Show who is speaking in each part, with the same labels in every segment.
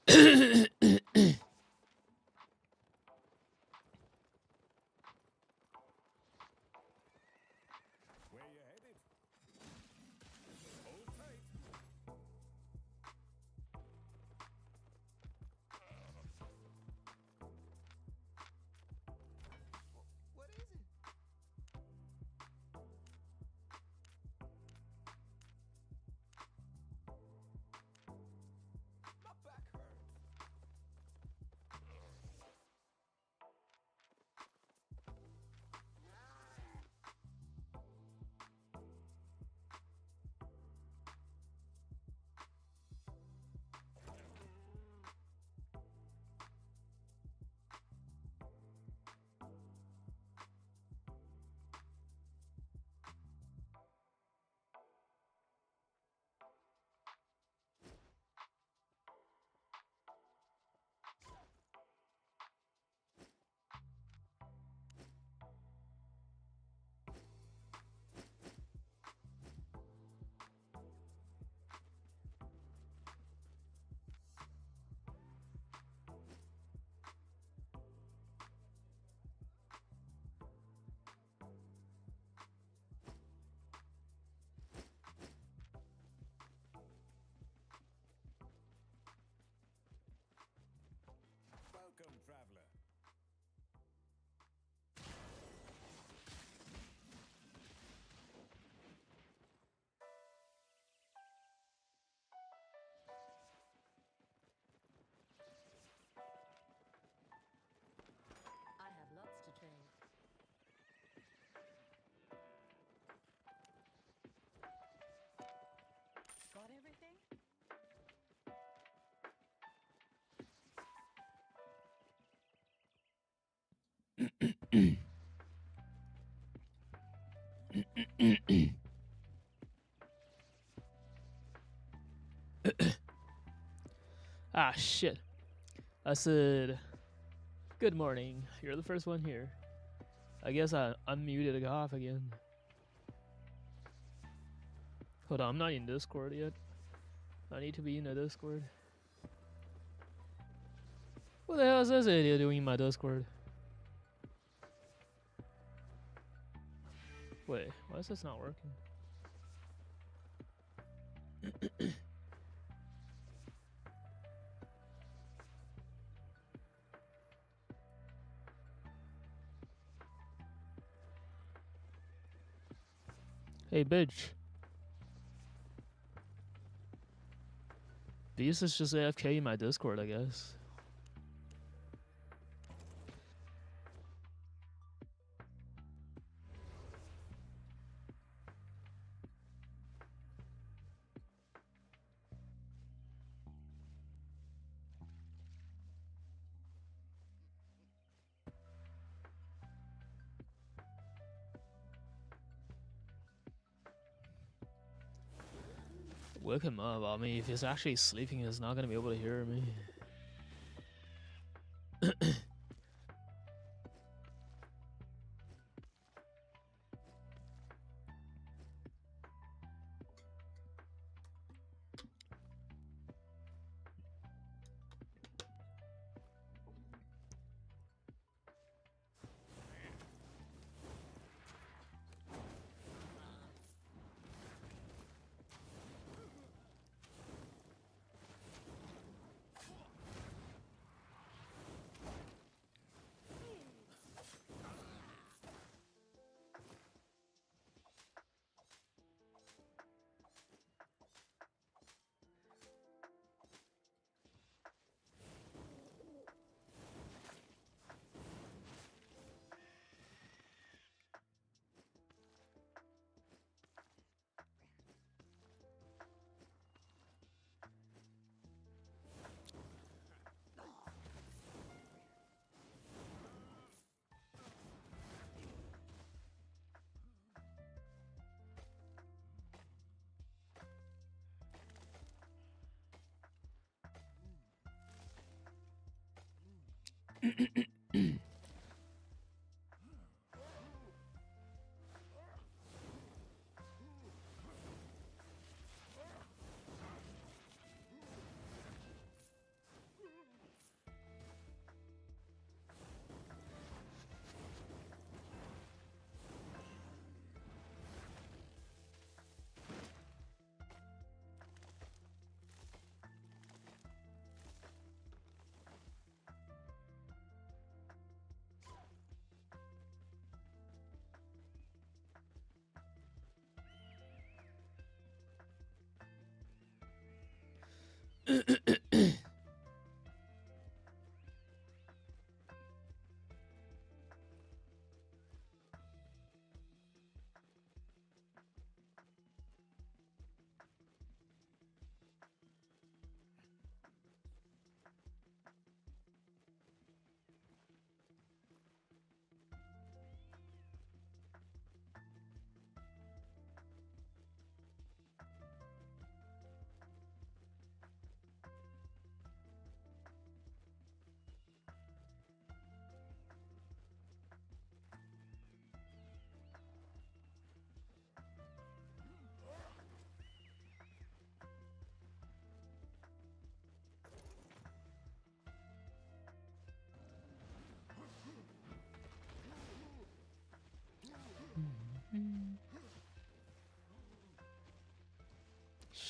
Speaker 1: Where you headed? Hold tight. What is it? My back hurts. Welcome, traveler.
Speaker 2: I have lots to trade. Got everything?
Speaker 3: Ah, shit. I said, good morning. You're the first one here. I guess I unmuted and got off again. Hold on, I'm not in Discord yet. I need to be in the Discord. What the hell is this idiot doing in my Discord? Wait, why is this not working? Hey, bitch. Beast is just AFK in my Discord, I guess. Wake him up. I mean, if he's actually sleeping, he's not gonna be able to hear me.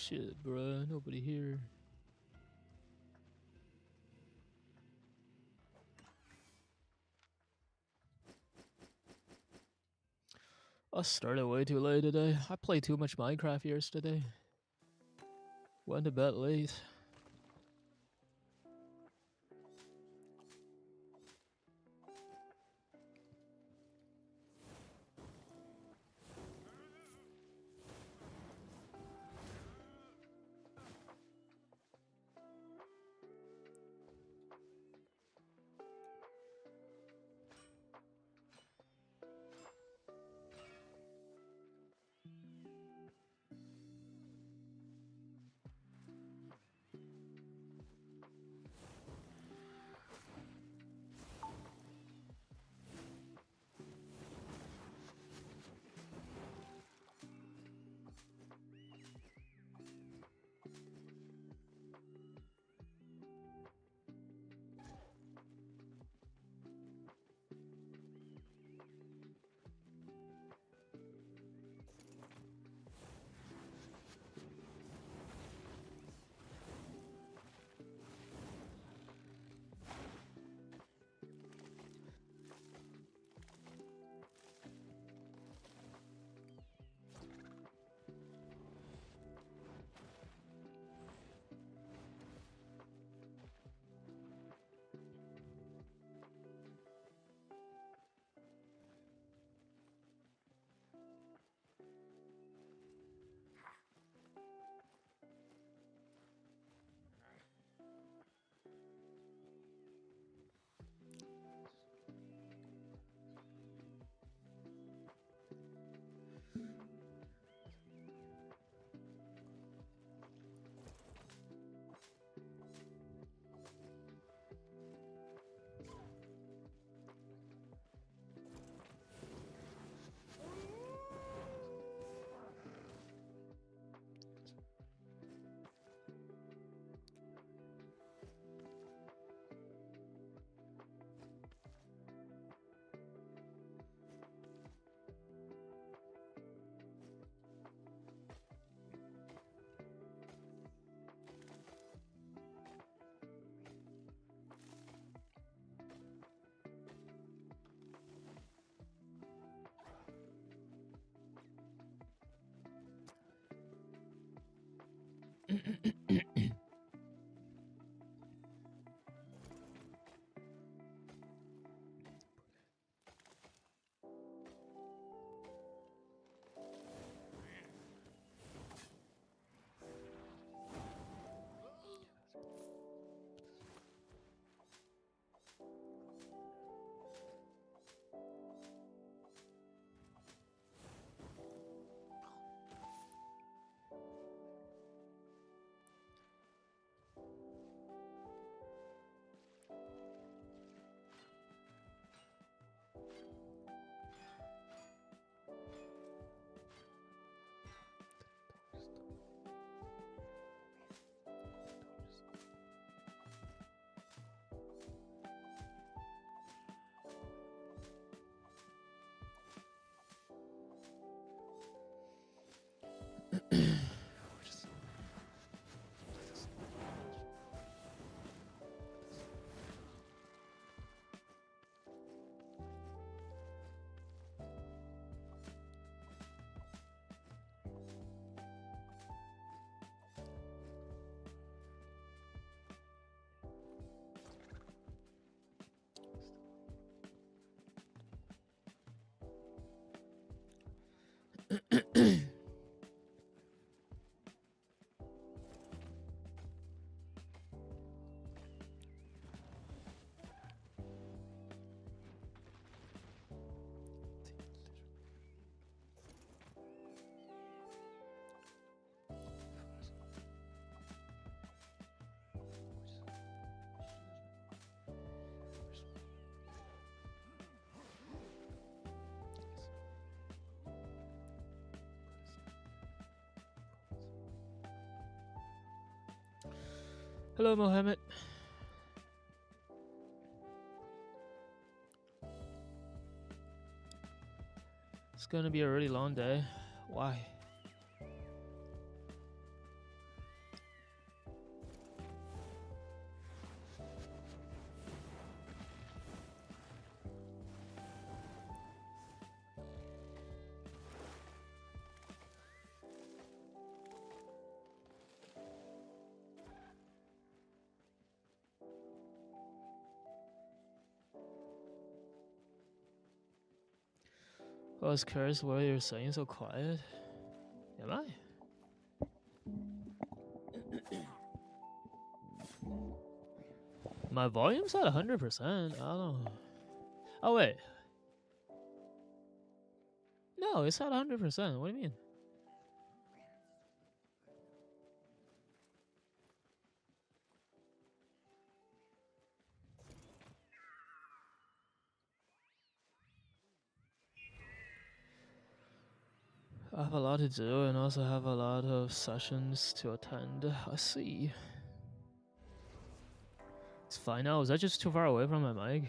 Speaker 3: Shit, bruh. Nobody here. I started way too late today. I played too much Minecraft yesterday. Went to bed late. Hello, Mohammed. It's gonna be a really long day. Why? I was curious why you're saying so quiet. Am I? My volume's at 100%. I don't know. Oh, wait. No, it's at 100%. What do you mean? I have a lot to do and also have a lot of sessions to attend. I see. It's fine now. Is that just too far away from my mic?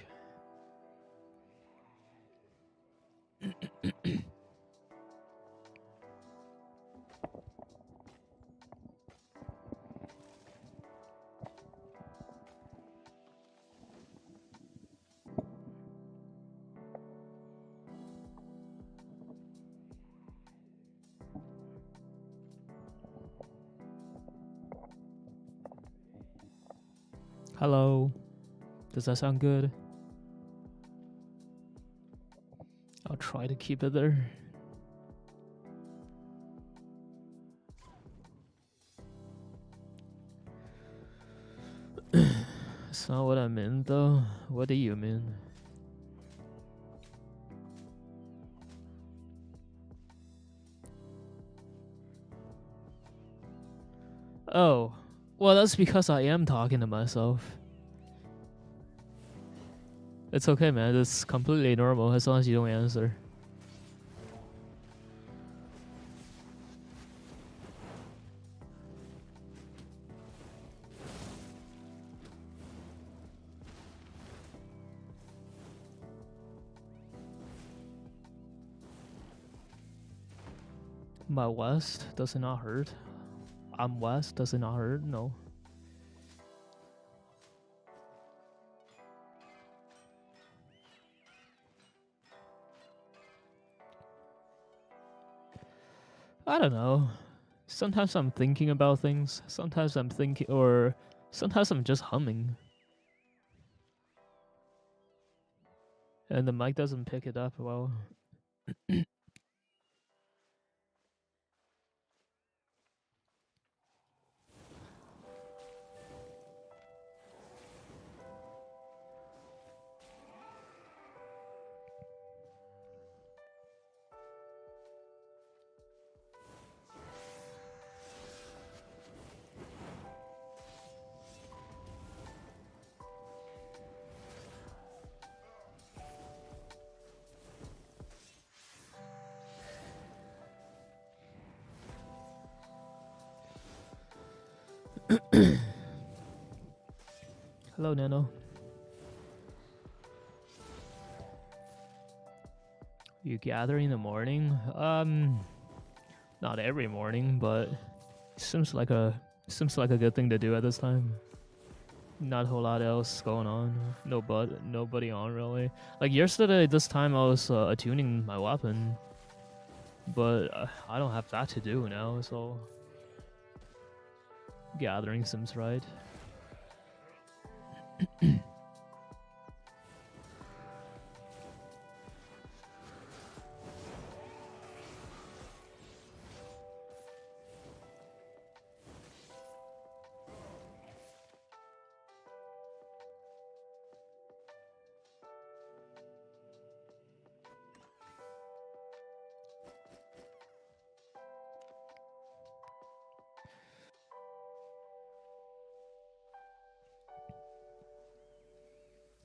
Speaker 3: Hello. Does that sound good? I'll try to keep it there. It's not what I meant though. What do you mean? Oh, well, that's because I am talking to myself. It's okay, man. It's completely normal as long as you don't answer. My West, does it not hurt? I'm West, does it not hurt? No. I don't know. Sometimes I'm thinking about things. Sometimes I'm thinking, or sometimes I'm just humming. And the mic doesn't pick it up well. Hello, Nano. You gather in the morning? Not every morning, but seems like a good thing to do at this time. Not a whole lot else going on. Nobody on really. Like yesterday, this time I was attuning my weapon, but I don't have that to do now. So gathering seems right.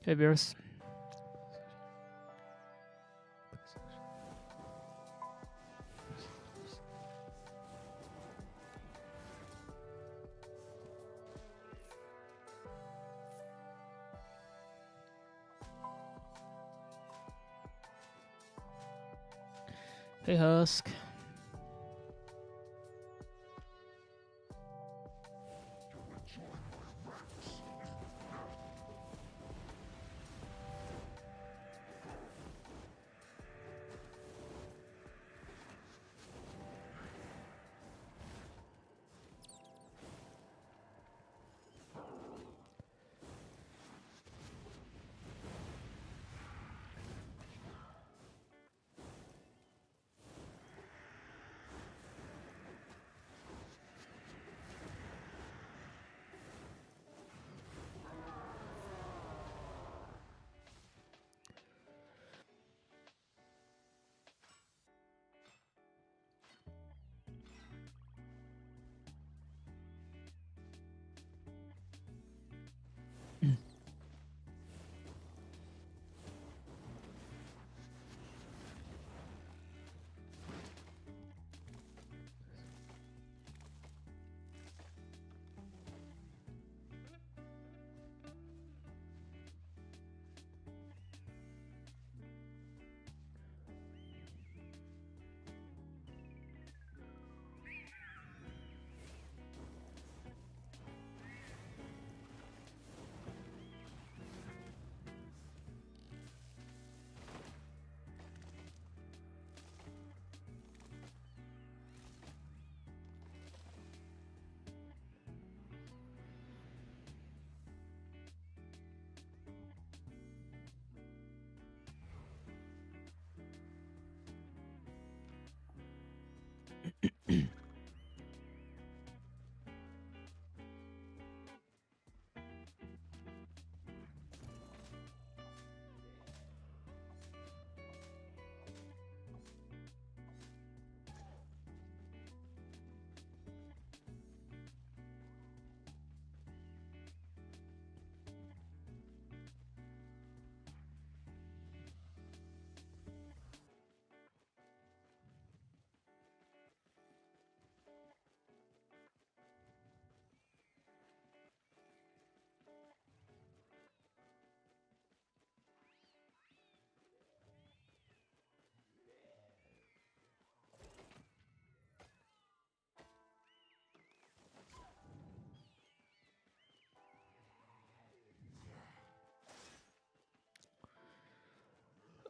Speaker 3: Hey, Beers. Hey, Husk.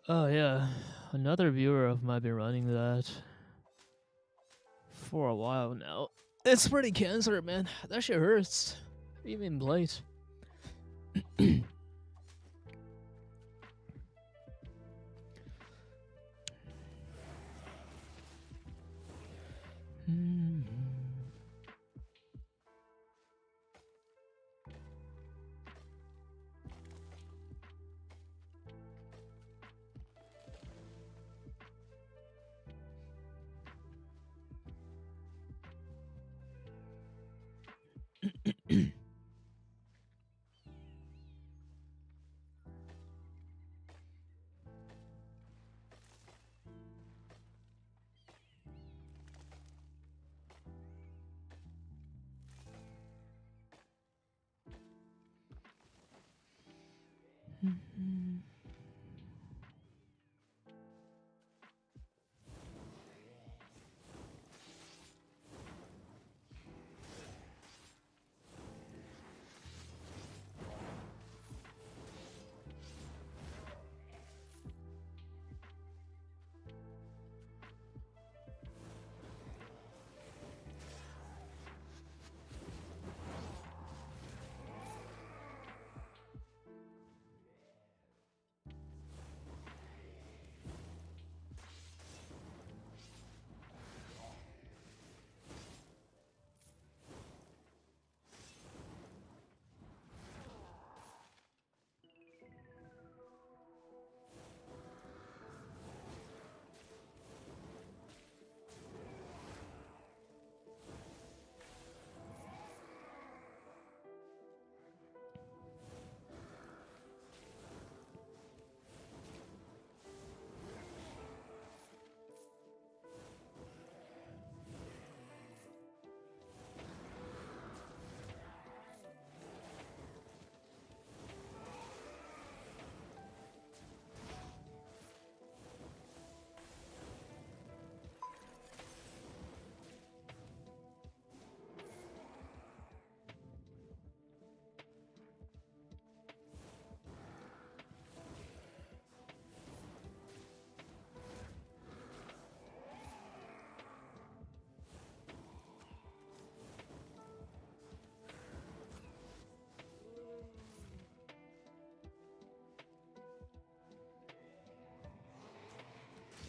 Speaker 3: Oh yeah, another viewer of mine been running that for a while now. It's pretty cancer, man. That shit hurts. Even blade.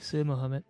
Speaker 3: See you, Mohammed.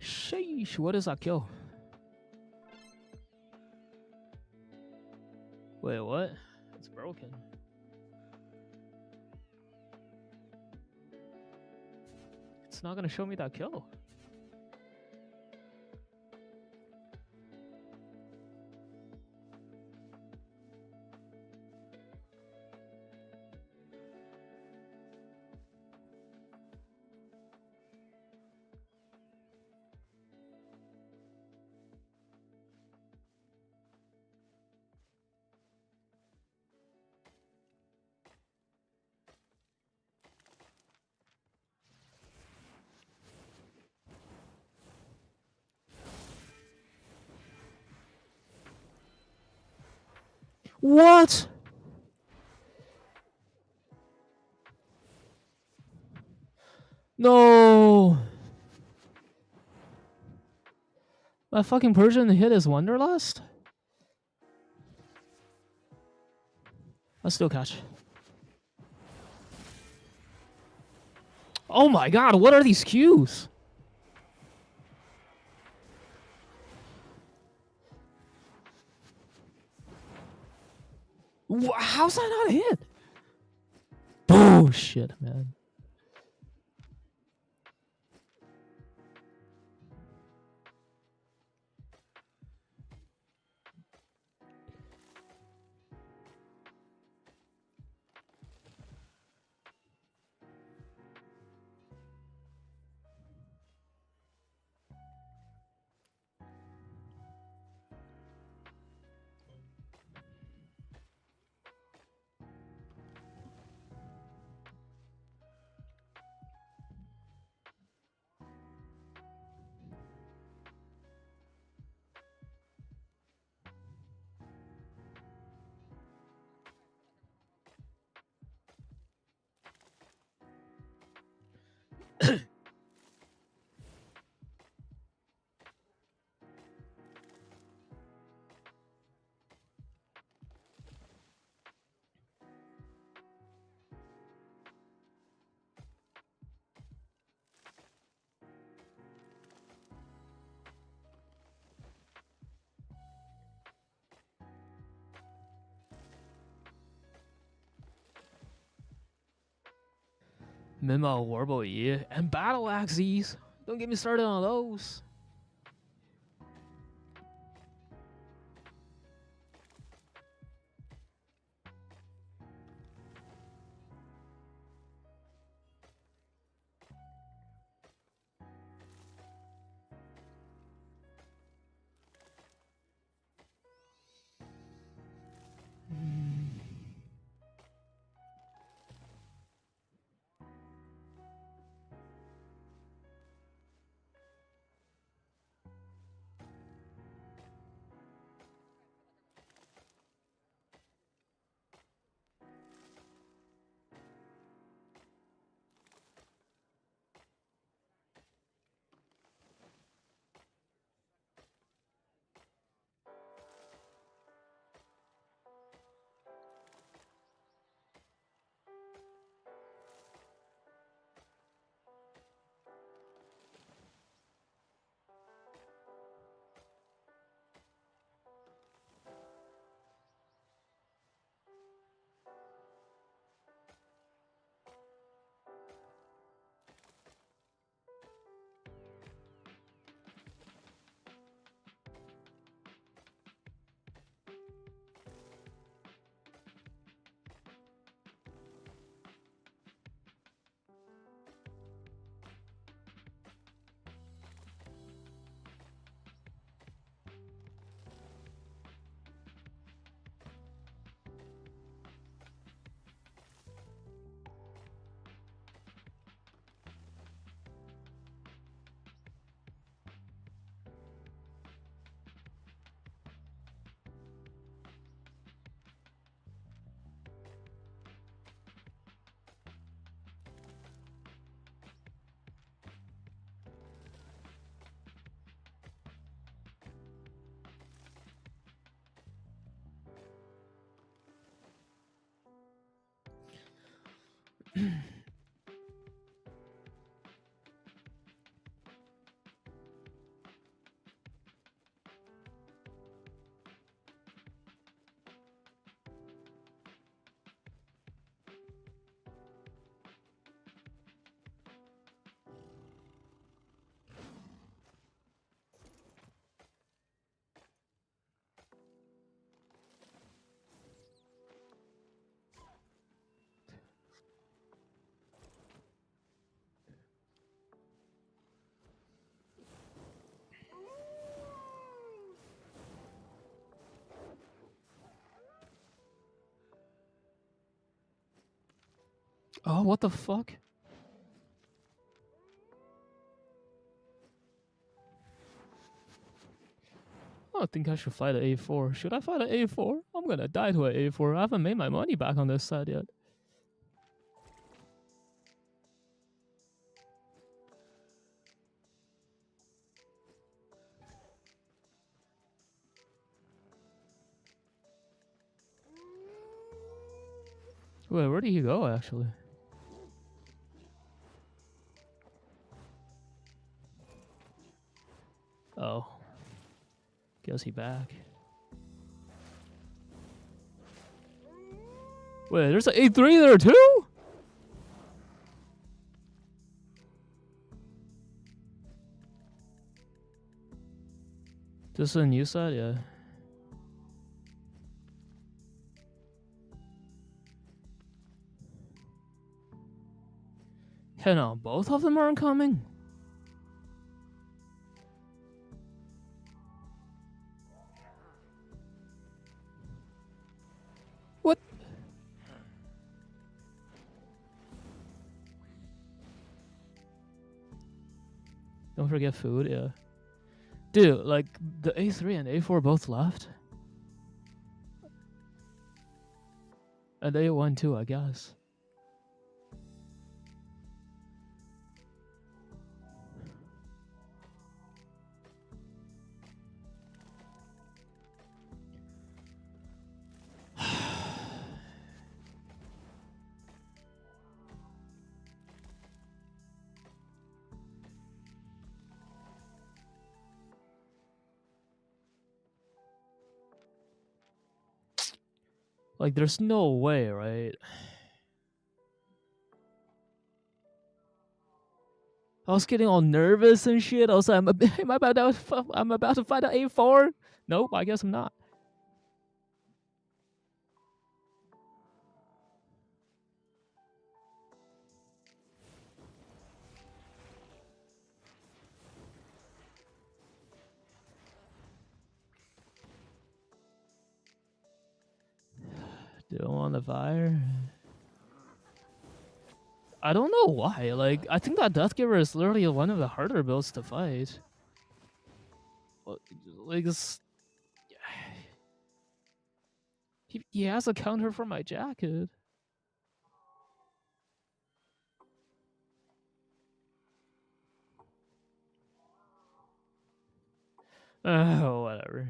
Speaker 3: Sheesh, what is that kill? Wait, what? It's broken. It's not gonna show me that kill. What? No. My fucking Persian hit his Wanderlust? I'll still catch. Oh my god, what are these cues? How's that not a hit? Bullshit, man. Mimo, Warble E, and Battle Axes. Don't get me started on those. Oh, what the fuck? I don't think I should fight an A4. Should I fight an A4? I'm gonna die to an A4. I haven't made my money back on this side yet. Wait, where did he go, actually? Oh. Guess he back. Wait, there's an A3 there too? This is a new side? Yeah. Hey, no, both of them aren't coming? What? Don't forget food, yeah. Dude, like, the A3 and A4 both left? And A1 too, I guess. Like, there's no way, right? I was getting all nervous and shit. I was like, I'm about to fight an A4. Nope, I guess I'm not. Don't want the fire. I don't know why. Like, I think that Deathgiver is literally one of the harder builds to fight. Like, he has a counter for my jacket. Oh, whatever.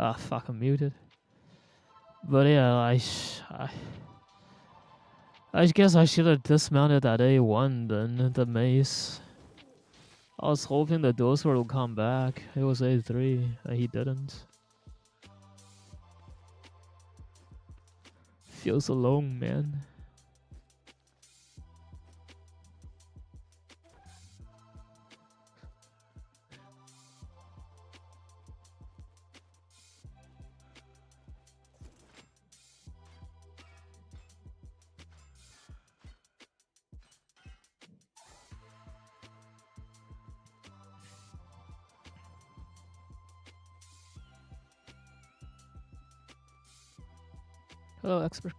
Speaker 3: Ah, fuck, I'm muted. But yeah, I guess I should have dismounted at A1 then, the mace. I was hoping the dual sword would come back. It was A3, and he didn't. Feels alone, man. Hello, expert.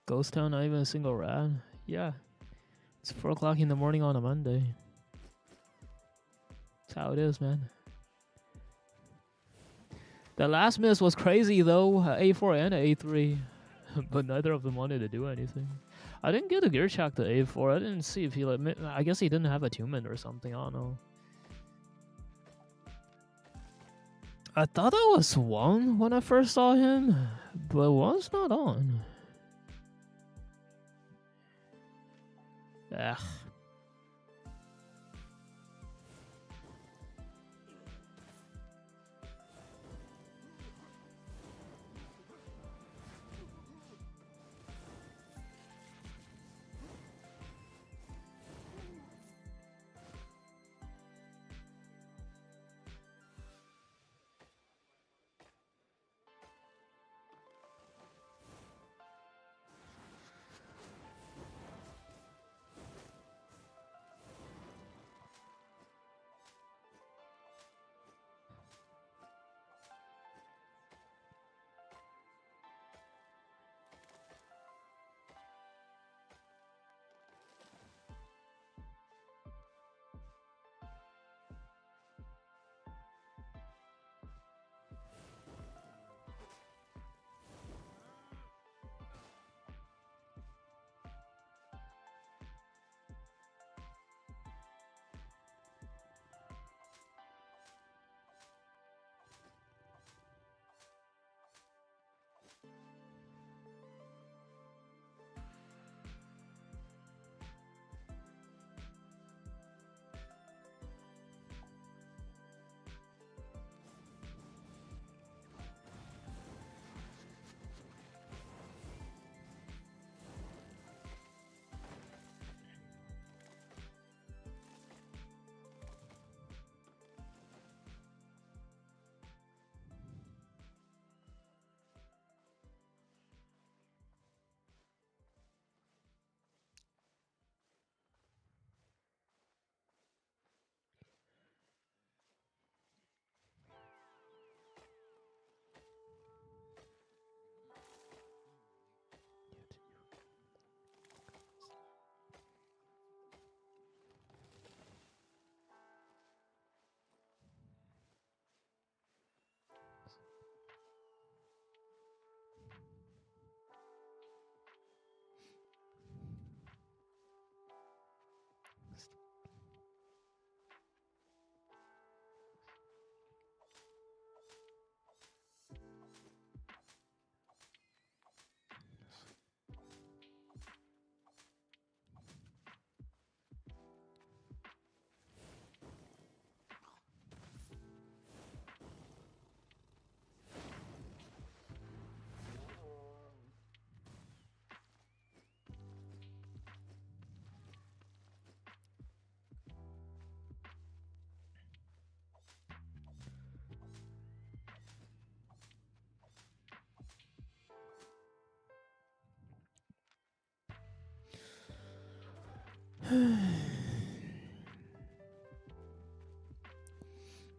Speaker 3: Ghost Town, not even a single rat. Yeah, it's 4 o'clock in the morning on a Monday. That's how it is, man. The last miss was crazy though, A4 and A3, but neither of them wanted to do anything. I didn't get a gear check to A4. I didn't see if he like. I guess he didn't have attunement or something. I don't know. I thought that was one when I first saw him, but one's not on. Ugh.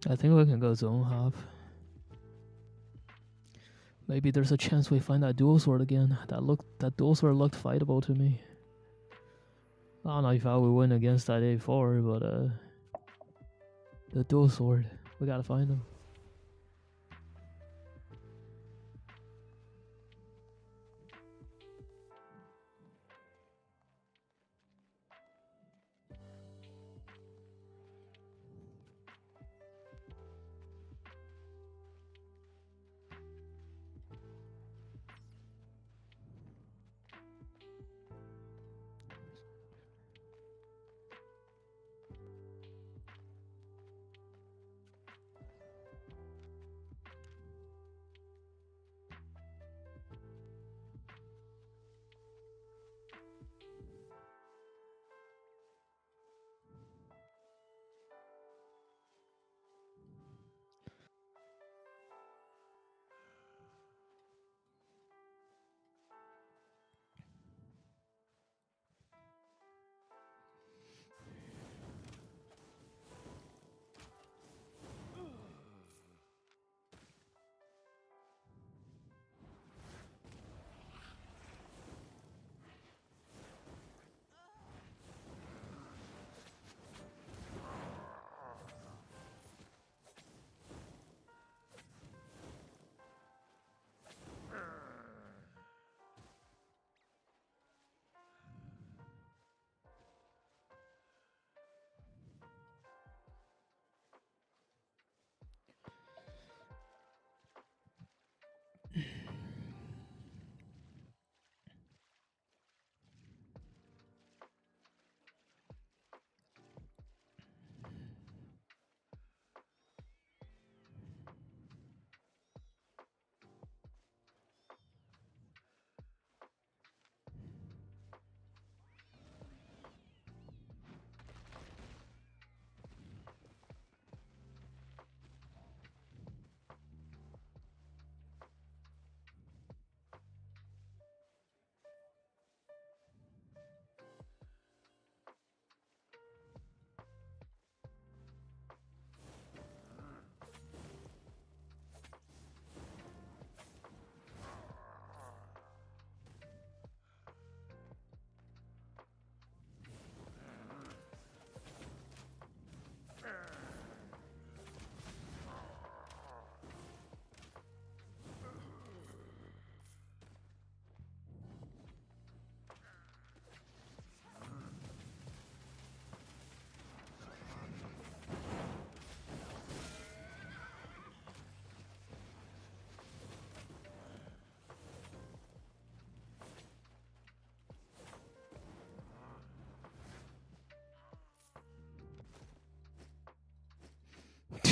Speaker 3: I think we can go zone hop. Maybe there's a chance we find that dual sword again. That dual sword looked fightable to me. I don't know if I would win against that A4, but the dual sword, we gotta find him.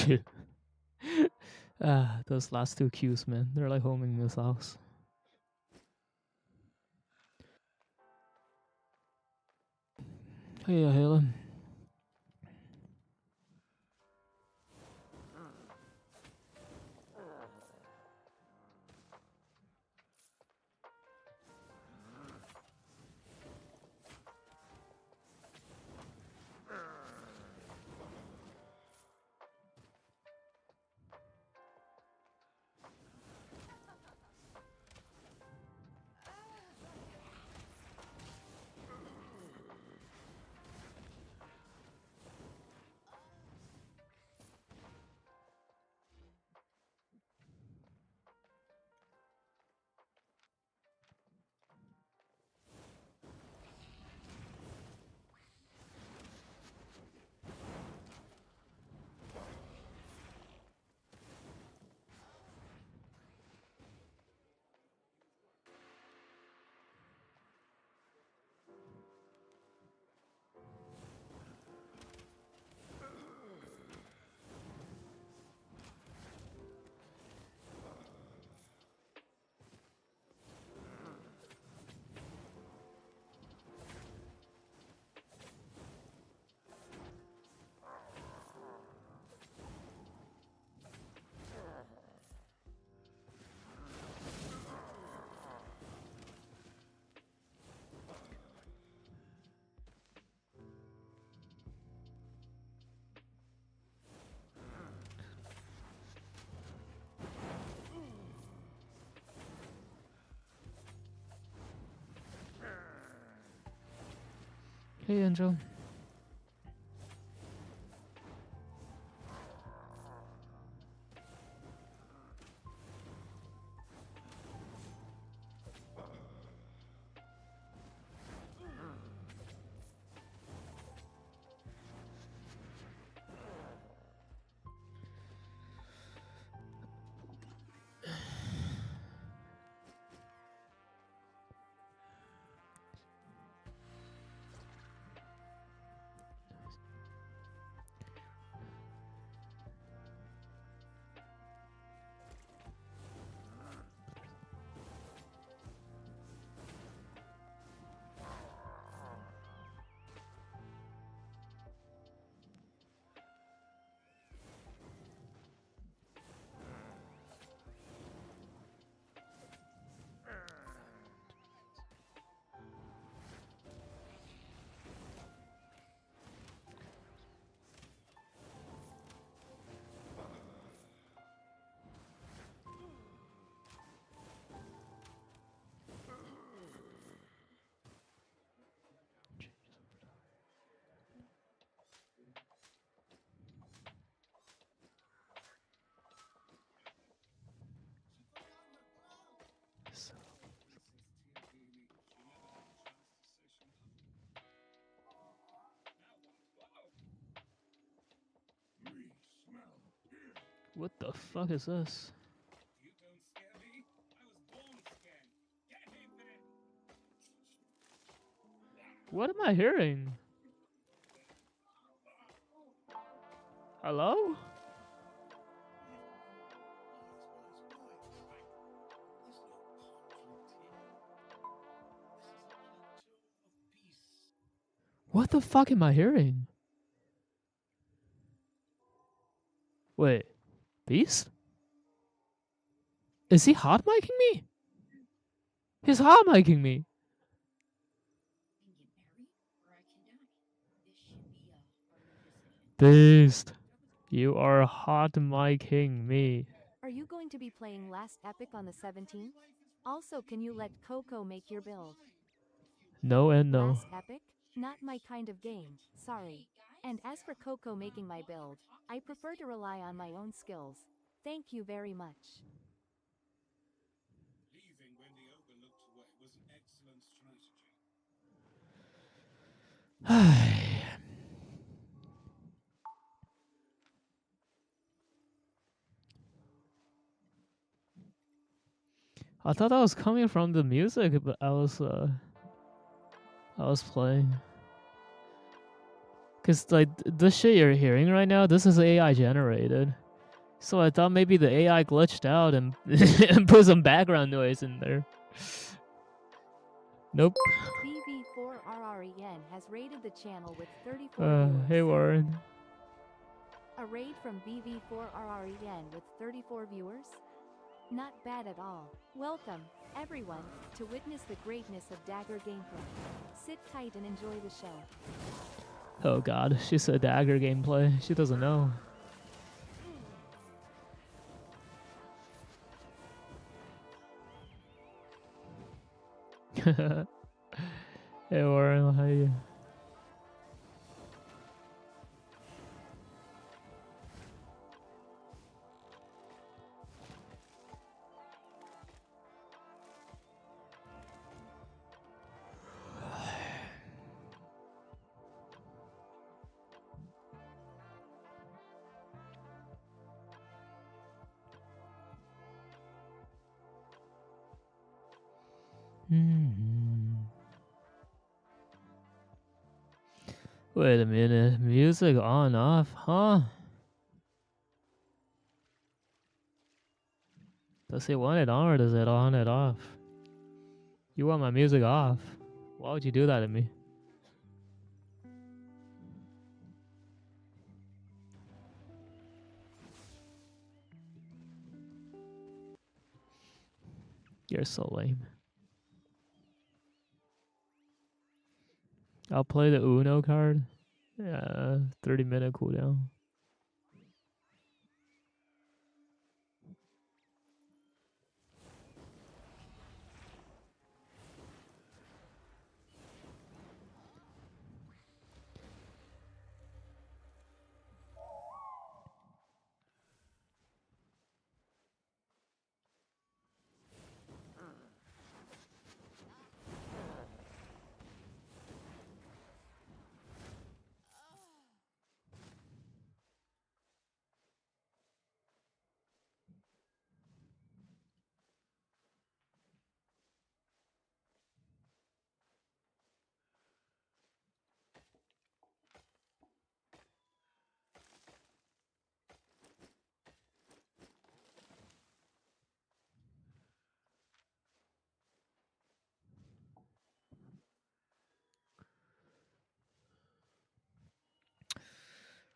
Speaker 3: Shit. Those last two queues, man. They're like homing this house. Hey, Helen. Hey, Angel. What the fuck is this?
Speaker 1: You don't scare me. I was born scared. Get him, man.
Speaker 3: What am I hearing? Hello? What the fuck am I hearing? Wait, Beast? Is he hot micing me? He's hot micing me. Beast, you are hot micing me.
Speaker 4: Are you going to be playing Last Epic on the 17th? Also, can you let Coco make your build?
Speaker 3: No and no.
Speaker 4: Last Epic? Not my kind of game, sorry. And as for Coco making my build, I prefer to rely on my own skills. Thank you very much.
Speaker 1: Leaving when the ogre looked away was an excellent strategy.
Speaker 3: I thought that was coming from the music, but I was playing. Cause like this shit you're hearing right now, this is AI generated. So I thought maybe the AI glitched out and, and put some background noise in there. Nope.
Speaker 4: BV4RREN has raided the channel with 34 viewers.
Speaker 3: Hey Warren.
Speaker 4: A raid from BV4RREN with 34 viewers? Not bad at all. Welcome, everyone, to witness the greatness of Dagger gameplay. Sit tight and enjoy the show.
Speaker 3: Oh god, she said dagger gameplay. She doesn't know. Hey Warren, how you? Wait a minute, music on off, huh? Does it want it on or does it on it off? You want my music off? Why would you do that to me? You're so lame. I'll play the Uno card. Yeah, 30-minute cooldown.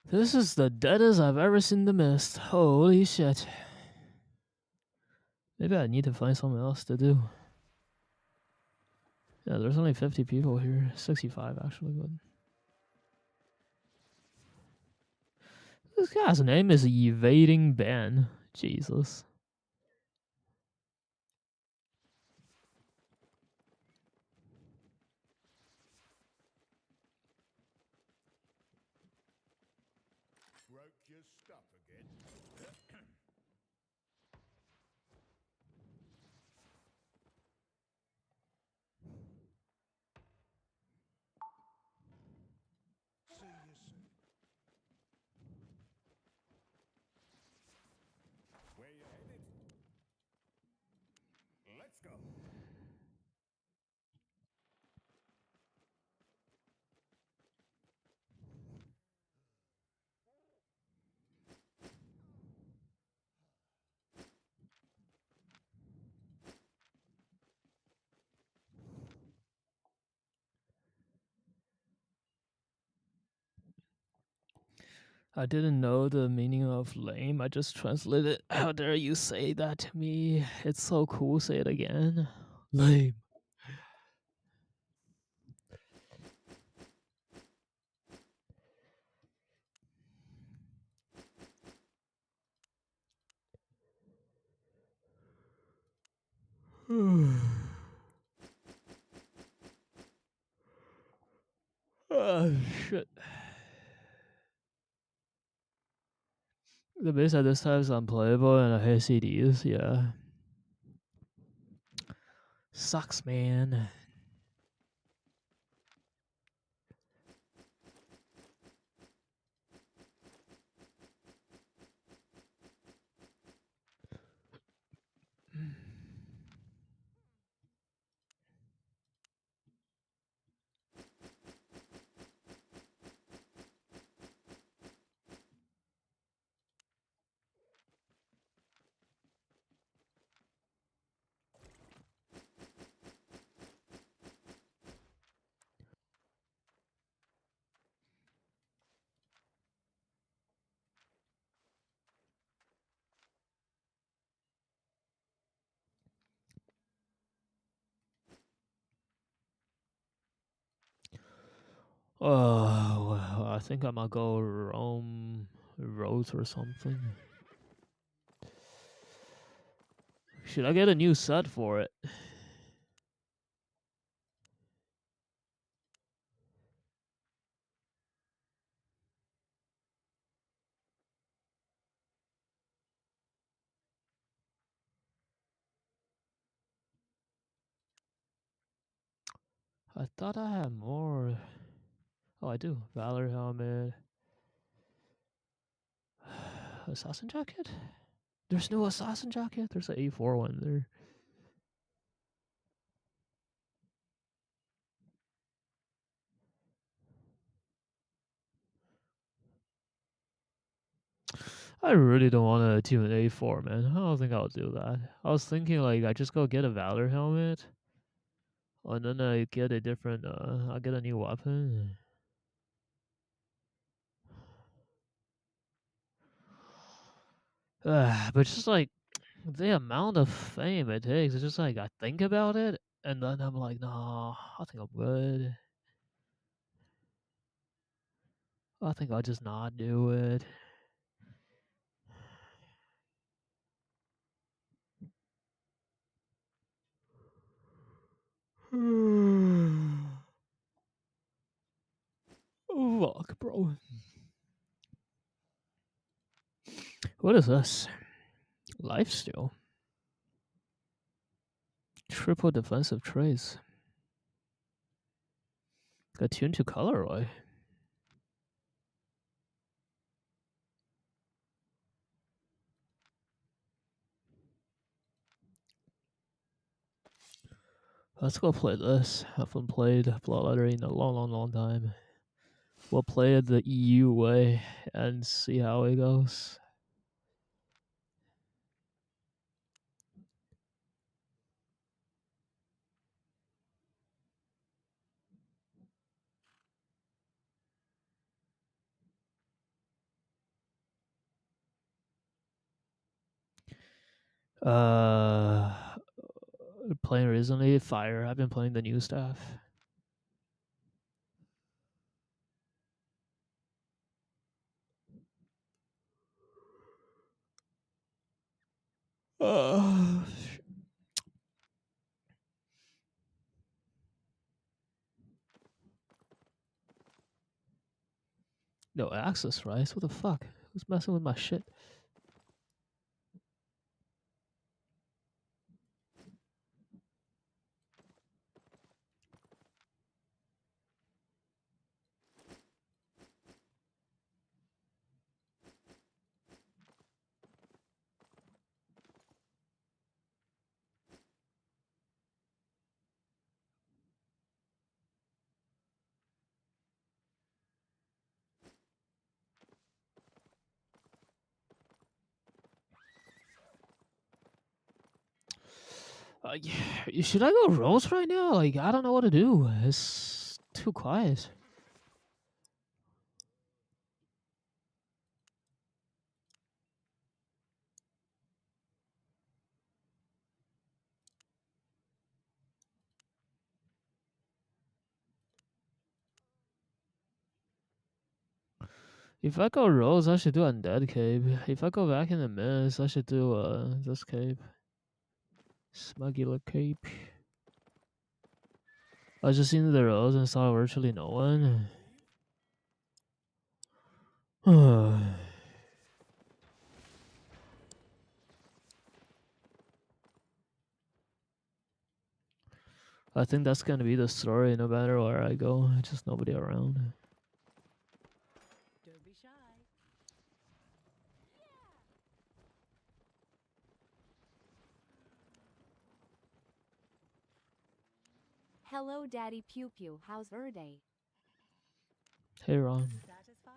Speaker 3: This is the deadest I've ever seen the mist. Holy shit. Maybe I need to find something else to do. Yeah, there's only 50 people here. 65 actually, but this guy's name is Evading Ben. Jesus.
Speaker 1: Broke your stuff again. See you soon. Where you headed? Let's go.
Speaker 3: I didn't know the meaning of lame. I just translated. How dare you say that to me? It's so cool. Say it again. Lame. Oh shit. The base at this time is unplayable and I hate CDs. Yeah. Sucks, man. Oh, well, I think I might go Rome Roads or something. Should I get a new set for it? I thought I had more. Oh, I do. Valor helmet. Assassin jacket? There's no assassin jacket? There's an A4 one there. I really don't want to tune an A4, man. I don't think I'll do that. I was thinking, like, I just go get a Valor helmet. And then I get a different, I'll get a new weapon. But just like, the amount of fame it takes, it's just like, I think about it, and then I'm like, nah, I think I'm good. I think I'll just not do it. Fuck, bro. What is this? Lifesteal. Triple defensive traits. Attuned to colorway. Let's go play this. Haven't played Bloodletter in a long time. We'll play it the EU way and see how it goes. Uh, Playing recently, Fire. I've been playing the new stuff. Uh, no access rights. What the fuck? Who's messing with my shit? Should I go Rose right now? Like, I don't know what to do. It's too quiet. If I go Rose, I should do Undead Cape. If I go back in the Mist, I should do this cape. Smuggler Cape. I just seen the Rose and saw virtually no one. I think that's gonna be the story no matter where I go. Just nobody around.
Speaker 2: Don't be shy.
Speaker 4: Hello, Daddy Pew Pew. How's your day?
Speaker 3: Hey Ron.
Speaker 2: Satisfied?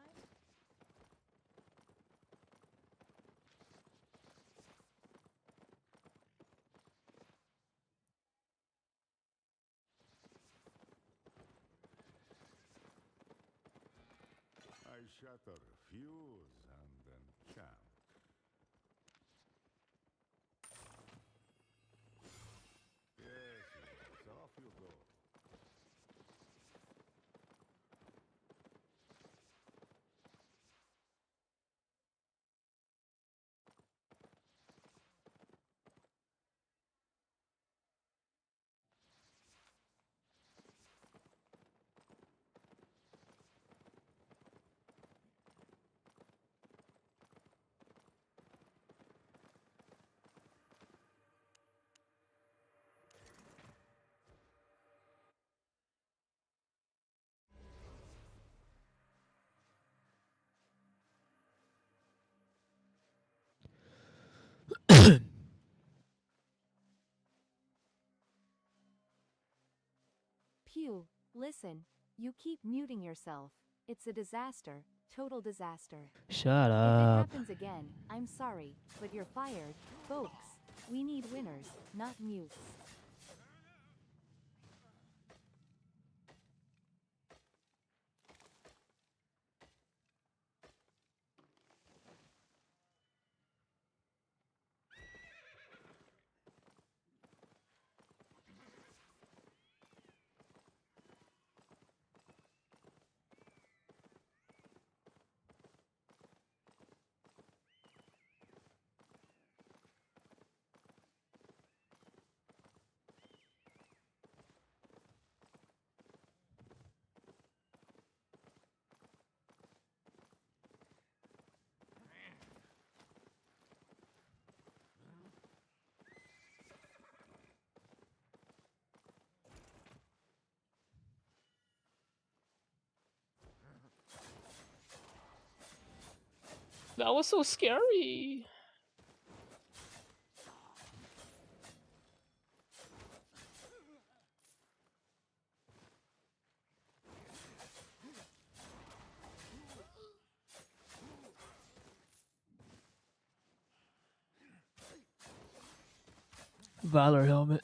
Speaker 5: I shatter fuse and enchant. Yes, yes, off you go.
Speaker 4: Pew, listen. You keep muting yourself. It's a disaster. Total disaster.
Speaker 3: Shut
Speaker 4: If it
Speaker 3: up.
Speaker 4: happens again, I'm sorry, but you're fired, folks. We need winners, not mutes.
Speaker 3: That was so scary. Valor helmet.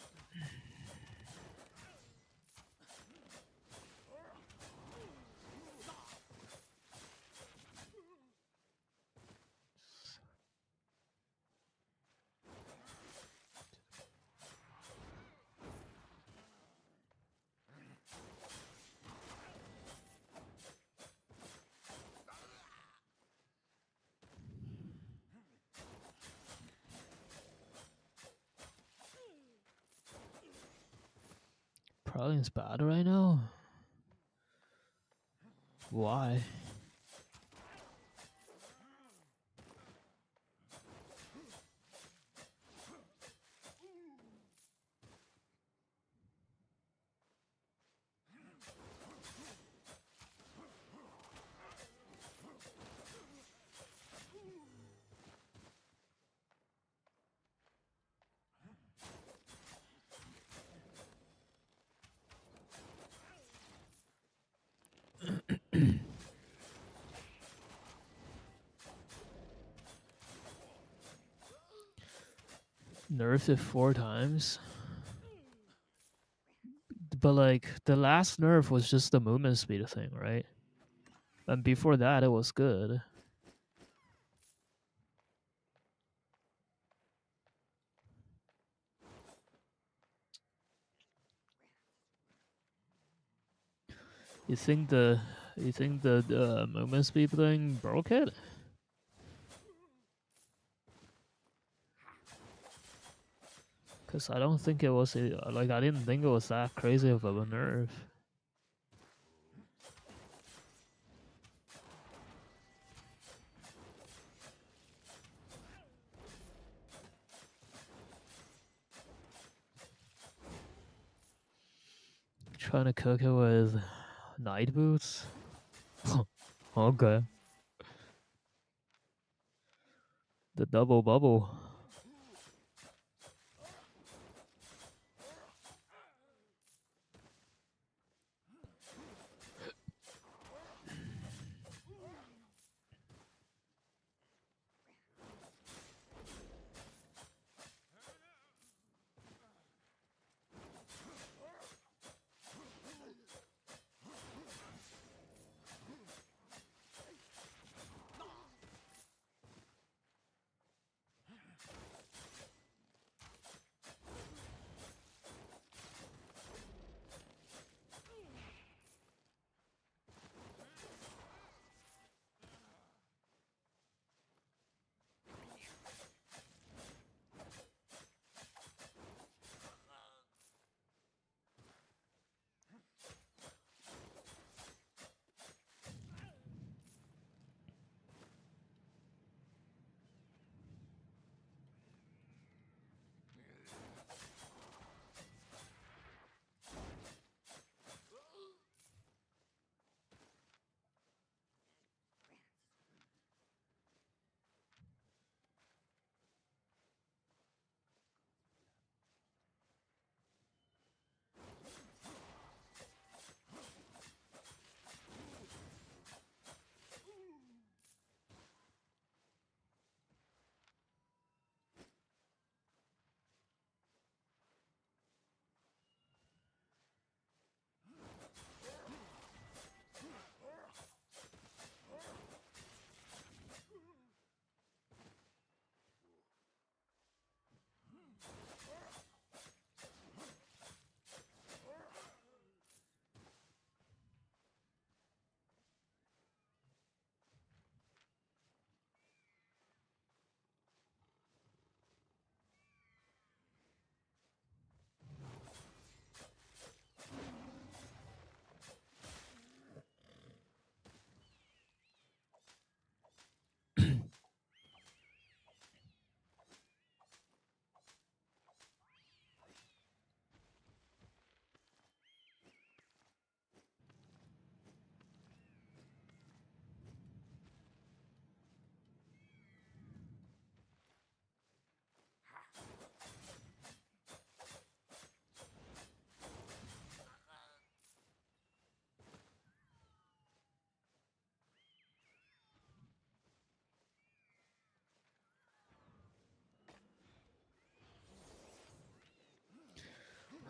Speaker 3: Pralion's bad right now. Why? Nerfed it 4 times. But like the last nerf was just the movement speed thing, right? And before that it was good. You think the movement speed thing broke it? Cause I don't think it was like I didn't think it was that crazy of a nerf. Trying to cook it with night boots. Okay. The double bubble.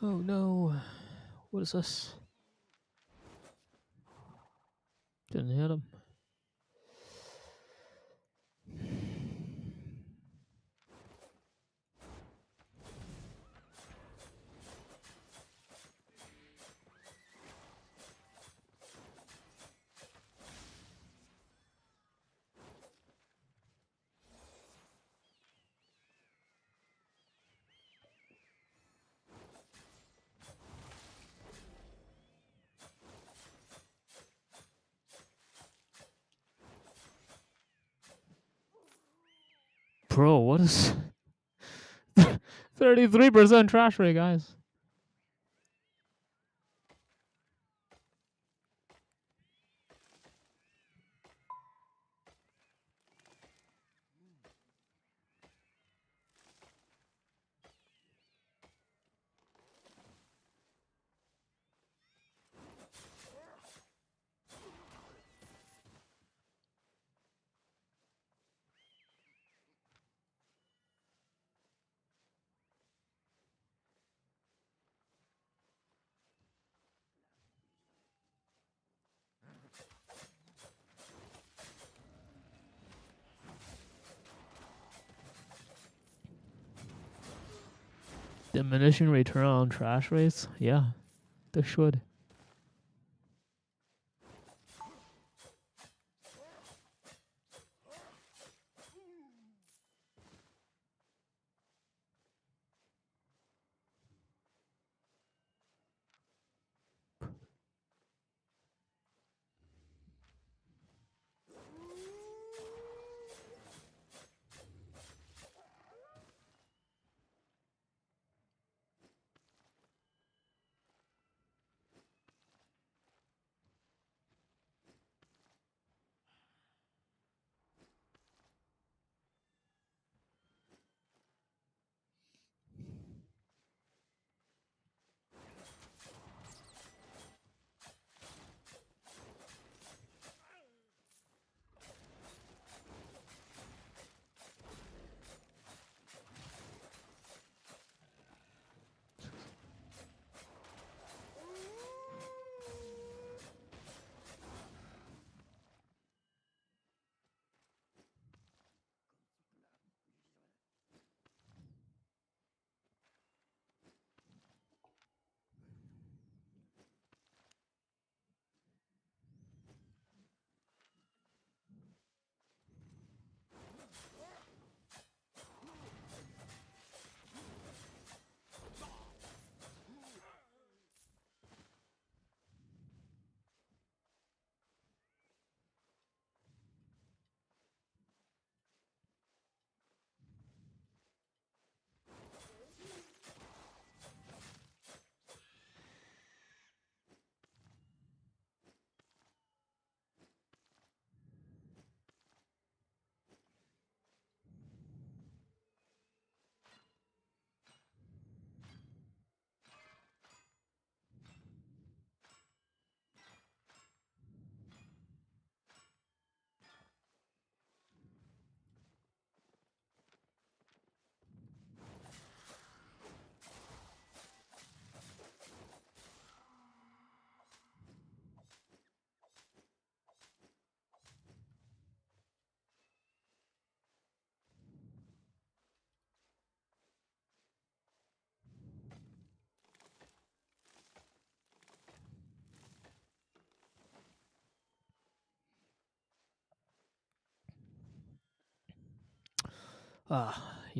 Speaker 3: Oh no. What is this? Didn't hit him. Bro, what is 33% trash rate, guys? Diminishing return on trash rates? Yeah, they should.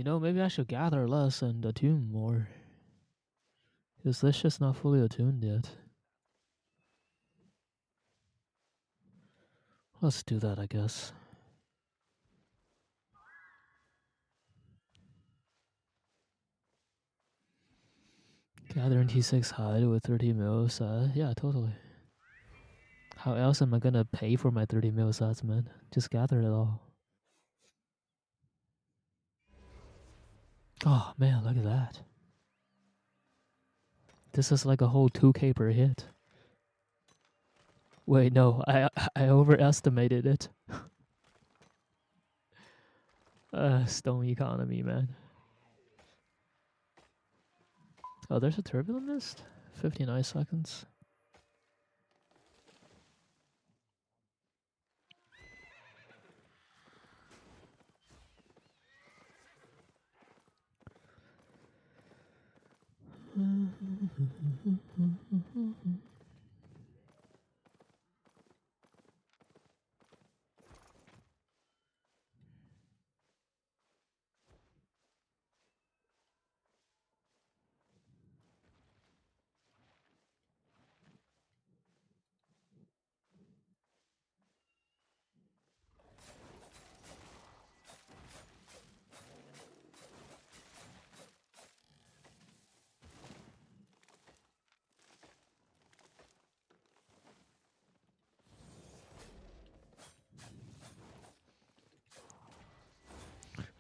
Speaker 3: Maybe I should gather less and attune more. Because this shit's not fully attuned yet. Let's do that, I guess. Gathering T6 hide with 30 mils. Yeah, totally. How else am I gonna pay for my 30 mil sets, man? Just gather it all. Oh man, look at that. This is like a whole 2K per hit. Wait, no, I overestimated it. Stone economy, man. Oh, there's a turbulent mist? 59 seconds.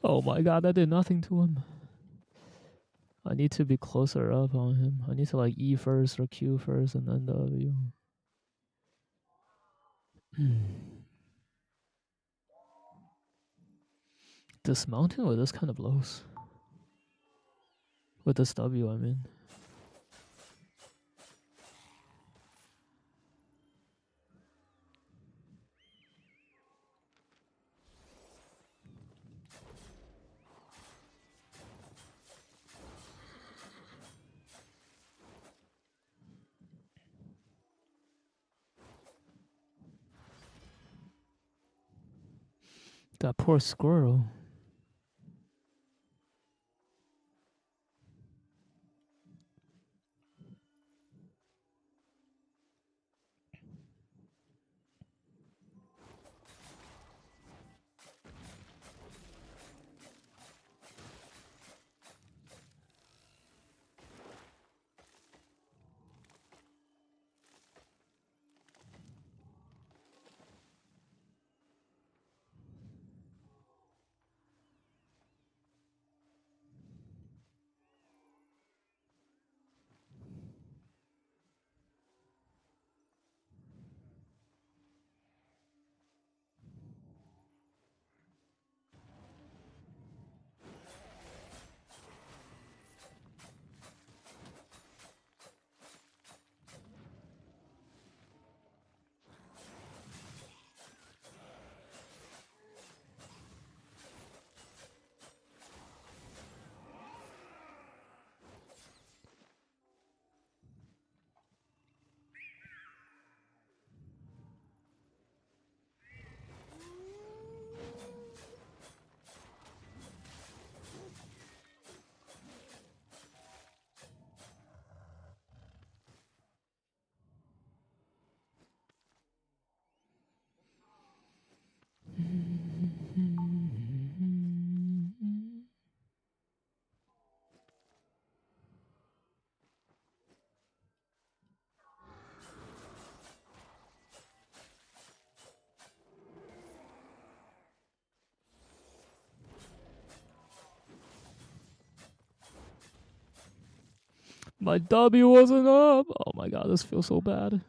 Speaker 3: Oh my god, that did nothing to him. I need to be closer up on him. I need to like E first or Q first and then W. Dismounting with this kind of blows. With this W, I mean. That poor squirrel. My W wasn't up. Oh my god, this feels so bad.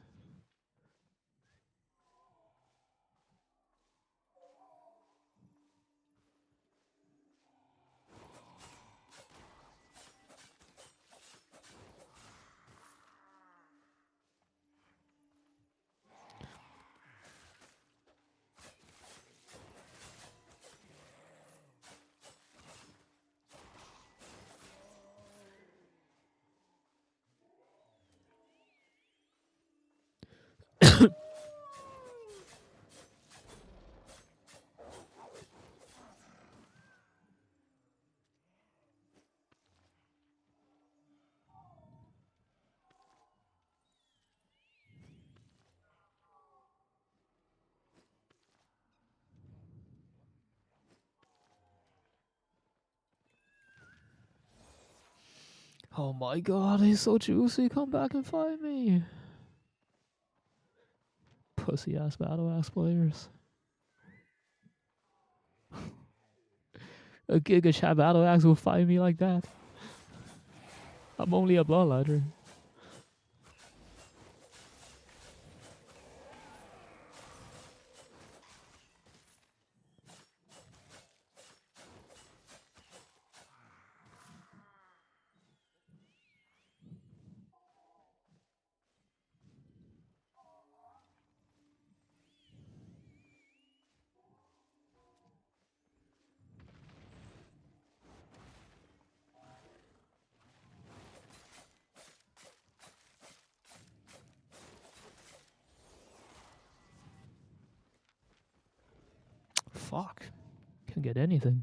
Speaker 3: Oh my god, he's so juicy. Come back and fight me. Pussy ass battle axe players. A Giga Chat battle axe will fight me like that. I'm only a bloodlighter. Fuck. Can't get anything.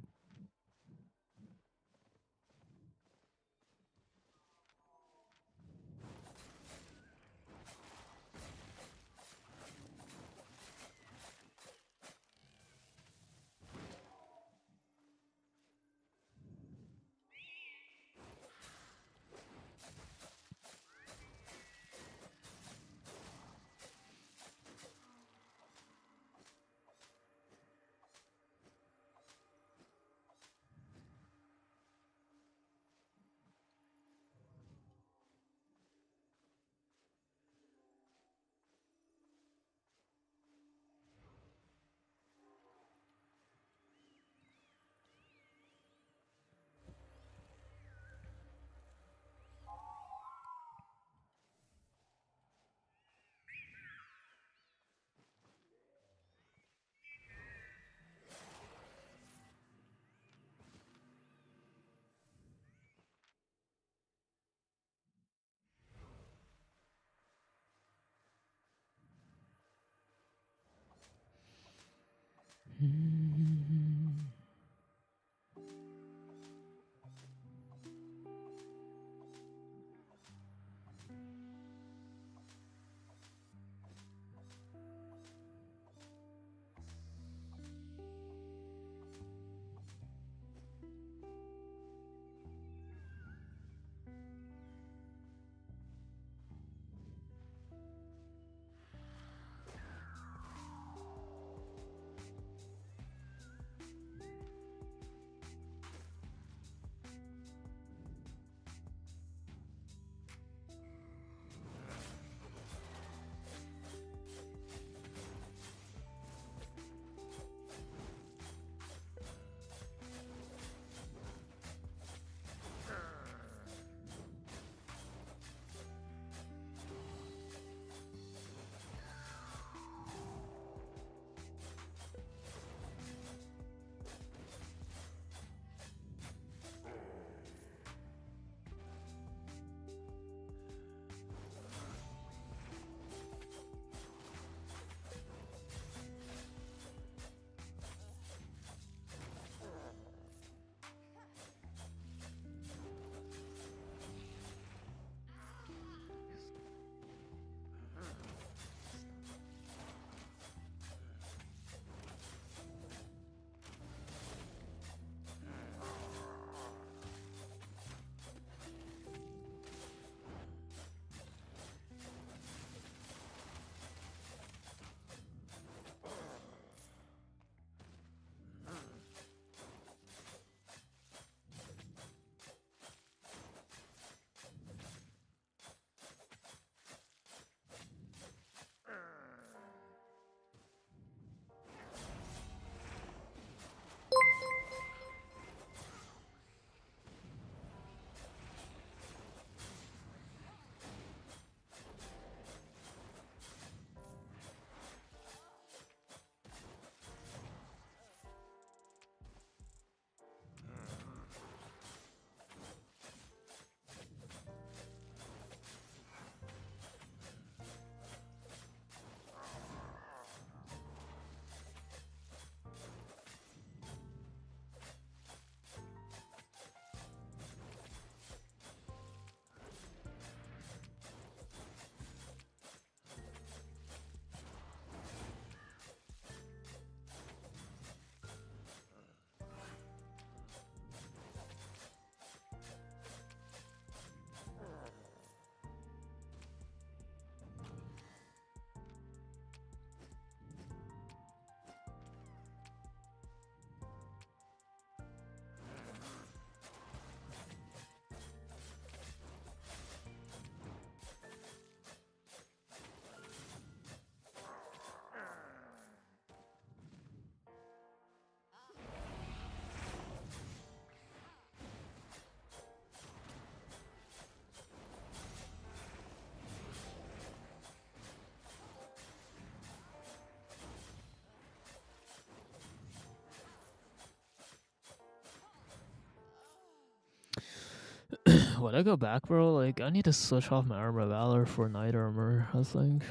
Speaker 3: When I go back, bro, like, I need to switch off my Armor of Valor for Knight Armor, I think.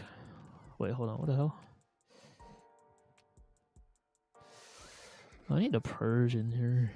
Speaker 3: Wait, hold on, what the hell? I need a purge in here.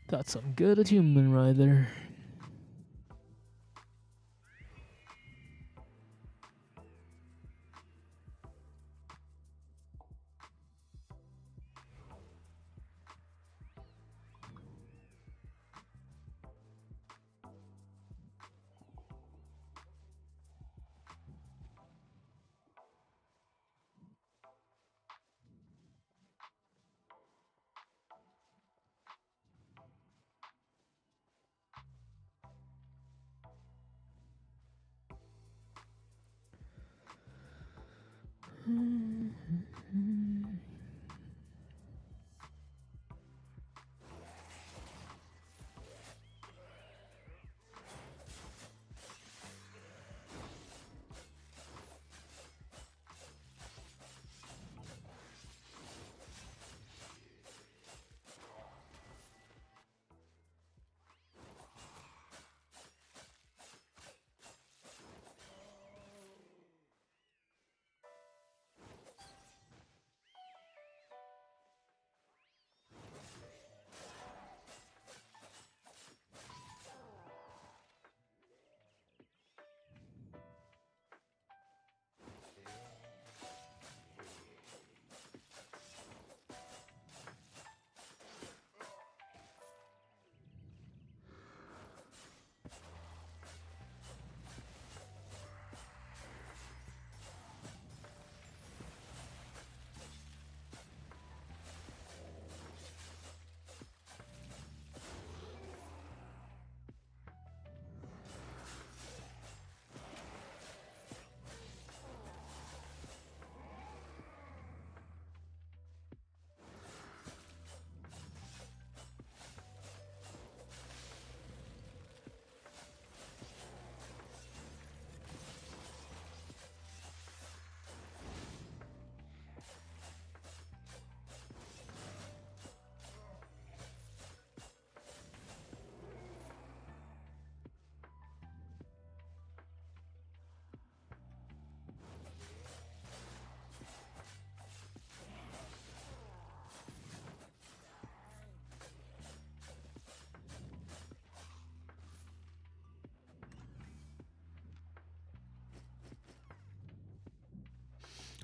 Speaker 3: That's some good attunement right there.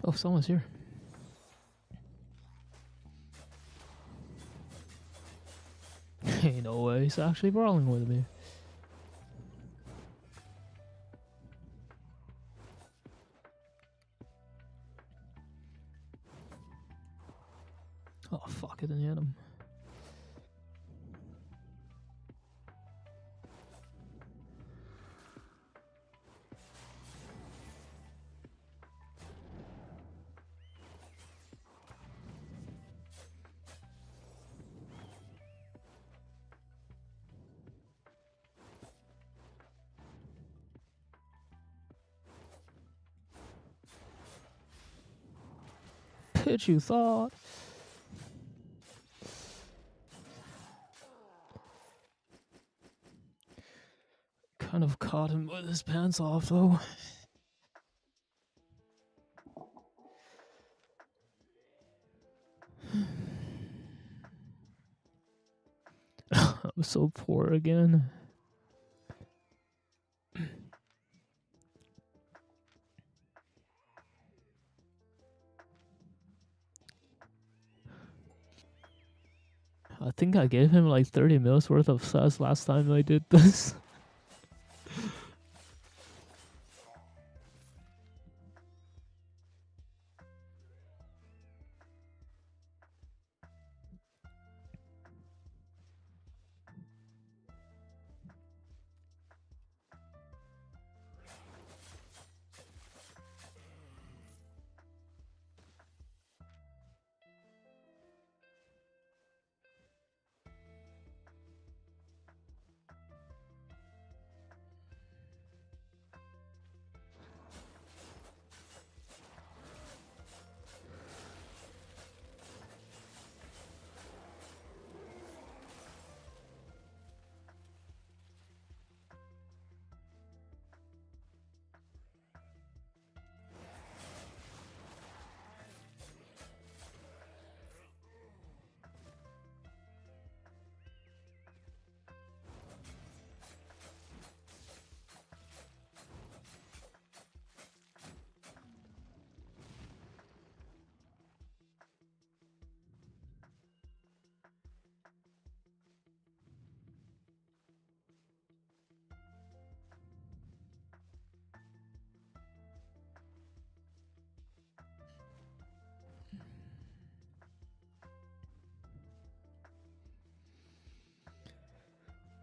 Speaker 3: Oh, someone's here. Ain't no way he's actually brawling with me. Oh, fuck, I didn't hit him. Did you thought? Kind of caught him with his pants off though. I'm so poor again. I think I gave him like 30 mils worth of sus last time I did this.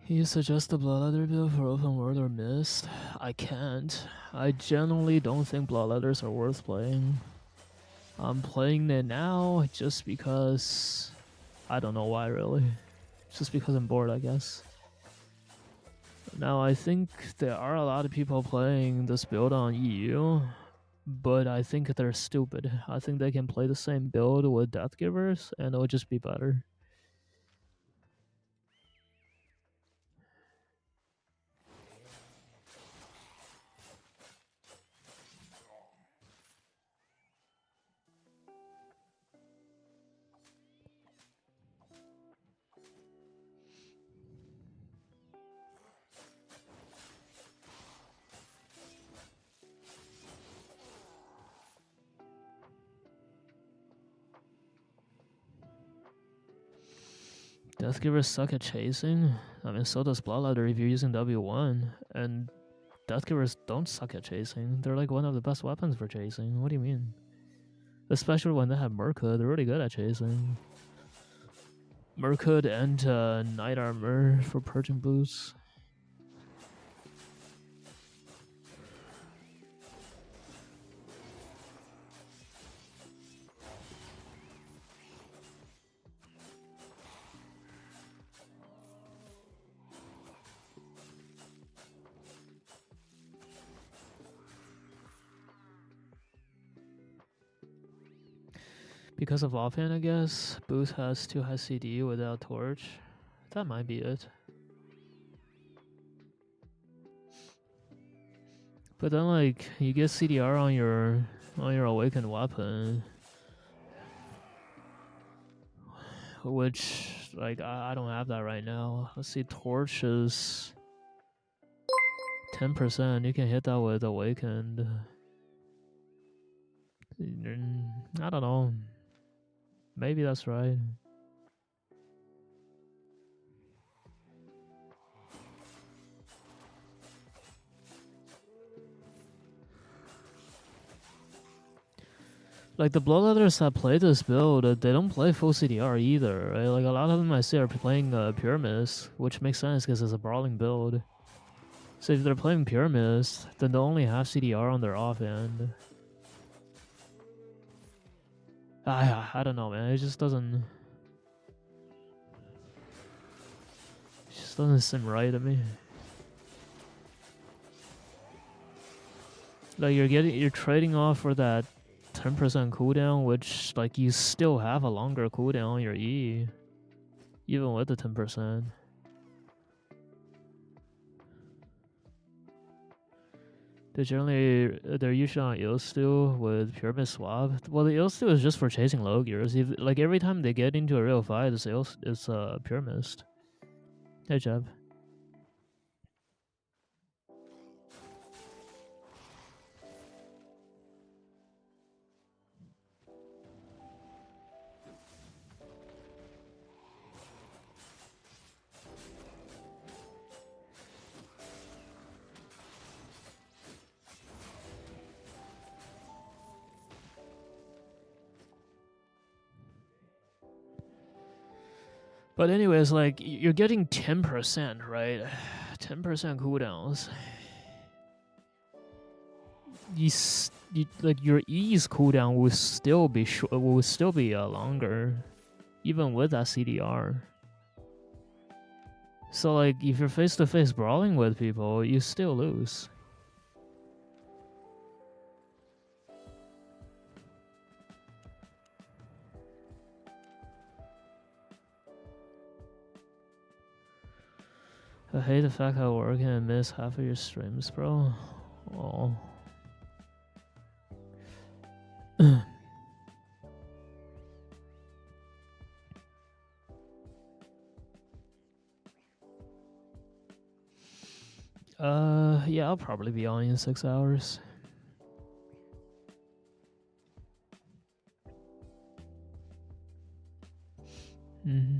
Speaker 3: You suggest the Bloodletter build for open world or mist? I can't. I generally don't think Bloodletters are worth playing. I'm playing it now just because... I don't know why really. Just because I'm bored, I guess. Now I think there are a lot of people playing this build on EU, but I think they're stupid. I think they can play the same build with Death Givers and it would just be better. Death Givers suck at chasing. I mean, so does Bloodletter if you're using W1. And Death Givers don't suck at chasing. They're like one of the best weapons for chasing. What do you mean? Especially when they have Merkhood, they're really good at chasing. Merkhood and Knight Armor for purging boosts. Because of offhand, I guess. Booth has too high CD without torch. That might be it. But then, like, you get CDR on your awakened weapon, which, like, I don't have that right now. Let's see, torch is 10%. You can hit that with awakened. I don't know. Maybe that's right. Like the Bloodletters that play this build, they don't play full CDR either, right? Like a lot of them I see are playing Pyramus, which makes sense because it's a brawling build. So if they're playing Pyramus, then they'll only have CDR on their offhand. I don't know, man. It just doesn't seem right to me. Like you're trading off for that 10% cooldown, which like you still have a longer cooldown on your E, even with the 10%. They're usually on Ilstu with Pyramid Swap. Well, the Ilstu is just for chasing low gears. If, like every time they get into a real fight, it's Pyramist. Hey, Jeb. But anyways, like you're getting 10%, right? 10% cooldowns. Like your E's cooldown will still be longer, even with that CDR. So like if you're face to face brawling with people, you still lose. I hate the fact how working and miss half of your streams, bro. Oh. Yeah, I'll probably be on in 6 hours. Mm-hmm.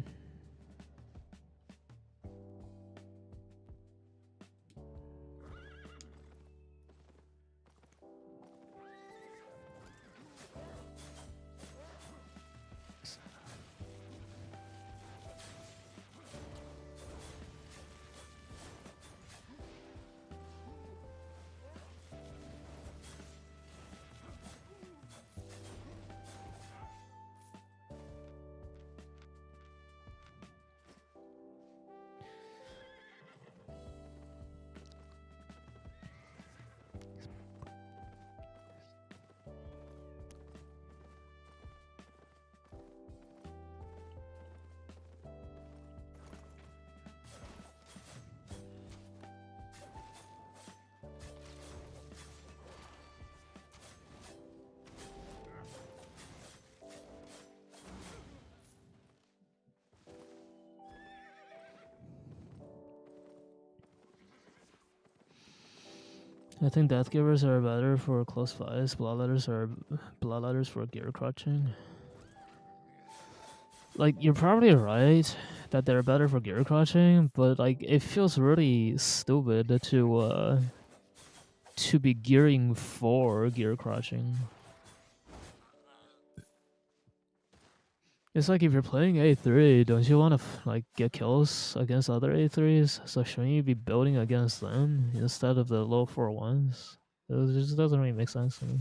Speaker 3: I think Death Givers are better for close fights. Bloodletters for gear crutching. Like you're probably right that they're better for gear crutching, but like it feels really stupid to be gearing for gear crutching. It's like if you're playing A3, don't you want to like get kills against other A3s? So shouldn't you be building against them instead of the low 4-1s? It just doesn't really make sense to me.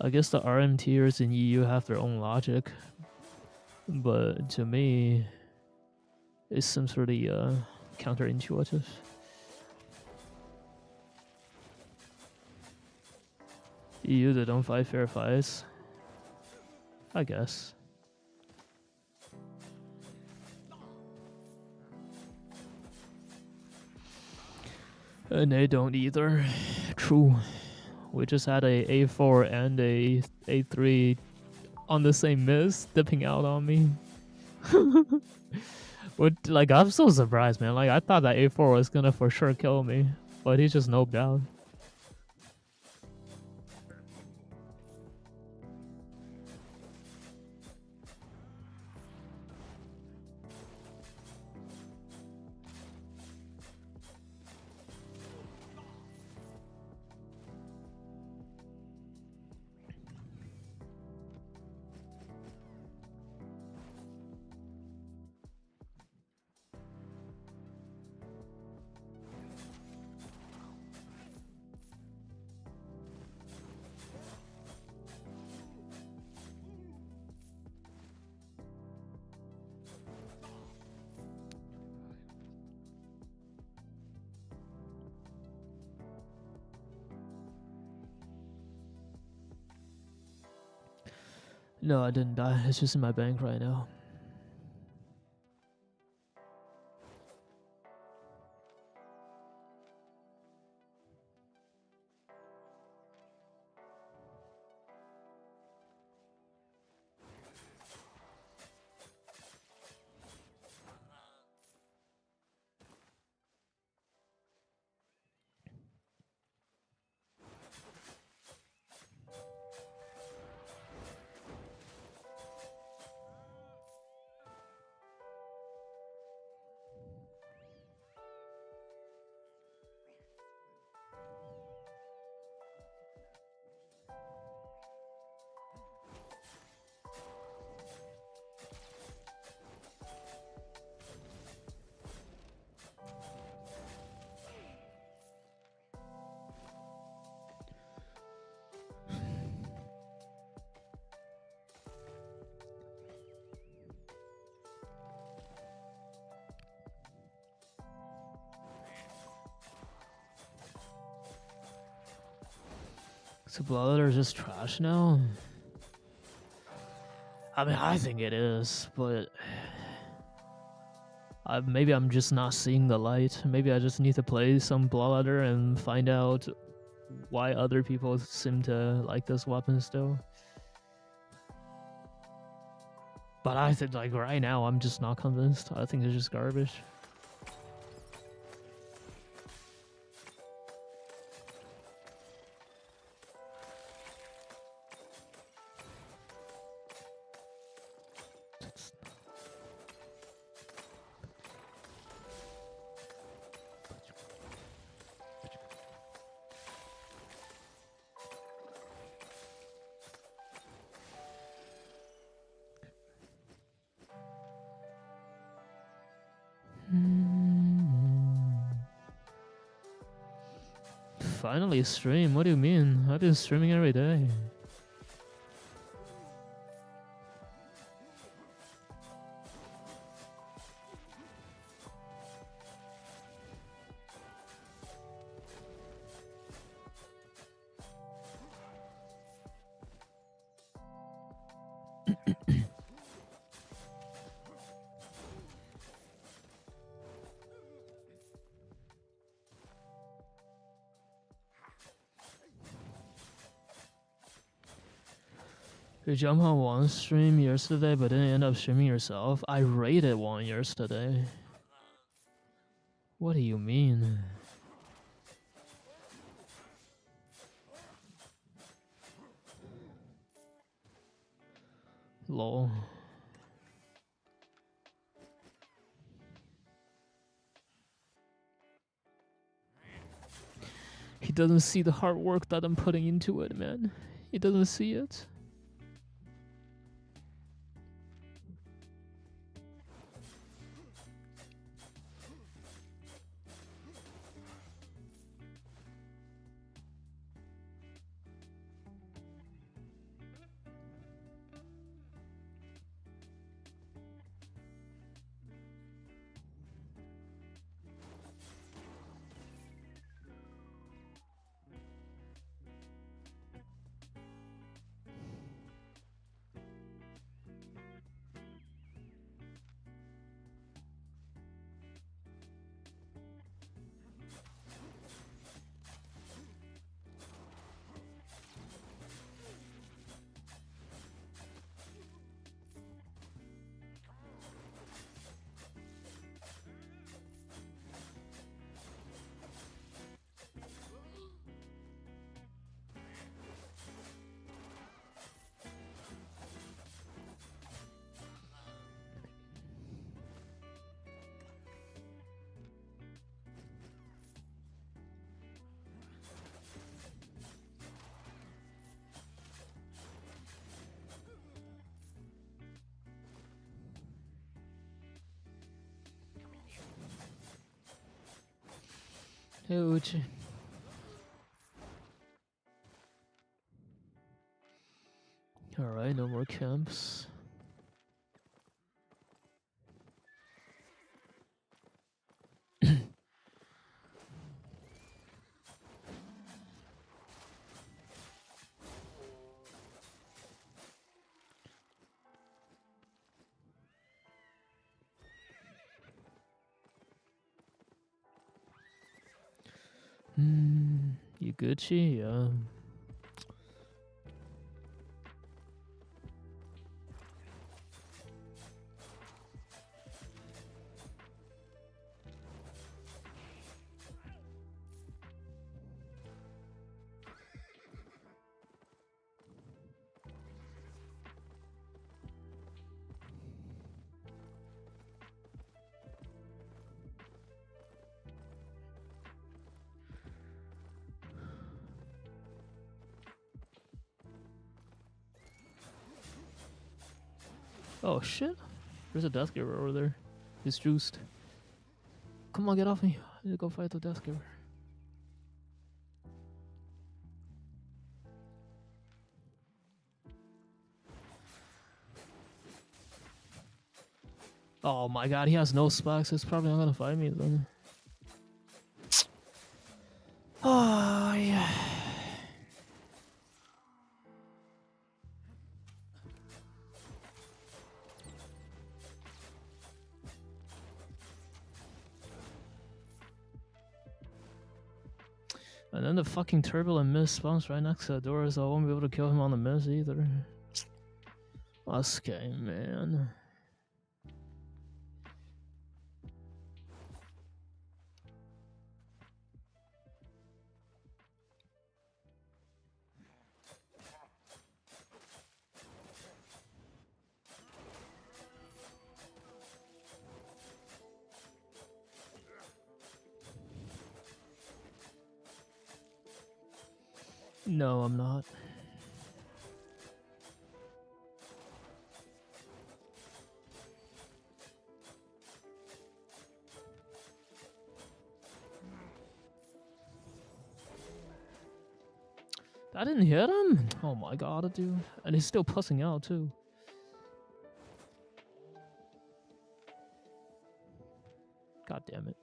Speaker 3: I guess the RM tiers in EU have their own logic, but to me, it seems really counterintuitive. EU that don't fight fair fights, I guess. And they don't either. True. We just had a A4 and a A3 on the same miss, dipping out on me. What, like, I'm so surprised, man. Like, I thought that A4 was gonna for sure kill me, but he just noped out. No, I didn't die. It's just in my bank right now. So Bloodletter is just trash now? I mean, I think it is, but maybe I'm just not seeing the light. Maybe I just need to play some Bloodletter and find out why other people seem to like this weapon still. But I think, like, right now, I'm just not convinced. I think it's just garbage. Finally stream, what do you mean? I've been streaming every day. You jump on one stream yesterday, but then end up streaming yourself? I rated one yesterday. What do you mean? Lol. He doesn't see the hard work that I'm putting into it, man. He doesn't see it. Hey, Uchi. Alright, no more camps. You Gucci? Yeah. Oh shit. There's a death giver over there. He's juiced. Come on, get off me. I need to go fight the death giver. Oh my god, he has no specs. He's probably not gonna fight me then. Oh yeah. And then the fucking turbulent mist spawns right next to the door, so I won't be able to kill him on the mist either. Okay, man. No, I'm not. I didn't hit him? Oh my god, dude. And he's still pussing out too. God damn it.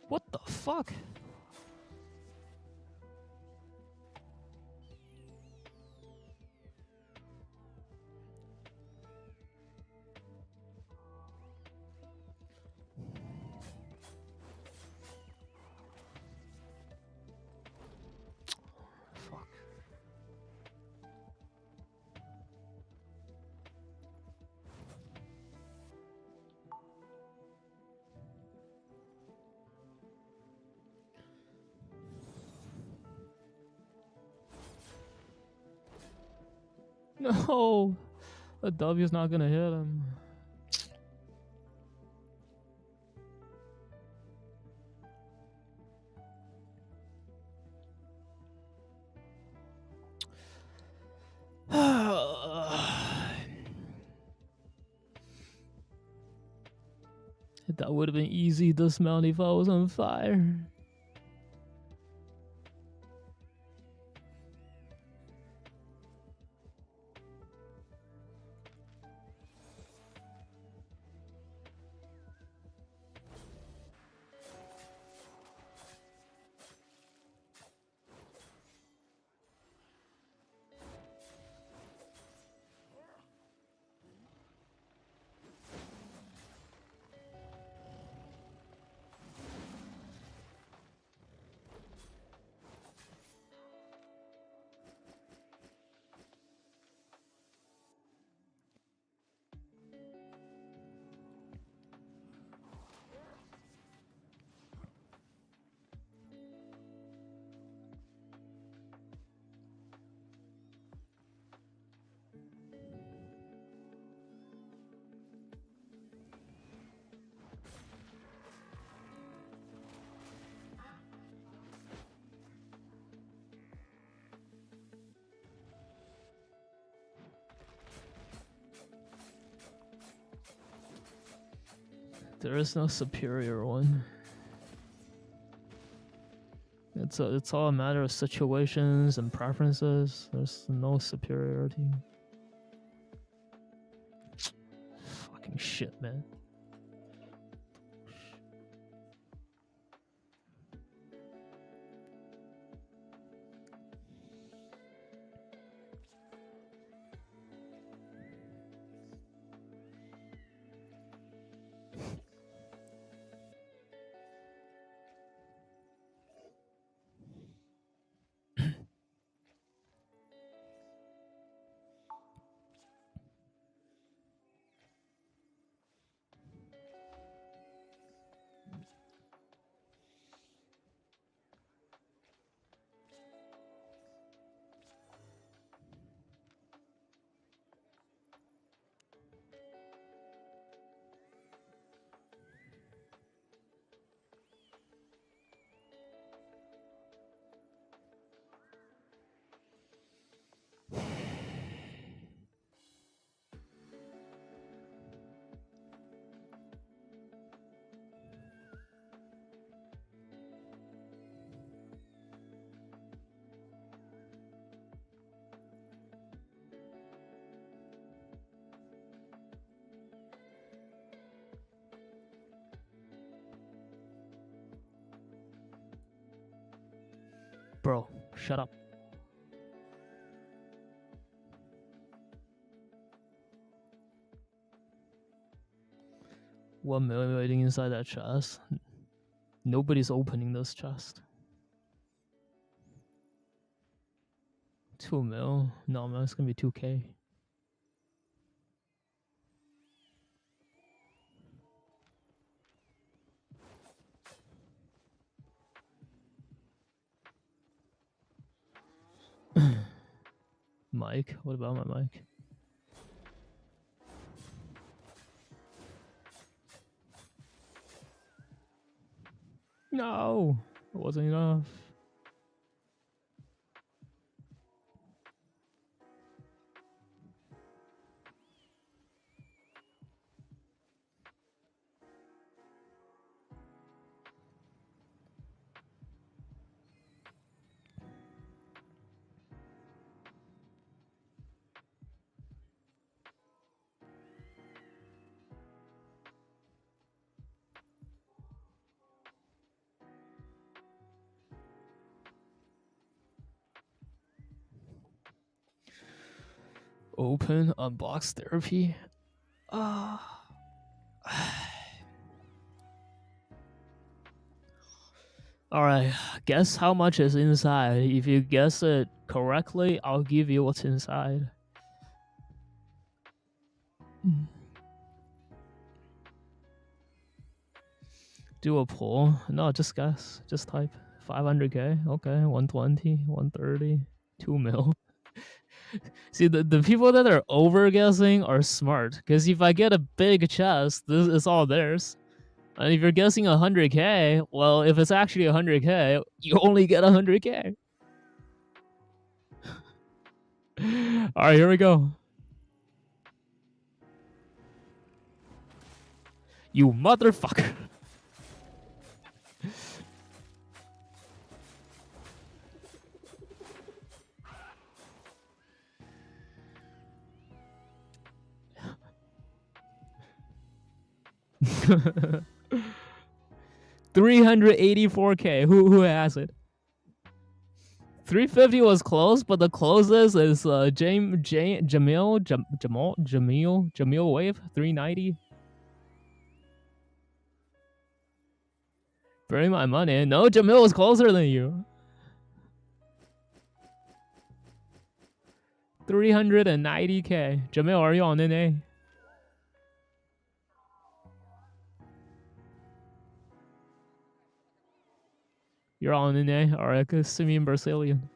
Speaker 3: What the fuck? Fuck. No! A W's not gonna hit him. That would have been easy dismount if I was on fire. There is no superior one. It's all a matter of situations and preferences. There's no superiority. Fucking shit, man. Bro, shut up. $1 million waiting inside that chest. Nobody's opening this chest. 2 mil? No, man, it's gonna be 2K. Mic? What about my mic? No! It wasn't enough. Open unbox therapy. Alright, guess how much is inside. If you guess it correctly, I'll give you what's inside. Do a poll. No, just guess. Just type 500k. Okay, 120, 130, 2 mil. See, the people that are over guessing are smart. Because if I get a big chest, this is all theirs. And if you're guessing 100k, well, if it's actually 100k, you only get 100k. Alright, here we go. You motherfucker. $384k. Who has it? 350 was close, but the closest is Jamil Wave 390. Bring my money. No, Jamil was closer than you. 390k. Jamil, are you on NA? You're on NA? Alright, Simeon Brazilian.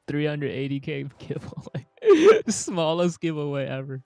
Speaker 3: 380k giveaway. Smallest giveaway ever.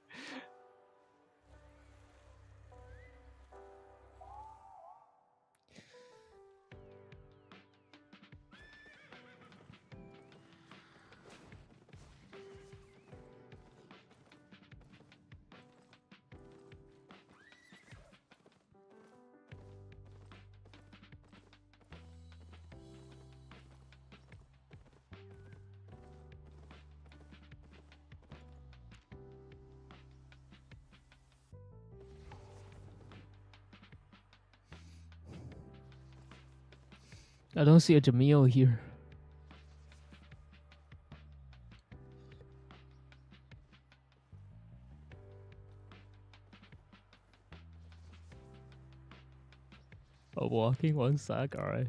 Speaker 3: I don't see a Jamil here. Oh, walking 1 sec, alright.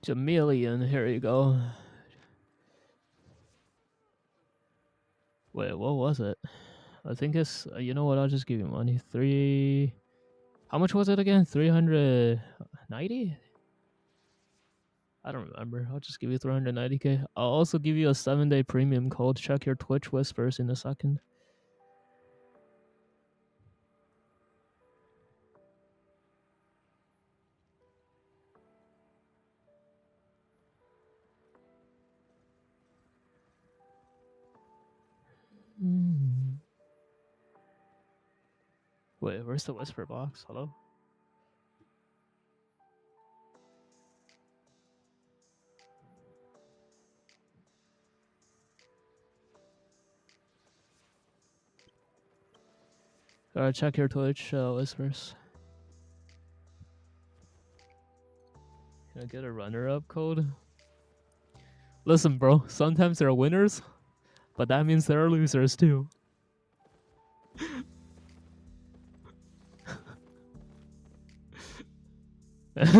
Speaker 3: Jamilian, here you go. Wait, what was it? I think it's, you know what, I'll just give you money. How much was it again? 390? I don't remember. I'll just give you 390k. I'll also give you a 7-day premium code. Check your Twitch whispers in a second. Wait, where's the whisper box? Hello? Alright, check your Twitch whispers. Can I get a runner-up code? Listen, bro, sometimes there are winners, but that means there are losers too.
Speaker 1: Welcome,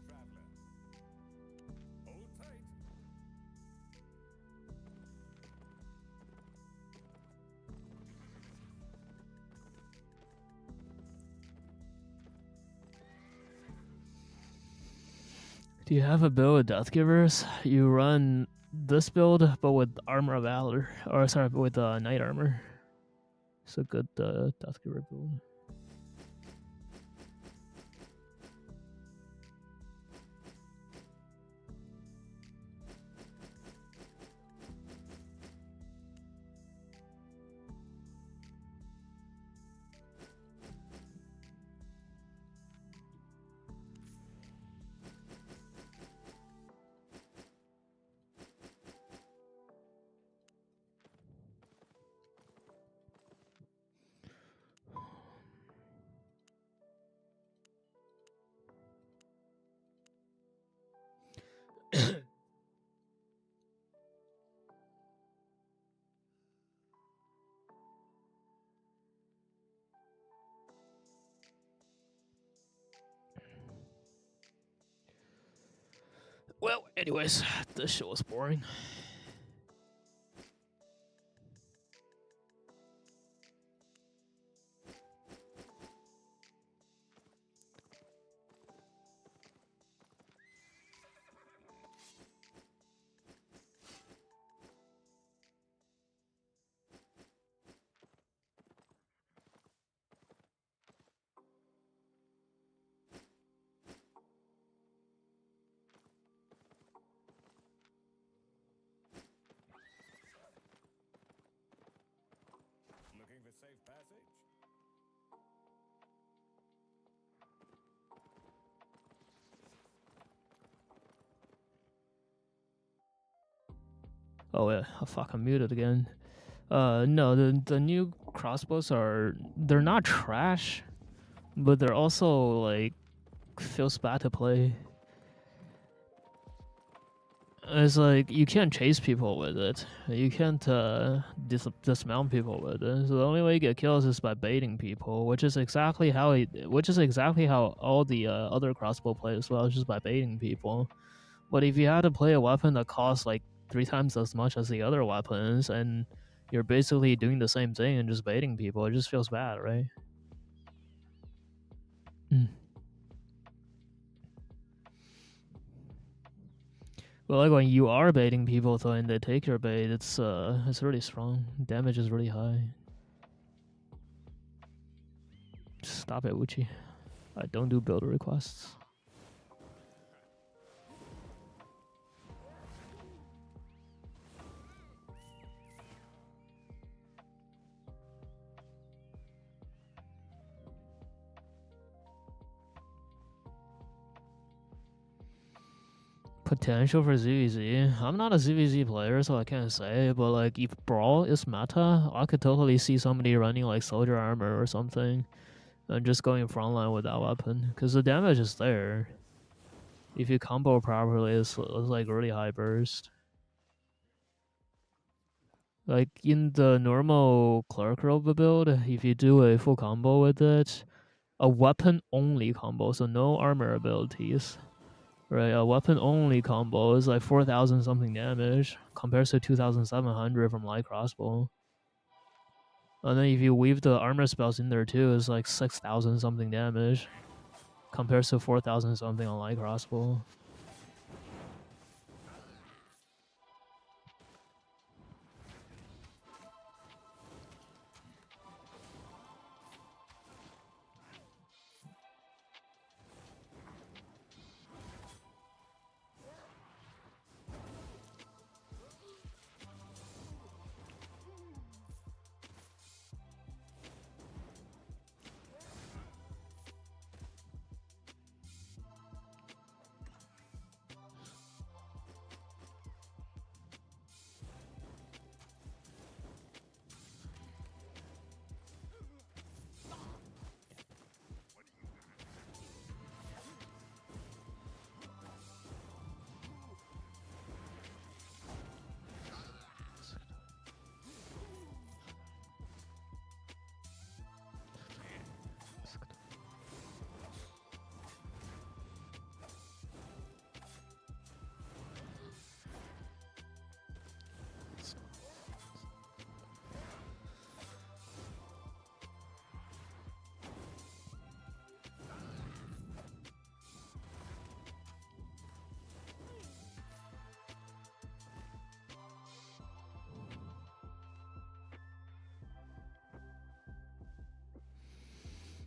Speaker 1: traveler. Hold tight.
Speaker 3: Do you have a build with Death Givers? You run this build, but with Armor of Valor. Or, sorry, with Knight Armor. It's a good Death Giver build. Well, anyways, this show was boring.
Speaker 1: Looking for safe passage?
Speaker 3: Oh yeah, oh, fuck, I'm muted again. No, the new crossbows they're not trash, but they're also like feels bad to play. It's like you can't chase people with it. You can't dismount people with it. So the only way you get kills is by baiting people, which is exactly how all the other crossbow play as well, just by baiting people. But if you had to play a weapon that costs like 3 times as much as the other weapons, and you're basically doing the same thing and just baiting people, it just feels bad, right? Well, like when you are baiting people though and they take your bait, it's really strong. Damage is really high. Stop it, Uchi. I don't do build requests. Potential for ZVZ. I'm not a ZVZ player, so I can't say, but like if Brawl is meta, I could totally see somebody running like Soldier Armor or something and just going frontline with that weapon, because the damage is there. If you combo properly, it's like really high burst. Like in the normal Clerk Robe build, if you do a full combo with it, a weapon only combo, so no armor abilities. Right, a weapon only combo is like 4,000 something damage compared to 2,700 from light crossbow. And then if you weave the armor spells in there too, it's like 6,000 something damage compared to 4,000 something on light crossbow.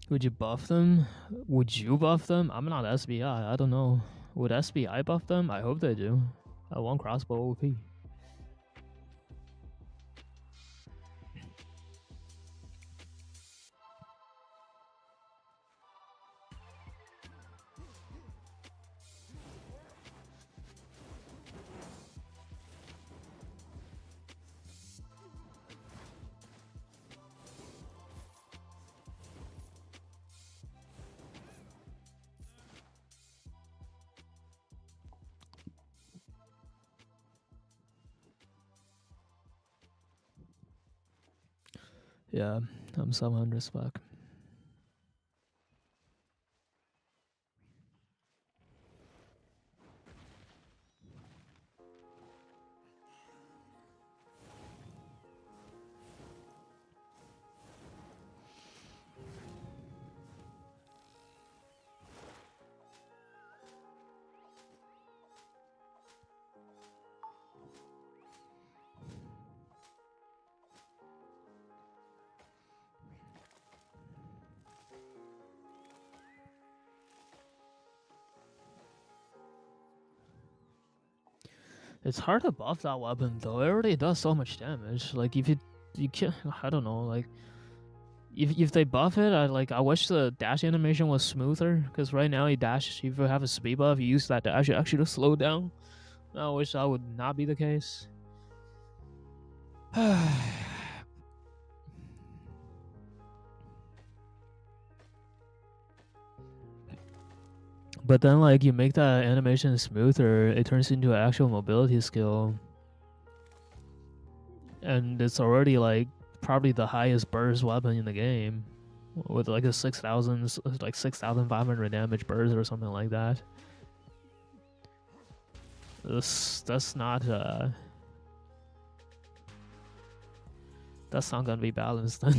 Speaker 3: Would you buff them? Would you buff them? I'm not SBI. I don't know. Would SBI buff them? I hope they do. I want crossbow OP. Yeah, I'm 700 spec. It's hard to buff that weapon though. It already does so much damage. Like if you can't, I don't know. Like if they buff it, I wish the dash animation was smoother. Because right now you dash, if you have a speed buff, you use that dash, you actually slow down. I wish that would not be the case. But then, like, you make that animation smoother, it turns into an actual mobility skill. And it's already, like, probably the highest burst weapon in the game. With, like, a 6,000, like, 6,500 damage burst or something like that. That's not, that's not gonna be balanced then.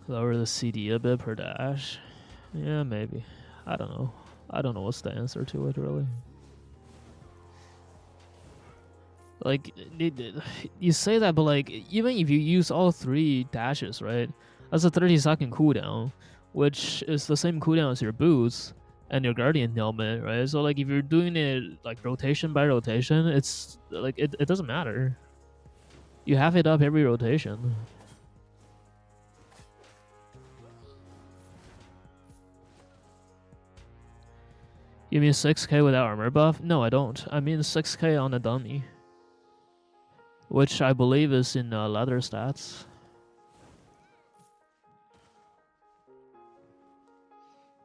Speaker 3: Lower the CD a bit per dash. Yeah, maybe. I don't know. I don't know what's the answer to it, really. Like, you say that, but like, even if you use all 3 dashes, right? That's a 30-second cooldown, which is the same cooldown as your boots and your guardian helmet, right? So like, if you're doing it like rotation by rotation, it's like it doesn't matter. You have it up every rotation. You mean 6k without armor buff? No, I don't. I mean 6k on a dummy. Which I believe is in leather stats.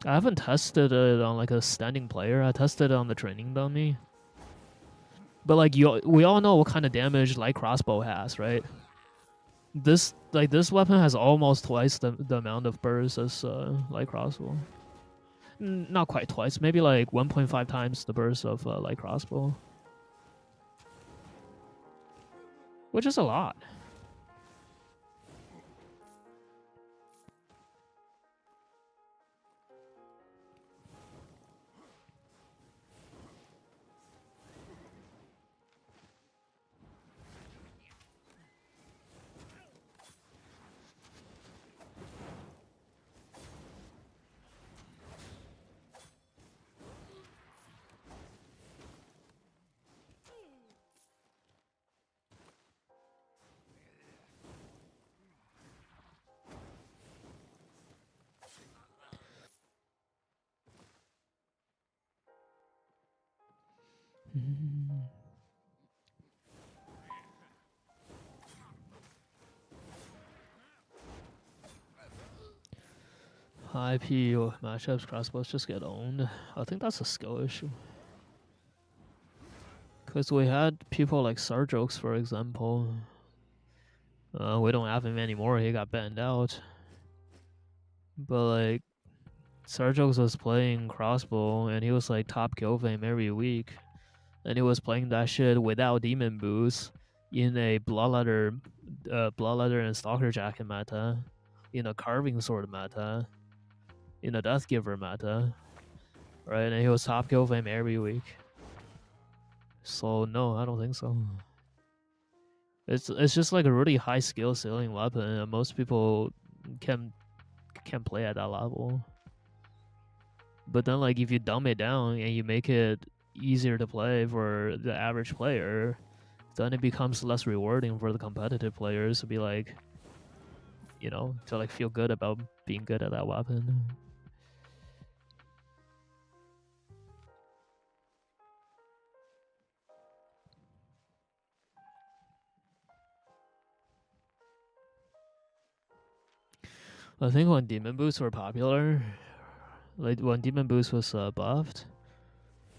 Speaker 3: I haven't tested it on like a standing player. I tested it on the training dummy. But like we all know what kind of damage light crossbow has, right? This weapon has almost twice the amount of burst as light crossbow. Not quite twice, maybe like 1.5 times the burst of light crossbow, which is a lot. High PU matchups, crossbows just get owned. I think that's a skill issue. Because we had people like Sarjokes, for example. We don't have him anymore, he got banned out. But like, Sarjokes was playing crossbow and he was like top kill fame every week. And he was playing that shit without demon boost in a bloodletter and stalker jacket meta, in a carving sword meta, in a death giver meta, right? And he was top kill fame every week. So no, I don't think so. It's just like a really high skill ceiling weapon, and most people can play at that level. But then like if you dumb it down and you make it easier to play for the average player, then it becomes less rewarding for the competitive players to be like, you know, to like feel good about being good at that weapon. I think when demon boosts were popular, like when demon boost was buffed,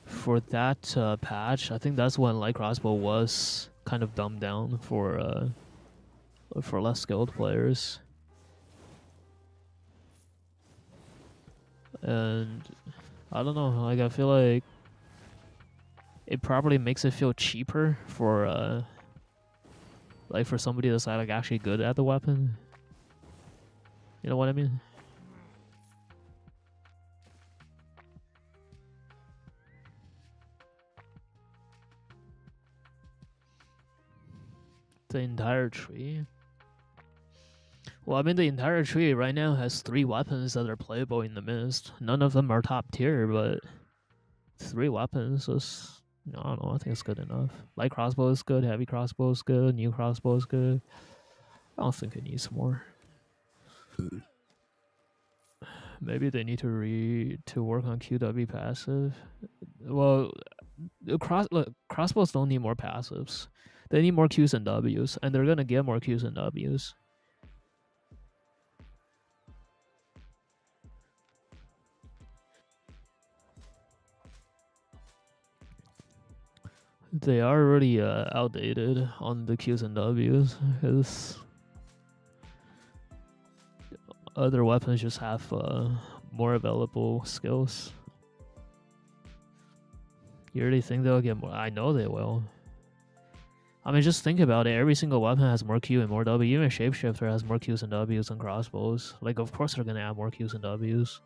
Speaker 3: for that patch, I think that's when light crossbow was kind of dumbed down for less skilled players. And I don't know, like I feel like it probably makes it feel cheaper for like for somebody that's like actually good at the weapon. You know what I mean? The entire tree. Well, I mean, the entire tree right now has 3 weapons that are playable in the mist. None of them are top tier, but 3 weapons is, I don't know, I think it's good enough. Light crossbow is good, heavy crossbow is good, new crossbow is good. I don't think it needs more. Maybe they need to work on QW passive. Well, crossbows don't need more passives. They need more Qs and Ws, and they're gonna get more Qs and Ws. They are already outdated on the Qs and Ws because other weapons just have more available skills. You really think they'll get more? I know they will. I mean, just think about it. Every single weapon has more Q and more W. Even Shapeshifter has more Qs and Ws than crossbows. Like, of course they're gonna add more Qs and Ws.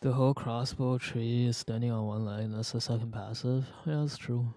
Speaker 3: The whole crossbow tree is standing on one leg. That's the second passive. Yeah, that's true.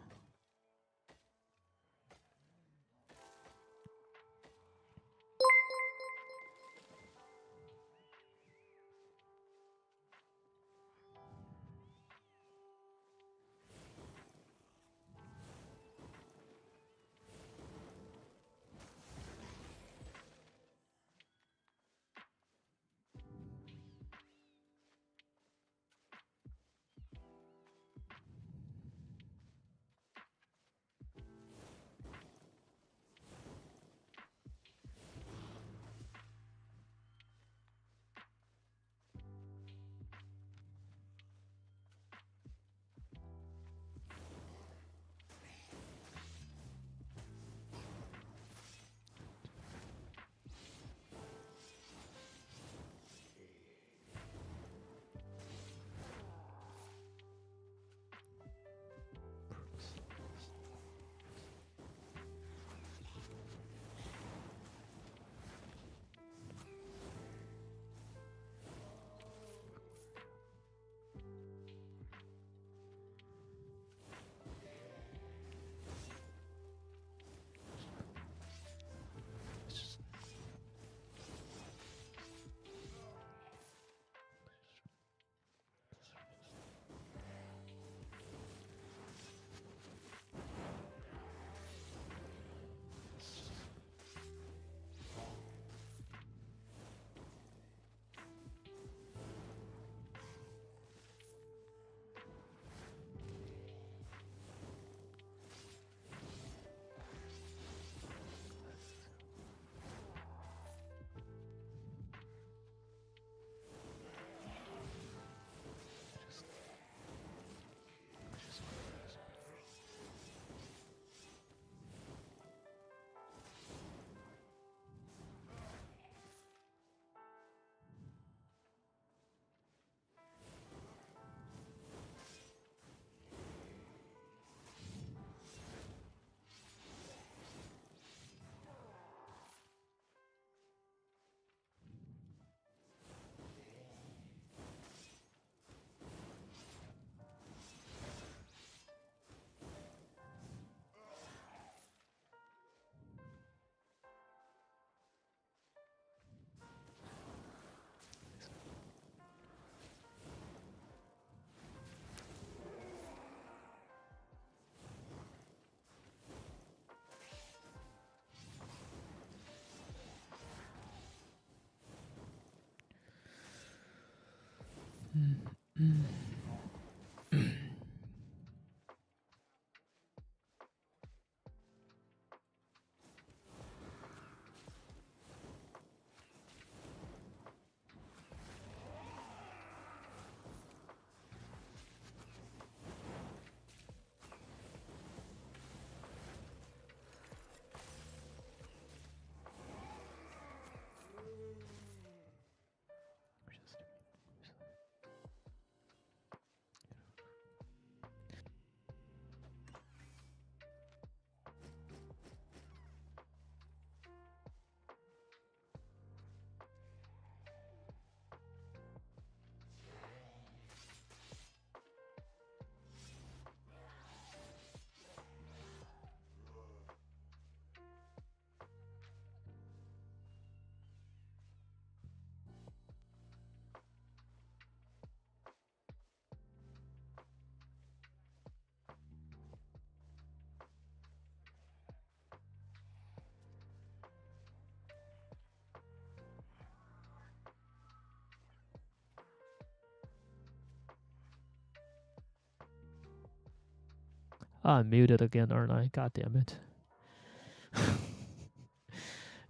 Speaker 3: I'm muted again, aren't I? God damn it.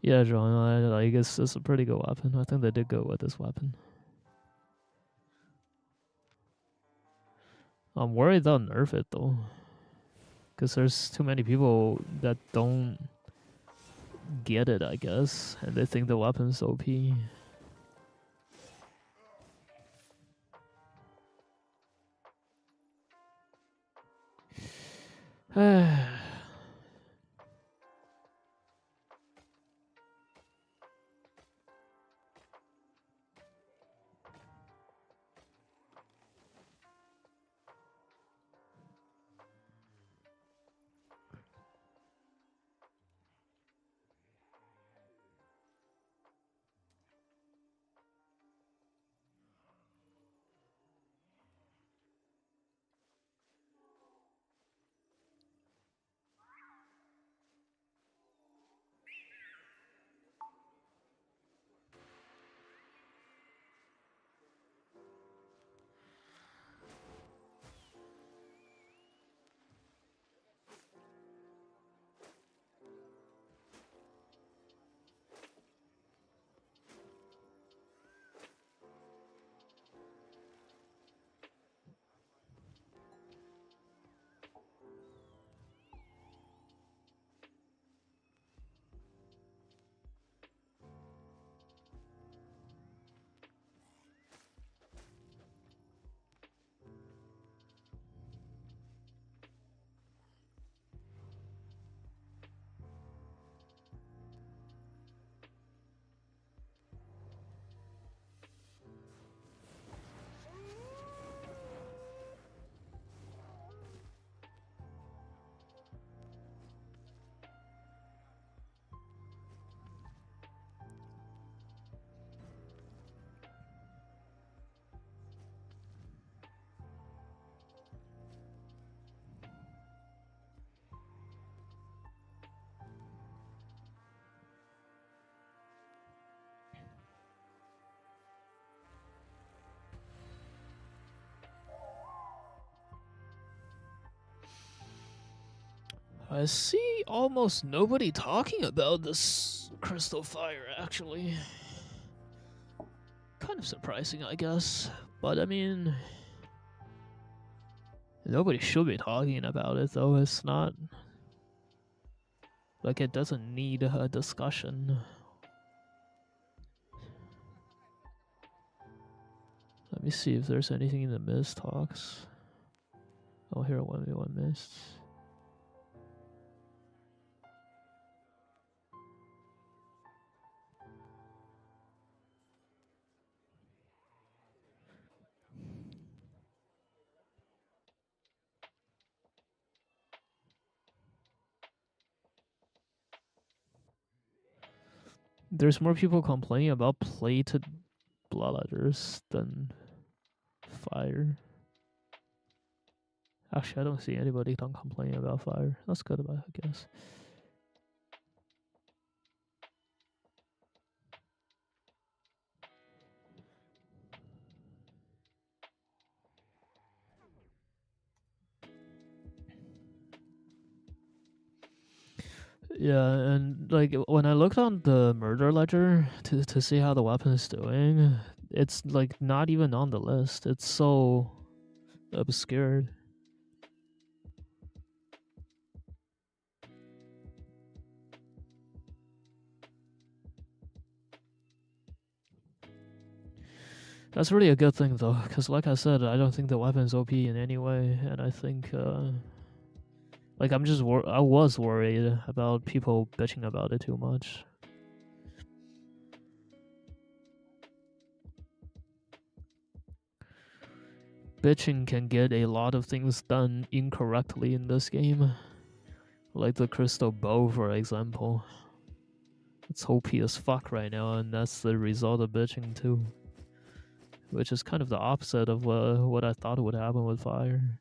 Speaker 3: Yeah, John, like it's a pretty good weapon. I think they did go with this weapon. I'm worried they'll nerf it though, because there's too many people that don't get it, I guess, and they think the weapon's OP. I see almost nobody talking about this crystal fire, actually. Kind of surprising, I guess. But I mean, nobody should be talking about it, though. It's not like it doesn't need a discussion. Let me see if there's anything in the Mist talks. Oh, here, 1v1 Mist. There's more people complaining about plated bloodletters than fire. Actually, I don't see anybody complaining about fire. That's good, I guess. Yeah, and like when I looked on the murder ledger to see how the weapon is doing, it's like not even on the list. It's so obscured. That's really a good thing though, because like I said, I don't think the weapon's OP in any way, and I think like I was worried about people bitching about it too much. Bitching can get a lot of things done incorrectly in this game. Like the crystal bow, for example. It's OP as fuck right now, and that's the result of bitching too. Which is kind of the opposite of what I thought would happen with fire.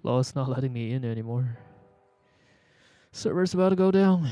Speaker 3: Law is not letting me in anymore. Server's about to go down.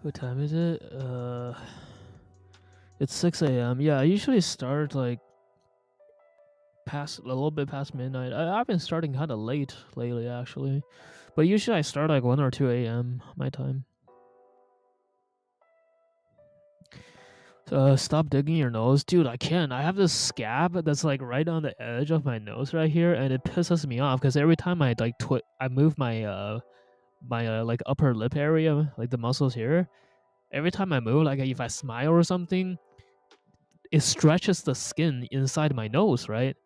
Speaker 3: What time is it? It's 6 a.m. Yeah, I usually start like past a little bit past midnight. I've been starting kind of late lately, actually, but usually I start like 1 or 2 a.m. my time. Stop digging your nose, dude. I can't. I have this scab that's like right on the edge of my nose right here, and it pisses me off because every time I like I move my like upper lip area, like the muscles here. Every time I move, like if I smile or something, it stretches the skin inside my nose, right?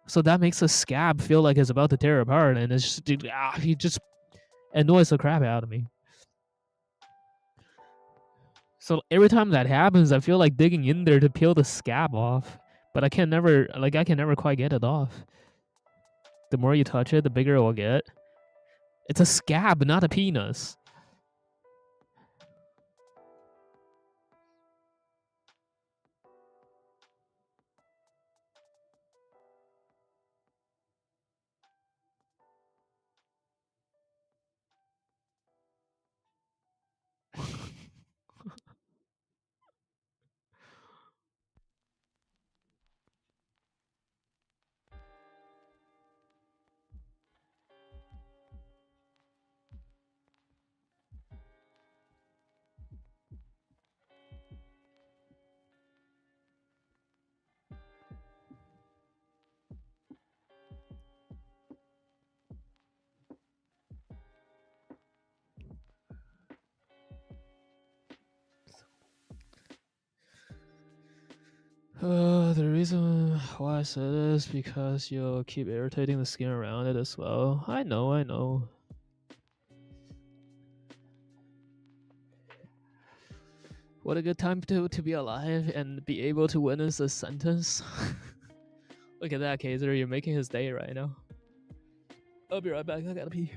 Speaker 3: So that makes the scab feel like it's about to tear apart, and it's just he just annoys the crap out of me. So every time that happens, I feel like digging in there to peel the scab off, but I can never quite get it off. The more you touch it, the bigger it will get. It's a scab, not a penis. The reason why I said this because you'll keep irritating the skin around it as well. I know. What a good time to be alive and be able to witness this sentence. Look at that, Kaiser. You're making his day right now. I'll be right back. I gotta pee.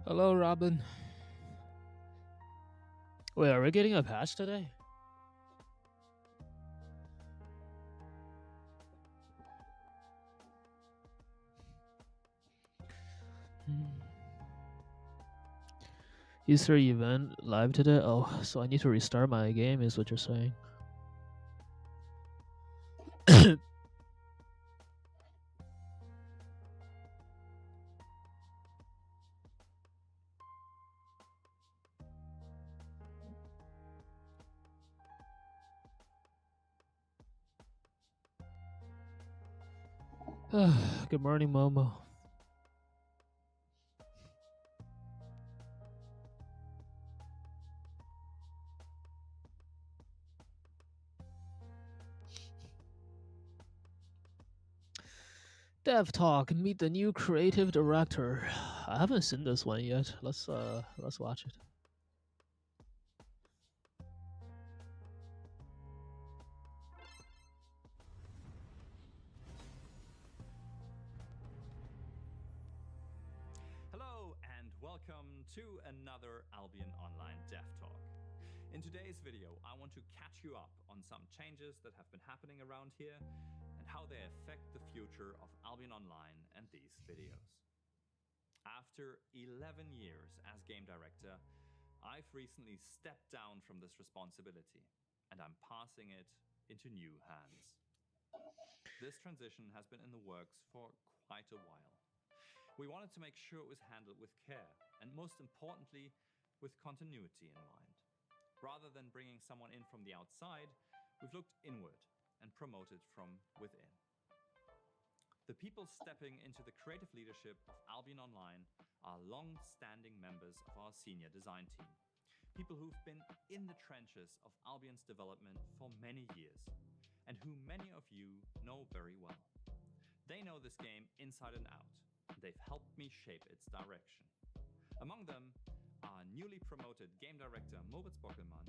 Speaker 3: Hello, Robin. Wait, are we getting a patch today? Easter event live today? Oh, so I need to restart my game, is what you're saying. Good morning, Momo. Dev Talk, meet the new creative director. I haven't seen this one yet. Let's watch it.
Speaker 6: Hello and welcome to another Albion Online Dev Talk. In today's video, I want to catch you up on some changes that have been happening around here and how they affect the future of Albion Online and these videos. After 11 years as game director, I've recently stepped down from this responsibility and I'm passing it into new hands. This transition has been in the works for quite a while. We wanted to make sure it was handled with care and, most importantly, with continuity in mind. Rather than bringing someone in from the outside, we've looked inward and promoted from within. The people stepping into the creative leadership of Albion Online are long-standing members of our senior design team. People who've been in the trenches of Albion's development for many years and who many of you know very well. They know this game inside and out. They've helped me shape its direction. Among them are newly promoted game director Moritz Bockelmann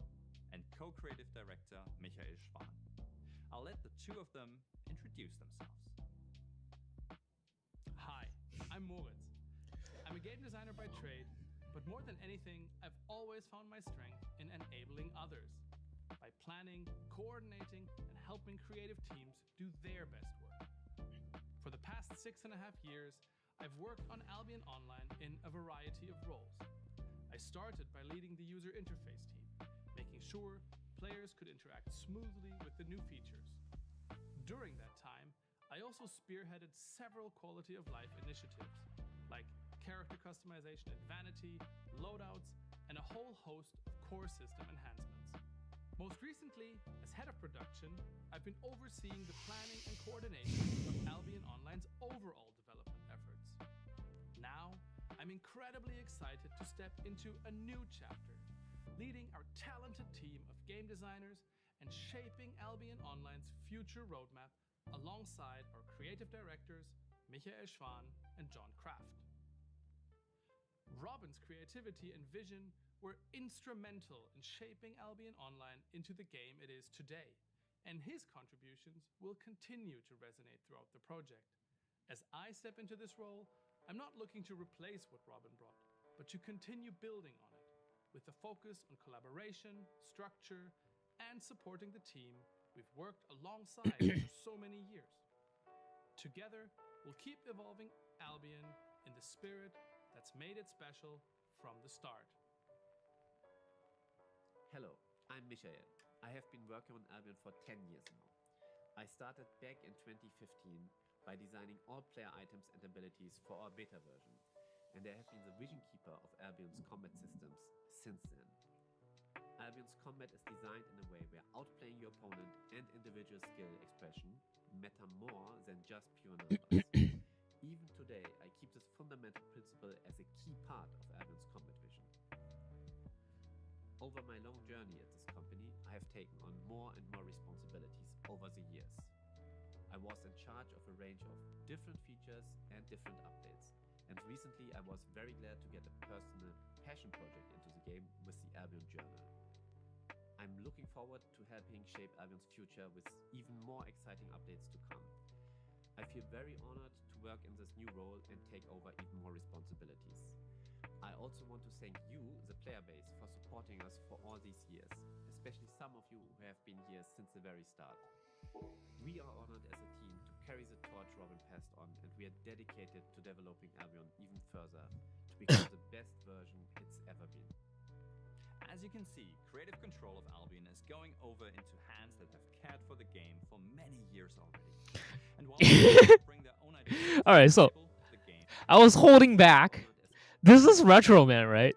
Speaker 6: and co-creative director Michael Schwan. I'll let the two of them introduce themselves.
Speaker 7: Hi, I'm Moritz. I'm a game designer by trade, but more than anything, I've always found my strength in enabling others by planning, coordinating, and helping creative teams do their best work. For the past 6.5 years, I've worked on Albion Online in a variety of roles. I started by leading the user interface team, making sure players could interact smoothly with the new features. During that time, I also spearheaded several quality of life initiatives, like character customization at Vanity, loadouts, and a whole host of core system enhancements. Most recently, as head of production, I've been overseeing the planning and coordination of Albion Online's overall development efforts. Now, I'm incredibly excited to step into a new chapter, leading our talented team of game designers and shaping Albion Online's future roadmap alongside our creative directors, Michael Schwan and John Kraft. Robin's creativity and vision were instrumental in shaping Albion Online into the game it is today, and his contributions will continue to resonate throughout the project. As I step into this role, I'm not looking to replace what Robin brought, but to continue building on it, with a focus on collaboration, structure, and supporting the team we've worked alongside for so many years. Together, we'll keep evolving Albion in the spirit that's made it special from the start.
Speaker 8: Hello, I'm Michael. I have been working on Albion for 10 years now. I started back in 2015 by designing all player items and abilities for our beta version, and I have been the vision keeper of Albion's combat systems since then. Albion's combat is designed in a way where outplaying your opponent and individual skill expression matter more than just pure numbers. Even today, I keep this fundamental principle as a key part of Albion's combat vision. Over my long journey at this company, I have taken on more and more responsibilities over the years. I was in charge of a range of different features and different updates, and recently I was very glad to get a personal passion project into the game with the Albion Journal. I'm looking forward to helping shape Albion's future with even more exciting updates to come. I feel very honored to work in this new role and take over even more responsibilities. I also also want to thank you, the player base, for supporting us for all these years, especially some of you who have been here since the very start. We are honored as a team to carry the torch Robin passed on, and we are dedicated to developing Albion even further to become the best version it's ever been.
Speaker 6: As you can see, creative control of Albion is going over into hands that have cared for the game for many years already. And while they bring their own ideas to
Speaker 3: All right,
Speaker 6: the
Speaker 3: so
Speaker 6: table, the game
Speaker 3: I was holding back. This is Retro Man, right?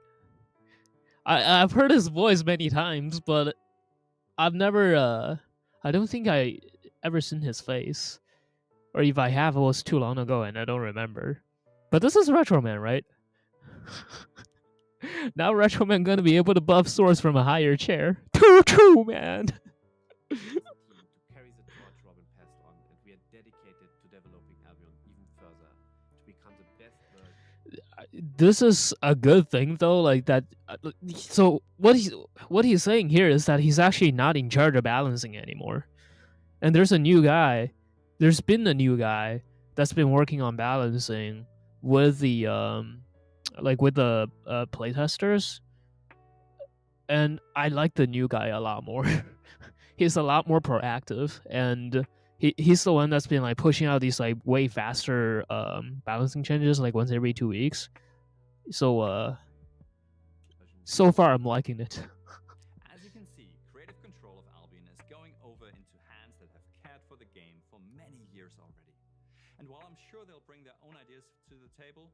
Speaker 3: I've heard his voice many times, but I've never I don't think I ever seen his face. Or if I have, it was too long ago and I don't remember. But this is Retro Man, right? Now Retro Man gonna be able to buff swords from a higher chair. True, man.
Speaker 8: As a team to carry the torch Robin passed on, and we are dedicated to developing Albion even further to become the best version.
Speaker 3: This is a good thing though, like that. So what he's saying here is that he's actually not in charge of balancing anymore, and there's a new guy. There's been a new guy that's been working on balancing with the with the playtesters, and I like the new guy a lot more. He's a lot more proactive, and he's the one that's been like pushing out these like way faster balancing changes like once every 2 weeks. So so far I'm liking it.
Speaker 6: As you can see, creative control of Albion is going over into hands that have cared for the game for many years already. And while I'm sure they'll bring their own ideas to the table,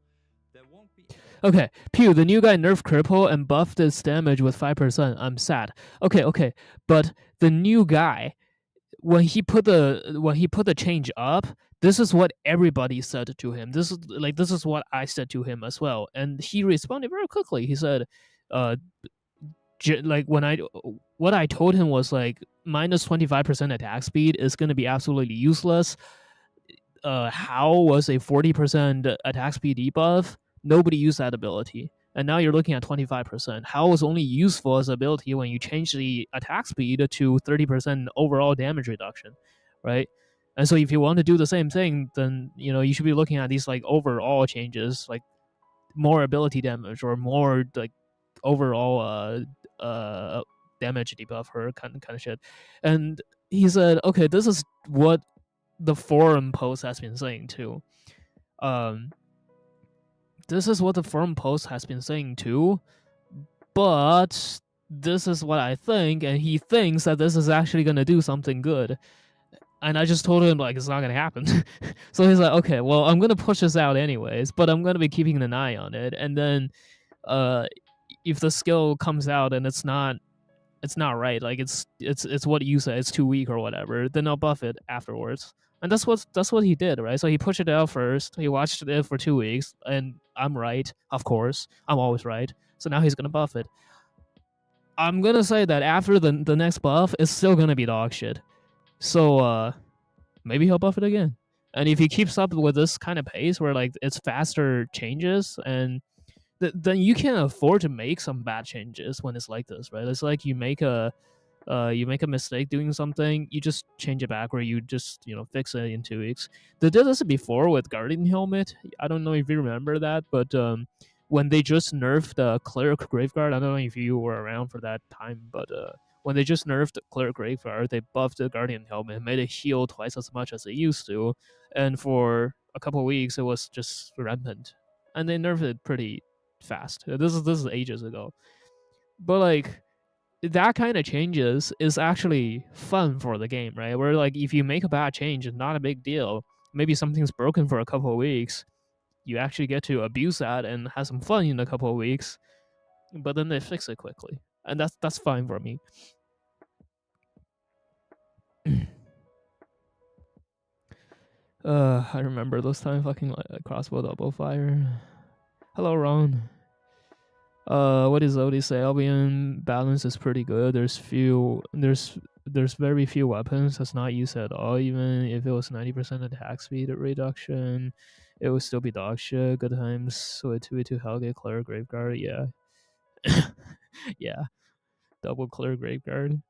Speaker 6: there won't be...
Speaker 3: Okay, Pew, the new guy nerfed cripple and buffed its damage with 5%. I'm sad. Okay, but the new guy, when he put the change up, this is what everybody said to him. This is what I said to him as well, and he responded very quickly. He said, what I told him was like minus 25% attack speed is going to be absolutely useless. How was a 40% attack speed debuff? Nobody used that ability. And now you're looking at 25%. How was only useful as ability when you change the attack speed to 30% overall damage reduction, right? And so if you want to do the same thing, then you should be looking at these like overall changes, like more ability damage or more like overall damage debuff or kind of shit. And he said, okay, this is what the forum post has been saying too. This is what the forum post has been saying too, but this is what I think, and he thinks that this is actually gonna do something good. And I just told him like it's not gonna happen. So he's like, okay, well I'm gonna push this out anyways, but I'm gonna be keeping an eye on it, and then if the skill comes out and it's not right, like it's what you said, it's too weak or whatever, then I'll buff it afterwards. And that's what he did, right? So he pushed it out first. He watched it for 2 weeks, and I'm right, of course. I'm always right. So now he's gonna buff it. I'm gonna say that after the next buff, it's still gonna be dog shit. So maybe he'll buff it again. And if he keeps up with this kind of pace, where like it's faster changes, and then you can afford to make some bad changes when it's like this, right? It's like you make a mistake doing something, you just change it back, or you just fix it in 2 weeks. They did this before with Guardian Helmet. I don't know if you remember that, but when they just nerfed Cleric Graveguard, I don't know if you were around for that time, but when they just nerfed Cleric Graveguard, they buffed the Guardian Helmet, made it heal twice as much as it used to, and for a couple of weeks it was just rampant, and they nerfed it pretty fast. This is ages ago, but like that kind of changes is actually fun for the game, right? Where like if you make a bad change, it's not a big deal. Maybe something's broken for a couple of weeks. You actually get to abuse that and have some fun in a couple of weeks, but then they fix it quickly, and that's fine for me. I remember those time fucking like, crossbow double fire. Hello, Ron. What is Odie say? Albion balance is pretty good. There's very few weapons that's not used at all. Even if it was 90% attack speed reduction, it would still be dog shit. Good times. So a 2v2 Hellgate Cleric Graveguard, yeah. Yeah. Double Cleric Graveguard.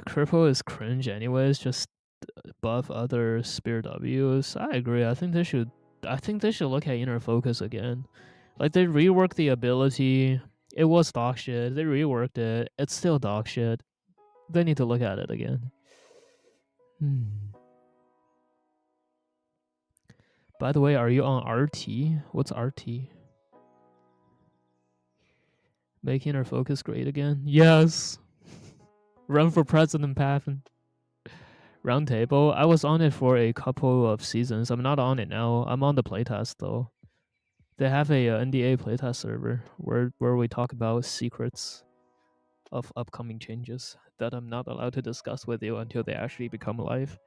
Speaker 3: Cripple is cringe anyways, just buff other Spear Ws. I agree. I think they should I think they should look at inner focus again. Like they reworked the ability. It was dog shit. They reworked it. It's still dog shit. They need to look at it again. By the way, are you on RT? What's RT? Make inner focus great again? Yes. Run for president, Pavan. Roundtable. I was on it for a couple of seasons. I'm not on it now. I'm on the playtest though. They have a NDA playtest server where we talk about secrets of upcoming changes that I'm not allowed to discuss with you until they actually become live.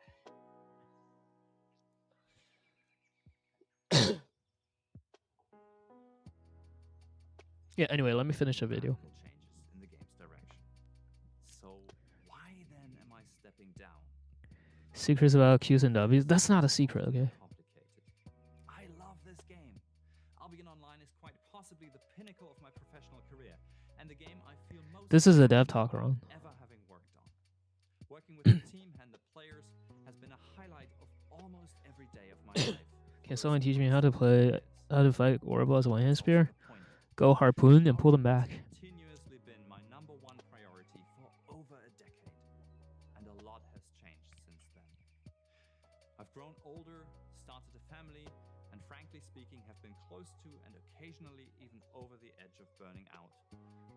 Speaker 3: Yeah, anyway, let me finish the video.
Speaker 6: Changes in the game's direction. So why then am I stepping down?
Speaker 3: Secrets about Q's and W's? That's not a secret, okay?
Speaker 6: Complicated. I love this game. Albion Online is quite possibly the pinnacle of my professional career, and the game I feel most
Speaker 3: This is a dev talk, Ron.
Speaker 6: ever having worked on. Working with the team and the players has been a highlight of almost every day of my life.
Speaker 3: Can someone teach me how to fight Orbo as a one-hand spear? Go harpoon and pull them back.
Speaker 6: Continuously been my number one priority for over a decade, and a lot has changed since then. I've grown older, started a family, and frankly speaking have been close to and occasionally even over the edge of burning out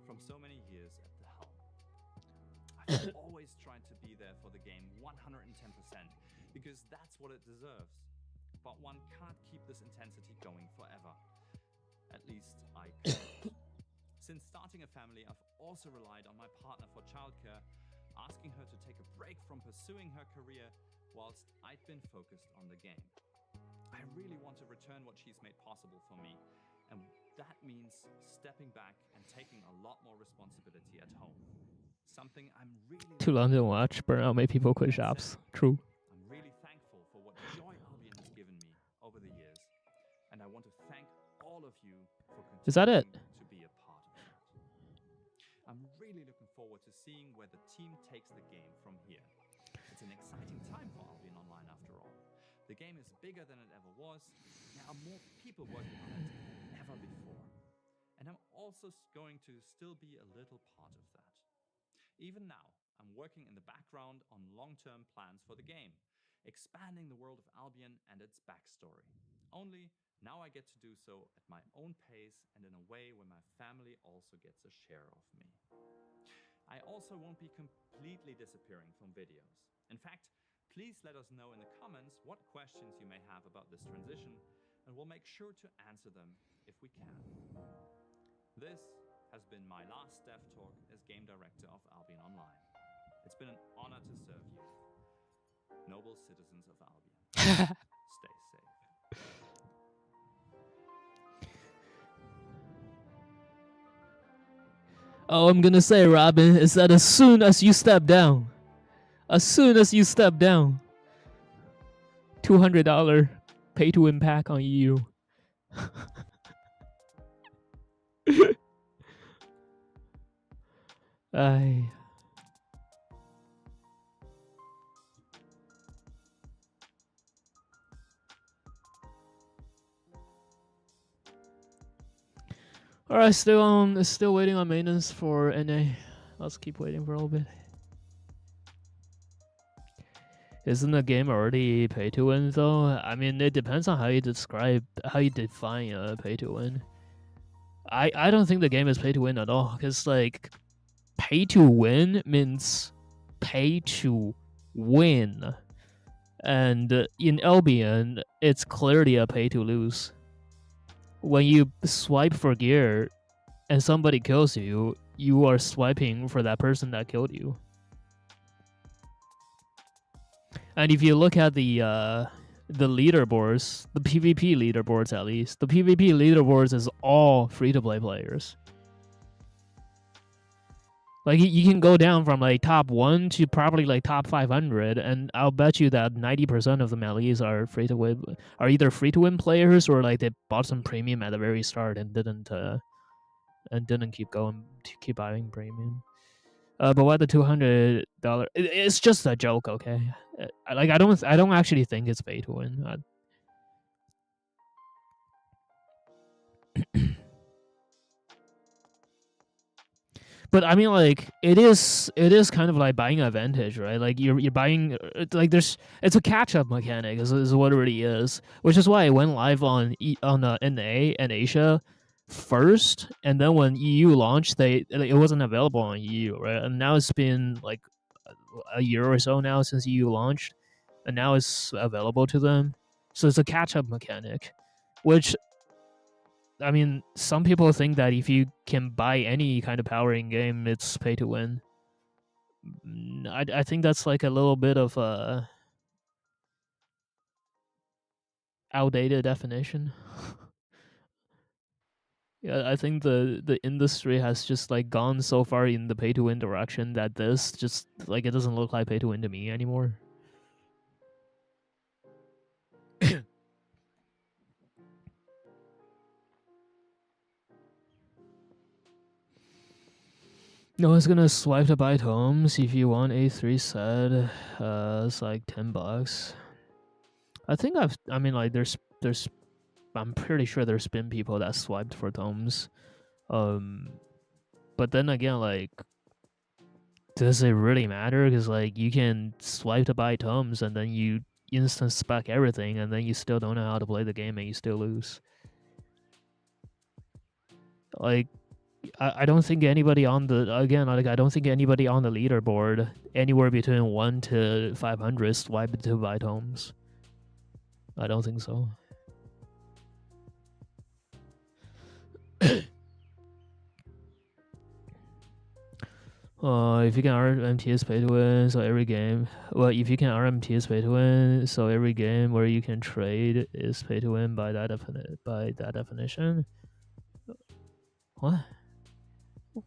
Speaker 6: from so many years at the helm. I've always tried to be there for the game 110% because that's what it deserves. But one can't keep this intensity going forever. At least I can't. Since starting a family, I've also relied on my partner for childcare, asking her to take a break from pursuing her career whilst I'd been focused on the game. I really want to return what she's made possible for me, and that means stepping back and taking a lot more responsibility at home. Something I'm really
Speaker 3: Too long to watch. Burnout made people quit shops. True.
Speaker 6: I'm really thankful for what joy Albion has given me over the years, and I want to thank all of you for
Speaker 3: Is that it?
Speaker 6: continuing to be a part of that. I'm really looking forward to seeing where the team takes the game from here. It's an exciting time for Albion Online after all. The game is bigger than it ever was. There are more people working on it than ever before. And I'm also going to still be a little part of that. Even now, I'm working in the background on long-term plans for the game, expanding the world of Albion and its backstory. Only now I get to do so at my own pace and in a way where my family also gets a share of me. I also won't be completely disappearing from videos. In fact, please let us know in the comments what questions you may have about this transition, and we'll make sure to answer them if we can. This has been my last Dev Talk as game director of Albion Online. It's been an honor to serve you, noble citizens of Albion. Stay safe.
Speaker 3: All I'm gonna say, Robin, is that as soon as you step down, $200 pay to win pack on EU. Alright, still waiting on maintenance for NA. Let's keep waiting for a little bit. Isn't the game already pay to win though? I mean, it depends on how you define pay to win. I don't think the game is pay to win at all, because like pay to win means pay to win, and in Albion it's clearly a pay to lose. When you swipe for gear and somebody kills you, you are swiping for that person that killed you. And if you look at the leaderboards, the PvP leaderboards at least, the PvP leaderboards is all free-to-play players. Like, you can go down from like top 1 to probably like top 500, and I'll bet you that 90% of them at least are either free-to-win players, or like they bought some premium at the very start and didn't keep buying premium. But why the $200? It's just a joke, okay? Like I don't actually think it's pay to win. But I mean, like it is kind of like buying advantage, right? Like you're buying like it's a catch up mechanic is what it really is, which is why it went live on NA and Asia first, and then when EU launched, it wasn't available on EU, right? And now it's been like a year or so now since EU launched, and now it's available to them. So it's a catch up mechanic, which I mean, some people think that if you can buy any kind of power in game, it's pay to win. I think that's like a little bit of a outdated definition. Yeah, I think the industry has just like gone so far in the pay to win direction that this just like it doesn't look like pay to win to me anymore. No one's gonna swipe to buy tomes if you want A3 set. It's like $10. I mean like there's I'm pretty sure there's been people that swiped for tomes. But then again, like, does it really matter? Because like you can swipe to buy tomes and then you instant spec everything, and then you still don't know how to play the game and you still lose. Like, I don't think anybody on the I don't think anybody on the leaderboard anywhere between 1 to 500 swiped to buy tomes. I don't think so. If you can RMTS pay to win, so every game. Well, if you can RMTS pay to win, so every game where you can trade is pay to win by that definition. What?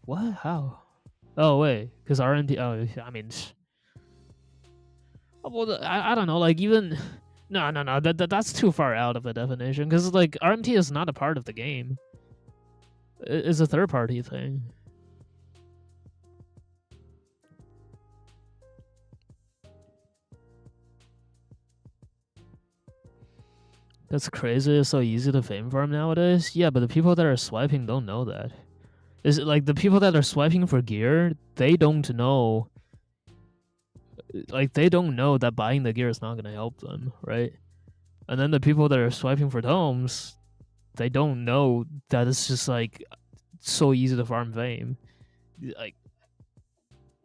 Speaker 3: What? How? Oh wait, because RMT. Oh, I mean, well, I don't know. Like even no. That's too far out of a definition because like RMT is not a part of the game. It's a third party thing. That's crazy. It's so easy to fame farm nowadays. Yeah, but the people that are swiping don't know that. Is it like the people that are swiping for gear? They don't know. Like they don't know that buying the gear is not gonna help them, right? And then the people that are swiping for tomes, they don't know that it's just like so easy to farm fame. Like,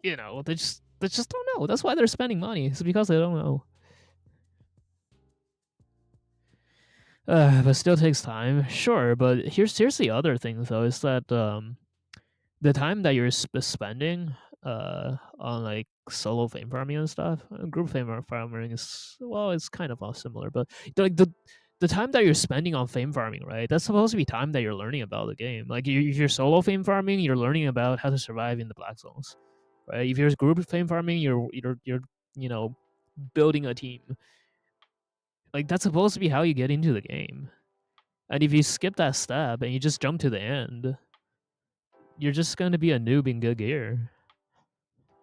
Speaker 3: you know, they just don't know. That's why they're spending money. It's because they don't know. But still takes time, sure. But here's the other thing though, is that the time that you're spending on like solo fame farming and stuff, group fame farming is well, it's kind of all similar. But like the time that you're spending on fame farming, right? That's supposed to be time that you're learning about the game. Like if you're solo fame farming, you're learning about how to survive in the black zones, right? If you're group fame farming, you're you know building a team. Like that's supposed to be how you get into the game. And if you skip that step and you just jump to the end, you're just going to be a noob in good gear.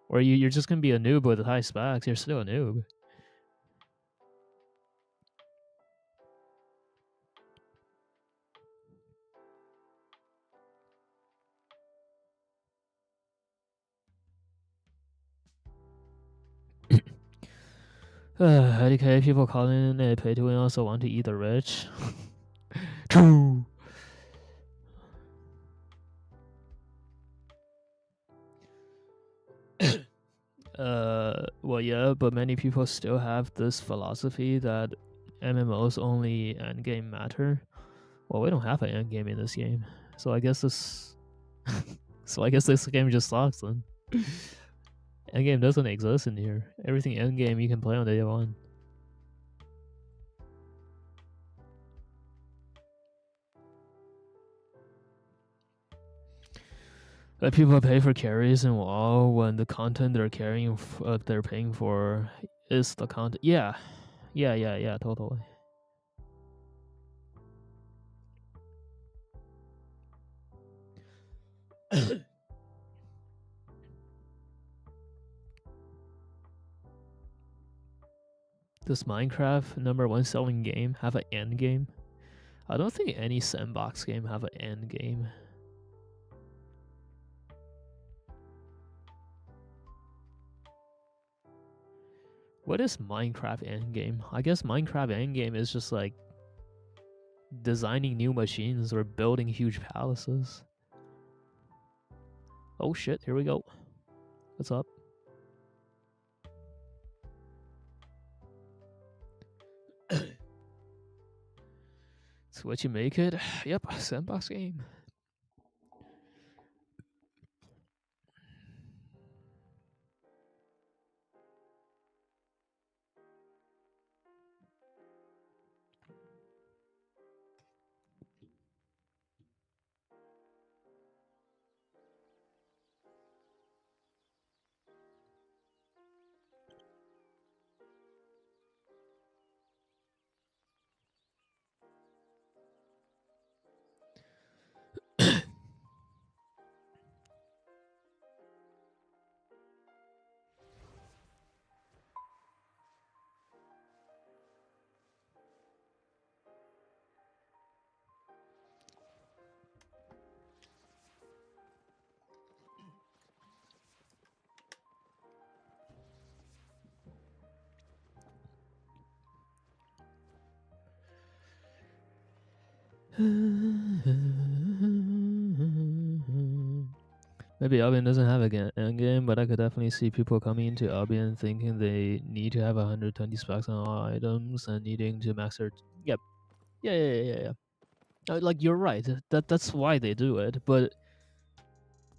Speaker 3: Or you're just going to be a noob with high specs. You're still a noob. IDK people calling it pay to win also want to eat the rich. True. Well, yeah, but many people still have this philosophy that MMOs only endgame matter. Well, we don't have an endgame in this game, so I guess this, this game just sucks then. Endgame doesn't exist in here. Everything endgame you can play on day one. But people pay for carries in WoW when the content they're carrying, they're paying for is the content. Yeah, totally. Does Minecraft #1 selling game have an end game? I don't think any sandbox game have an end game. What is Minecraft endgame? I guess Minecraft endgame is just like designing new machines or building huge palaces. Oh shit, here we go. What's up? It's what you make it. Yep, sandbox game. Maybe Albion doesn't have an endgame, but I could definitely see people coming into Albion thinking they need to have 120 specs on all items and needing to max their. Yep. Yeah. Like you're right. That's why they do it. But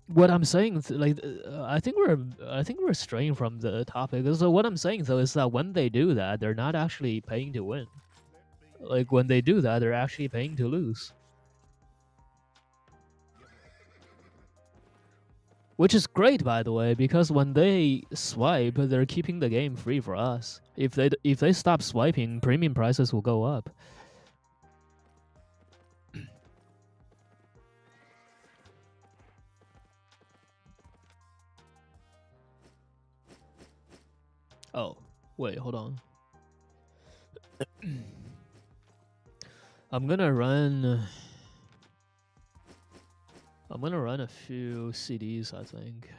Speaker 3: what I'm saying, I think we're straying from the topic. So what I'm saying though is that when they do that, they're not actually paying to win. Like when they do that, they're actually paying to lose. Which is great, by the way, because when they swipe, they're keeping the game free for us. If they stop swiping, premium prices will go up. Oh, wait, hold on. I'm gonna run a few CDs, I think.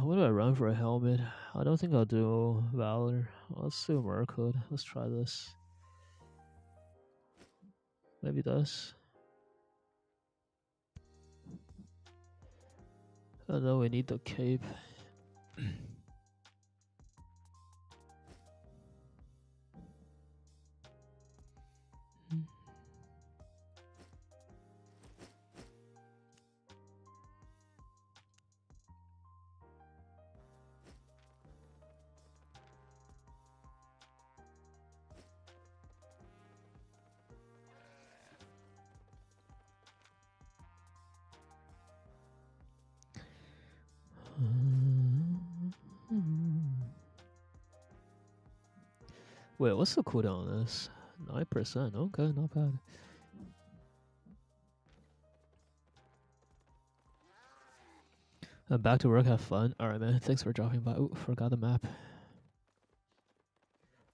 Speaker 3: What do I run for a helmet? I don't think I'll do Valor. Let's do Merkhood. Let's try this. Maybe this. And then we need the cape. Wait, what's the cooldown on this? 9%. Okay, not bad. Back to work, have fun. Alright, man. Thanks for dropping by. Ooh, forgot the map.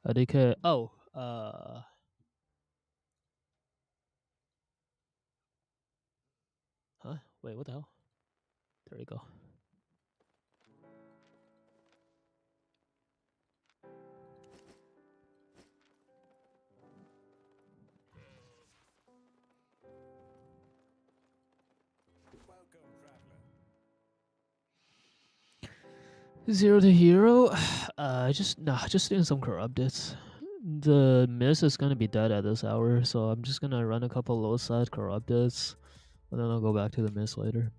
Speaker 3: DK. Oh, huh? Wait, what the hell? There we go. Zero to hero. Just doing some core updates. The miss is gonna be dead at this hour, so I'm just gonna run a couple low side core updates, and then I'll go back to the miss later.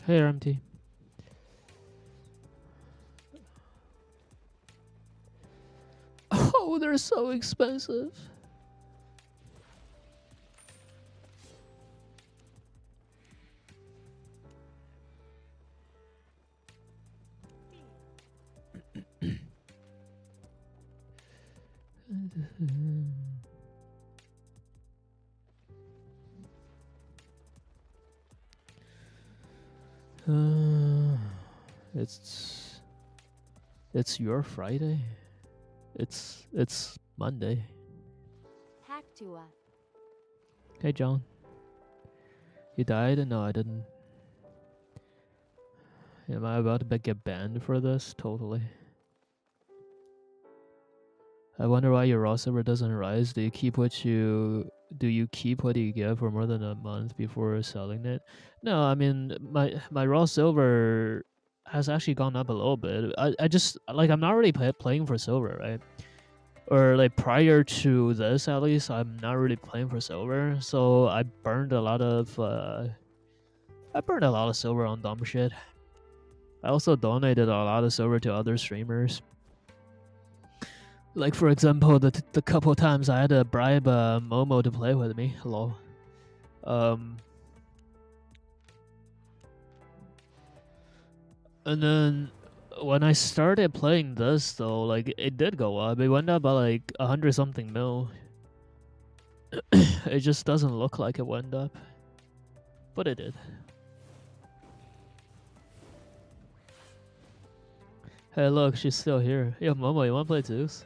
Speaker 3: Hey, RMT. Oh, they're They're so expensive. It's your Friday. It's Monday.
Speaker 4: Hacktua.
Speaker 3: Hey John. You died? No, I didn't. Am I about to get banned for this? Totally. I wonder why your raw silver doesn't rise. Do you keep what you get for more than a month before selling it? No, I mean my raw silver has actually gone up a little bit. I just like I'm not really playing for silver, right? Or like prior to this at least, I'm not really playing for silver. So I burned a lot of silver on dumb shit. I also donated a lot of silver to other streamers. Like for example, the couple times I had to bribe Momo to play with me. Hello. And then when I started playing this though, like it did go up. It went up by like 100 something mil. It just doesn't look like it went up, but it did. Hey, look, she's still here. Yo, Momo, you wanna play Zeus?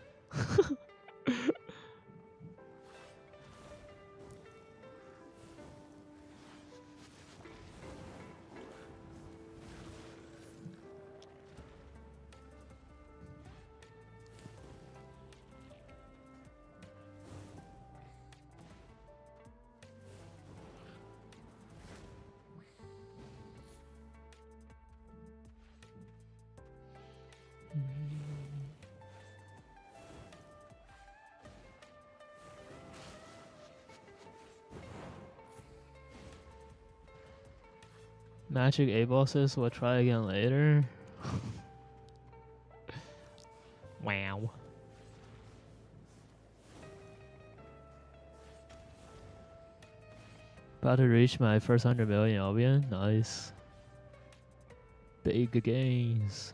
Speaker 3: Magic A bosses, we'll try again later. Wow. About to reach my first 100 million Albion. Nice. Big gains.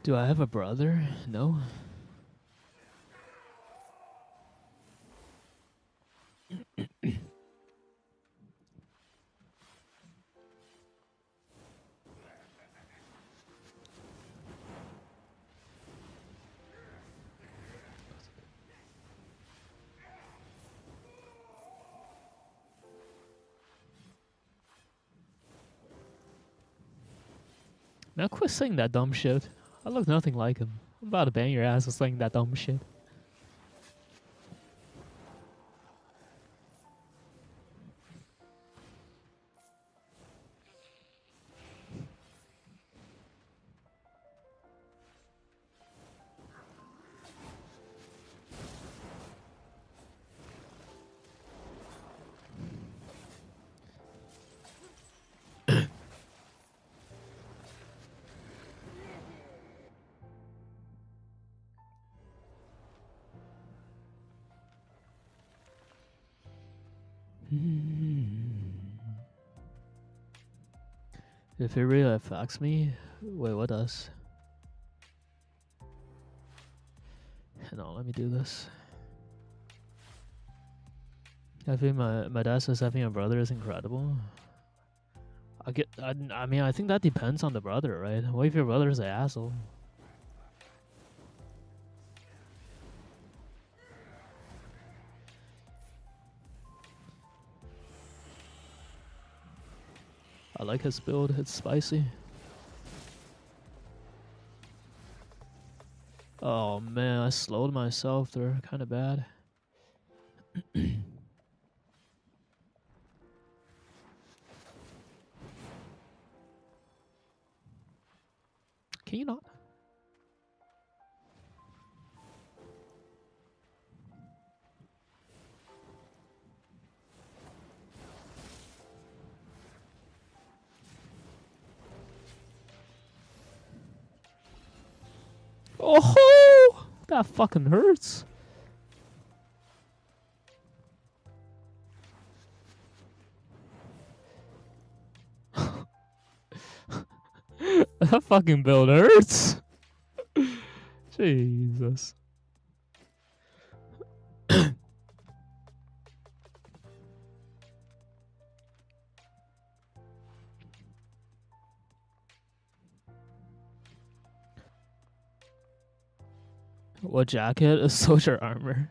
Speaker 3: Do I have a brother? No. Now quit saying that dumb shit. I look nothing like him. I'm about to bang your ass for saying that dumb shit. If it really affects me, wait, what does? No, let me do this. I think my dad says having a brother is incredible. I mean, I think that depends on the brother, right? What if your brother's an asshole? I like his build. It's spicy. Oh man, I slowed myself there. Kind of bad. Can you not? Oh, that fucking hurts. That fucking build hurts. Jesus. What jacket? A soldier armor.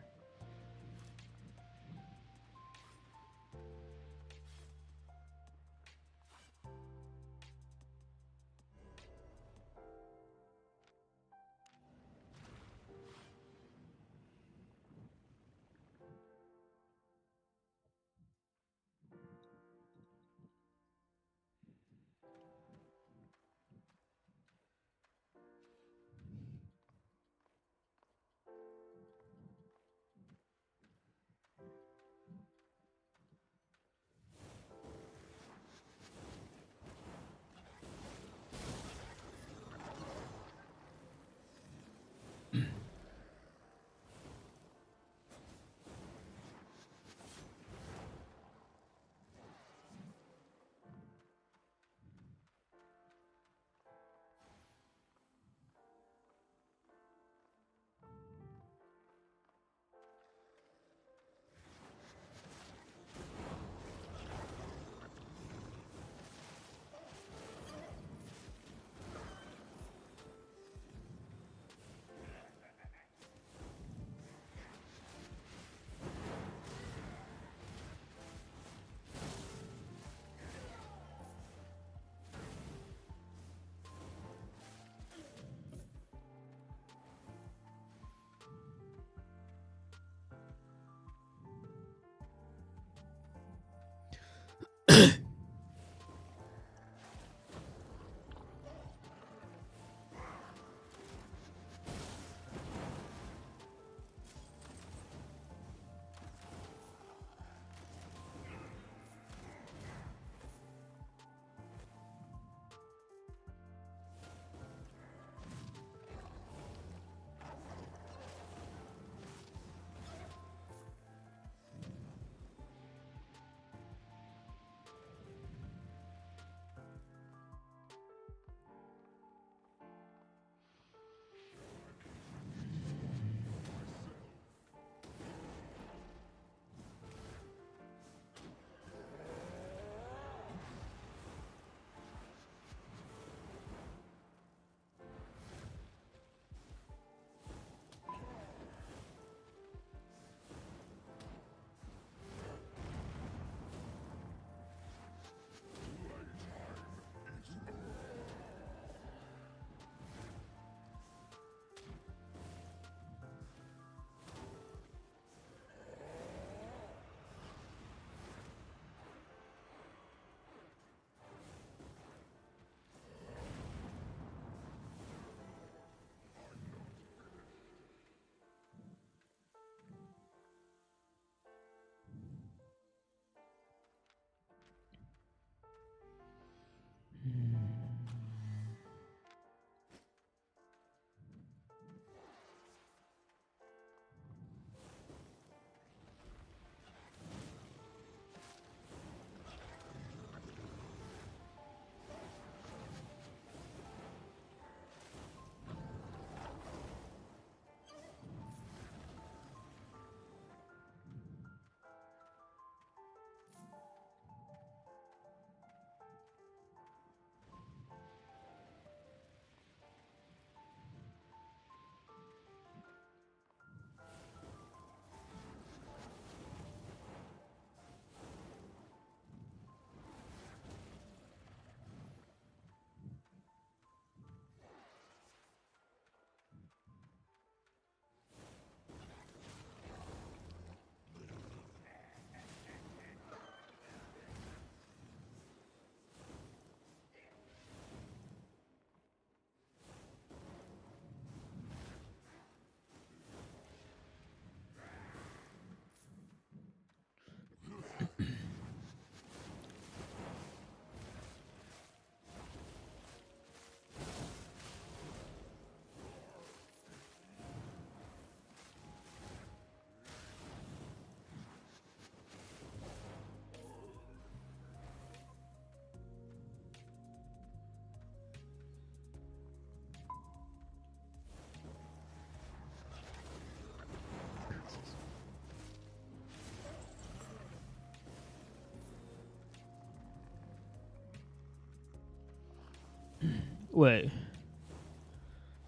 Speaker 3: Wait.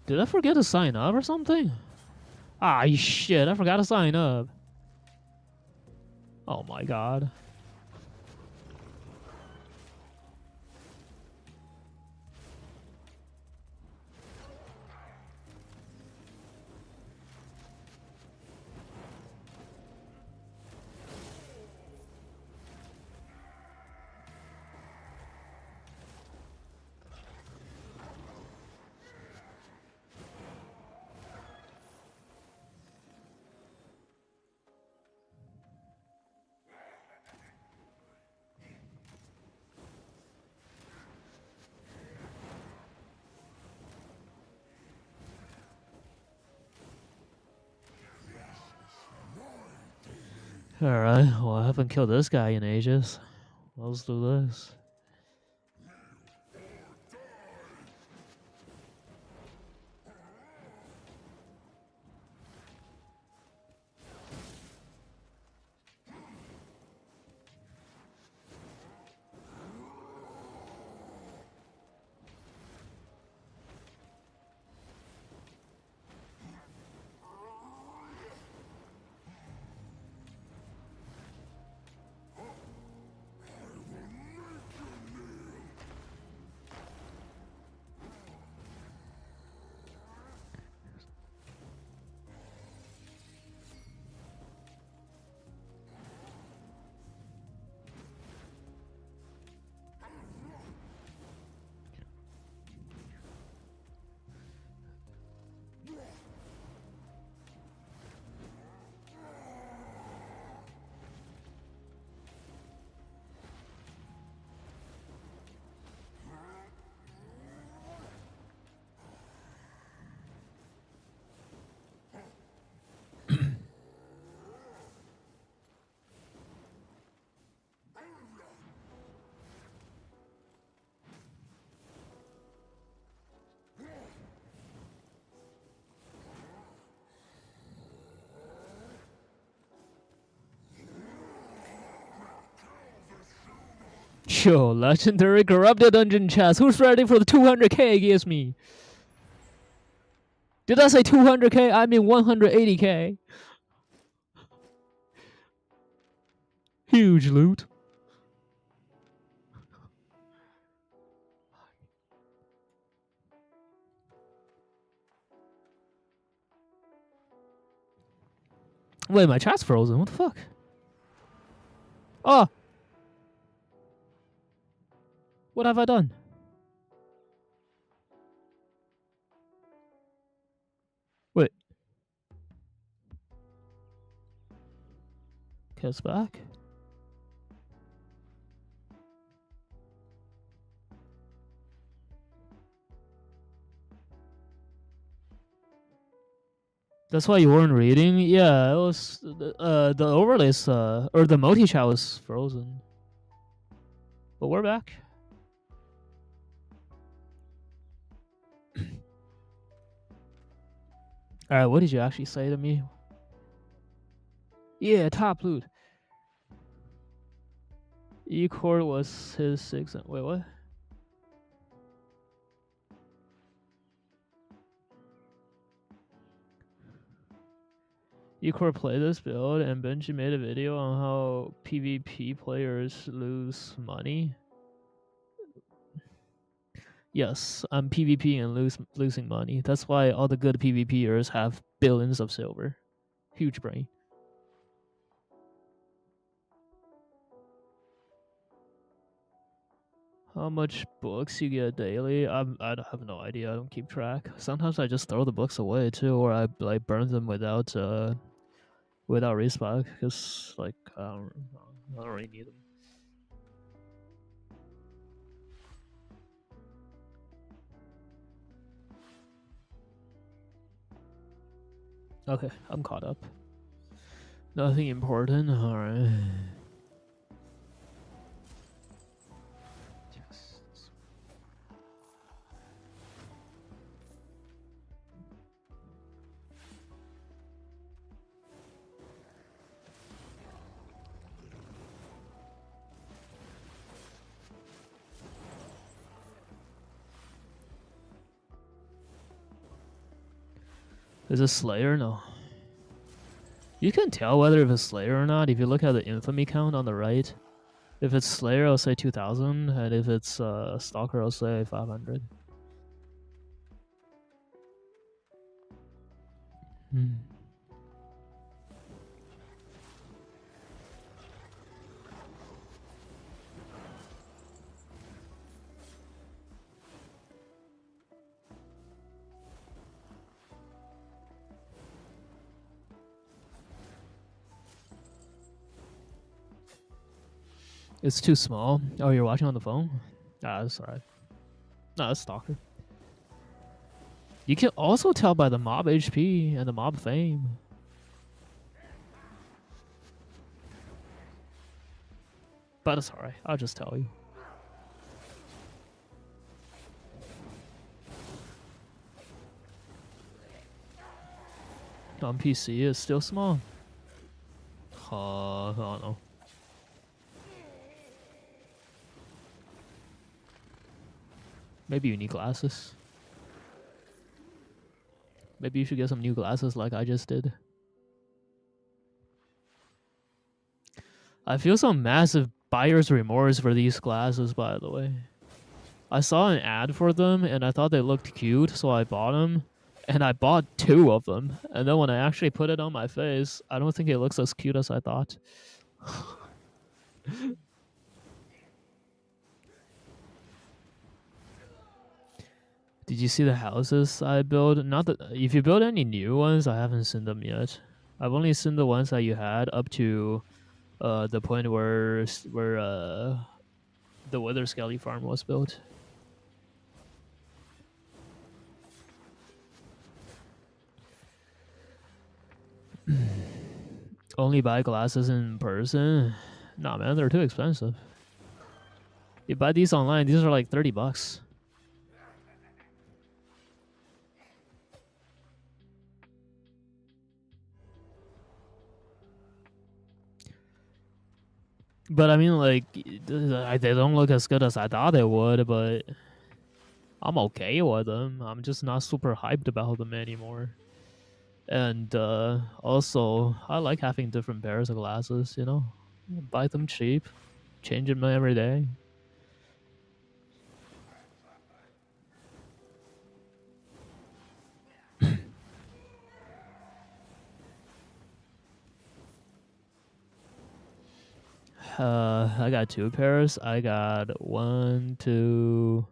Speaker 3: Did I forget to sign up or something? Ah, shit, I forgot to sign up. Oh my god. Alright, well, I haven't killed this guy in ages. Let's do this. Yo, legendary corrupted dungeon chest. Who's ready for the 200k? Gives me. Did I say 200k? I mean 180k. Huge loot. Wait, my chat's frozen. What the fuck? Oh! What have I done? Wait. Kiss back. That's why you weren't reading? Yeah, it was the overlays or the multi chat was frozen. But we're back. Alright, what did you actually say to me? Yeah, top loot. E-Core was his 6. Wait, what? E-Core played this build and Benji made a video on how PvP players lose money. Yes, I'm PvP and losing money. That's why all the good PvPers have billions of silver. Huge brain. How much books you get daily? I have no idea. I don't keep track. Sometimes I just throw the books away too, or I like burn them without respawn because like I don't really need them. Okay, I'm caught up. Nothing important. All right. Is it Slayer? No. You can tell whether if it's Slayer or not if you look at the infamy count on the right. If it's Slayer, I'll say 2,000, and if it's Stalker, I'll say 500. It's too small. Oh, you're watching on the phone? Ah, that's alright. No, that's Stalker. You can also tell by the mob HP and the mob fame. But it's alright. I'll just tell you. On PC, it's still small. I don't know. Maybe you need glasses. Maybe you should get some new glasses like I just did. I feel some massive buyer's remorse for these glasses, by the way. I saw an ad for them and I thought they looked cute, so I bought them. And I bought 2 of them. And then when I actually put it on my face, I don't think it looks as cute as I thought. Did you see the houses I built? Not that if you build any new ones, I haven't seen them yet. I've only seen the ones that you had up to the point where the Wither Skelly farm was built. Only buy glasses in person? Nah, man, they're too expensive. You buy these online, these are like $30. But I mean, like, they don't look as good as I thought they would, but I'm okay with them. I'm just not super hyped about them anymore. And also, I like having different pairs of glasses, you know? Buy them cheap, change them every day. I got 2 pairs. I got 1, 2.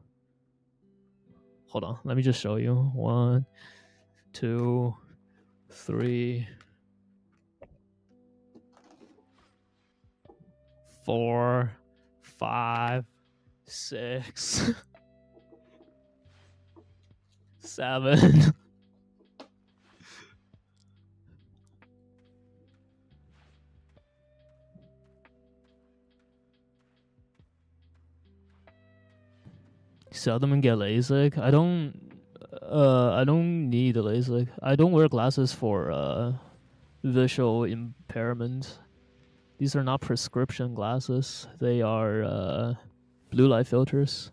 Speaker 3: Hold on, let me just show you. 1, 2, 3, 4, 5, 6, 7. Sell them and get LASIK. I don't need a LASIK. I don't wear glasses for visual impairment. These are not prescription glasses. They are blue light filters.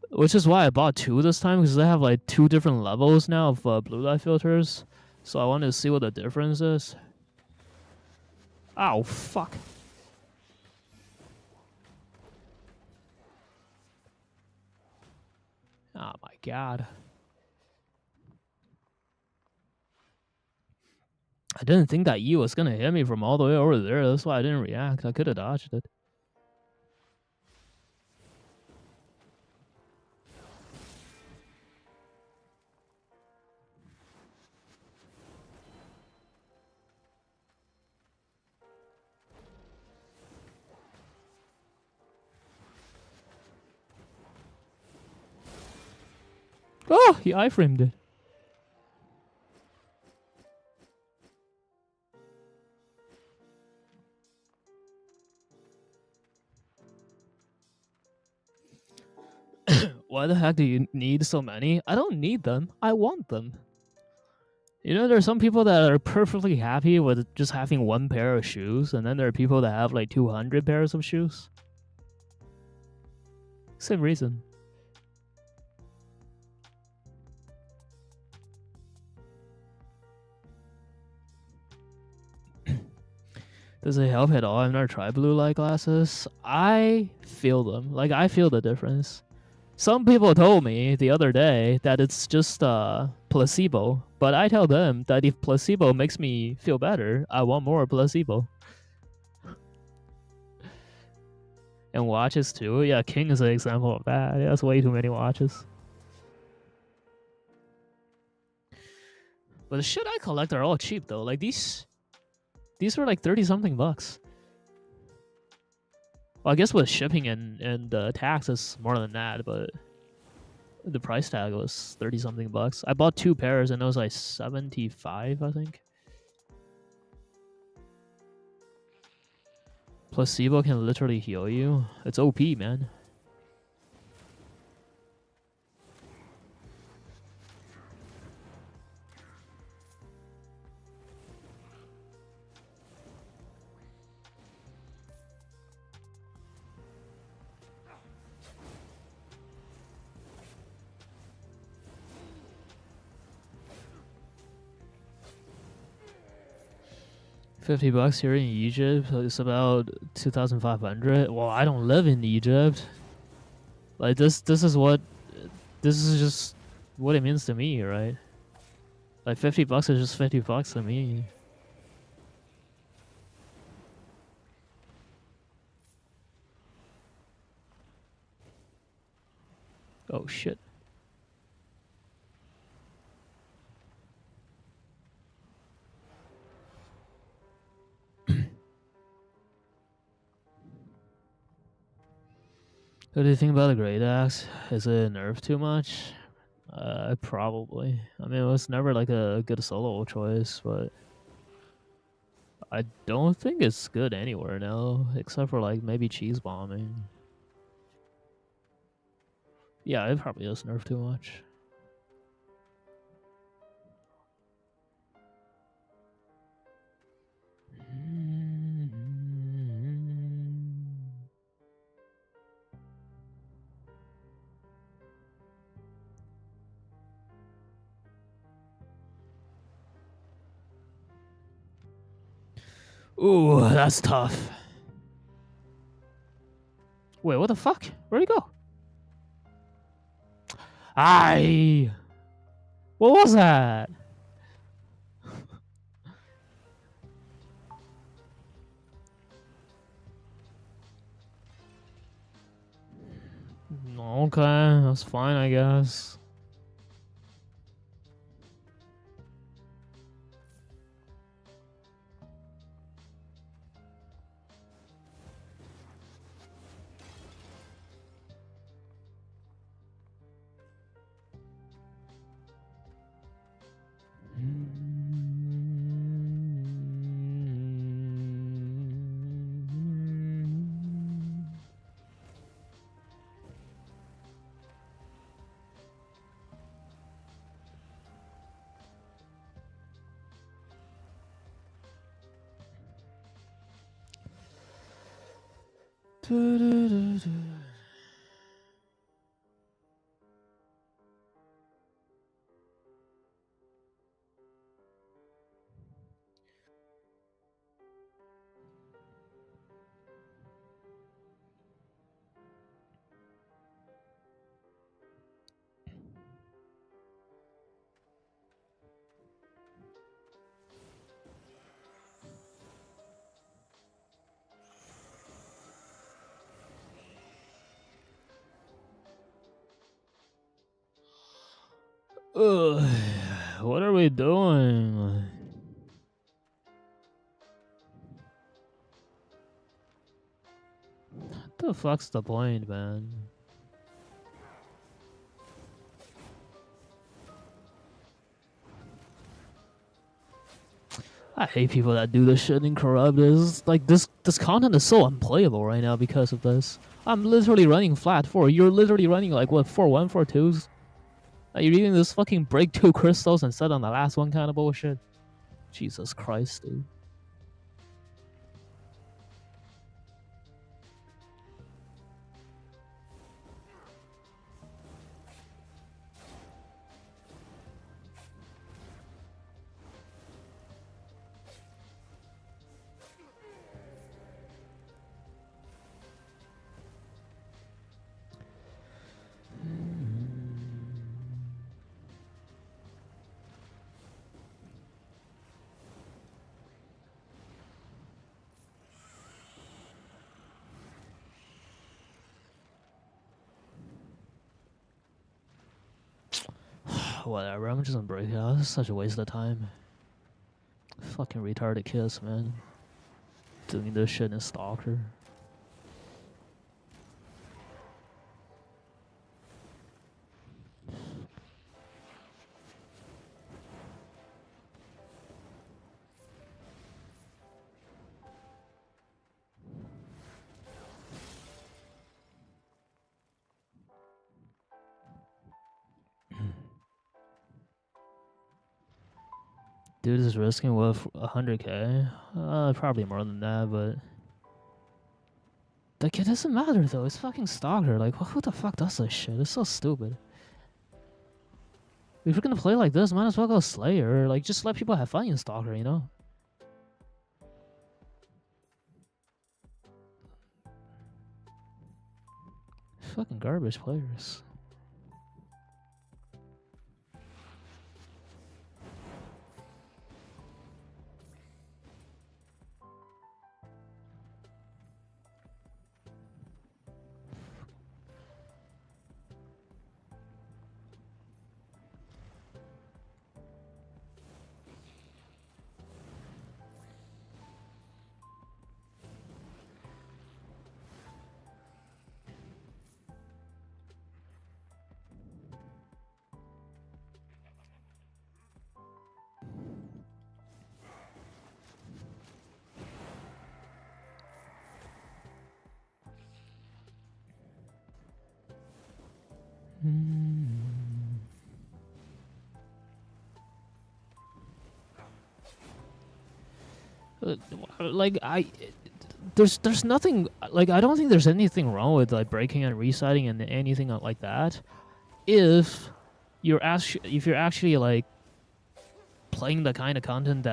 Speaker 3: Which is why I bought 2 this time, because they have like 2 different levels now of blue light filters. So I wanted to see what the difference is. Ow, fuck. Oh my god. I didn't think that E was gonna hit me from all the way over there. That's why I didn't react. I could have dodged it. Oh, he iframed it. Why the heck do you need so many? I don't need them. I want them. You know, there's some people that are perfectly happy with just having 1 pair of shoes, and then there are people that have like 200 pairs of shoes. Same reason. Does it help at all? I've never tried blue light glasses. I feel them. Like, I feel the difference. Some people told me the other day that it's just placebo, but I tell them that if placebo makes me feel better, I want more placebo. And watches too. Yeah, King is an example of that. Yeah, that's way too many watches. But the shit I collect are all cheap though. Like these were like 30 something bucks. Well, I guess with shipping and tax it's more than that, but the price tag was 30 something bucks. I bought 2 pairs and it was like 75, I think. Placebo can literally heal you. It's OP, man. $50 here in Egypt. It's about 2,500. Well, I don't live in Egypt. Like this is just what it means to me, right? Like $50 is just $50 to me. Oh shit. What do you think about the Great Axe? Is it nerfed too much? Probably. I mean, it was never like a good solo choice, but I don't think it's good anywhere now, except for like maybe cheese bombing. Yeah, it probably does nerf too much. Ooh, that's tough. Wait, what the fuck? Where'd he go? Aye. What was that? Okay, that's fine, I guess. Ugh, what are we doing? What the fuck's the point, man? I hate people that do this shit in corrupt. This like this content is so unplayable right now because of this. I'm literally running flat 4. You're literally running like what 4-1, 4-2s? Are you reading this fucking break 2 crystals instead on the last one kind of bullshit? Jesus Christ, dude. Whatever, I'm just gonna break it out. This is such a waste of time. Fucking retarded kids, man. Doing this shit in Stalker. Dude is risking with 100k. Probably more than that, but like it doesn't matter though. It's fucking Stalker. Like who the fuck does this shit? It's so stupid. If you're gonna play like this, might as well go Slayer. Like just let people have fun in Stalker, you know? Fucking garbage players. Like there's nothing like I don't think there's anything wrong with like breaking and restarting and anything like that. If you're actually like playing the kind of content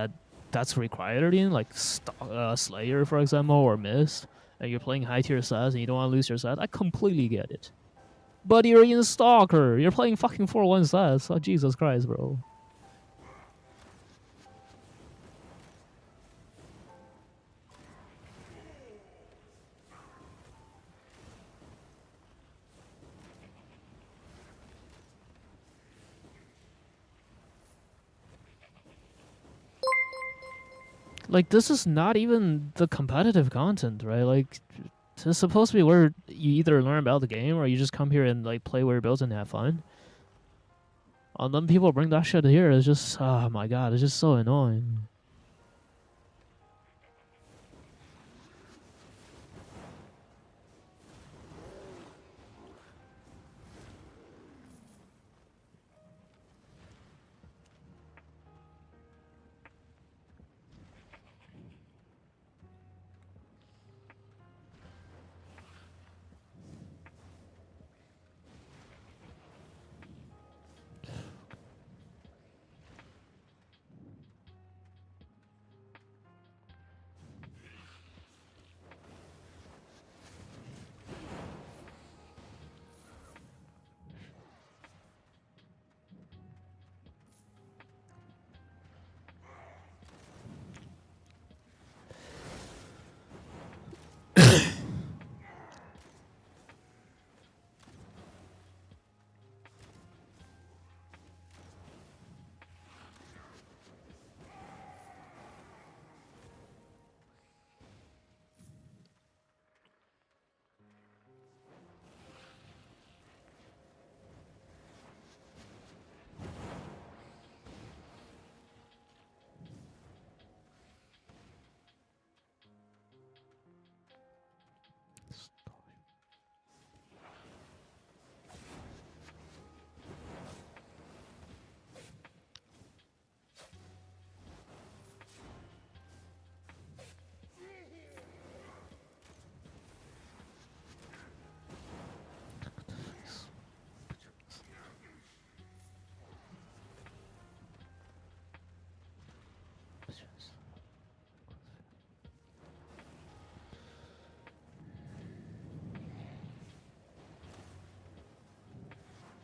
Speaker 3: that's required in like Slayer for example or Mist, and you're playing high tier sets and you don't want to lose your set, I completely get it. But you're in Stalker, you're playing fucking 4-1 sets. Oh Jesus Christ, bro. Like this is not even the competitive content, right? Like it's supposed to be where you either learn about the game or you just come here and like play weird builds and have fun. And then people bring that shit here. It's just, oh my god, it's just so annoying.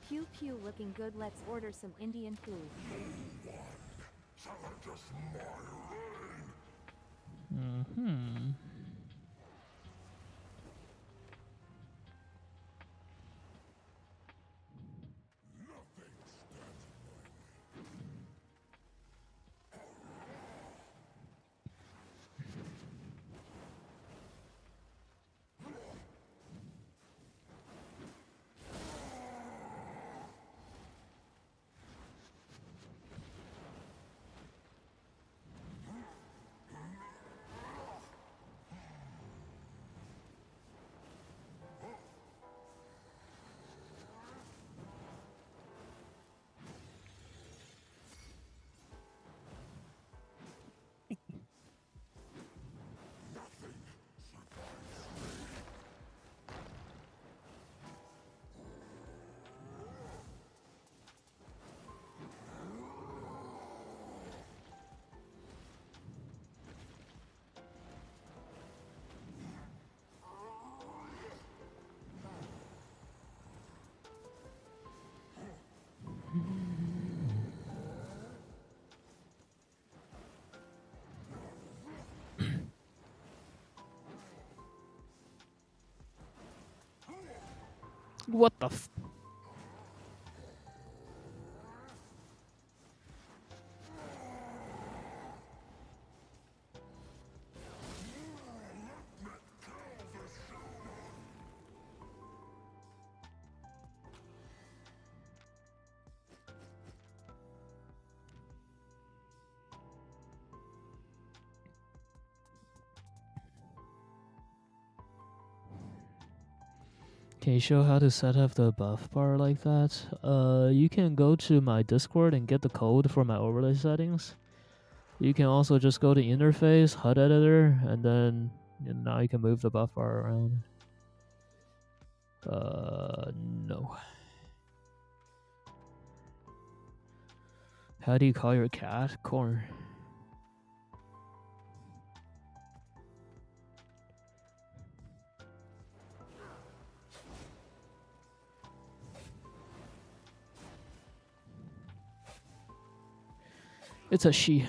Speaker 4: Pew pew looking good, let's order some Indian food.
Speaker 3: Mm-hmm. What the f- Can you show how to set up the buff bar like that? You can go to my Discord and get the code for my overlay settings. You can also just go to interface, HUD editor, and then now you can move the buff bar around. No. How do you call your cat? Corn. It's a she.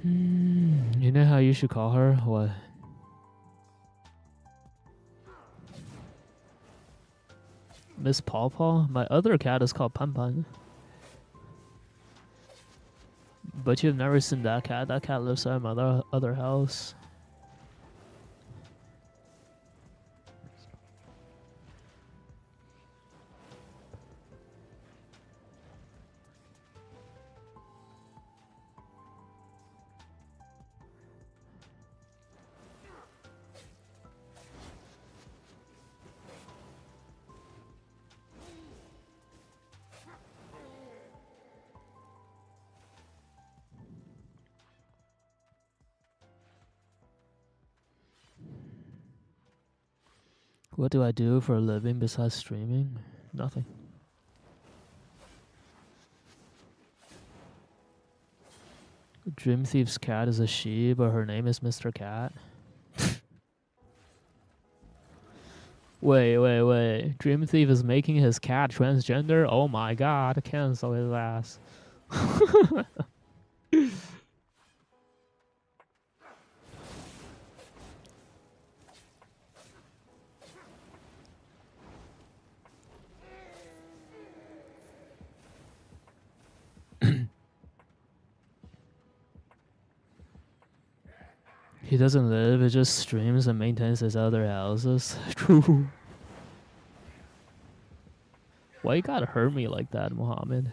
Speaker 3: You know how you should call her? What? Miss Paw Paw? My other cat is called Pan Pan. But you've never seen that cat. That cat lives at my other house. What do I do for a living besides streaming? Nothing. Dream Thief's cat is a she, but her name is Mr. Cat. Wait. Dream Thief is making his cat transgender? Oh my god, cancel his ass. He doesn't live, he just streams and maintains his other houses. True. Why you gotta hurt me like that, Mohammed?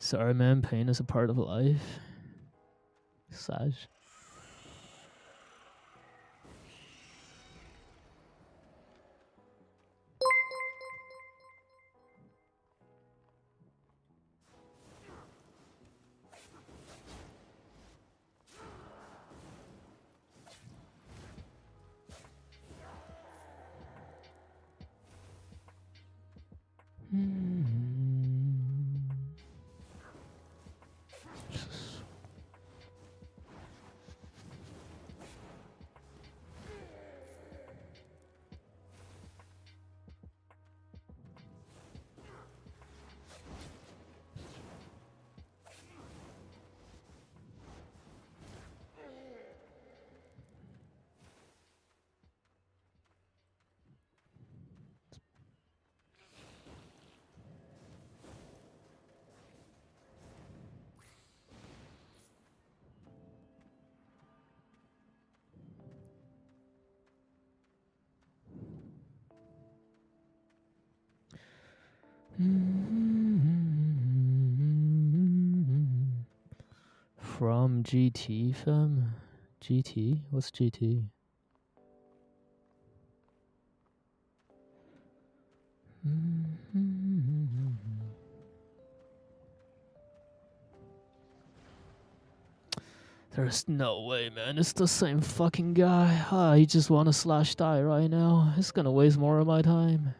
Speaker 3: Sorry, man. Pain is a part of life. Sad. from GT, fam. GT? What's GT? There's no way, man. It's the same fucking guy. Ah, you just want to slash die right now. It's gonna waste more of my time.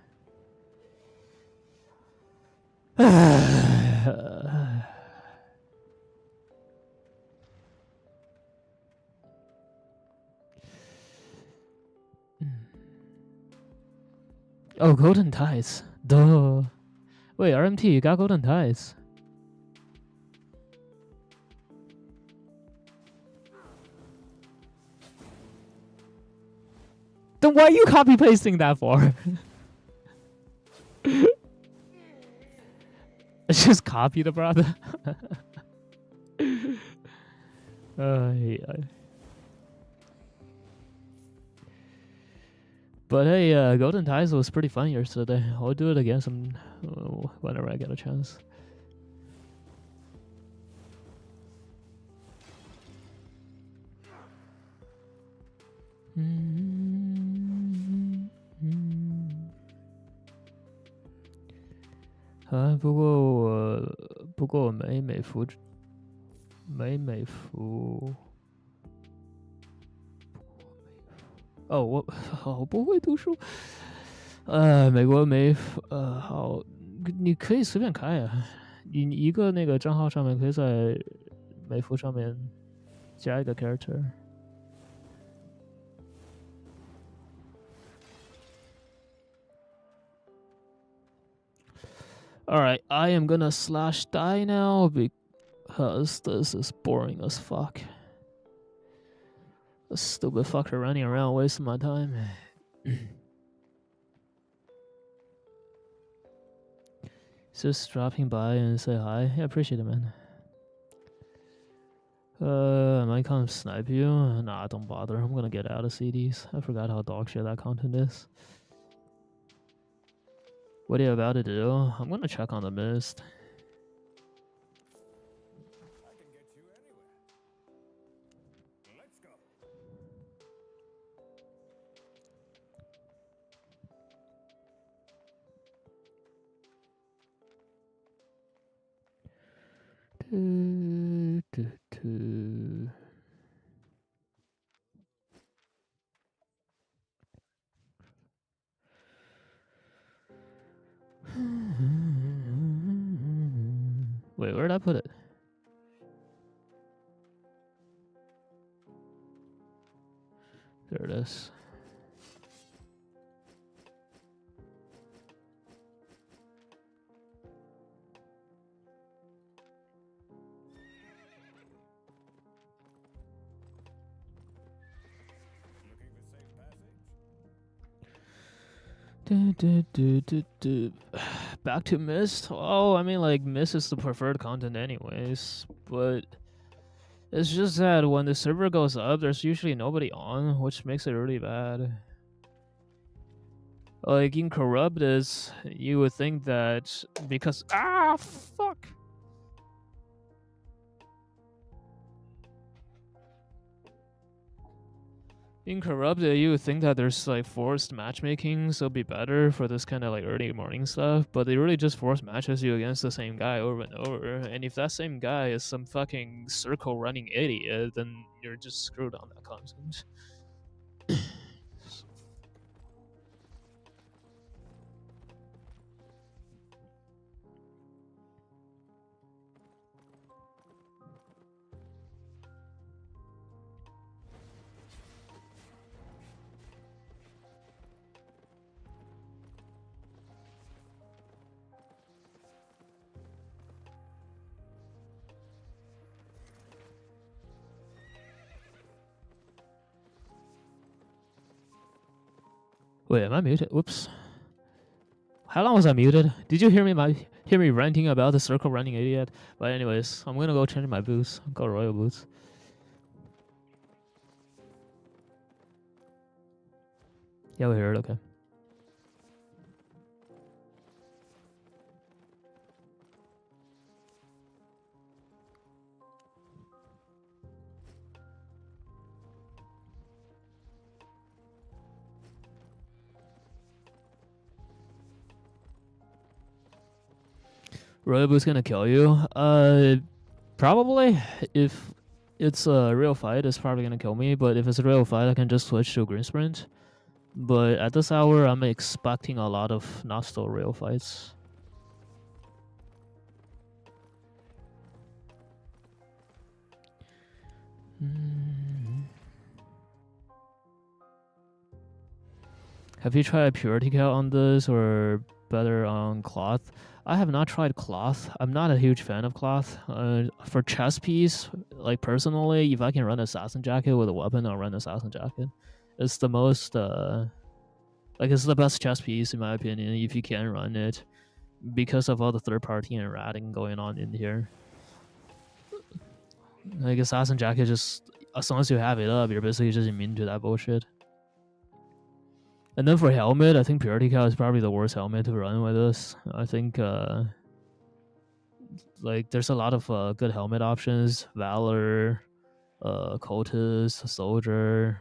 Speaker 3: Oh, golden ties. Duh. Wait, RMT, you got golden ties. Then why are you copy pasting that for? Just copy the brother. Yeah. But hey, Golden Ties was pretty fun yesterday. I'll do it again whenever I get a chance.不过我没美服。哦，我不会读书。美国好，你可以随便开啊。你一个那个账号上面可以在美服上面加一个 character。Alright, I am gonna slash die now because this is boring as fuck. A stupid fucker running around wasting my time. Just dropping by and say hi. I appreciate it, man. I might come snipe you. Nah, don't bother. I'm gonna get out of CDs. I forgot how dog shit that content is. What are you about to do? I'm gonna check on the mist.
Speaker 5: I can get you anywhere. Let's go.
Speaker 3: Wait, where'd I put it? There it is.
Speaker 5: Looking for safe passage?
Speaker 3: Back to Mist. Oh, I mean, like, Mist is the preferred content anyways, but it's just that when the server goes up, there's usually nobody on, which makes it really bad. Like, in Corruptus, you would think that because... Ah, fuck! In Corrupted, you would think that there's like forced matchmaking, so it'd be better for this kind of like early morning stuff, but they really just force matches you against the same guy over and over, and if that same guy is some fucking circle running idiot, then you're just screwed on that content. Wait, am I muted? Whoops. How long was I muted? Did you hear me ranting about the circle running idiot? But anyways, I'm gonna go change my boots. Go royal boots. Yeah, we heard. Okay. Royal Boo's gonna kill you. Probably. If it's a real fight, it's probably gonna kill me. But if it's a real fight, I can just switch to green sprint. But at this hour, I'm expecting a lot of not still real fights. Have you tried purity count on this or better on cloth? I have not tried cloth. I'm not a huge fan of cloth. For chess piece, like personally, if I can run assassin jacket with a weapon, I'll run assassin jacket. It's the most it's the best chess piece in my opinion if you can run it, because of all the third party and ratting going on in here. Like assassin jacket, just as long as you have it up, you're basically just immune to that bullshit. And then for helmet, I think Purity Cow is probably the worst helmet to run with this. I think like there's a lot of good helmet options. Valor, Cultist, Soldier,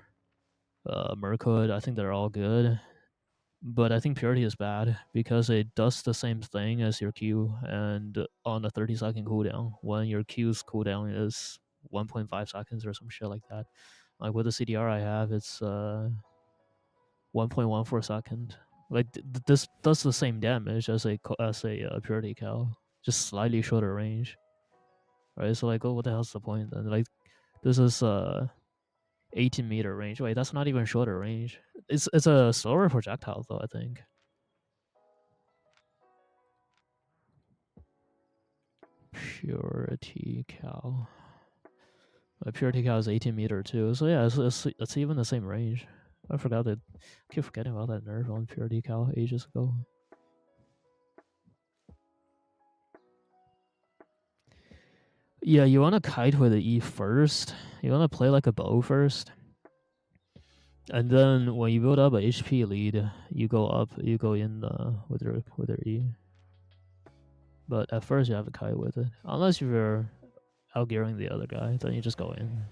Speaker 3: Merkwood. I think they're all good. But I think Purity is bad because it does the same thing as your Q and on a 30-second cooldown when your Q's cooldown is 1.5 seconds or some shit like that. Like with the CDR I have, it's 1.14 second. Like this does the same damage as a Purity Cow, just slightly shorter range. Right? So like, oh, what the hell's the point then? Like, this is 18-meter range. Wait, that's not even shorter range. It's a slower projectile though, I think. Purity Cow. Purity Cow is 18-meter too. So yeah, it's even the same range. I forgot that. I keep forgetting about that nerf on Purity Cow ages ago. Yeah, you want to kite with the E first. You want to play like a bow first. And then when you build up a HP lead, you go up, you go in with your E. But at first you have to kite with it. Unless you're outgearing the other guy, then you just go in.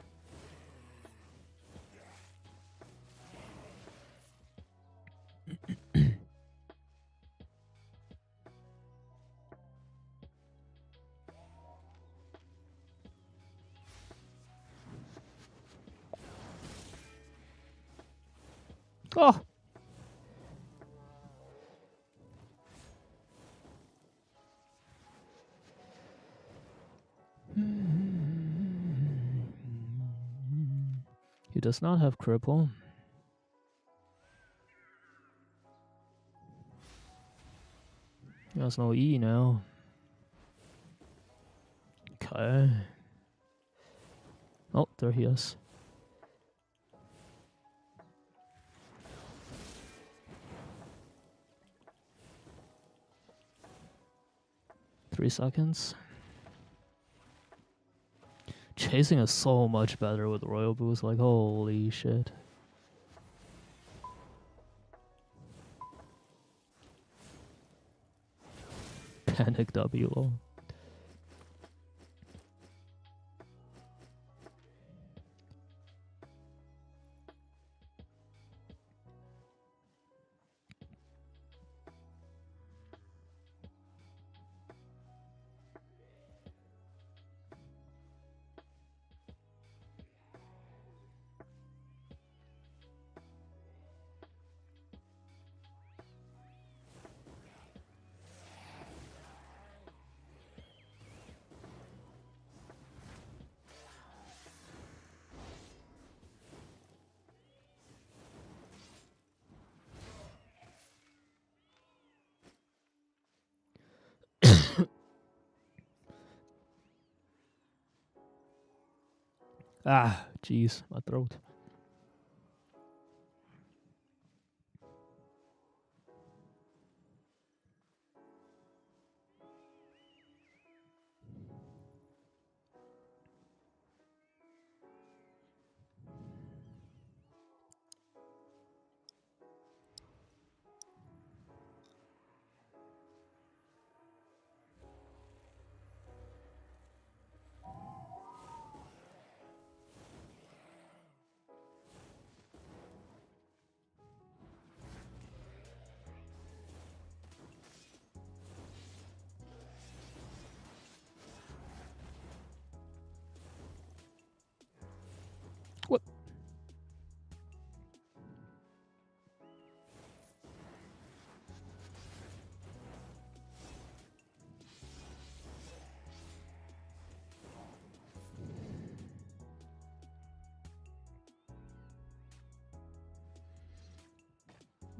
Speaker 3: Oh! He does not have cripple. He has no E now. Okay. Oh, there he is. Three seconds. Chasing is so much better with Royal Boost, like holy shit. Panic W lol. Ah, jeez, my throat.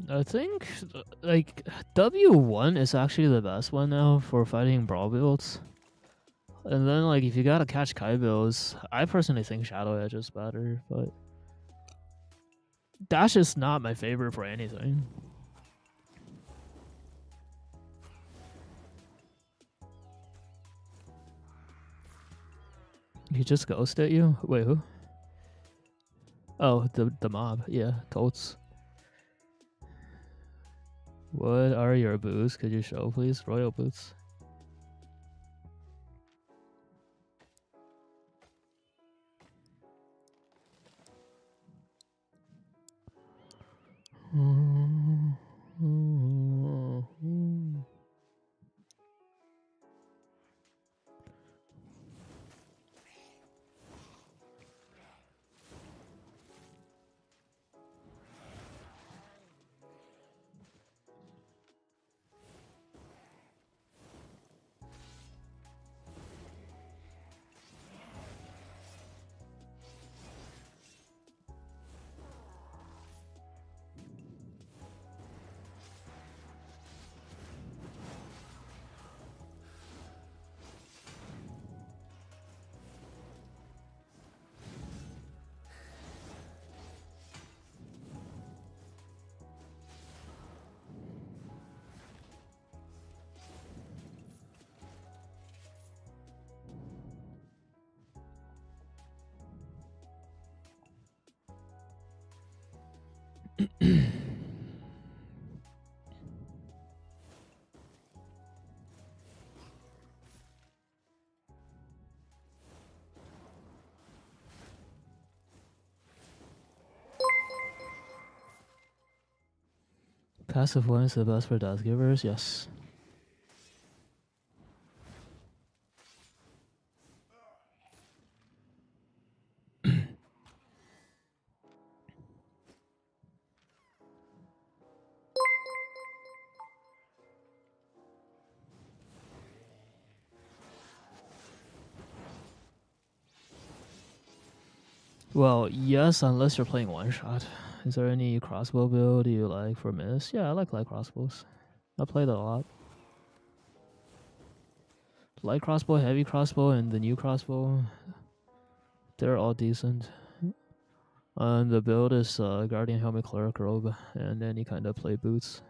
Speaker 3: I think like W1 is actually the best one now for fighting brawl builds. And then like if you gotta catch Kai builds, I personally think Shadow Edge is better, but Dash is not my favorite for anything. He just ghosted you? Wait, who? Oh, the mob. Yeah, Colts. What are your boots? Could you show, please? Royal boots. Passive one is the best for death givers, yes. Well, yes, unless you're playing one shot. Is there any crossbow build you like for miss? Yeah, I like light crossbows. I played it a lot. Light crossbow, heavy crossbow, and the new crossbow. They're all decent. And the build is Guardian Helmet, Cleric Robe, and any kind of play boots.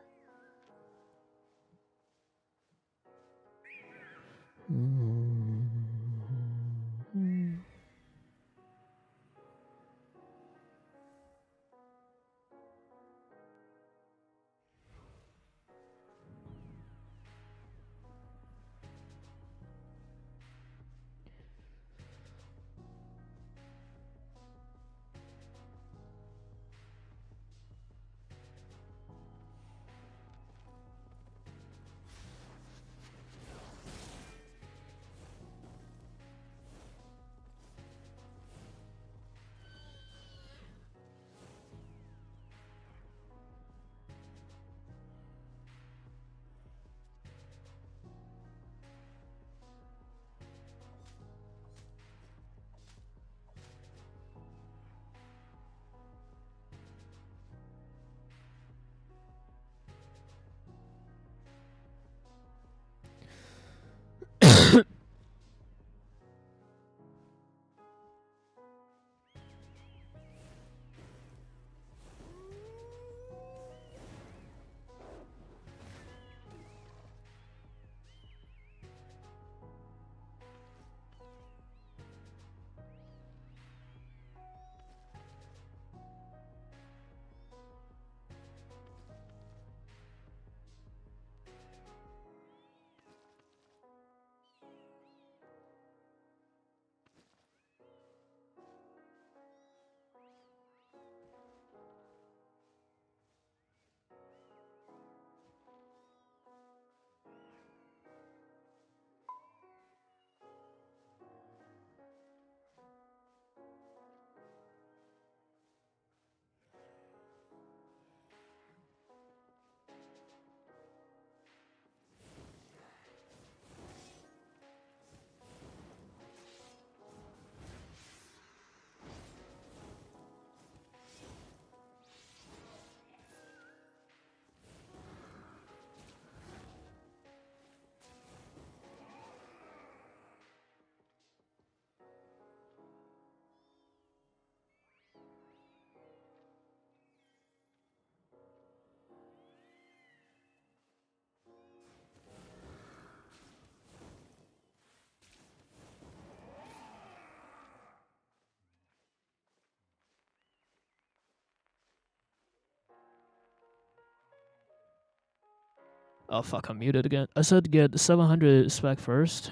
Speaker 3: Oh fuck, I'm muted again. I said get 700 spec first.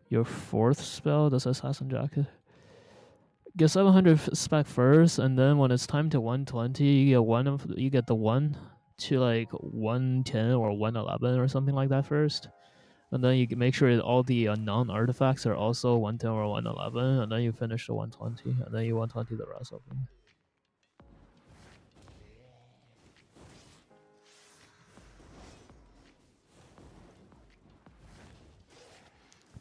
Speaker 3: Your 4th spell, this Assassin Jacket. Get 700 spec first, and then when it's time to 120, you get the 1 to like 110 or 111 or something like that first. And then you make sure that all the non-artifacts are also 110 or 111, and then you finish the 120, and then you 120 the rest of them.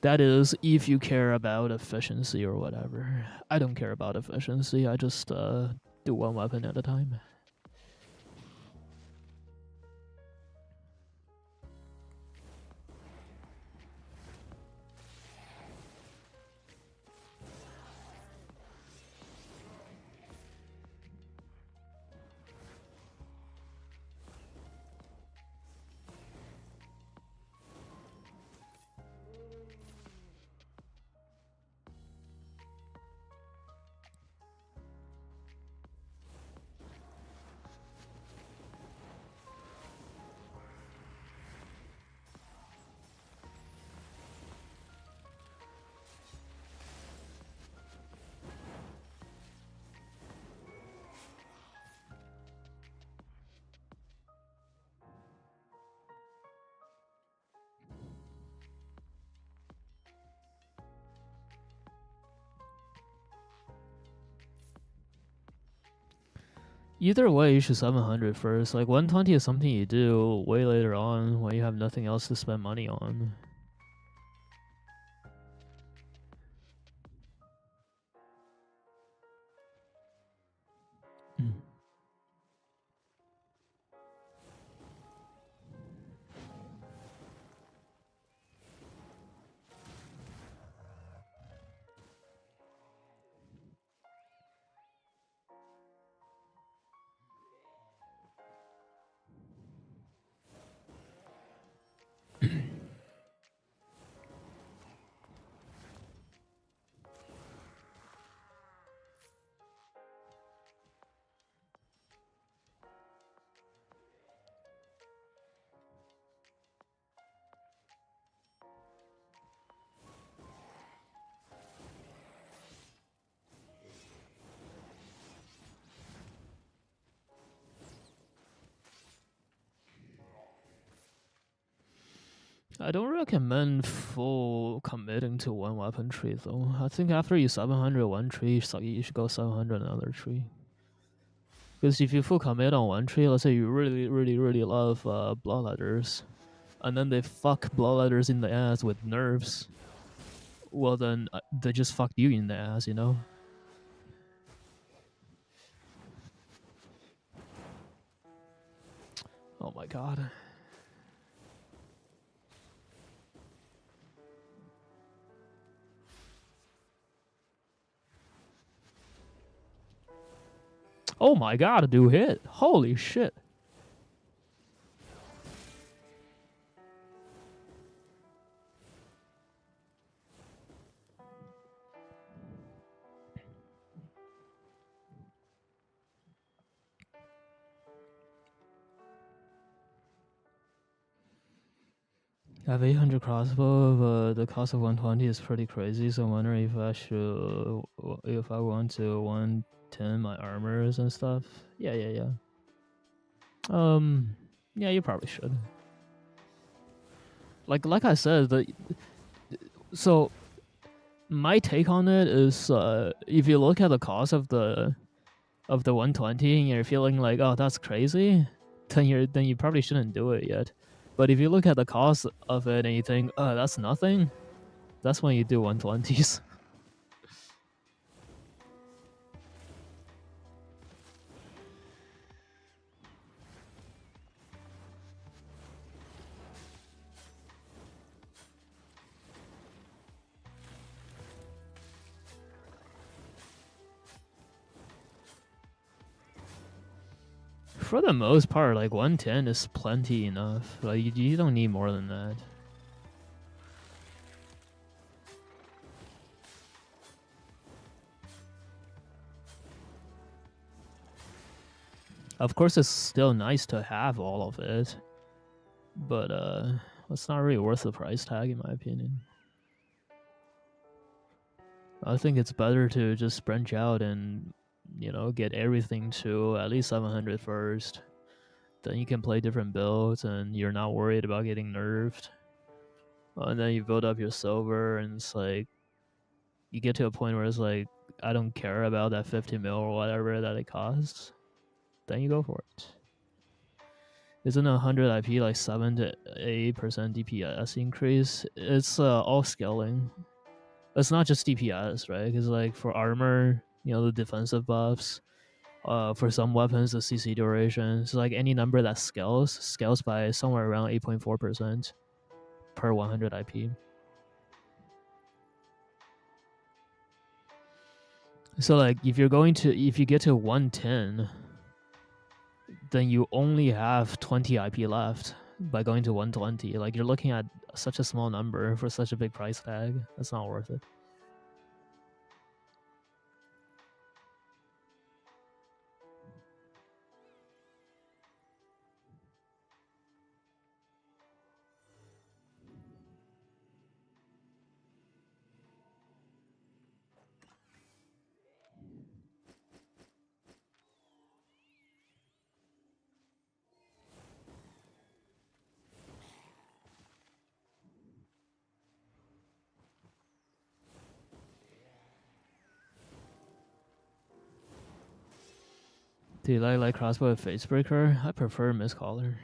Speaker 3: That is, if you care about efficiency or whatever. I don't care about efficiency, I just do one weapon at a time. Either way, you should 700 first. Like 120 is something you do way later on when you have nothing else to spend money on. I don't recommend full committing to one weapon tree though. I think after you 700 one tree, you should go 700 another tree. Because if you full commit on one tree, let's say you really love bloodletters, and then they fuck bloodletters in the ass with nerfs, well then they just fucked you in the ass, you know? Oh my god. Oh my god, a dude hit. Holy shit. I have 800 crossbow, but the cost of 120 is pretty crazy, so I'm wondering if I want to 110 my armors and stuff. Yeah. Yeah, you probably should. Like I said, so my take on it is, if you look at the cost of the 120 and you're feeling like, oh, that's crazy, then you probably shouldn't do it yet. But if you look at the cost of it and you think, oh, that's nothing, that's when you do 120s. For the most part, like 110 is plenty enough. Like you don't need more than that. Of course, it's still nice to have all of it. but it's not really worth the price tag in my opinion. I think it's better to just branch out and, you know, get everything to at least 700 first. Then you can play different builds and you're not worried about getting nerfed. And then you build up your silver and it's like, you get to a point where it's like, I don't care about that 50 mil or whatever that it costs. Then you go for it. Isn't 100 IP like 7 to 8% DPS increase? It's all scaling. It's not just DPS, right? Because like for armor, you know, the defensive buffs. For some weapons, the CC duration. So like any number that scales by somewhere around 8.4% per 100 IP. So like if you get to 110, then you only have 20 IP left by going to 120. Like you're looking at such a small number for such a big price tag. That's not worth it. Do you like crossbow with facebreaker? I prefer Mistcaller.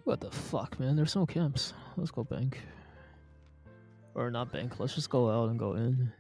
Speaker 3: What the fuck, man? There's no camps. Let's go bank. Or not bank. Let's just go out and go in.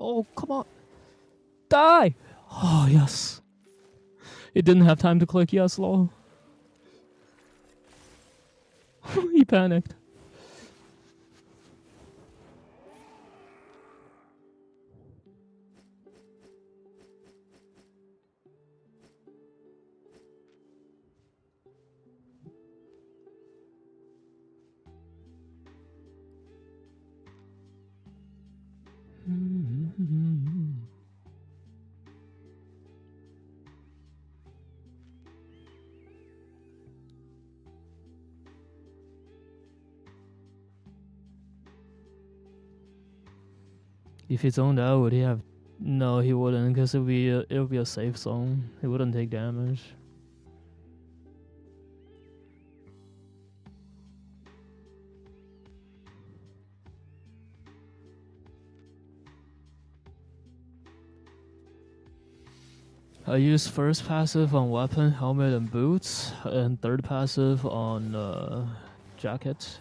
Speaker 3: Oh, come on. Die! Oh, yes. It didn't have time to click yes, lol. He panicked. If he zoned out, would he have? No, he wouldn't, because it would be a safe zone. He wouldn't take damage. I use first passive on weapon, helmet, and boots, and third passive on jacket.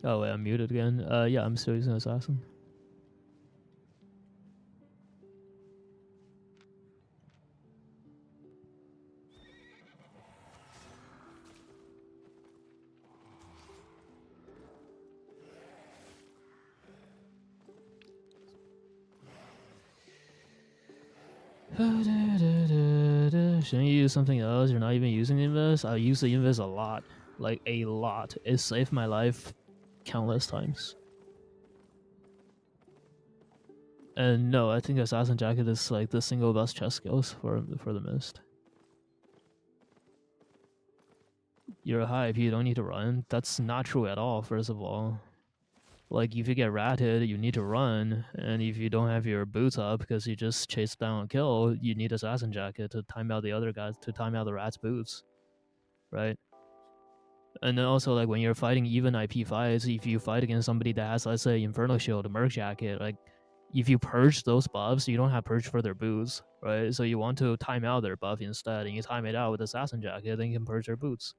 Speaker 3: Oh wait, I'm muted again. Yeah, I'm still using assassin. Shouldn't you use something else? You're not even using invis? I use the invis a lot. Like, a lot. It saved my life countless times. And no, I think Assassin Jacket is like the single best chest skills for the Mist. You're a hype, you don't need to run. That's not true at all, first of all. Like, if you get ratted, you need to run, and if you don't have your boots up because you just chase down a kill, you need Assassin Jacket to time out the other guys, to time out the rat's boots, right? And then also, like, when you're fighting even IP fights, if you fight against somebody that has, let's say, Inferno Shield, a Merc Jacket, like, if you purge those buffs, you don't have purge for their boots, right? So you want to time out their buff instead, and you time it out with Assassin Jacket, then you can purge their boots.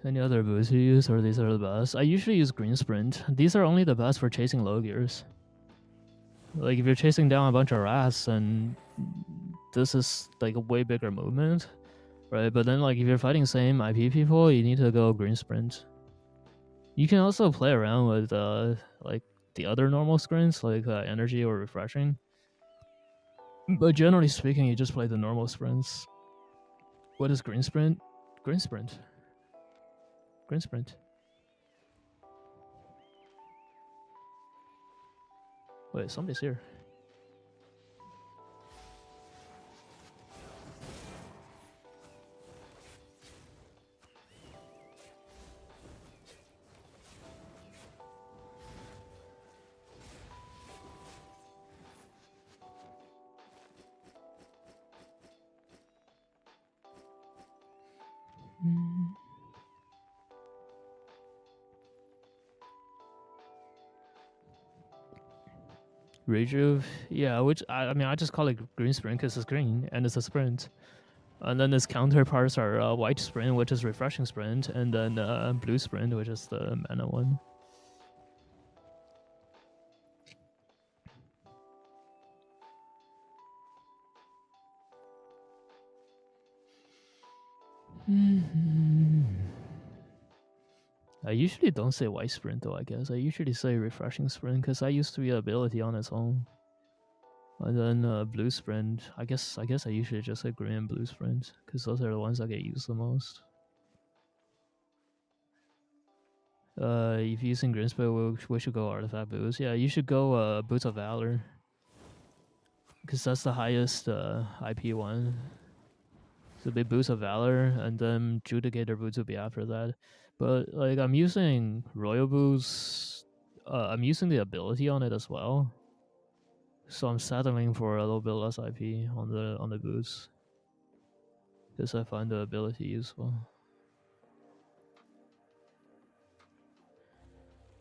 Speaker 3: Any other boots you use, or these are the best? I usually use Green Sprint. These are only the best for chasing low gears. Like, if you're chasing down a bunch of rats, and this is like a way bigger movement, right? But then, like, if you're fighting same IP people, you need to go Green Sprint. You can also play around with like the other normal sprints, like energy or refreshing. But generally speaking, you just play the normal sprints. What is green sprint? Green sprint. Green sprint. Wait, somebody's here. Rejuve, yeah. Which I mean, I just call it green sprint because it's green and it's a sprint. And then its counterparts are white sprint, which is refreshing sprint, and then blue sprint, which is the mana one. I usually don't say white sprint though. I guess I usually say refreshing sprint because I used to be ability on its own. And then blue sprint. I guess I usually just say green and blue sprint because those are the ones that get used the most. If you're using green sprint, we should go artifact boots. Yeah, you should go boots of valor because that's the highest IP one. So be boots of valor, and then judicator boots will be after that. But like I'm using royal boots. I'm using the ability on it as well. So I'm settling for a little bit less IP on the boots because I find the ability useful.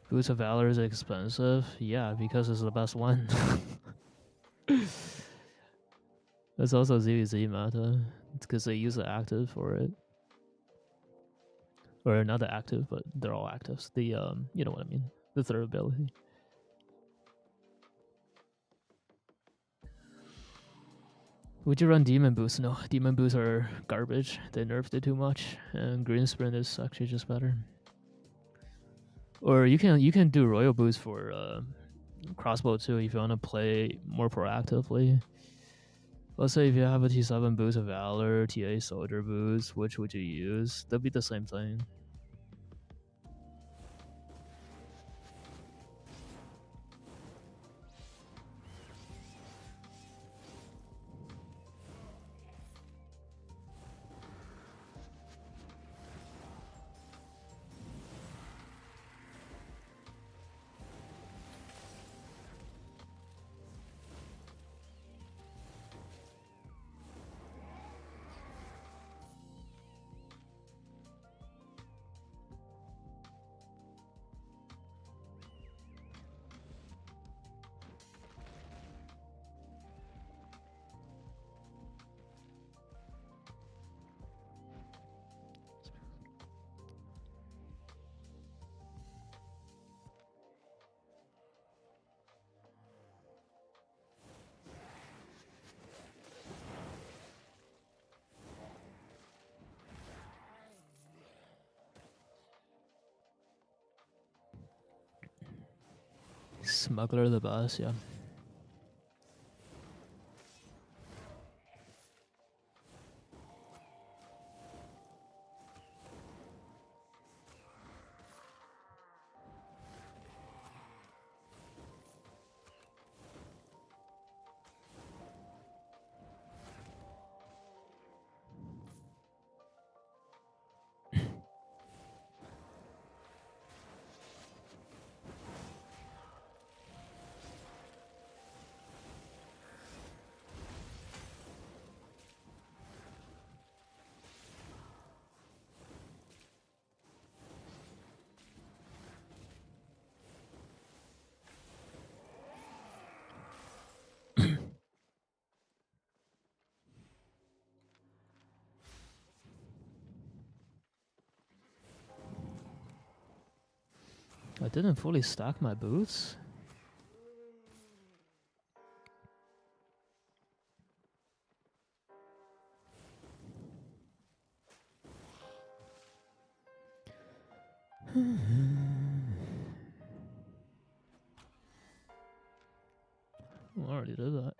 Speaker 3: Boots of Valor is expensive, yeah, because it's the best one. It's also ZVZ meta. It's because they use the active for it, or not the active, but they're all actives. The you know what I mean, the third ability. Would you run Demon Boots? No, Demon Boots are garbage. They nerfed it too much, and Green Sprint is actually just better. Or you can do Royal Boots for crossbow too if you want to play more proactively. Let's say if you have a T7 Boots of Valor, TA Soldier Boots, which would you use? They'll be the same thing. Smuggler the boss, yeah. I didn't fully stack my boots. I already did that.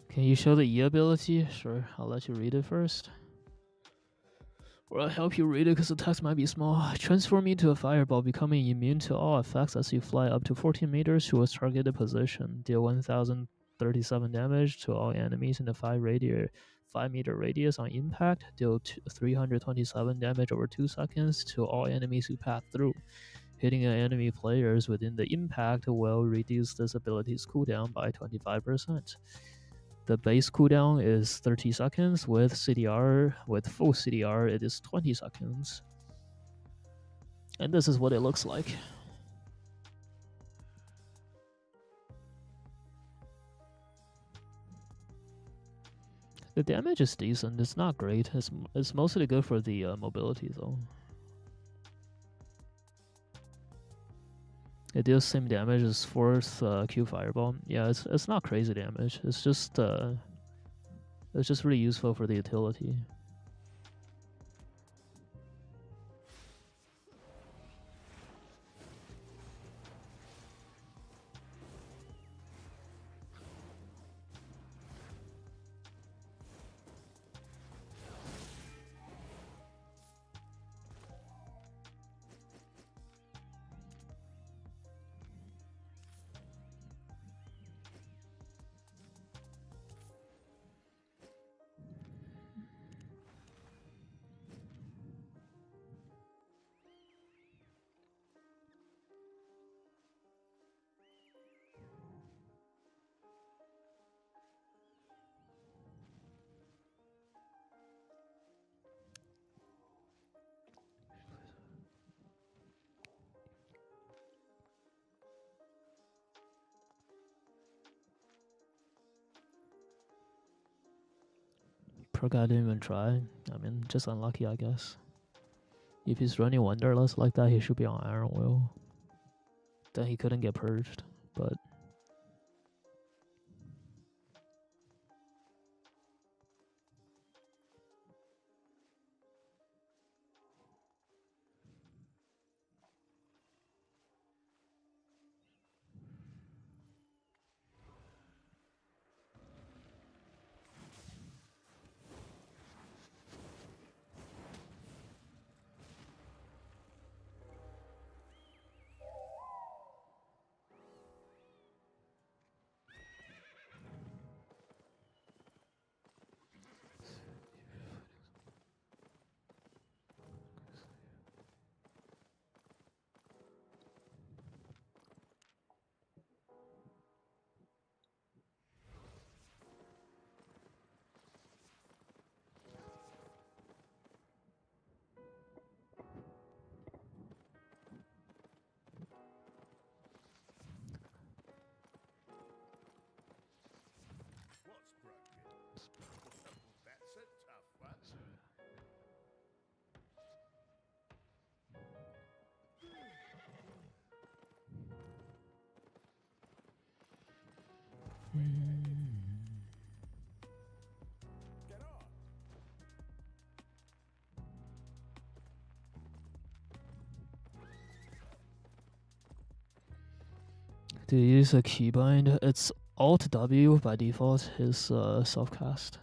Speaker 3: Can you show the E ability? Sure, I'll let you read it first. Or I'll help you read it because the text might be small. Transform into a fireball, becoming immune to all effects as you fly up to 14 meters to a targeted position. Deal 1037 damage to all enemies in a 5-meter radius on impact. Deal 327 damage over 2 seconds to all enemies who pass through. Hitting enemy players within the impact will reduce this ability's cooldown by 25%. The base cooldown is 30 seconds. With CDR, with full CDR, it is 20 seconds. And this is what it looks like. The damage is decent. It's not great. It's mostly good for the mobility though. It deals same damage as 4th Q Fireball. Yeah, it's not crazy damage. It's just really useful for the utility. Pro guy didn't even try. I mean, just unlucky, I guess. If he's running Wanderlust like that, he should be on Iron Will. Then he couldn't get purged, but...
Speaker 5: What's broken? That's a tough one. Get on.
Speaker 3: Do you use a keybind? It's Alt W by default, his self-cast.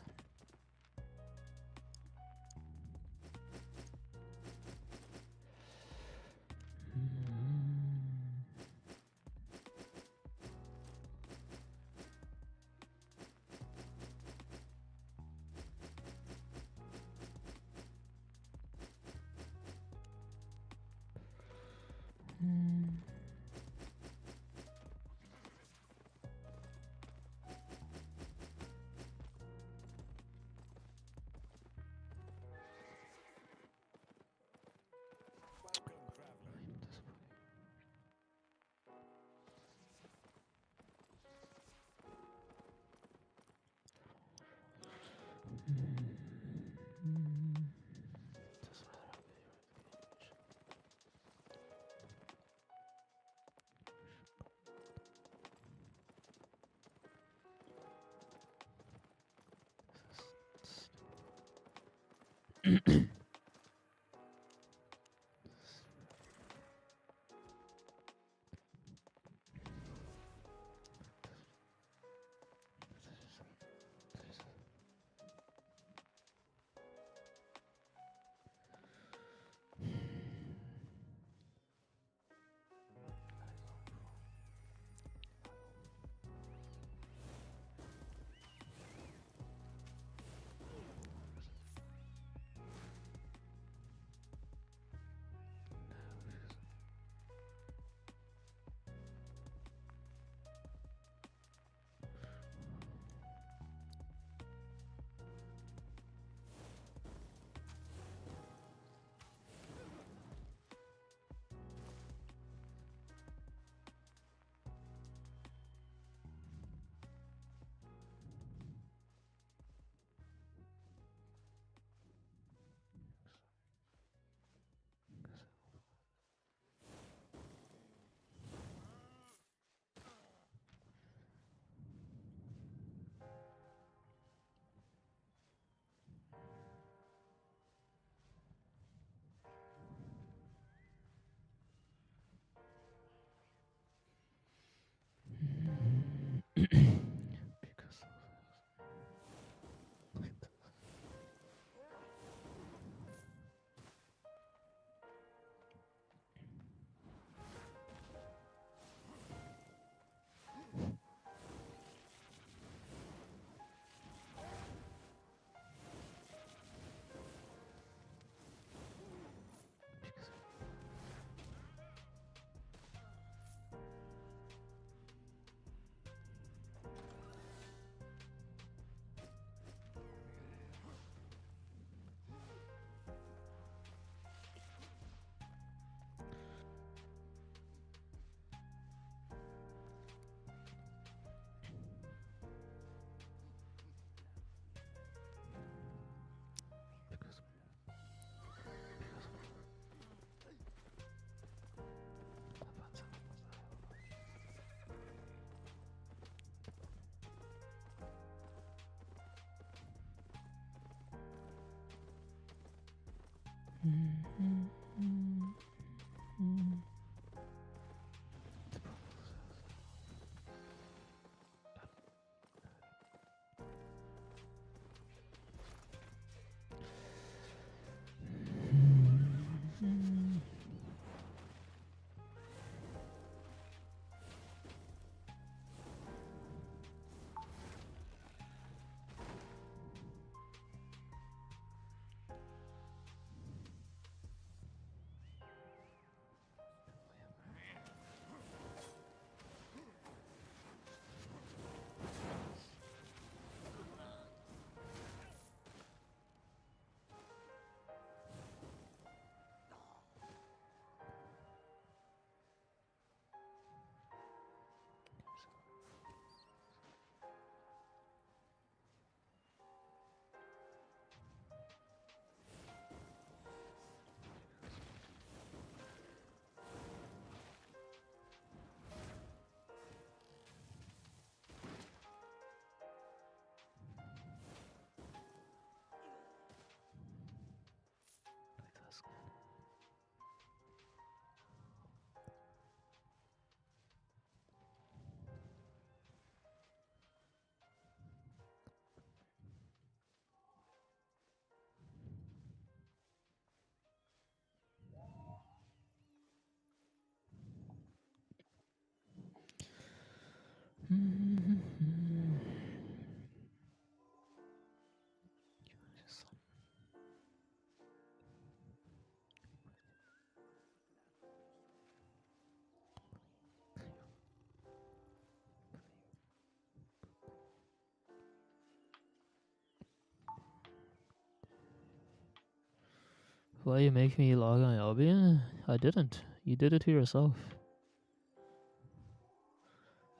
Speaker 3: Why you make me log on Albion? I didn't. You did it to yourself.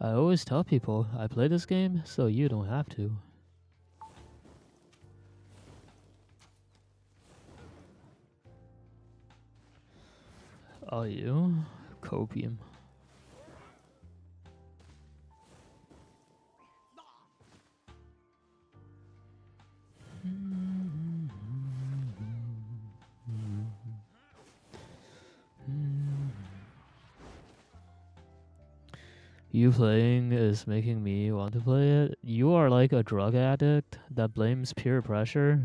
Speaker 3: I always tell people I play this game so you don't have to. Are you? Copium. You playing is making me want to play it. You are like a drug addict that blames peer pressure.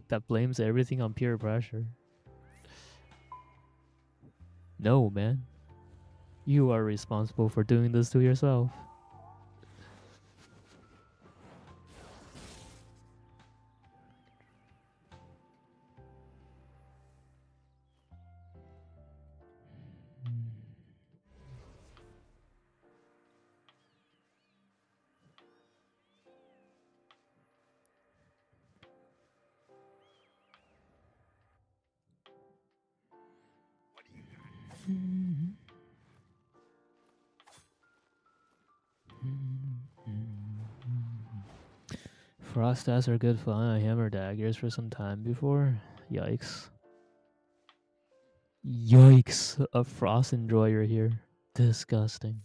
Speaker 3: That blames everything on peer pressure. No, man. You are responsible for doing this to yourself. Frost stats are good fun. I hammered daggers for some time before. Yikes. Yikes. A frost enjoyer here. Disgusting.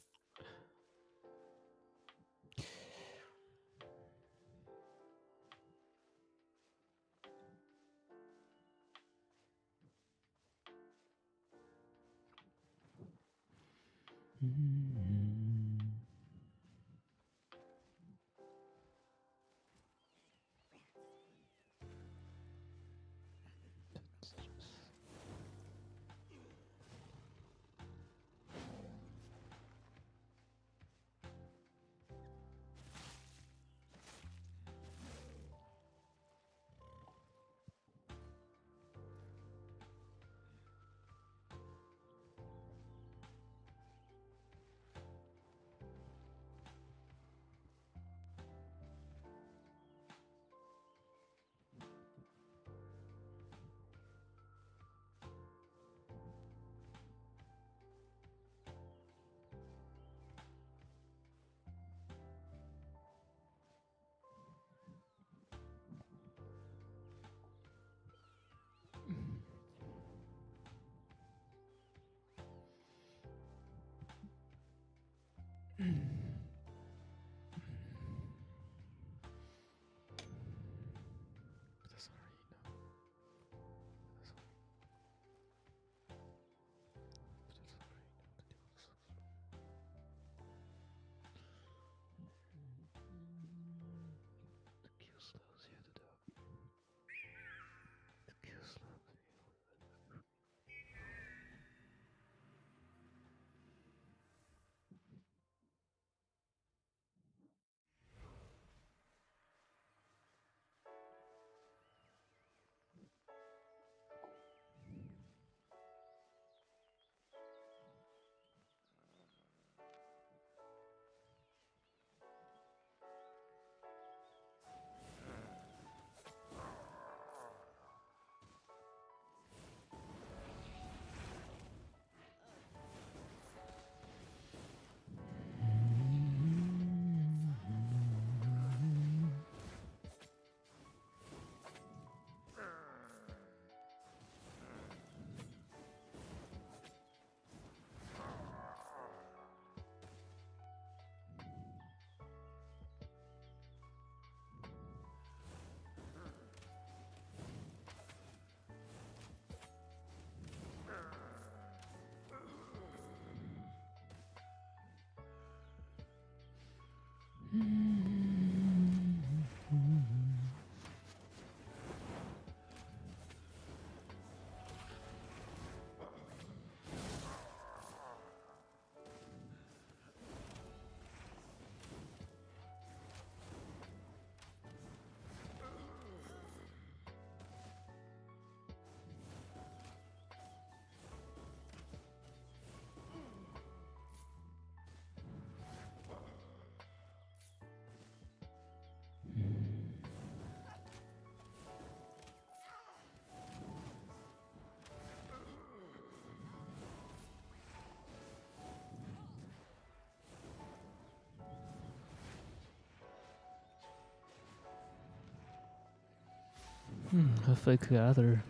Speaker 3: A fake gather.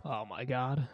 Speaker 3: Oh my god.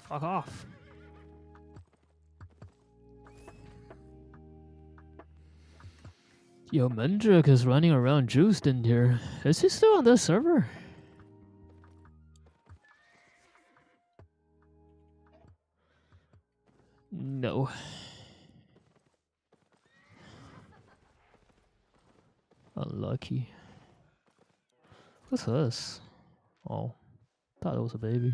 Speaker 3: Fuck off. Yo, Mendrick is running around juiced in here. Is he still on this server? No. Unlucky. What's this? Oh, thought it was a baby.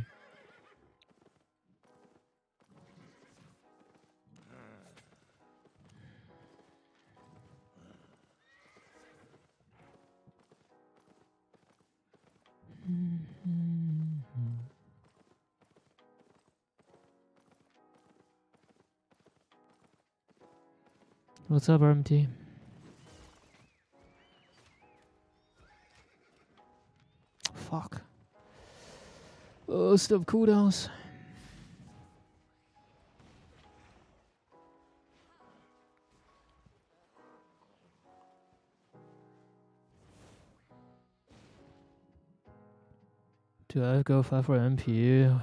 Speaker 3: What's up, RMT? Fuck. Oh, still have cooldowns. Do I go 5 for MP,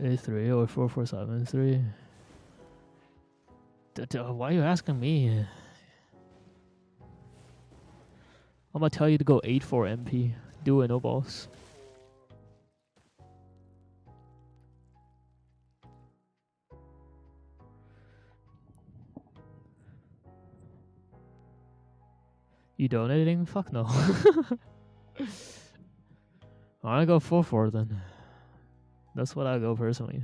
Speaker 3: A3, or 4 for 7-3? Why are you asking me? I'm gonna tell you to go 8 for MP. Do it, no balls. You donating? Fuck no. I go 4-4 then. That's what I go personally.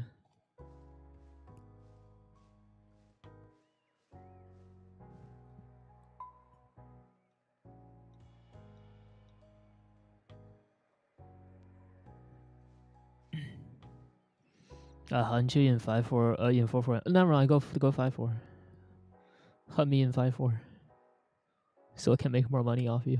Speaker 3: Hunt you in 5-4, in 4-4. Never mind, go 5-4. Hunt me in 5-4. So I can make more money off you.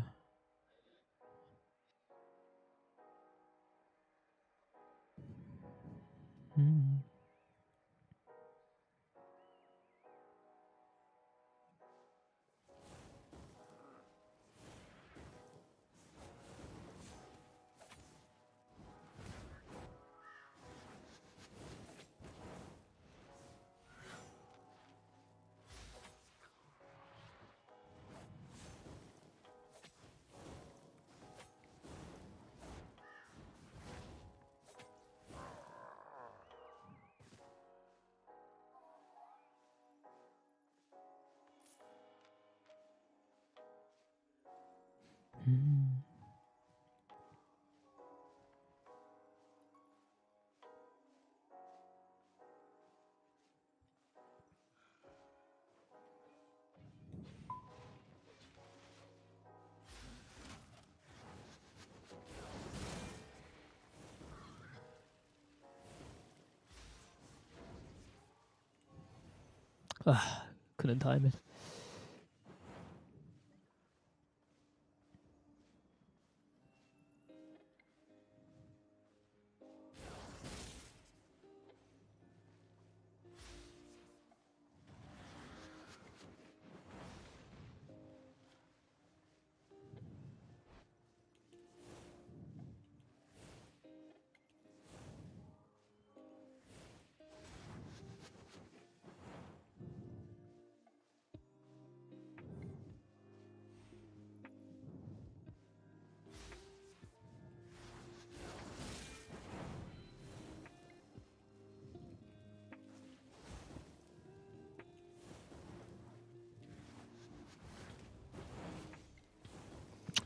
Speaker 3: Couldn't time it.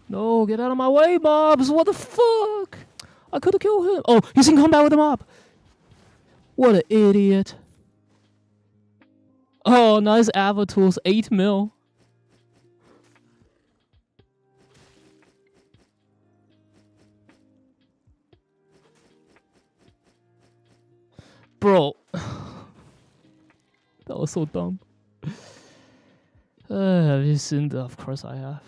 Speaker 3: No, get out of my way, mobs! What the fuck? I could have killed him. Oh, he's in combat with the mob. What an idiot. Oh, nice Ava tools, 8 mil. Bro. That was so dumb. Have you seen the... Of course I have.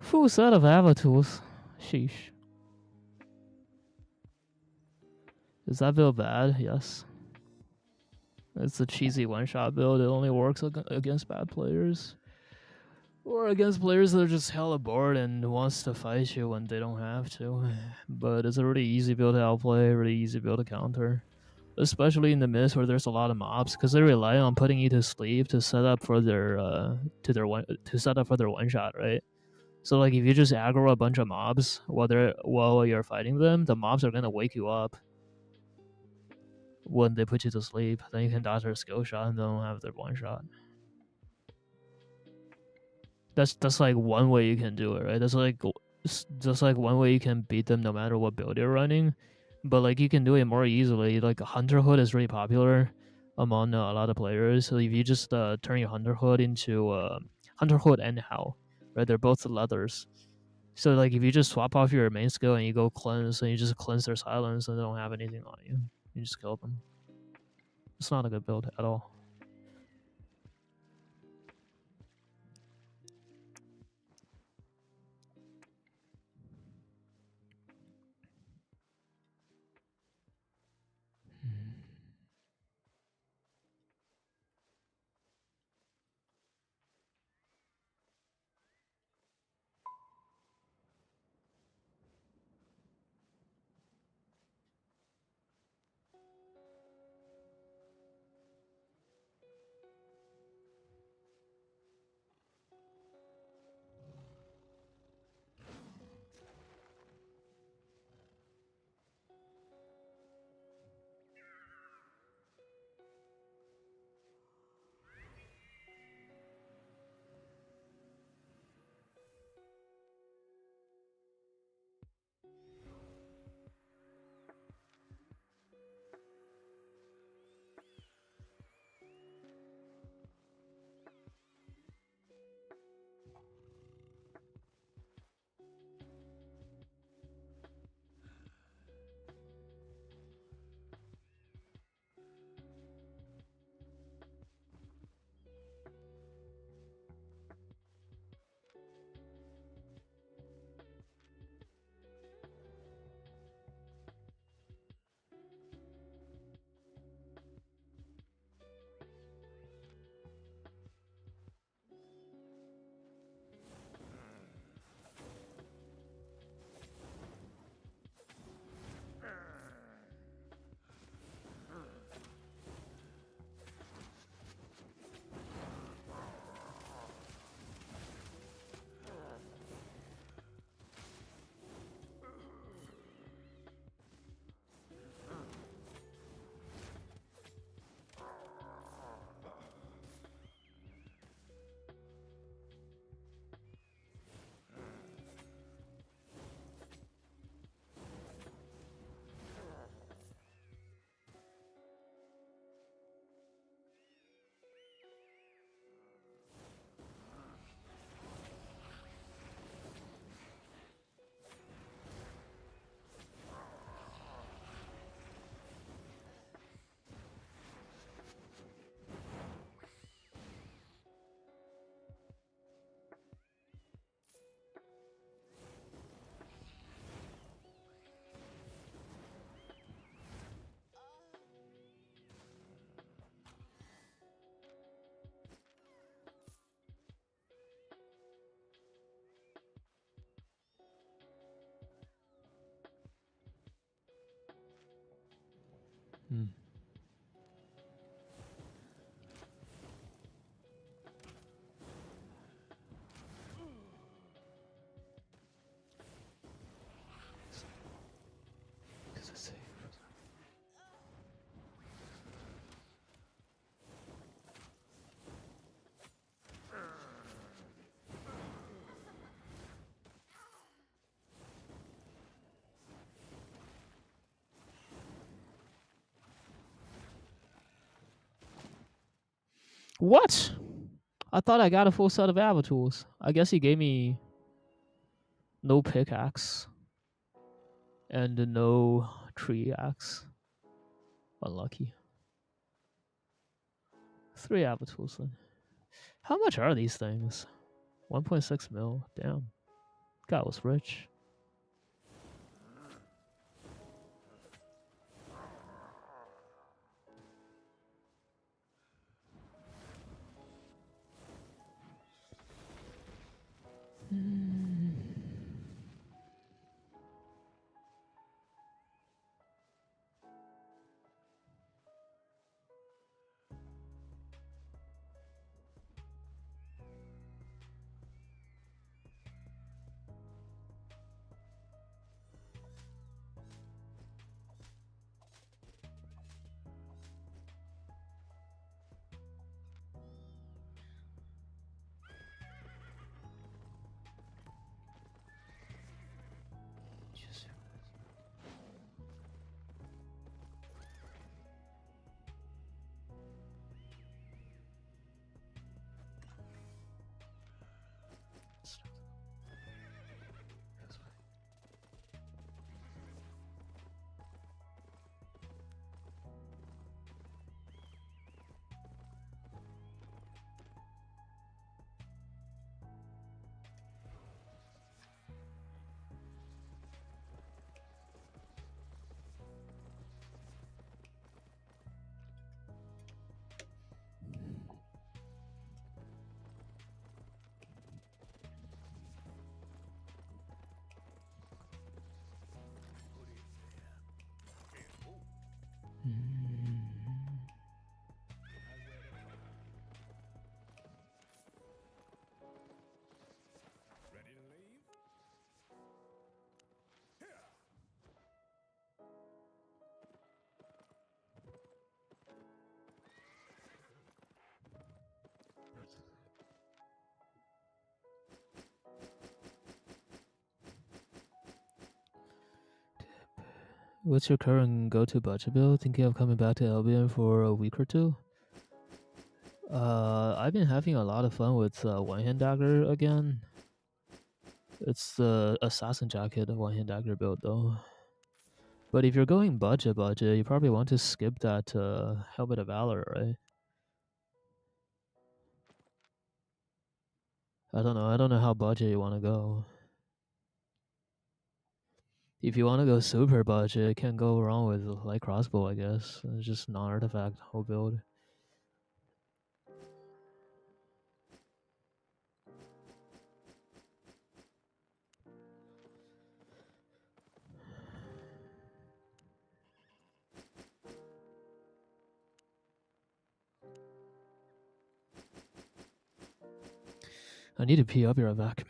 Speaker 3: Full set of Ava tools. Sheesh. Is that build bad? Yes. It's a cheesy one-shot build. It only works against bad players. Or against players that are just hella bored and wants to fight you when they don't have to. But it's a really easy build to outplay, really easy build to counter. Especially in the mist where there's a lot of mobs, because they rely on putting you to sleep to set up for their to set up for their one shot, right? So like if you just aggro a bunch of mobs while you're fighting them, the mobs are gonna wake you up when they put you to sleep. Then you can dodge their skill shot and they don't have their one shot. That's like one way you can do it, right? That's like one way you can beat them no matter what build you're running. But like you can do it more easily. Like Hunter Hood is really popular among a lot of players. So if you just turn your Hunter Hood into Hunter Hood and Howl, right? They're both leathers. So like if you just swap off your main skill and you go cleanse and you just cleanse their silence and they don't have anything on you, you just kill them. It's not a good build at all. Hmm. What? I thought I got a full set of Ava tools. I guess he gave me no pickaxe and no tree axe. Unlucky. 3 Ava tools then. How much are these things? 1.6 mil. Damn. Guy was rich. What's your current go-to budget build? Thinking of coming back to Albion for a week or two? I've been having a lot of fun with one-hand dagger again. It's the assassin jacket one-hand dagger build though. But if you're going budget, you probably want to skip that helmet of valor, right? I don't know. I don't know how budget you want to go. If you want to go super budget, can't go wrong with light crossbow, I guess. It's just non-artifact whole build. I need to pee. I'll be right back.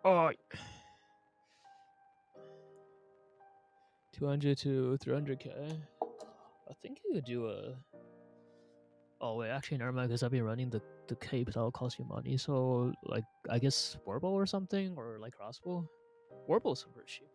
Speaker 3: Oh, 200 to 300k. I think you could do a. Oh wait, actually never mind, because I've been running the cape. That'll cost you money. So like, I guess warbow or something, or like crossbow. Warbow's super cheap.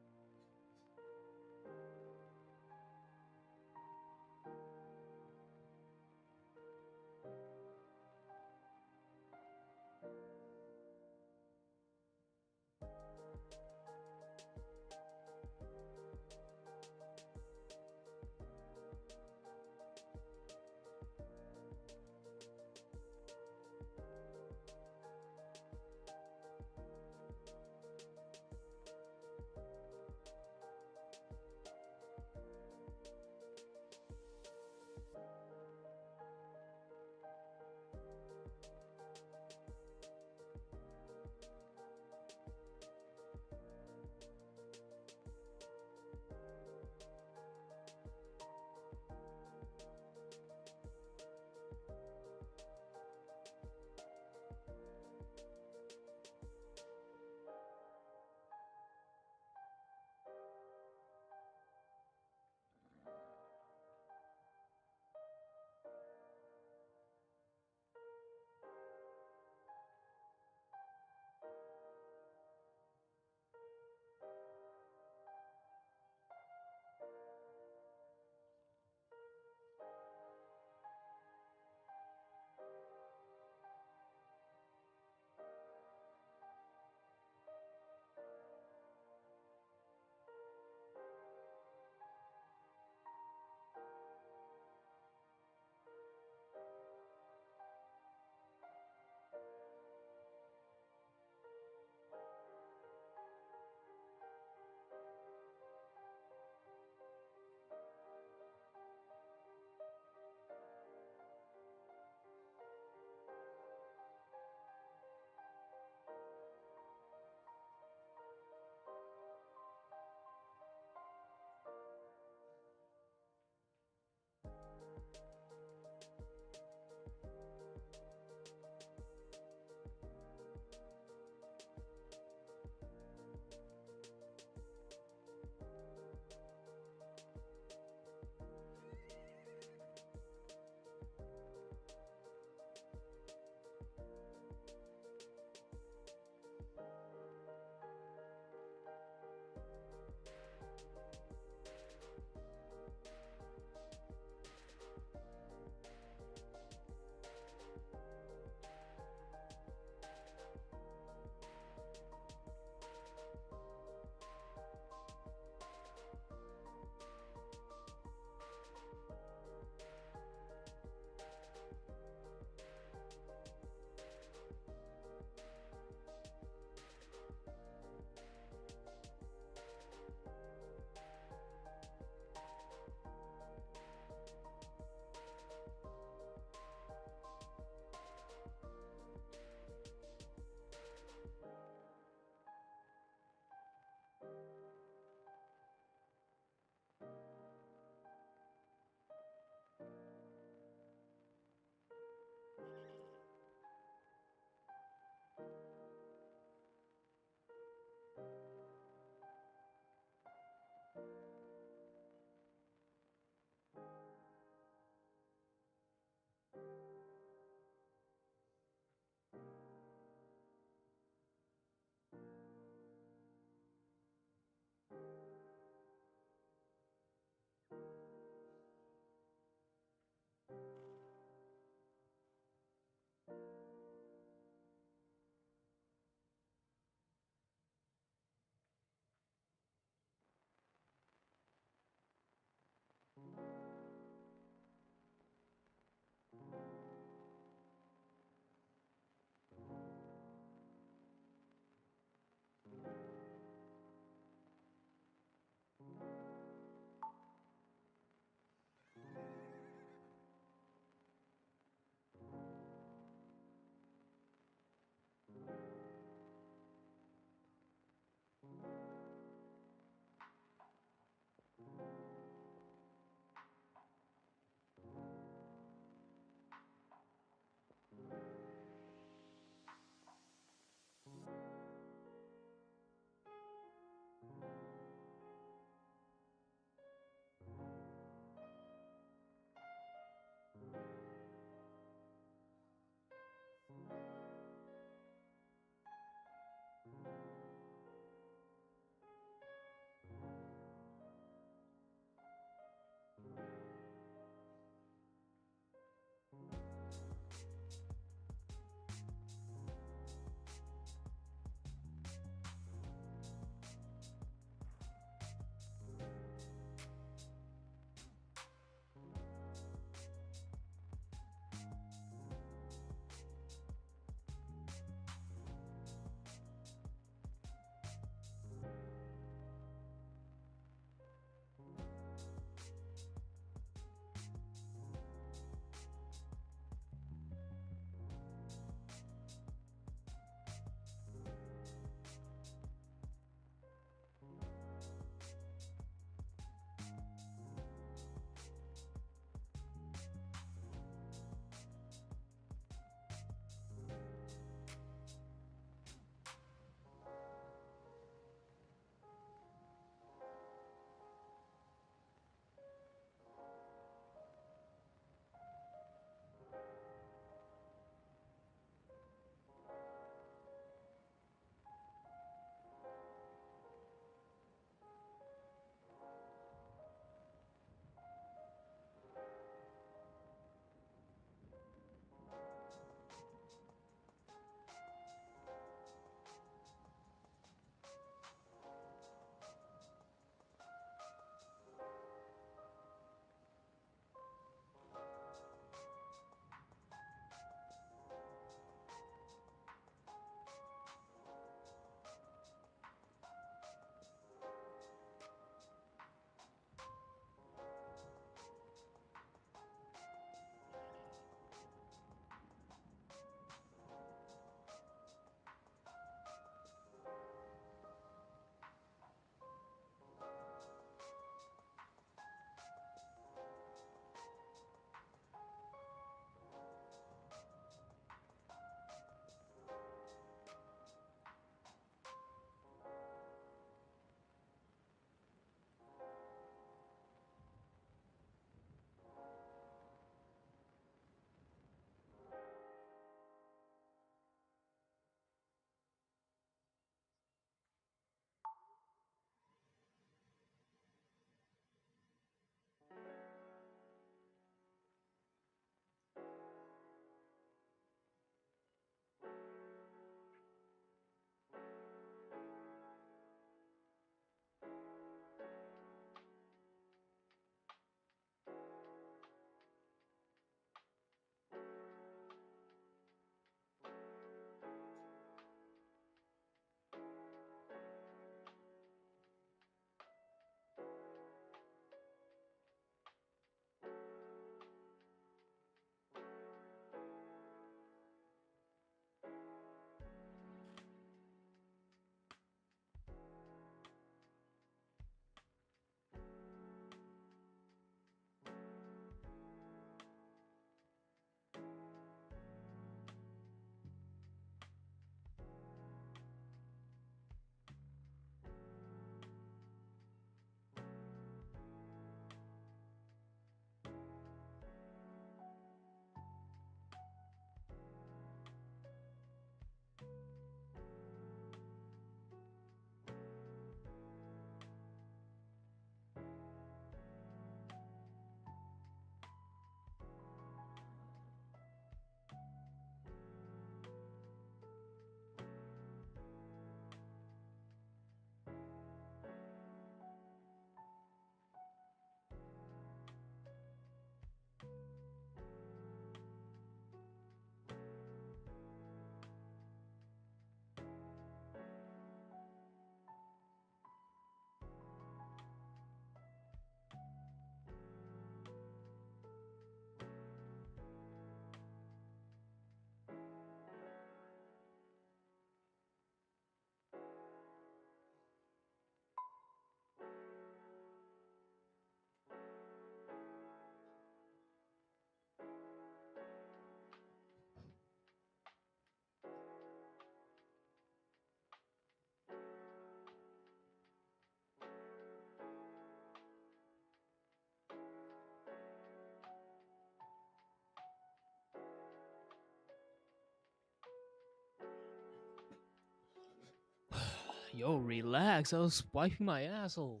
Speaker 3: Yo, relax. I was wiping my asshole.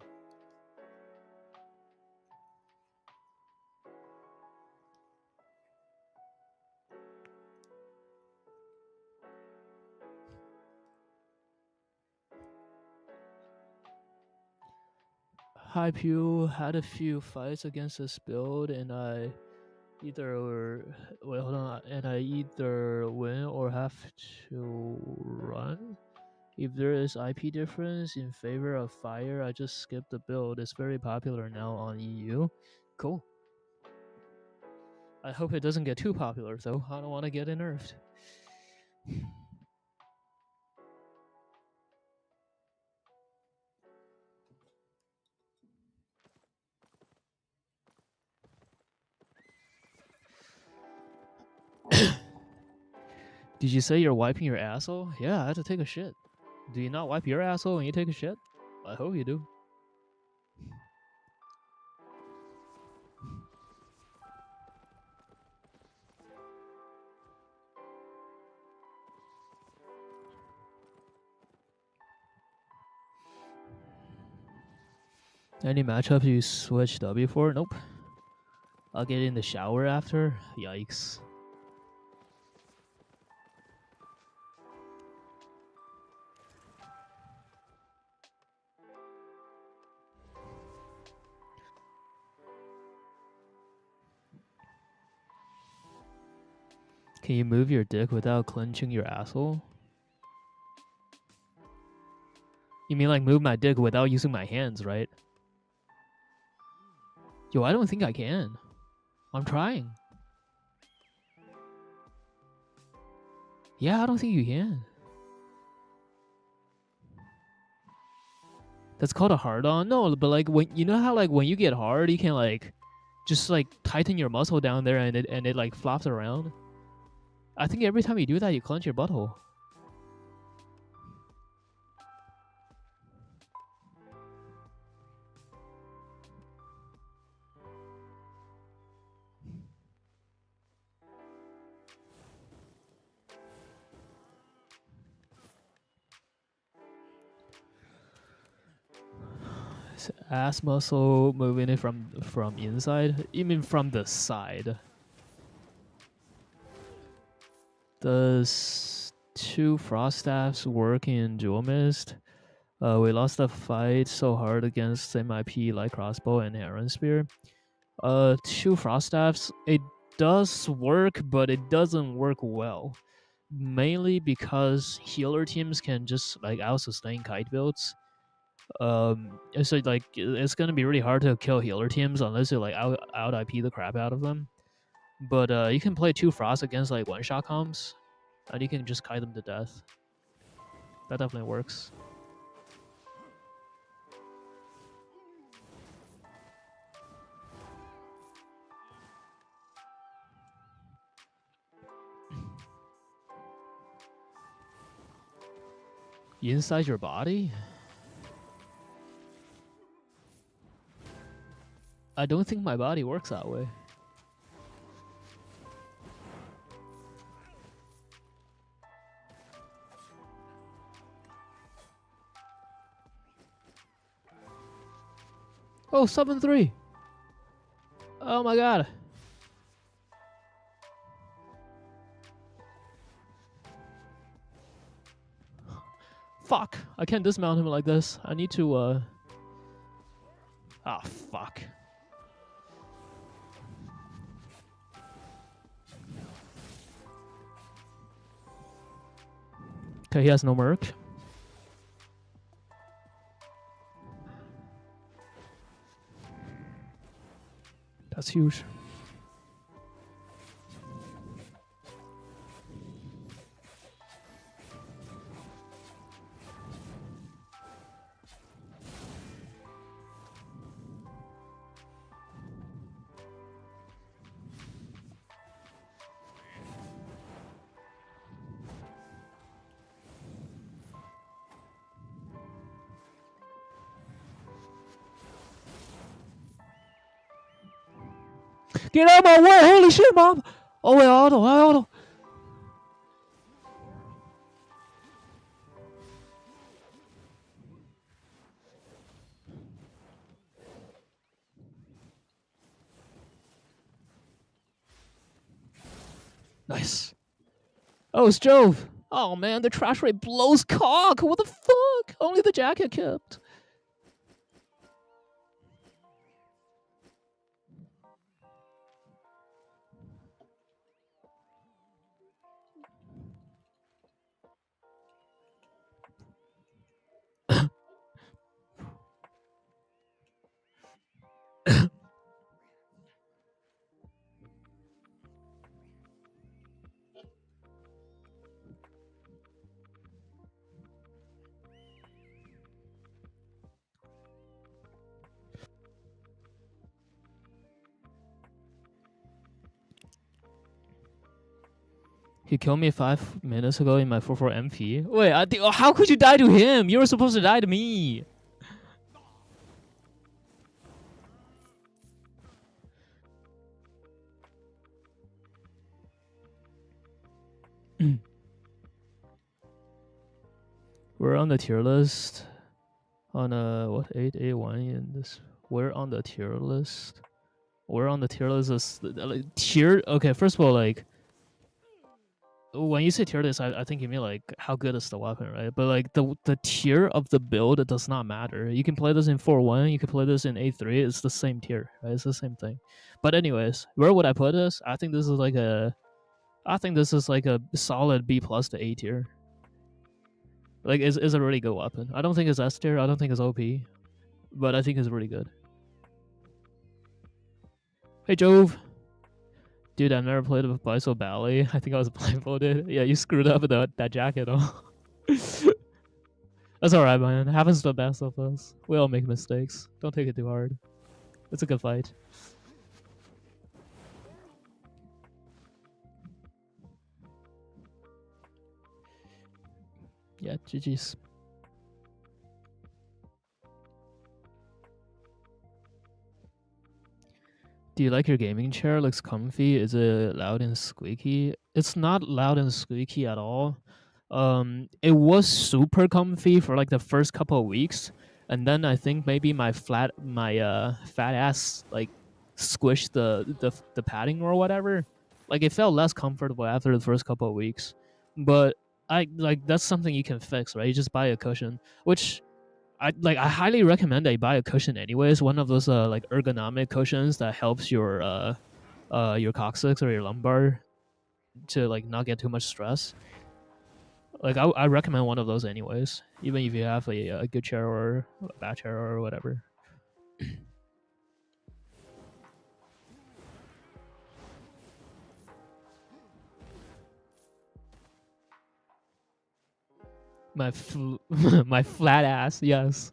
Speaker 3: Hi Pew, had a few fights against this build and I either win or have to run. If there is IP difference in favor of fire, I just skip the build. It's very popular now on EU. Cool. I hope it doesn't get too popular though. I don't want to get it nerfed. Did you say you're wiping your asshole? Yeah, I had to take a shit. Do you not wipe your asshole when you take a shit? I hope you do. Any matchup you switch W for? Nope. I'll get in the shower after. Yikes. Can you move your dick without clenching your asshole? You mean like move my dick without using my hands, right? Yo, I don't think I can. I'm trying. Yeah, I don't think you can. That's called a hard on? No, but like when you know how like when you get hard, you can like just like tighten your muscle down there and it like flops around. I think every time you do that, you clench your butthole. Ass muscle moving it from inside? You mean from the side? Does 2 frost staffs work in dual mist? We lost the fight so hard against MIP light crossbow and heron spear. 2 frost staffs, it does work, but it doesn't work well. Mainly because healer teams can just like out sustain kite builds. So like it's gonna be really hard to kill healer teams unless you like out IP the crap out of them. But you can play 2 frost against like one shot comps, and you can just kite them to death. That definitely works. Inside your body? I don't think my body works that way. Oh, 7-3. Oh my god. Fuck. I can't dismount him like this. I need to, Ah, fuck. Okay, he has no merc. That's huge. Get out of my way! Holy shit, mom! Oh wait, auto. Nice. Oh, it's Jove. Oh man, the trash rate blows cock. What the fuck? Only the jacket kept. He killed me 5 minutes ago in my 4-4 MP. Wait, how could you die to him? You were supposed to die to me. We're on the tier list. On what 8A1 in this. We're on the tier list. We're on the tier list. Like, tier. Okay, first of all, like when you say tier list, I think you mean like how good is the weapon, right? But like the tier of the build, it does not matter. You can play this in 4-1, you can play this in 8-3. It's the same tier, right? It's the same thing. But anyways, where would I put this? I think this is like a solid B plus to A tier. Like is a really good weapon. I don't think it's S tier. I don't think it's OP, but I think it's really good. Hey Jove. Dude, I've never played with Biso Ballet. I think I was blindfolded. Yeah, you screwed up with that jacket on. That's alright, man. It happens to the best of us. We all make mistakes. Don't take it too hard. It's a good fight. Yeah, GG's. Do you like your gaming chair? Looks comfy. Is it loud and squeaky? It's not loud and squeaky at all. It was super comfy for like the first couple of weeks, and then I think maybe my fat ass like squished the padding or whatever. Like it felt less comfortable after the first couple of weeks. But I like that's something you can fix, right? You just buy a cushion, which I highly recommend that you buy a cushion anyways. One of those like ergonomic cushions that helps your coccyx or your lumbar to like not get too much stress. Like I recommend one of those anyways, even if you have a good chair or a bad chair or whatever. My flat ass, yes.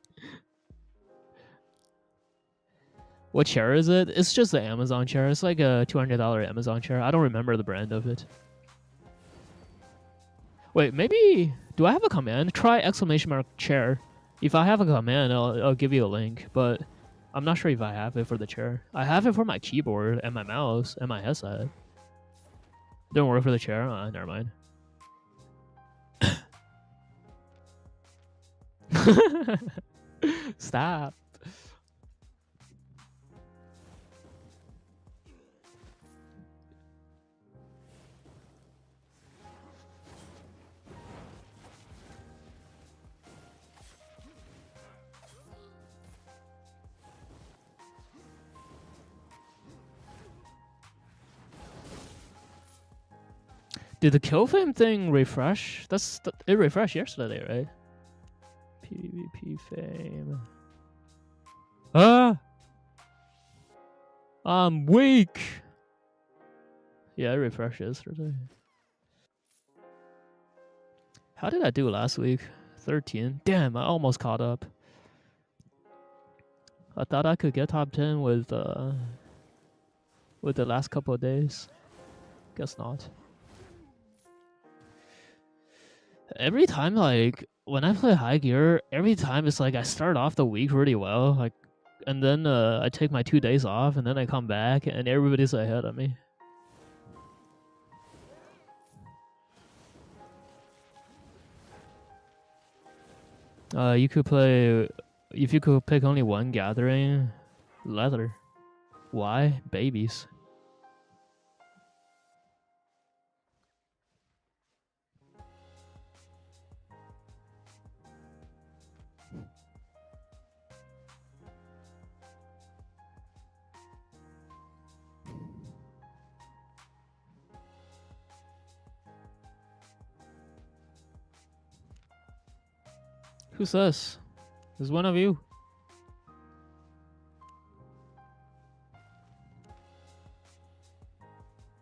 Speaker 3: What chair is it? It's just the Amazon chair. It's like a $200 Amazon chair. I don't remember the brand of it. Wait, maybe do I have a command? Try !chair. If I have a command, I'll give you a link. But I'm not sure if I have it for the chair. I have it for my keyboard and my mouse and my headset. Don't work for the chair. Never mind. Stop. Did the kill fame thing refresh? It refreshed yesterday, right? PvP fame. I'm weak. Yeah, it refreshed yesterday. How did I do last week? 13. Damn, I almost caught up. I thought I could get top 10 with the last couple of days. Guess not. Every time, like when I play high gear, every time it's like I start off the week really well, like, and then I take my 2 days off, and then I come back, and everybody's ahead of me. You could play if you could pick only one gathering, leather. Why? Babies. Who's this? Is one of you?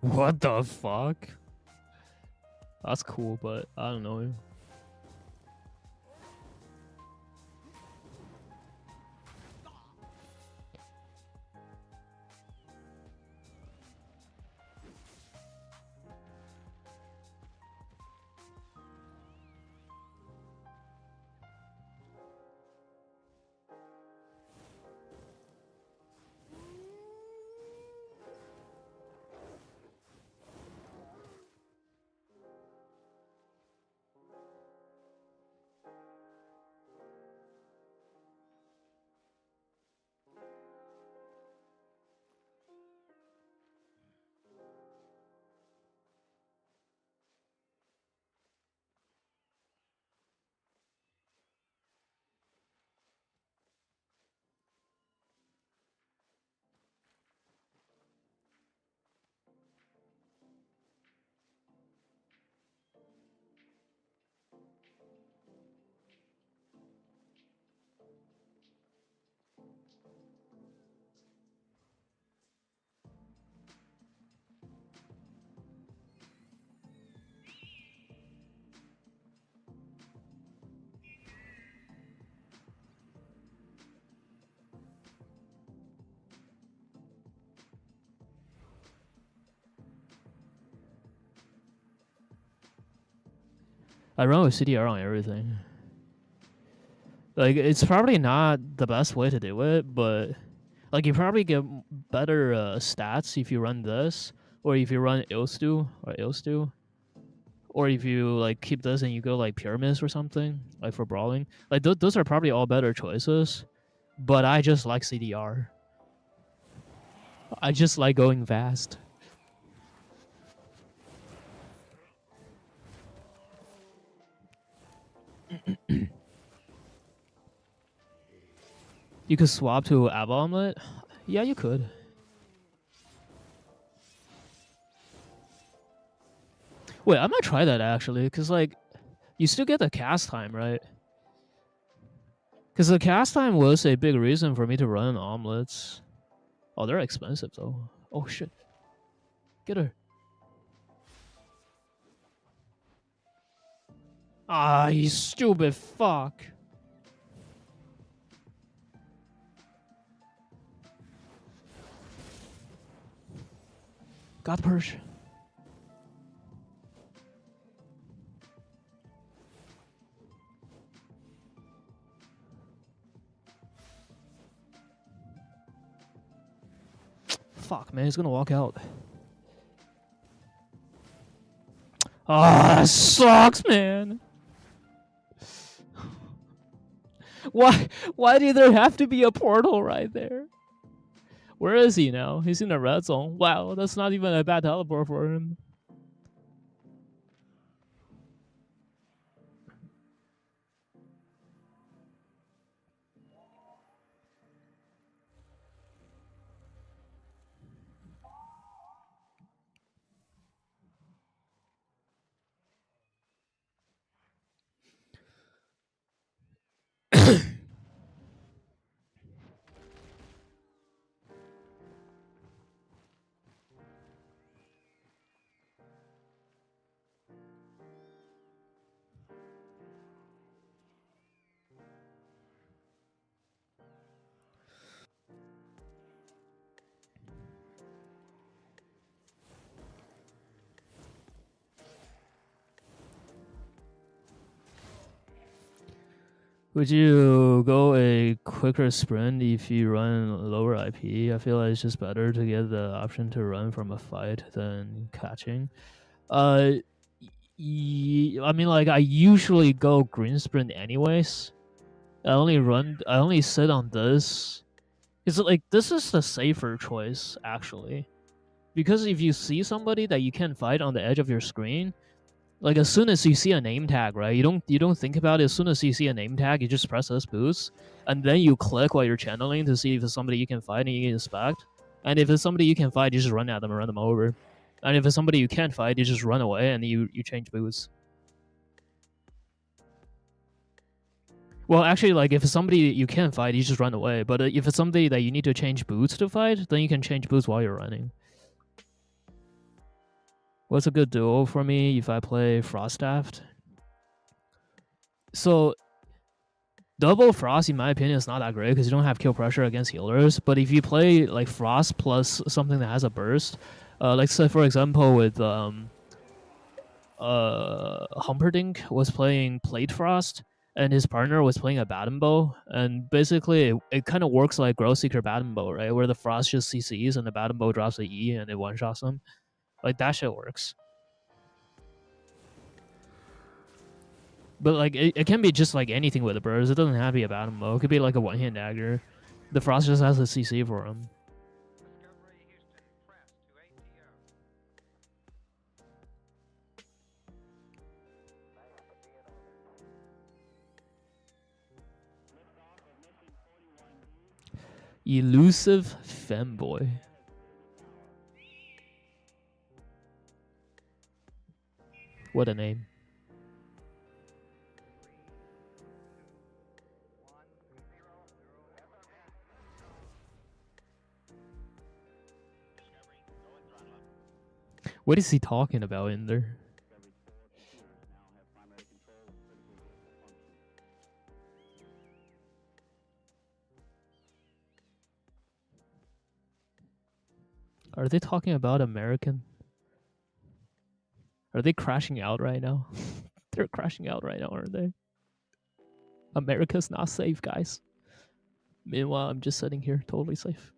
Speaker 3: What the fuck? That's cool, but I don't know him. I run with CDR on everything. Like, it's probably not the best way to do it, but like you probably get better stats if you run this, or if you run Ilstu, or if you like keep this and you go like Pyramids or something, like for brawling. Like those are probably all better choices, but I just like CDR. I just like going fast. You could swap to Ab Omelet? Yeah, you could. Wait, I might try that actually, because like, you still get the cast time, right? Because the cast time was a big reason for me to run omelets. Oh, they're expensive though. Oh shit. Get her. Ah, you stupid fuck. Got the purge. Fuck, man, he's gonna walk out. Ah, sucks, man. Why did there have to be a portal right there? Where is he now? He's in the red zone. Wow, that's not even a bad teleport for him. Would you go a quicker sprint if you run lower IP? I feel like it's just better to get the option to run from a fight than catching. I mean, like, I usually go green sprint anyways. I only sit on this. It's like, this is the safer choice, actually. Because if you see somebody that you can fight on the edge of your screen, like as soon as you see a name tag, right? You don't think about it. As soon as you see a name tag, you just press this boost, and then you click while you're channeling to see if it's somebody you can fight and you can inspect. And if it's somebody you can fight, you just run at them and run them over. And if it's somebody you can't fight, you just run away and you change boosts. Well, actually, like if it's somebody you can't fight, you just run away. But if it's somebody that you need to change boots to fight, then you can change boots while you're running. What's a good duo for me if I play Froststaff? So double Frost, in my opinion, is not that great because you don't have kill pressure against healers. But if you play like Frost plus something that has a burst, like say for example with Humperdinck was playing Plate Frost and his partner was playing a Baton Bow, and basically it kind of works like Growth Seeker Baton Bow, right? Where the Frost just CCs and the Baton Bow drops a E and it one shots them. Like that shit works. But like it can be just like anything with the burst. It doesn't have to be a Baton Bow. It could be like a one-hand dagger. The Frost just has a CC for him.
Speaker 1: Discovery Houston, press to ATO.
Speaker 3: Elusive Femboy. What a name. What is he talking about in there? Are they talking about American? Are they crashing out right now? They're crashing out right now, aren't they? America's not safe, guys. Meanwhile, I'm just sitting here totally safe.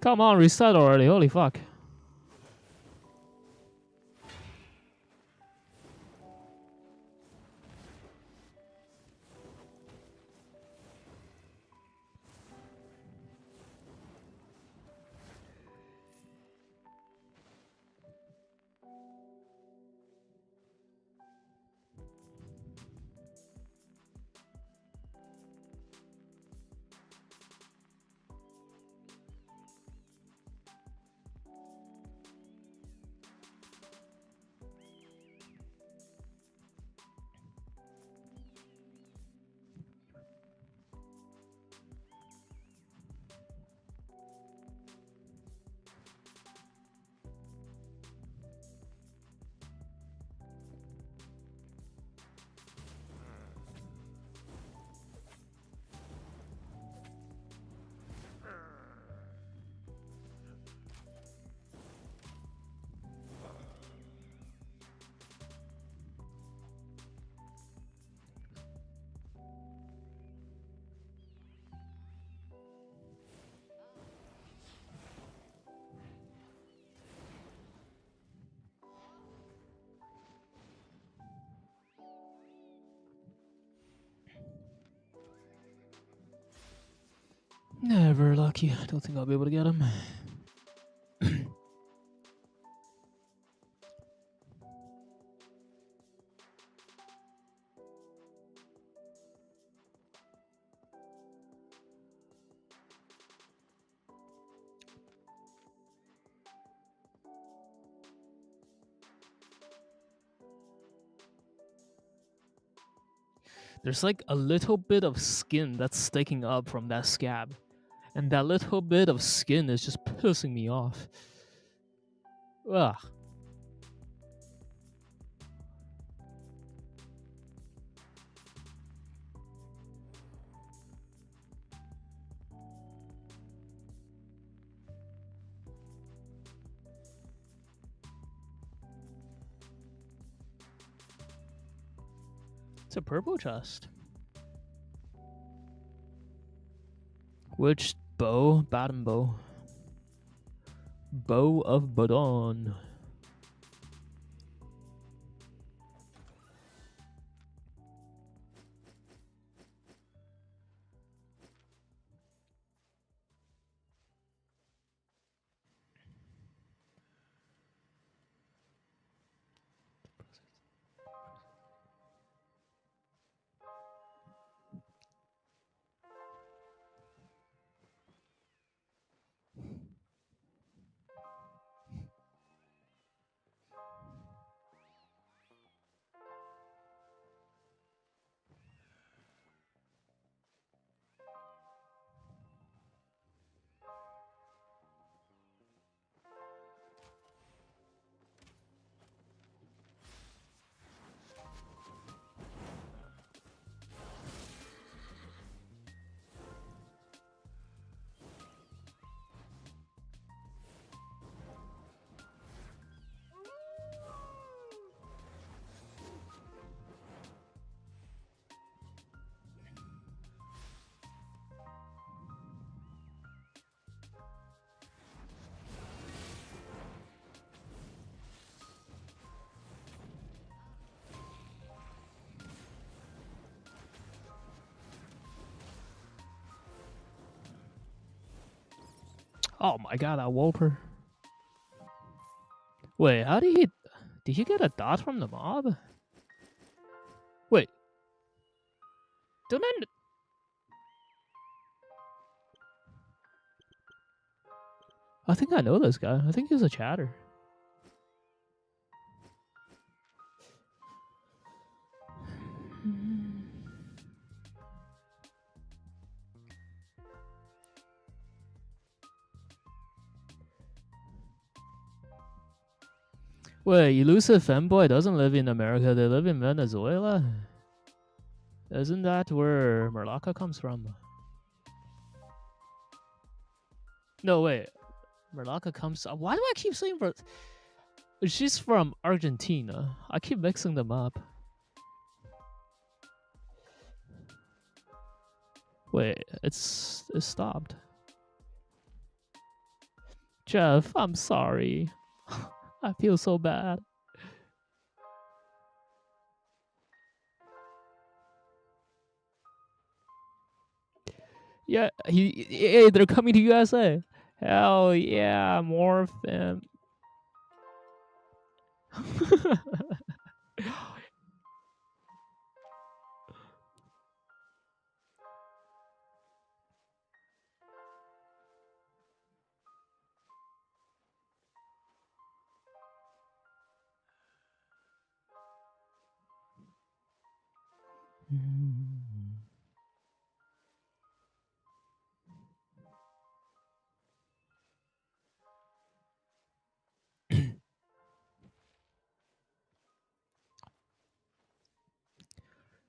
Speaker 3: Come on, reset already. Holy fuck. Never lucky. I don't think I'll be able to get him. There's like a little bit of skin that's sticking up from that scab. And that little bit of skin is just pissing me off. Ugh. It's a purple chest. Which bow? Bottom bow. Bow of Badon. Oh my god, that Wolper. Wait, how did he get a dot from the mob? Wait. Don't I... I think I know this guy. I think he's a chatter. Wait, elusive femboy doesn't live in America. They live in Venezuela. Isn't that where Merlaka comes from? No, wait. Merlaka comes... Why do I keep saying... She's from Argentina. I keep mixing them up. Wait, it stopped. Jeff, I'm sorry. I feel so bad. Yeah, hey, they're coming to USA. Hell yeah, more fam.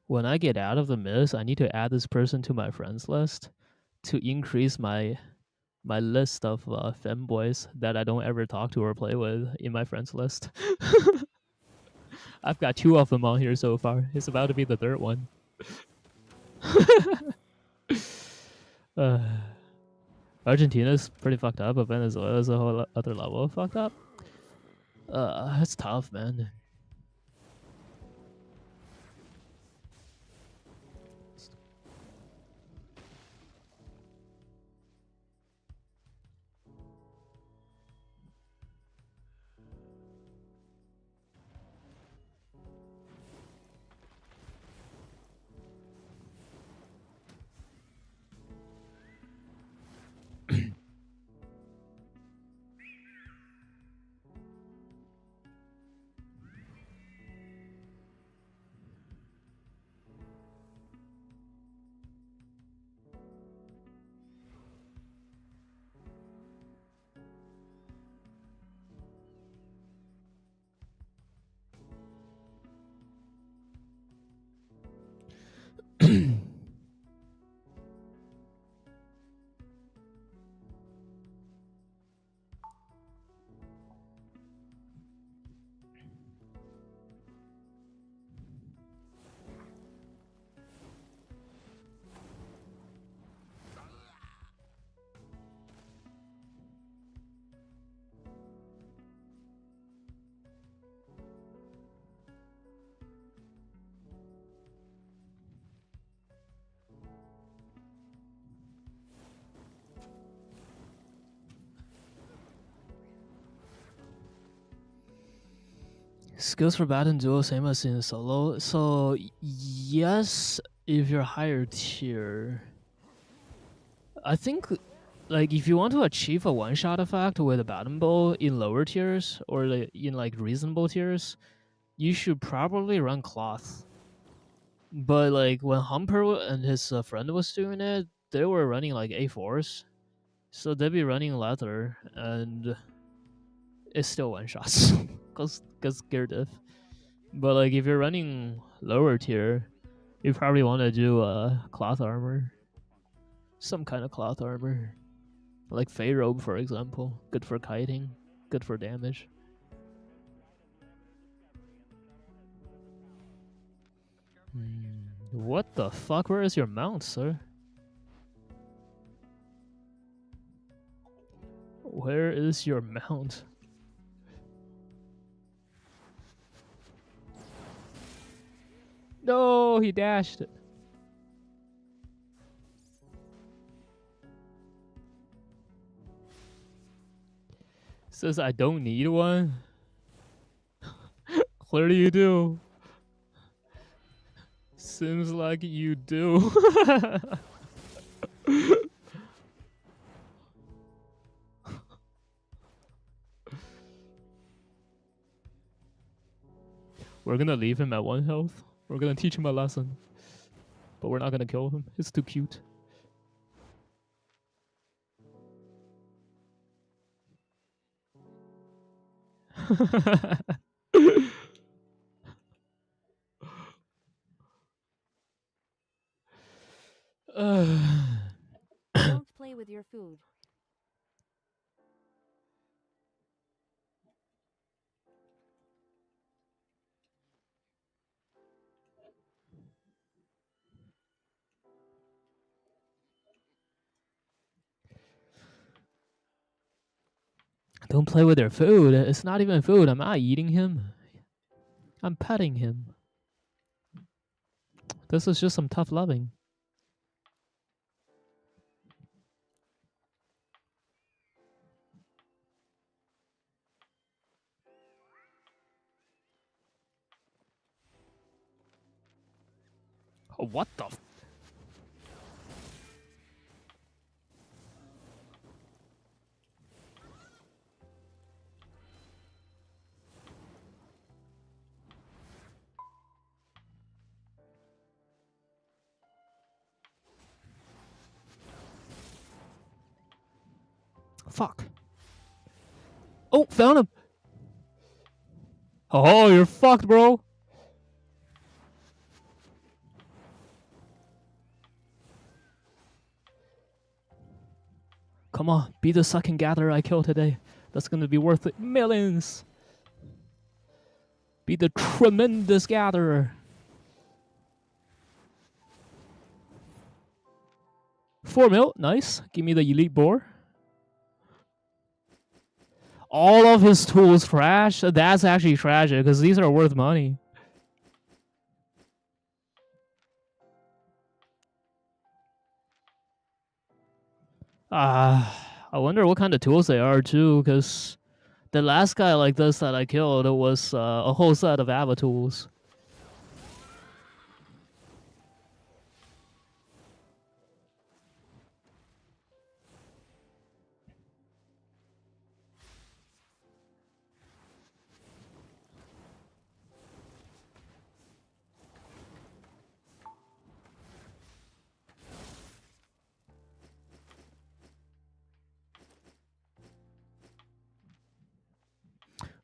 Speaker 3: When I get out of the mist, I need to add this person to my friends list to increase my list of femboys that I don't ever talk to or play with in my friends list. I've got 2 of them on here so far. It's about to be the 3rd one. Argentina's pretty fucked up, but Venezuela's a whole other level of fucked up. It's tough, man. Skills for battle and duo same as in solo. So yes, if you're higher tier, I think like if you want to achieve a one-shot effect with a battle bow in lower tiers or in like reasonable tiers, you should probably run cloth. But like when Humper and his friend was doing it, they were running like A4s, so they'd be running leather and it's still one shots cause gear diff. But like if you're running lower tier, you probably want to do cloth armor, some kind of cloth armor, like Fey robe for example. Good for kiting, good for damage. What the fuck? Where is your mount, sir? Where is your mount? No, he dashed it. Says I don't need one. Clearly you do. Seems like you do. We're gonna leave him at 1 health. We're gonna teach him a lesson. But we're not gonna kill him. It's too cute.
Speaker 4: Don't play with your food.
Speaker 3: Don't play with their food. It's not even food. I'm not eating him. I'm petting him. This is just some tough loving. Oh, what the? Fuck. Oh, found him. Oh, you're fucked, bro. Come on, be the second gatherer I kill today. That's gonna be worth it. Millions. Be the tremendous gatherer. 4 mil, nice. Give me the elite boar. All of his tools trash. That's actually tragic because these are worth money. I wonder what kind of tools they are too, because the last guy like this that I killed was a whole set of Ava tools.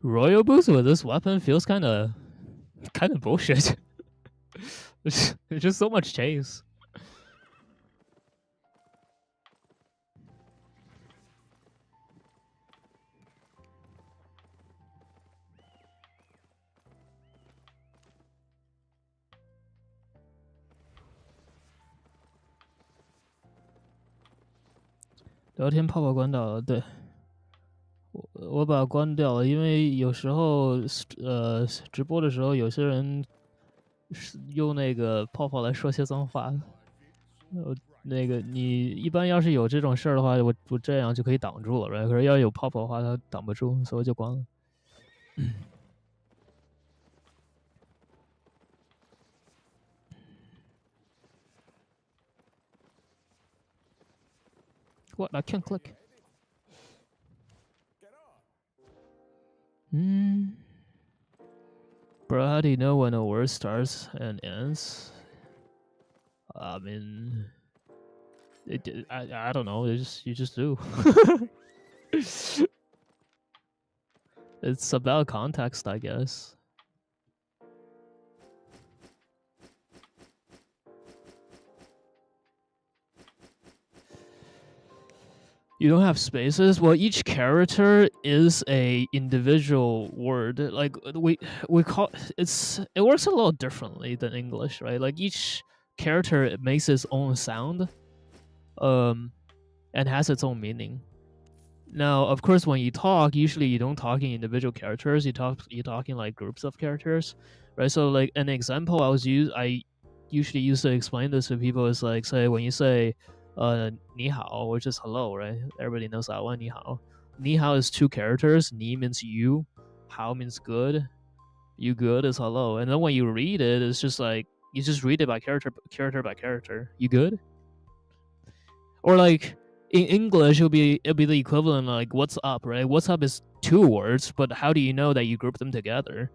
Speaker 3: Royal boost with this weapon feels kind of bullshit. There's just so much chase.聊天泡泡关掉了，对，我把它关掉了，因为有时候直播的时候有些人用那个泡泡来说些脏话。那个你一般要是有这种事儿的话，我这样就可以挡住了，right？可是要有泡泡的话，它挡不住，所以就关了。What? I can't click. Bro, how do you know when a word starts and ends? I mean, I don't know. You just do. It's about context, I guess. You don't have spaces. Well, each character is a individual word. Like we call it works a little differently than English, right? Like each character makes its own sound, and has its own meaning. Now, of course, when you talk, usually you don't talk in individual characters. You're talking like groups of characters, right? So, like an example I usually use to explain this to people is like, say when you say 你好, which is hello, right? Everybody knows that one, 你好. ni hao is 2 characters. Ni means you, hao means good. You good is hello, and then when you read it, it's just like you just read it by character by character. You good? Or like in English, it'll be the equivalent of like what's up, right? What's up is 2 words, but how do you know that you group them together?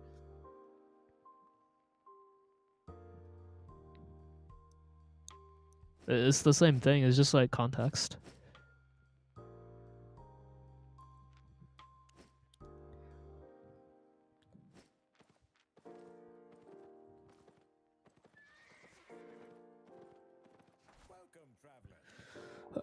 Speaker 3: It's the same thing. It's just like context.
Speaker 5: Welcome,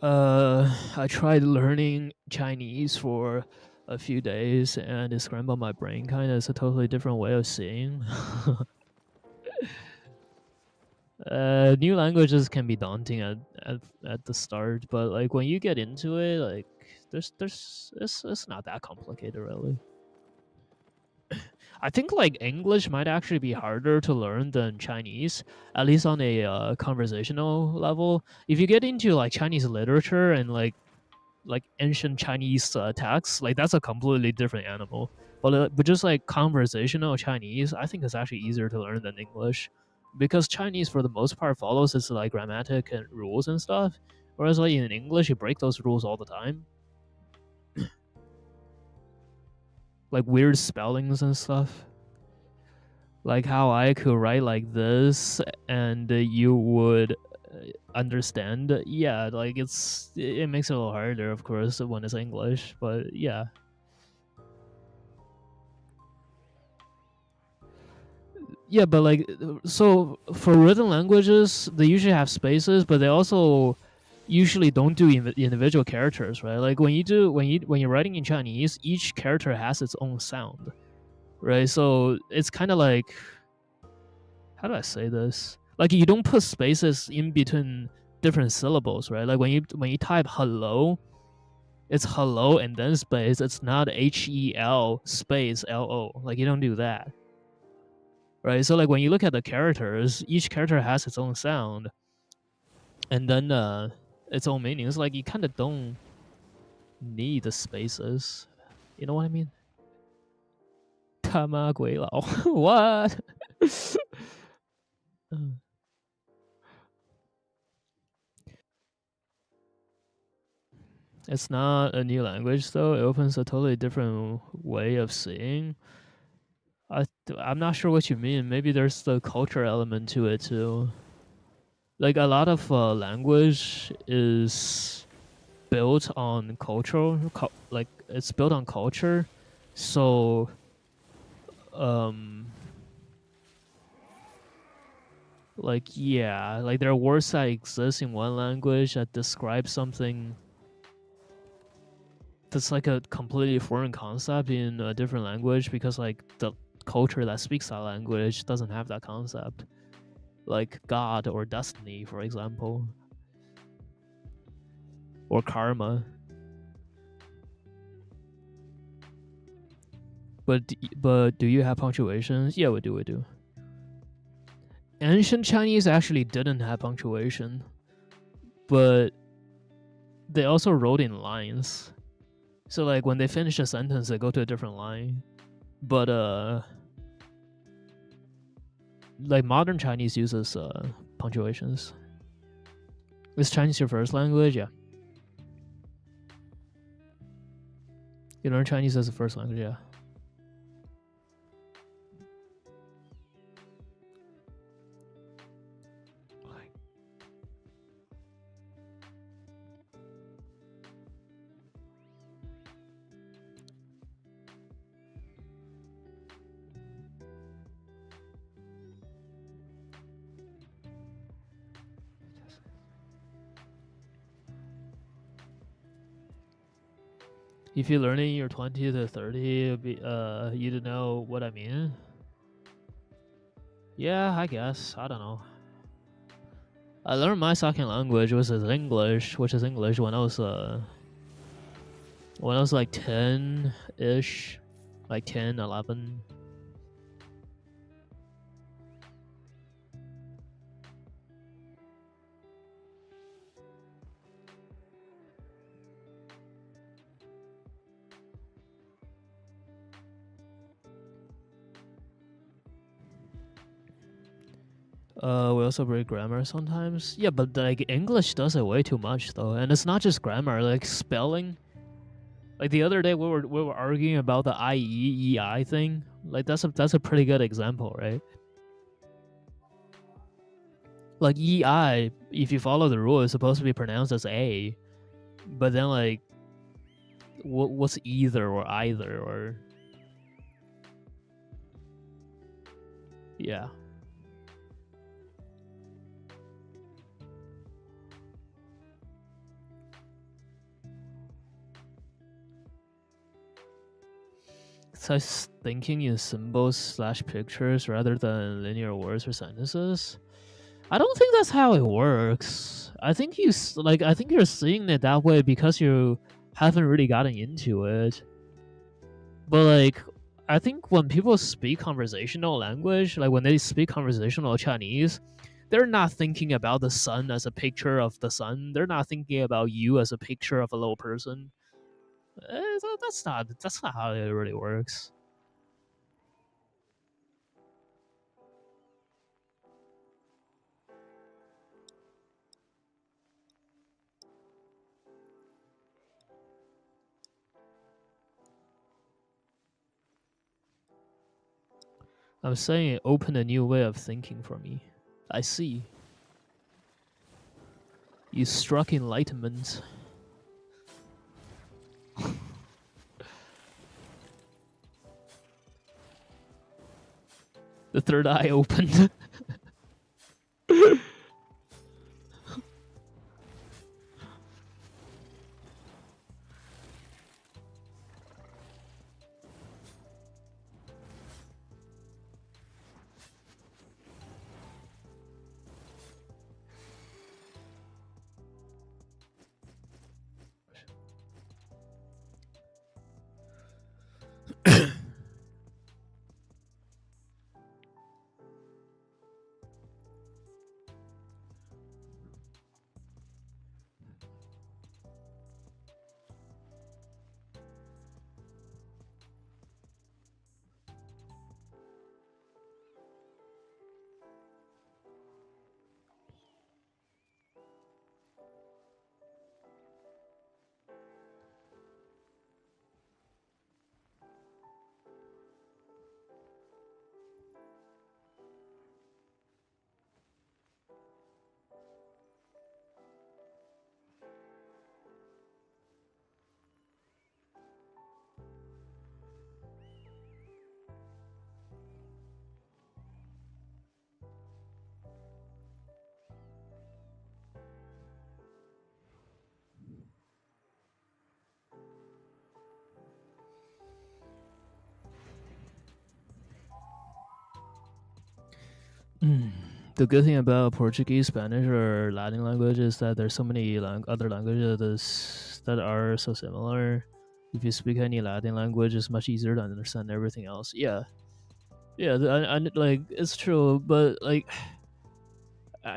Speaker 5: traveler.
Speaker 3: I tried learning Chinese for a few days, and it scrambled my brain. Kind of, it's a totally different way of seeing. New languages can be daunting at the start, but like when you get into it, like it's not that complicated really. I think like English might actually be harder to learn than Chinese, at least on a conversational level. If you get into like Chinese literature and like ancient Chinese texts, like that's a completely different animal. But just like conversational Chinese, I think it's actually easier to learn than English, because Chinese for the most part follows its like grammatic and rules and stuff, whereas like in English you break those rules all the time, like weird spellings and stuff. Like how I could write like this and you would understand. Yeah, like it makes it a little harder, of course, when it's English, but yeah. Yeah, but like, so for written languages, they usually have spaces, but they also usually don't do individual characters, right? Like when you're writing in Chinese, each character has its own sound, right? So it's kind of like, how do I say this? Like you don't put spaces in between different syllables, right? Like when you type hello, it's hello and then space. It's not HEL space LO. Like you don't do that, right? So like when you look at the characters, each character has its own sound, and then its own meaning. It's like you kind of don't need the spaces. You know what I mean? 他妈鬼佬 what? It's not a new language though. It opens a totally different way of seeing. I'm not sure what you mean. Maybe there's the culture element to it too. Like a lot of language is built on like it's built on culture. So like yeah, like there are words that exist in one language that describe something that's like a completely foreign concept in a different language, because like the culture that speaks that language doesn't have that concept, like God or destiny, for example, or karma. But do you have punctuations? Yeah, we do. Ancient Chinese actually didn't have punctuation, but they also wrote in lines. So like when they finish a sentence, they go to a different line. But like modern Chinese uses punctuations. Is Chinese your first language? Yeah. You learn Chinese as a first language, yeah. If you learn it in your 20 to 30, you know what I mean? Yeah, I guess. I don't know. I learned my second language, which is English, when I was like 10-ish, like 10, 11. We also break grammar sometimes. Yeah, but like English does it way too much though, and it's not just grammar. Like spelling. Like the other day, we were arguing about the IE thing. Like that's a pretty good example, right? Like EI, if you follow the rule, is supposed to be pronounced as A, but then like, what's either or either or? Yeah. So I was thinking in symbols / pictures rather than linear words or sentences. I don't think that's how it works. I think I think you're seeing it that way because you haven't really gotten into it. But like, I think when people speak conversational language, like when they speak conversational Chinese, they're not thinking about the sun as a picture of the sun. They're not thinking about you as a picture of a little person. That's not how it really works. I'm saying it opened a new way of thinking for me. I see. You struck enlightenment. The third eye opened. The good thing about Portuguese, Spanish, or Latin language is that there's so many other languages that are so similar. If you speak any Latin language, it's much easier to understand everything else. Yeah, yeah, like it's true, but like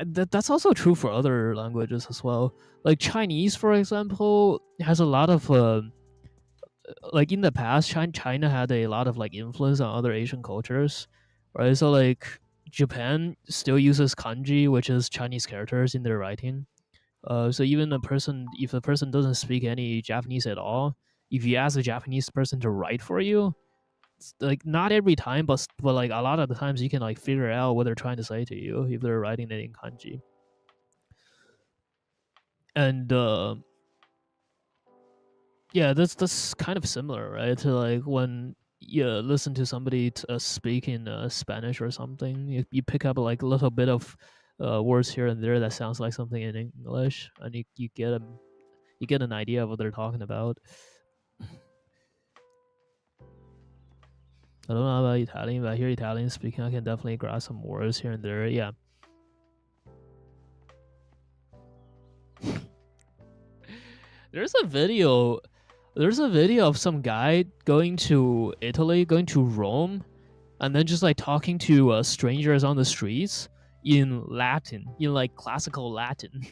Speaker 3: that's also true for other languages as well. Like Chinese, for example, has a lot of like in the past, China had a lot of like influence on other Asian cultures, right? So like Japan still uses kanji, which is Chinese characters in their writing. So even if a person doesn't speak any Japanese at all, if you ask a Japanese person to write for you, it's like not every time, but like a lot of the times you can like figure out what they're trying to say to you if they're writing it in kanji. And yeah, that's kind of similar, right? To like when you listen to somebody speak in Spanish or something, you pick up like a little bit of words here and there that sounds like something in English, and you get an idea of what they're talking about. I don't know about Italian, but I hear Italian speaking, I can definitely grasp some words here and there. Yeah. There's a video of some guy going to Italy, going to Rome, and then just like talking to strangers on the streets in Latin, in like classical Latin.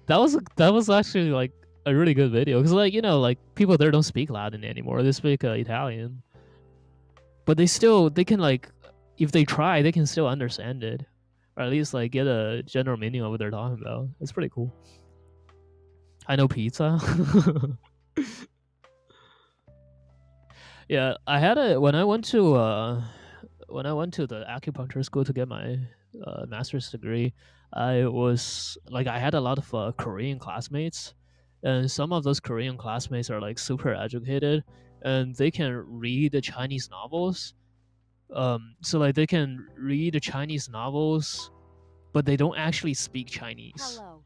Speaker 3: that was actually like a really good video because like like people there don't speak Latin anymore; they speak Italian, but they can like if they try, they can still understand it, or at least like get a general meaning of what they're talking about. It's pretty cool. I know pizza. Yeah, I had a when I went to the acupuncture school to get my master's degree. I was like I had a lot of Korean classmates, and some of those Korean classmates are like super educated, and they can read the Chinese novels. So like they can read the Chinese novels, but they don't actually speak Chinese.
Speaker 4: Hello.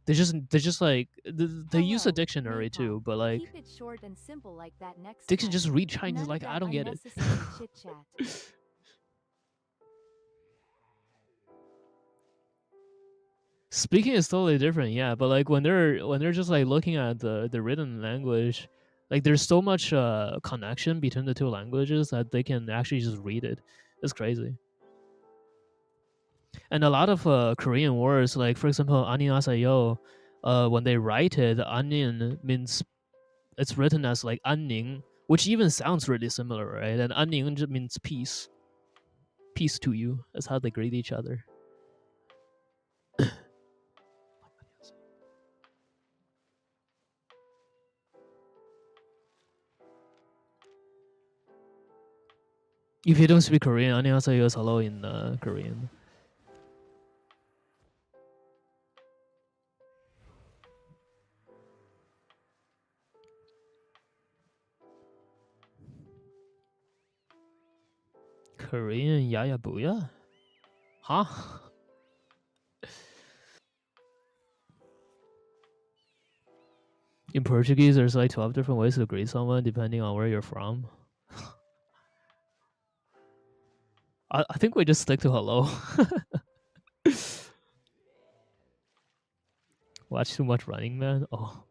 Speaker 3: They just like they use a
Speaker 4: Hello,
Speaker 3: dictionary
Speaker 4: Napalm.
Speaker 3: too, but like
Speaker 4: Keep it short and simple like that next
Speaker 3: they can
Speaker 4: time.
Speaker 3: just read Chinese.
Speaker 4: None
Speaker 3: Like
Speaker 4: of
Speaker 3: I
Speaker 4: that
Speaker 3: don't get it.
Speaker 4: unnecessary chit chat.
Speaker 3: Speaking is totally different, yeah. But like when they're just like looking at the written language, like there's so much connection between the two languages that they can actually just read it. It's crazy. And a lot of Korean words, like for example, 안녕하세요, when they write it, onion means it's written as like 안녕, which even sounds really similar, right? And 안녕 just means peace. Peace to you. That's how they greet each other. If you don't speak Korean, 안녕하세요 is hello in Korean. Korean 야야 booya? Huh? In Portuguese, there's like 12 different ways to greet someone depending on where you're from. I think we just stick to hello. Watch too much Running Man? Oh.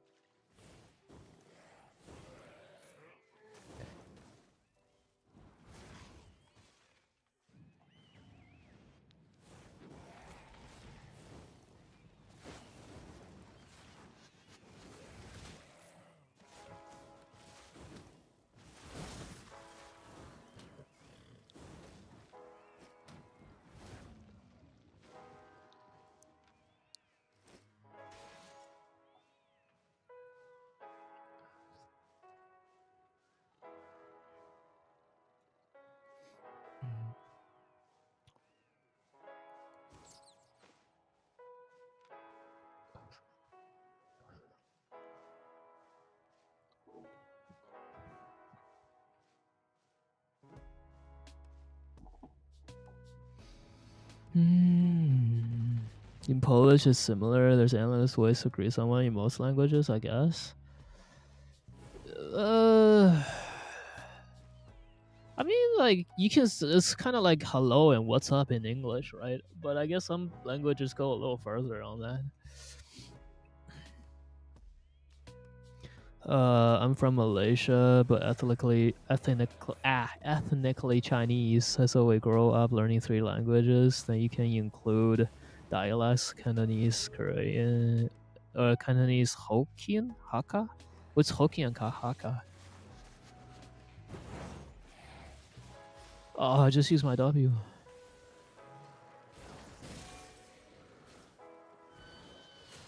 Speaker 3: In Polish, it's similar. There's endless ways to greet someone in most languages, I guess. I mean, like you can. It's kind of like hello and what's up in English, right? But I guess some languages go a little further on that. I'm from Malaysia, but ethnically Chinese. So we grow up learning 3 languages. Then you can include dialects: Cantonese, Korean, Cantonese, Hokkien, Hakka. What's Hokkien and Hakka? Oh, I just used my W.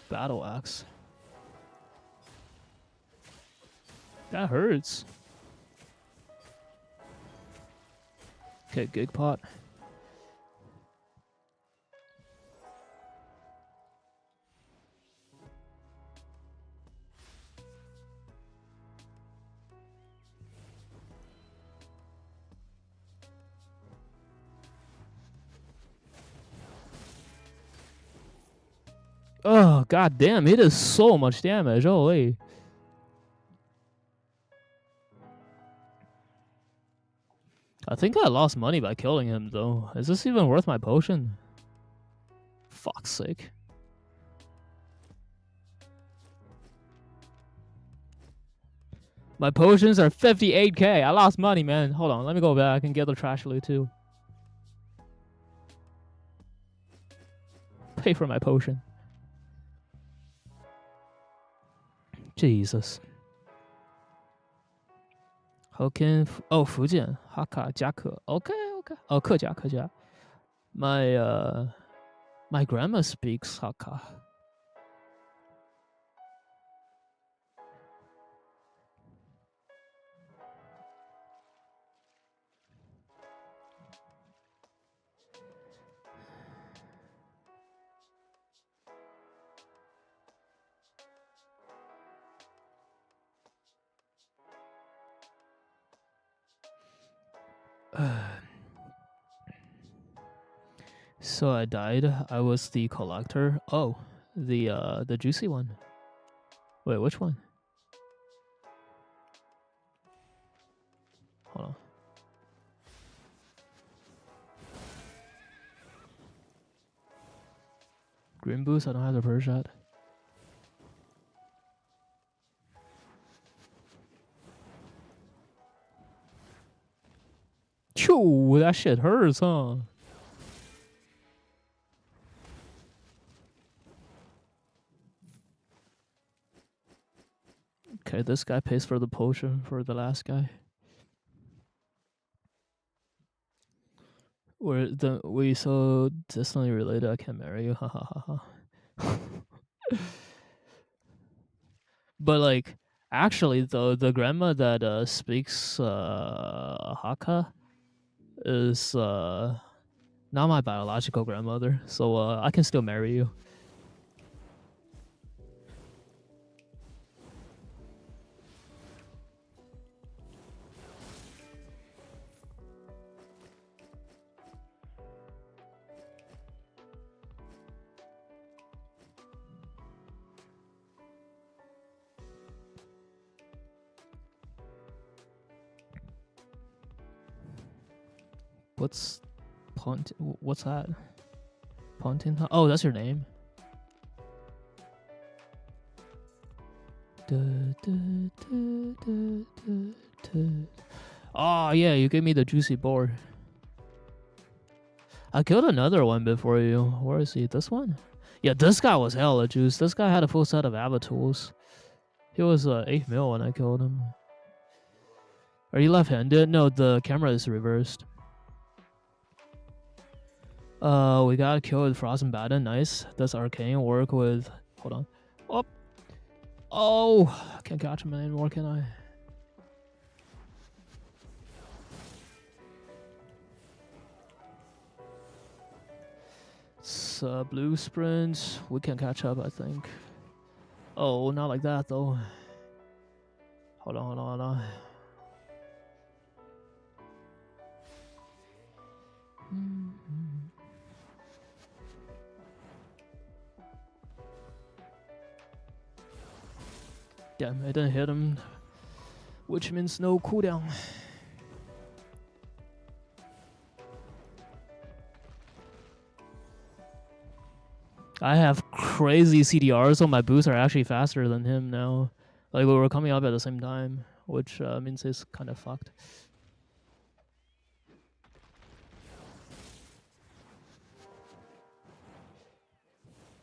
Speaker 3: Battle axe. That hurts. Okay, gig pot. Oh, god damn, it is so much damage. Holy. I think I lost money by killing him, though. Is this even worth my potion? Fuck's sake. My potions are 58k. I lost money, man. Hold on, let me go back and get the trash loot, too. Pay for my potion. Jesus. Hokkien. Oh, Fujian. Hakka, Jiake. Okay, Hakka? Oh, 客家, 客家. My grandma speaks Hakka. So I died. I was the collector. Oh, the juicy one. Wait, which one? Hold on. Green boost. I don't have the purge yet. Choo, that shit hurts, huh? Okay, this guy pays for the potion for the last guy. We so distantly related. I can't marry you. Ha ha ha ha. But like, actually, though, the grandma that speaks Hakka is not my biological grandmother, so I can still marry you. What's What's that? Pontin? Oh, that's your name. Oh yeah, you gave me the juicy boar. I killed another one before you. Where is he? This one? Yeah, this guy was hella juice. This guy had a full set of Ava tools. He was 8 mil when I killed him. Are you left-handed? No, the camera is reversed. We got a kill with Frost and Batten. Nice. Does Arcane work with... Hold on. Oh! Oh! I can't catch him anymore, can I? It's blue sprint. We can catch up, I think. Oh, not like that, though. Hold on, hold on, hold on. Damn, I didn't hit him, which means no cooldown. I have crazy CDRs, so my boosts are actually faster than him now. Like, we were coming up at the same time, which means he's kind of fucked.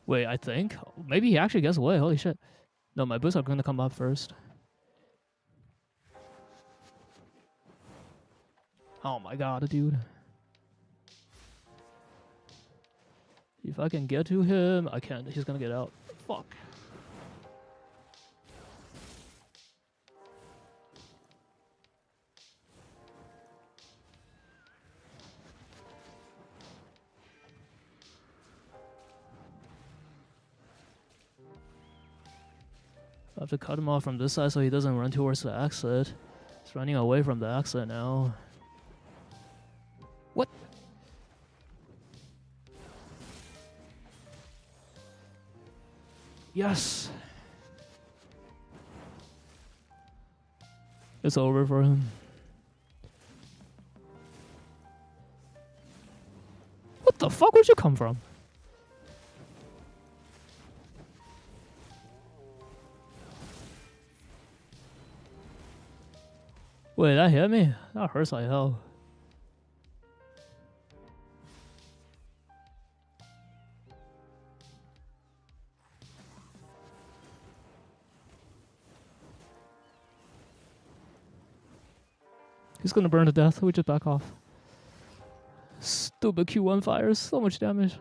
Speaker 3: Wait, I think? Maybe he actually gets away. Holy shit. No, my boosts are going to come up first. Oh my god, dude. If I can get to him, I can't. He's going to get out. Fuck. I have to cut him off from this side so he doesn't run towards the exit. He's running away from the exit now. What? Yes! It's over for him. What the fuck? Where'd you come from? Wait, that hit me? That hurts like hell. He's gonna burn to death. We just back off. Stupid Q1 fires, so much damage.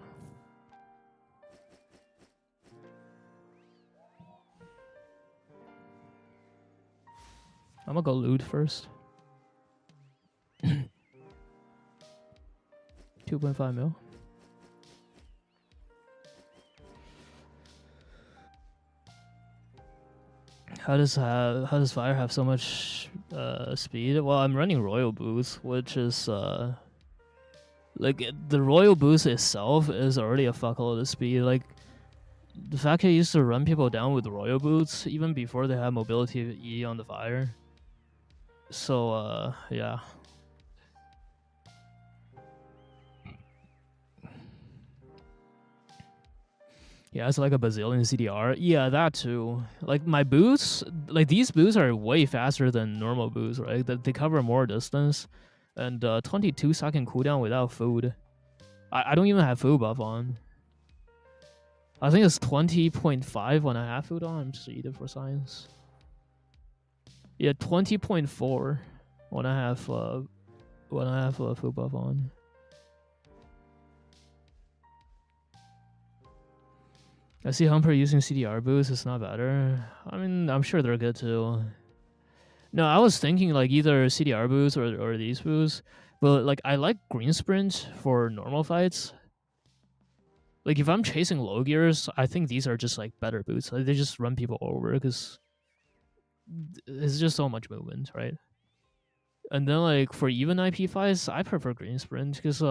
Speaker 3: I'm gonna go loot first. 2.5 mil. How does fire have so much speed? Well, I'm running royal boost, which is like the royal boost itself is already a fuckload of speed. Like the fact I used to run people down with royal boots even before they had mobility E on the fire. So yeah. Yeah, it's like a bazillion CDR. Yeah, that too. Like my boots, like these boots are way faster than normal boots, right? They cover more distance, and 22-second cooldown without food. I don't even have food buff on. I think it's 20.5 when I have food on. I'm just eat it for science. Yeah, 20.4 when I have food buff on. I see Humper using CDR boosts. It's not better. I mean, I'm sure they're good too. No, I was thinking like either CDR boosts or these boosts, but like I like green sprint for normal fights. Like if I'm chasing low gears, I think these are just like better boosts. Like, they just run people over because it's just so much movement, right? And then like for even IP fights, I prefer green sprint because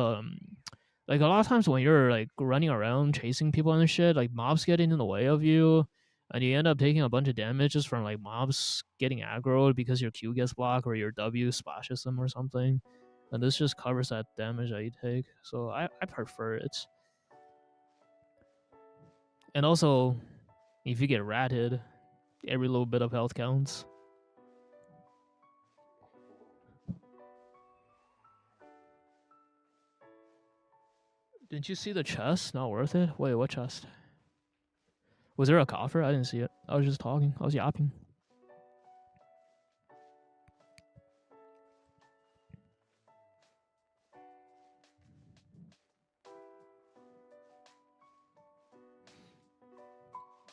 Speaker 3: like a lot of times when you're like running around chasing people and shit, like mobs get in the way of you, and you end up taking a bunch of damage just from like mobs getting aggroed because your Q gets blocked or your W splashes them or something. And this just covers that damage that you take. So I prefer it. And also, if you get ratted, every little bit of health counts. Didn't you see the chest? Not worth it? Wait, what chest? Was there a coffer? I didn't see it. I was just talking. I was yapping.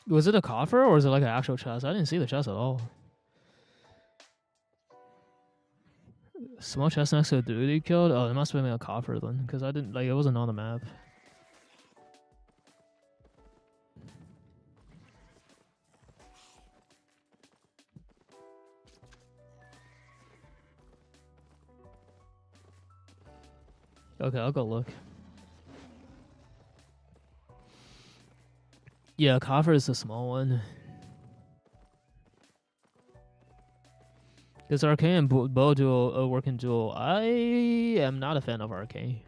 Speaker 3: Was it a coffer or was it like an actual chest? I didn't see the chest at all. Small chest next to the dude he killed? Oh, it must have been a coffer then, because I didn't like it wasn't on the map. Okay, I'll go look. Yeah, coffer is the small one. Because Arcane and Bow duo work in duel. I am not a fan of Arcane.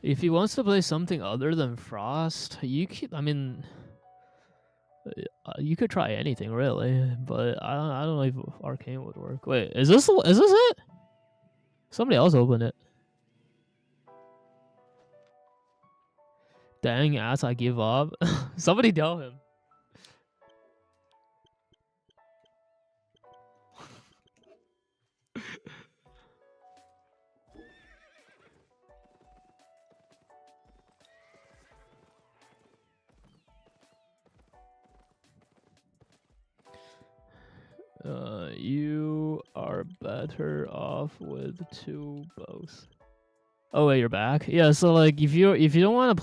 Speaker 3: If he wants to play something other than Frost, you could. I mean, you could try anything really, but I don't know if Arcane would work. Wait, is this it? Somebody else opened it. Dang ass, I give up. Somebody tell him. You are better off with 2 bows. Oh wait, you're back. Yeah, so like if you don't want to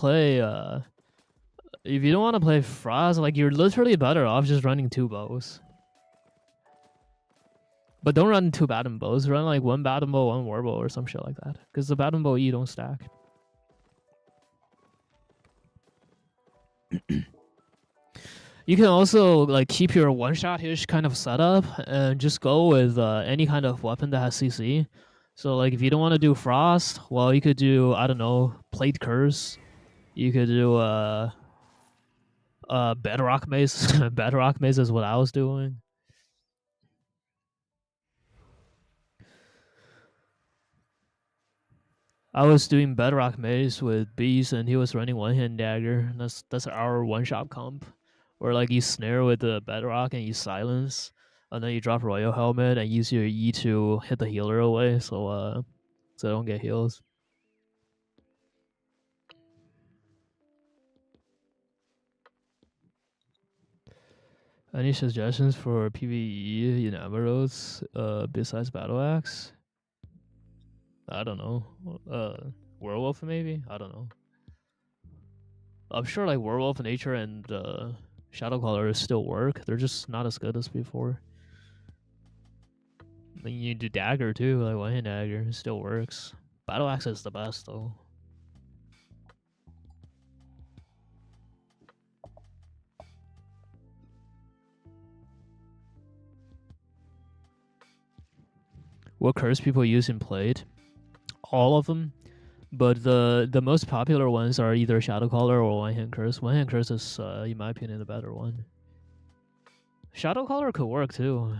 Speaker 3: play Frost, like you're literally better off just running 2 bows. But don't run 2 Baton Bows. Run like 1 Baton Bow, 1 Warbow or some shit like that. Because the Baton Bow E don't stack. You can also like keep your one-shot-ish kind of setup and just go with any kind of weapon that has CC. So like if you don't want to do Frost, well you could do, I don't know, Plate Curse. You could do Bedrock Mace. Bedrock Mace is what I was doing. I was doing Bedrock Mace with Beast and he was running One-Hand Dagger. That's our one-shot comp. where like you snare with the bedrock and you silence, and then you drop Royal Helmet and use your E to hit the healer away, so they don't get heals. Any suggestions for PvE in Emeralds besides Battle Axe? I don't know. Werewolf maybe? I don't know. I'm sure like Werewolf Nature and Shadowcaller still work. They're just not as good as before. I mean, you do Dagger too, like one-hand Dagger. It still works. Battle Axe is the best though. What curse people use in Plate? All of them. But the most popular ones are either Shadowcaller or One-Hand Curse. One-Hand Curse is, in my opinion, the better one. Shadowcaller could work too.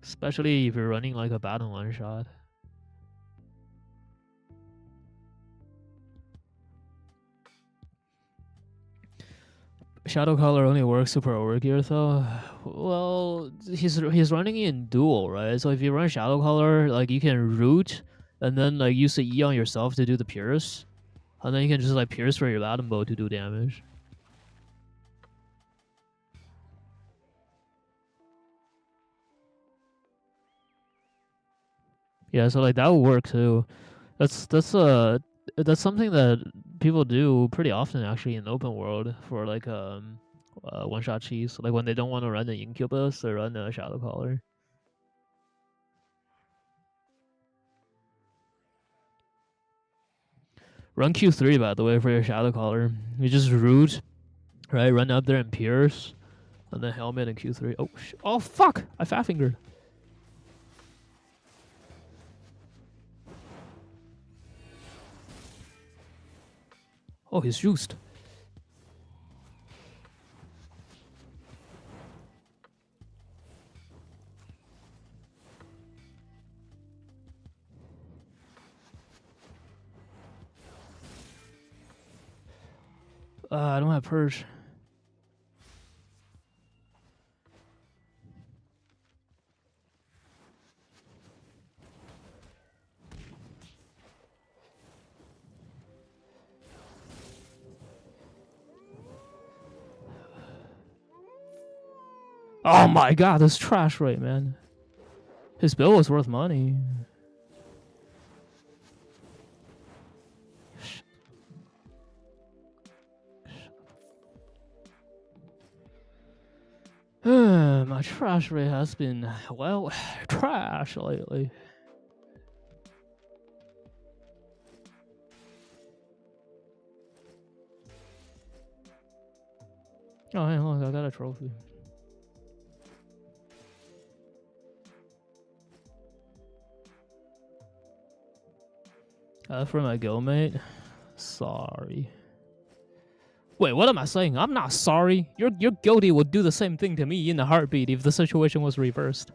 Speaker 3: Especially if you're running like a battle one-shot. Shadowcaller only works super overgear though. Well, he's running in dual, right? So if you run Shadowcaller, like you can root and then like use the E on yourself to do the pierce, and then you can just like pierce for your Latin bow to do damage. Yeah, so like that would work too. That's something that people do pretty often actually in open world for like one shot cheese. Like when they don't want to run the incubus, they run the Shadowcaller. Run Q3 by the way for your Shadowcaller. You just root, right? Run up there and pierce, and then helmet and Q3. Oh fuck! I fat fingered. Oh, he's juiced. I don't have purge. Oh my god, this trash rate, man. His bill was worth money. My trash rate has been, well, trash lately. Oh, hey, look, I got a trophy. For my guildmate? Sorry. Wait, what am I saying? I'm not sorry. Your guildie would do the same thing to me in a heartbeat if the situation was reversed.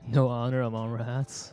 Speaker 3: No honor among rats.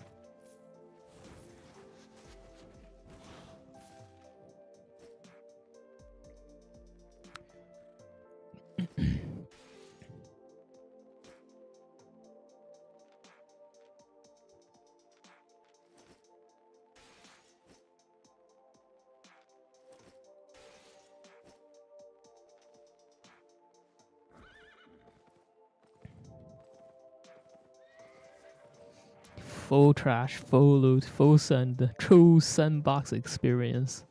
Speaker 3: Full trash, full loot, full send, true sandbox experience.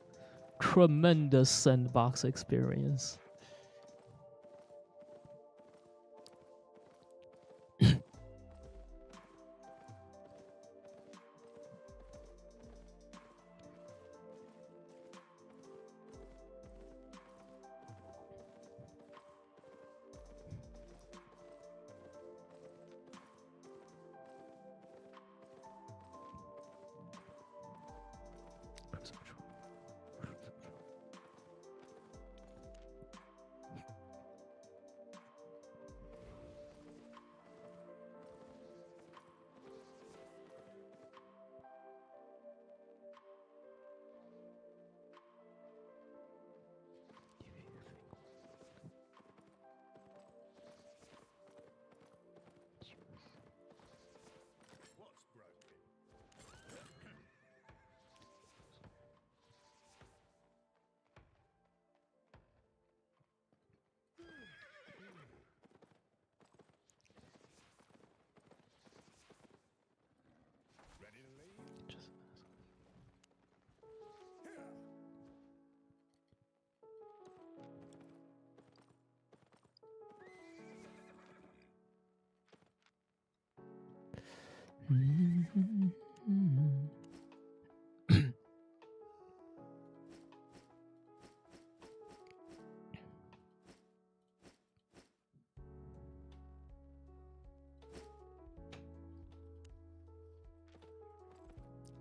Speaker 3: Tremendous sandbox experience.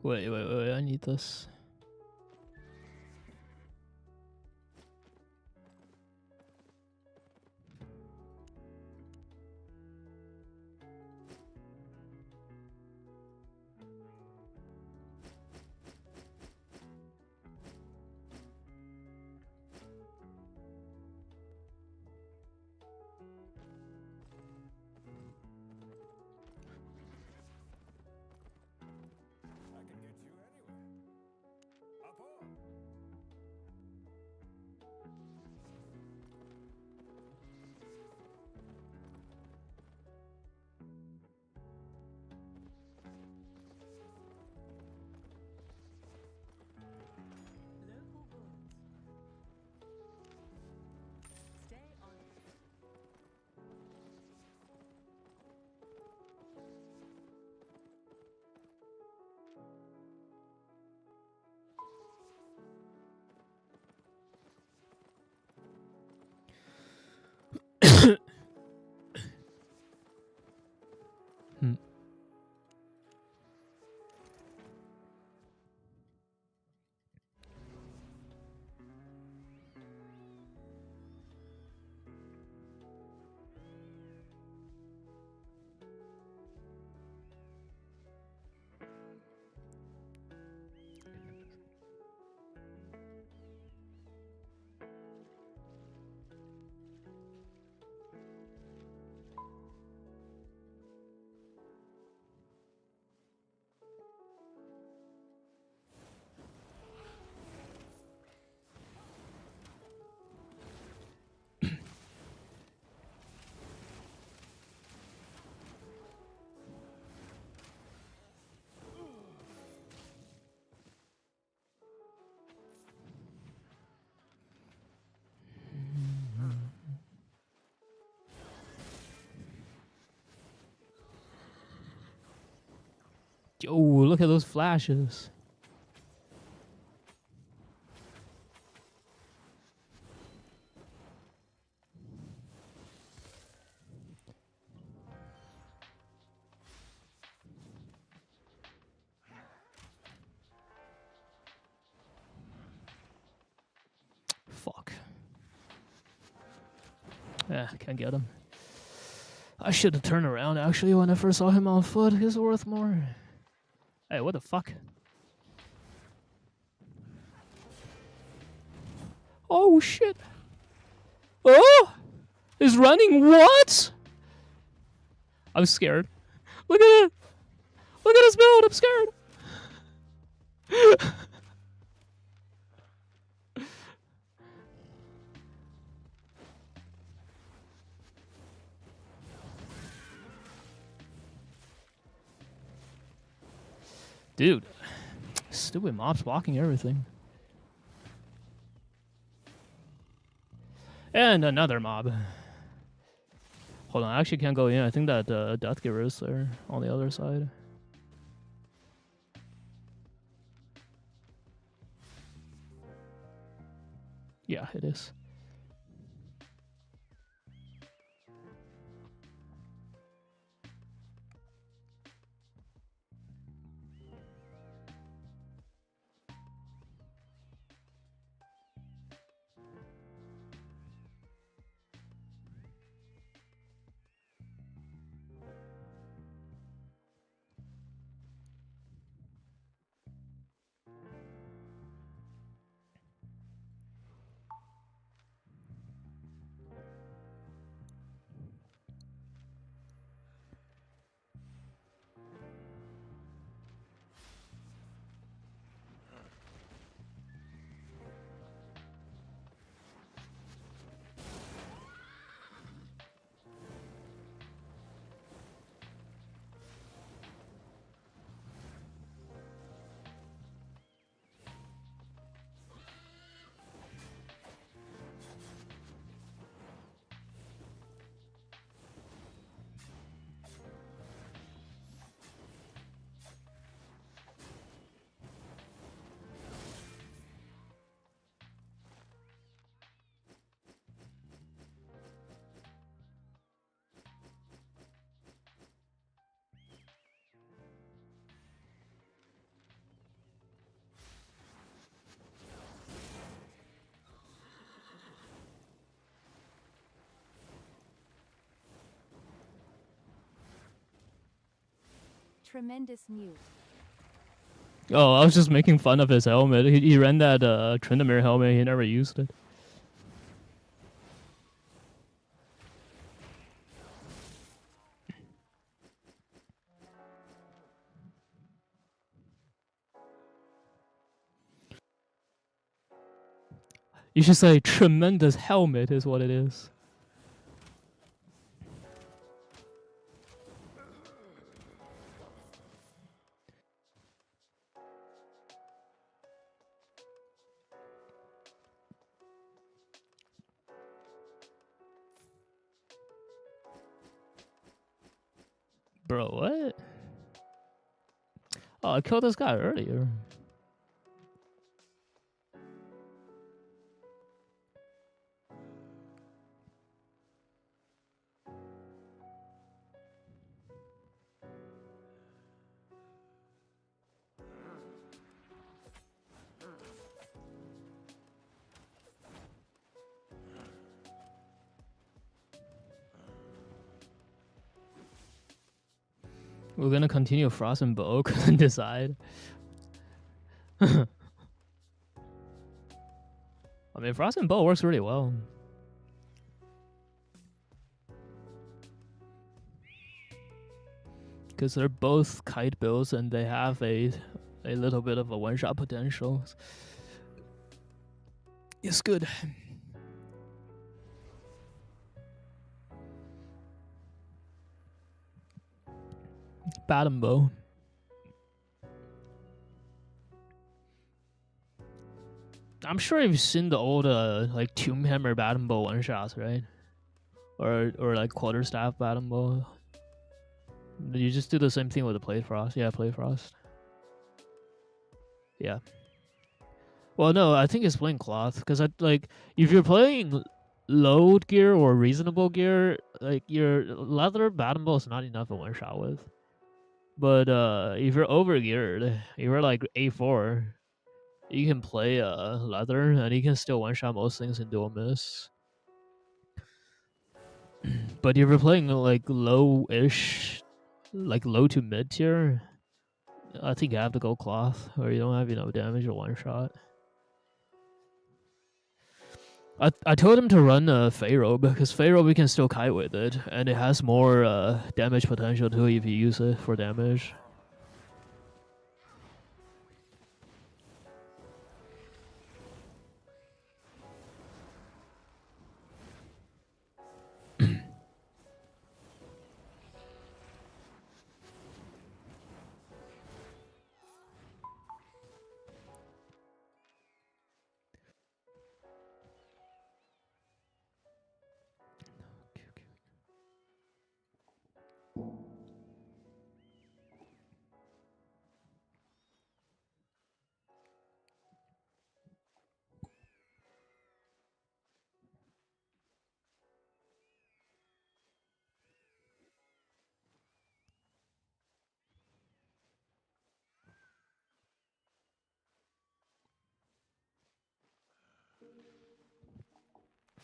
Speaker 3: Wait, I need this.
Speaker 5: I can get you anywhere. Up on.
Speaker 2: Local goods. Stay on it.
Speaker 3: Hmm. Yo, look at those flashes. Fuck. Yeah, can't get him. I should have turned around actually when I first saw him on foot. He's worth more. Hey, what the fuck? Oh shit. Oh! He's running. What? I'm scared. Look at it. Look at his build. I'm scared. Dude. Stupid mobs blocking everything. And another mob. Hold on, I actually can't go in. I think that Death Giver is there on the other side. Yeah, it is.
Speaker 4: tremendous mute.
Speaker 3: Oh, I was just making fun of his helmet. He ran that Tryndamere helmet. He never used it. You should say tremendous helmet is what it is. Bro, what? Oh, I killed this guy earlier. We're gonna continue Frost and Bow, couldn't decide. I mean, Frost and Bow works really well. Because they're both kite builds and they have a little bit of a one-shot potential. It's good. Bat and Bow. I'm sure you've seen the old like Tomb Hammer Bat and Bow one shots, right? Or like Quarterstaff Bat and Bow. You just do the same thing with the Plate Frost. Yeah, Plate Frost. Yeah. Well, no, I think it's playing Cloth because like if you're playing load gear or reasonable gear, like your leather Bat and Bow is not enough to one shot with. But if you're over geared, if you're like A4. You can play leather, and you can still one-shot most things in dual miss. But if you're playing like low-ish, like low to mid tier, I think you have to go Cloth, or you don't have enough damage or one-shot. I told him to run Pharaoh because Pharaoh we can still kite with it, and it has more damage potential too if you use it for damage.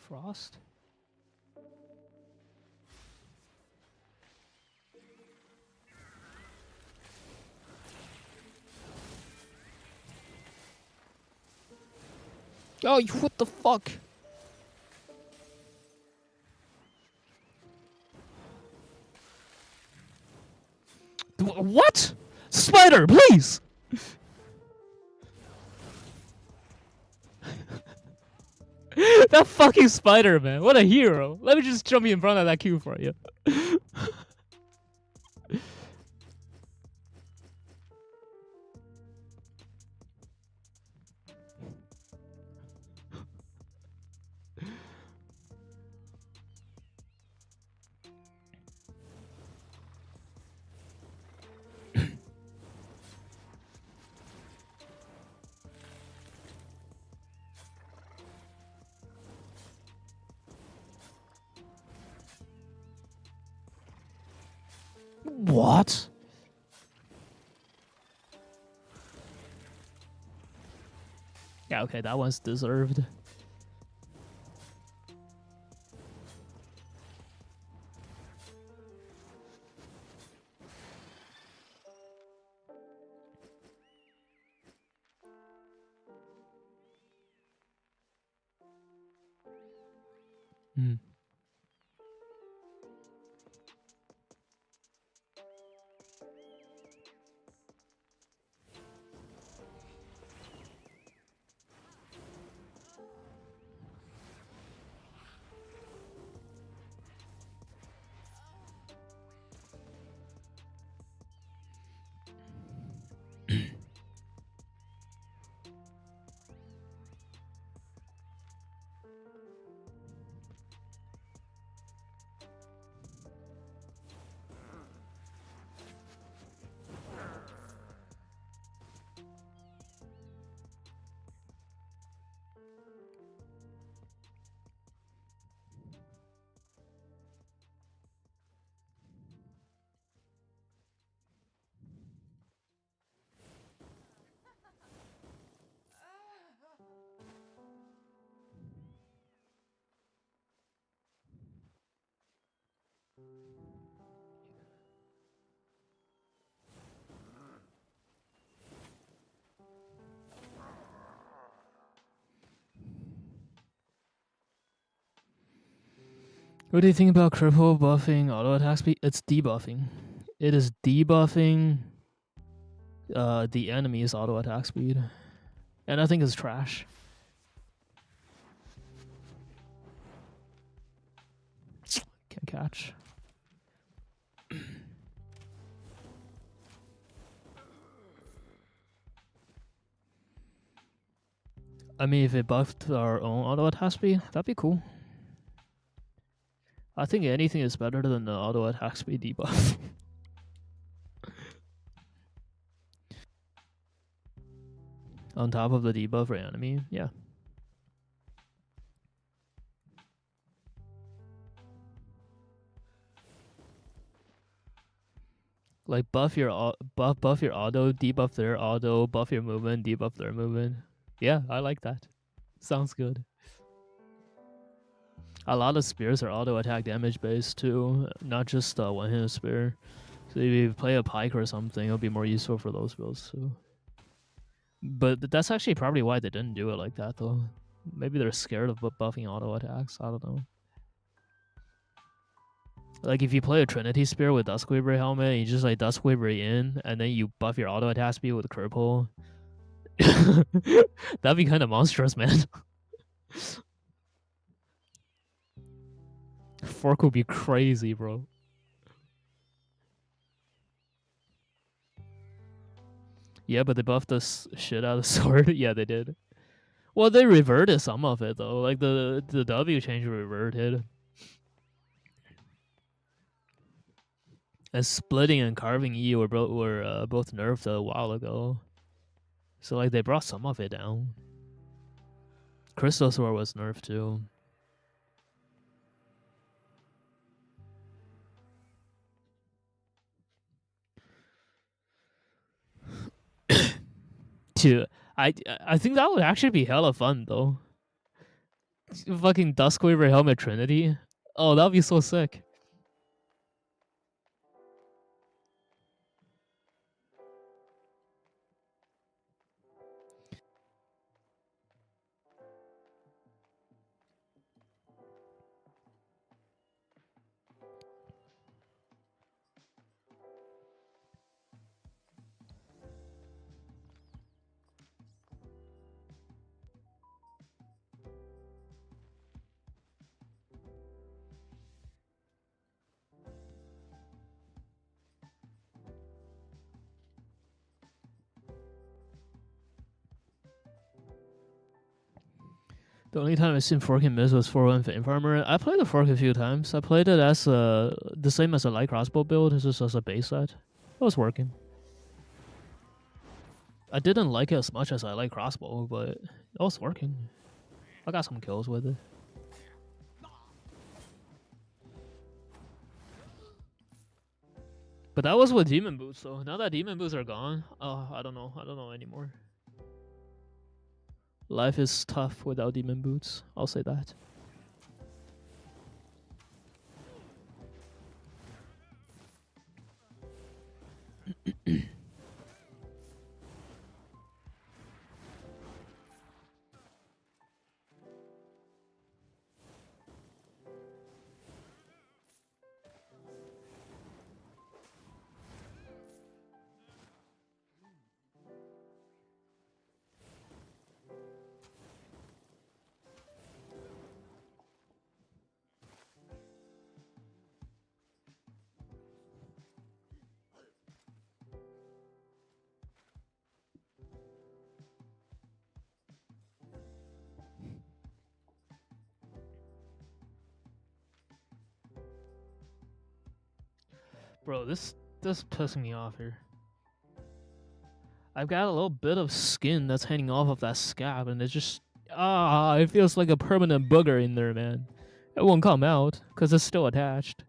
Speaker 3: Frost? Oh, what the fuck? What? Spider, please! That fucking spider, man. What a hero. Let me just jump in front of that queue for you. What? Yeah, okay, that one's deserved. Hmm. What do you think about cripple buffing auto attack speed? It's debuffing. It is debuffing the enemy's auto attack speed. And I think it's trash. Can't catch. I mean, if it buffed our own auto attack speed, that'd be cool. I think anything is better than the auto attack speed debuff. On top of the debuff for enemy, yeah. Like buff your auto, debuff their auto, buff your movement, debuff their movement. Yeah, I like that. Sounds good. A lot of spears are auto attack damage based too, not just one hit spear. So if you play a pike or something, it'll be more useful for those builds too. But that's actually probably why they didn't do it like that though. Maybe they're scared of buffing auto attacks. I don't know. Like if you play a Trinity Spear with Duskweaver helmet, you just like Duskweaver in, and then you buff your auto attack speed with Cripple. That'd be kind of monstrous, man. Fork would be crazy, bro. Yeah, but they buffed the shit out of Sword. Yeah, they did. Well, they reverted some of it though. Like the W change reverted. And splitting and carving E were both nerfed a while ago. So like they brought some of it down. Crystal Sword was nerfed too. Dude, I think that would actually be hella fun though. Fucking Duskweaver helmet Trinity. Oh, that'd be so sick. The only time I've seen Fork and Miss was 4-1 Fame Farmer. I played the Fork a few times. I played it as the same as a light crossbow build, it's just as a base set. It was working. I didn't like it as much as I like crossbow, but it was working. I got some kills with it. But that was with Demon Boots, though. Now that Demon Boots are gone, I don't know. I don't know anymore. Life is tough without Demon Boots. I'll say that. Bro, this pissing me off here. I've got a little bit of skin that's hanging off of that scab, and it just it feels like a permanent booger in there, man. It won't come out because it's still attached.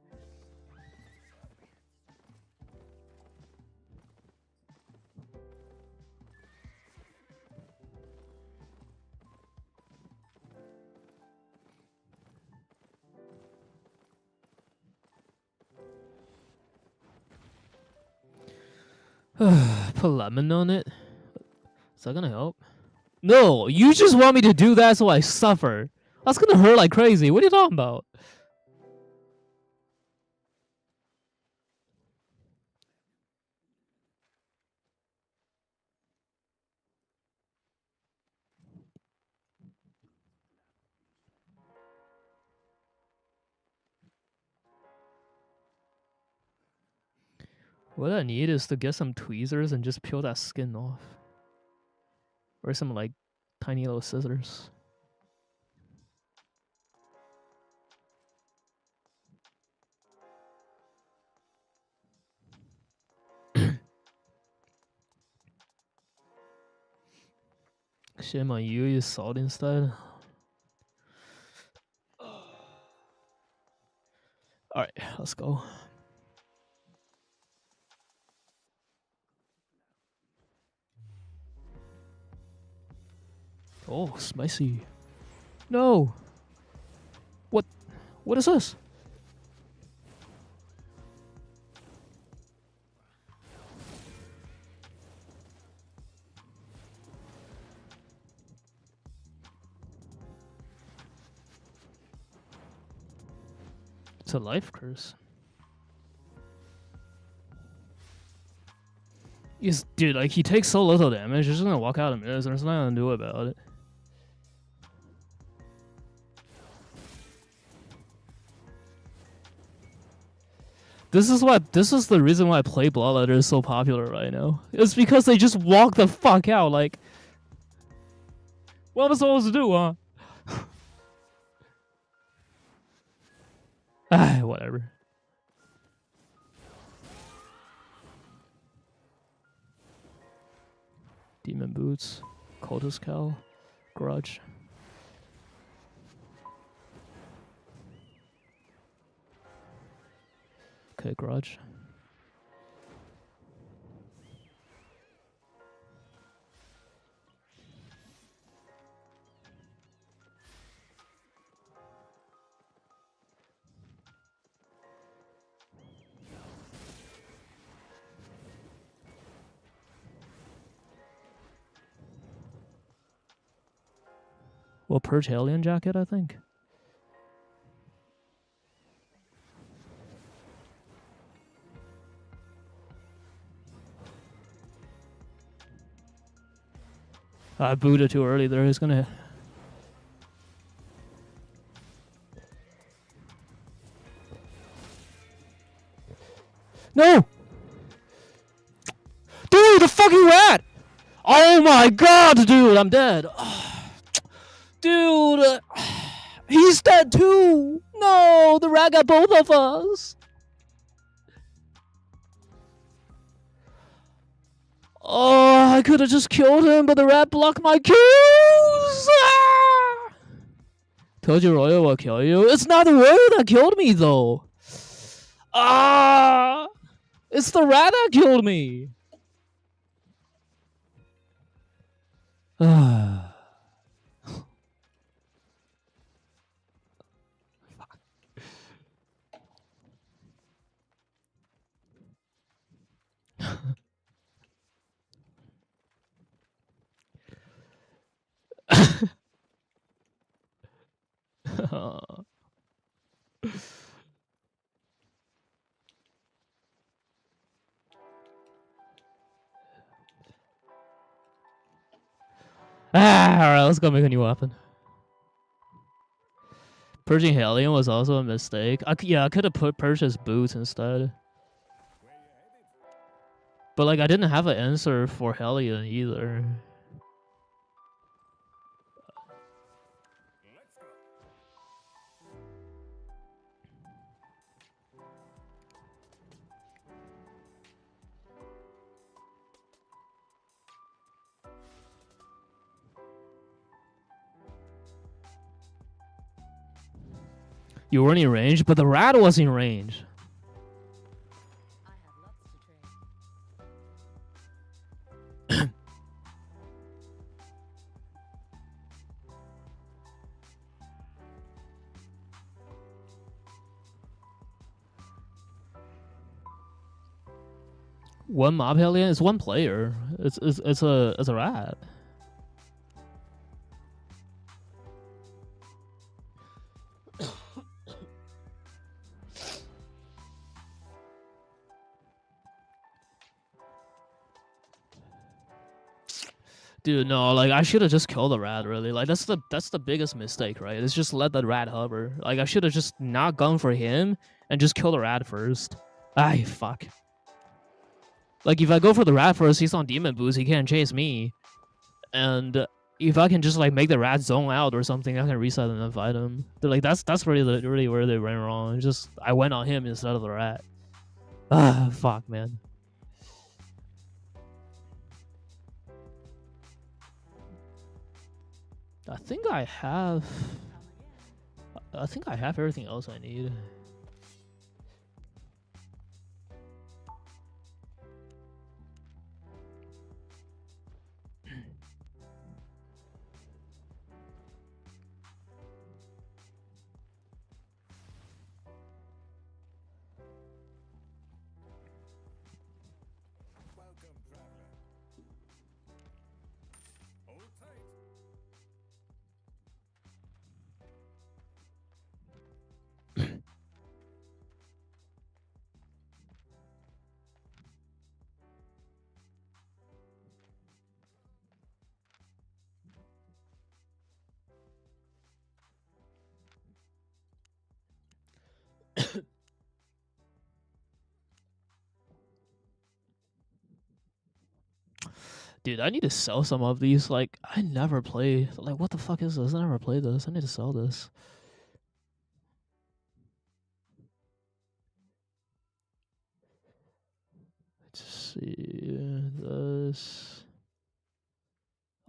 Speaker 3: Put lemon on it. Is that gonna help? No, you just want me to do that so I suffer. That's gonna hurt like crazy. What are you talking about? What I need is to get some tweezers and just peel that skin off. Or some like tiny little scissors. Shame on you, use salt instead. Alright, let's go. Oh, spicy. No! What is this? It's a life curse. Yes, dude, like he takes so little damage, he's just gonna walk out of minutes and there's nothing to do about it. This is the reason why Play Bloodletter is so popular right now. It's because they just walk the fuck out, like what am I supposed to do, huh? Whatever. Demon Boots, Cultist Cowl, Grudge. Okay, Grudge. Well, Purge Alien Jacket, I think. I booted too early there. He's gonna. No! Dude, the fucking rat! Oh my god, dude, I'm dead. Dude, he's dead too! No, the rat got both of us! Oh, I could have just killed him, but the rat blocked my kills! Ah! Told you Royal will kill you. It's not the Royal that killed me, though. Ah! It's the rat that killed me! Ah. Alright, let's go make a new weapon. Purging Hellion was also a mistake. I could have purged his boots instead. But like I didn't have an answer for Hellion either. You weren't in range, but the rat was in range.
Speaker 2: I have lots to trade.
Speaker 3: One mob alien is one player. It's a rat. Dude, no, like I should have just killed the rat. Really, like that's the biggest mistake, right? It's just let that rat hover. Like I should have just not gone for him and just kill the rat first. Ay, fuck. Like if I go for the rat first, he's on demon boost. He can't chase me. And if I can just like make the rat zone out or something, I can reset and then fight him. But, like that's really where they went wrong. It's just I went on him instead of the rat. Ah, fuck, man. I think I have everything else I need.
Speaker 5: Welcome, traveler. Hold tight.
Speaker 3: Dude, I need to sell some of these. Like, I never play. Like, what the fuck is this? I never played this. I need to sell this. Let's see. This.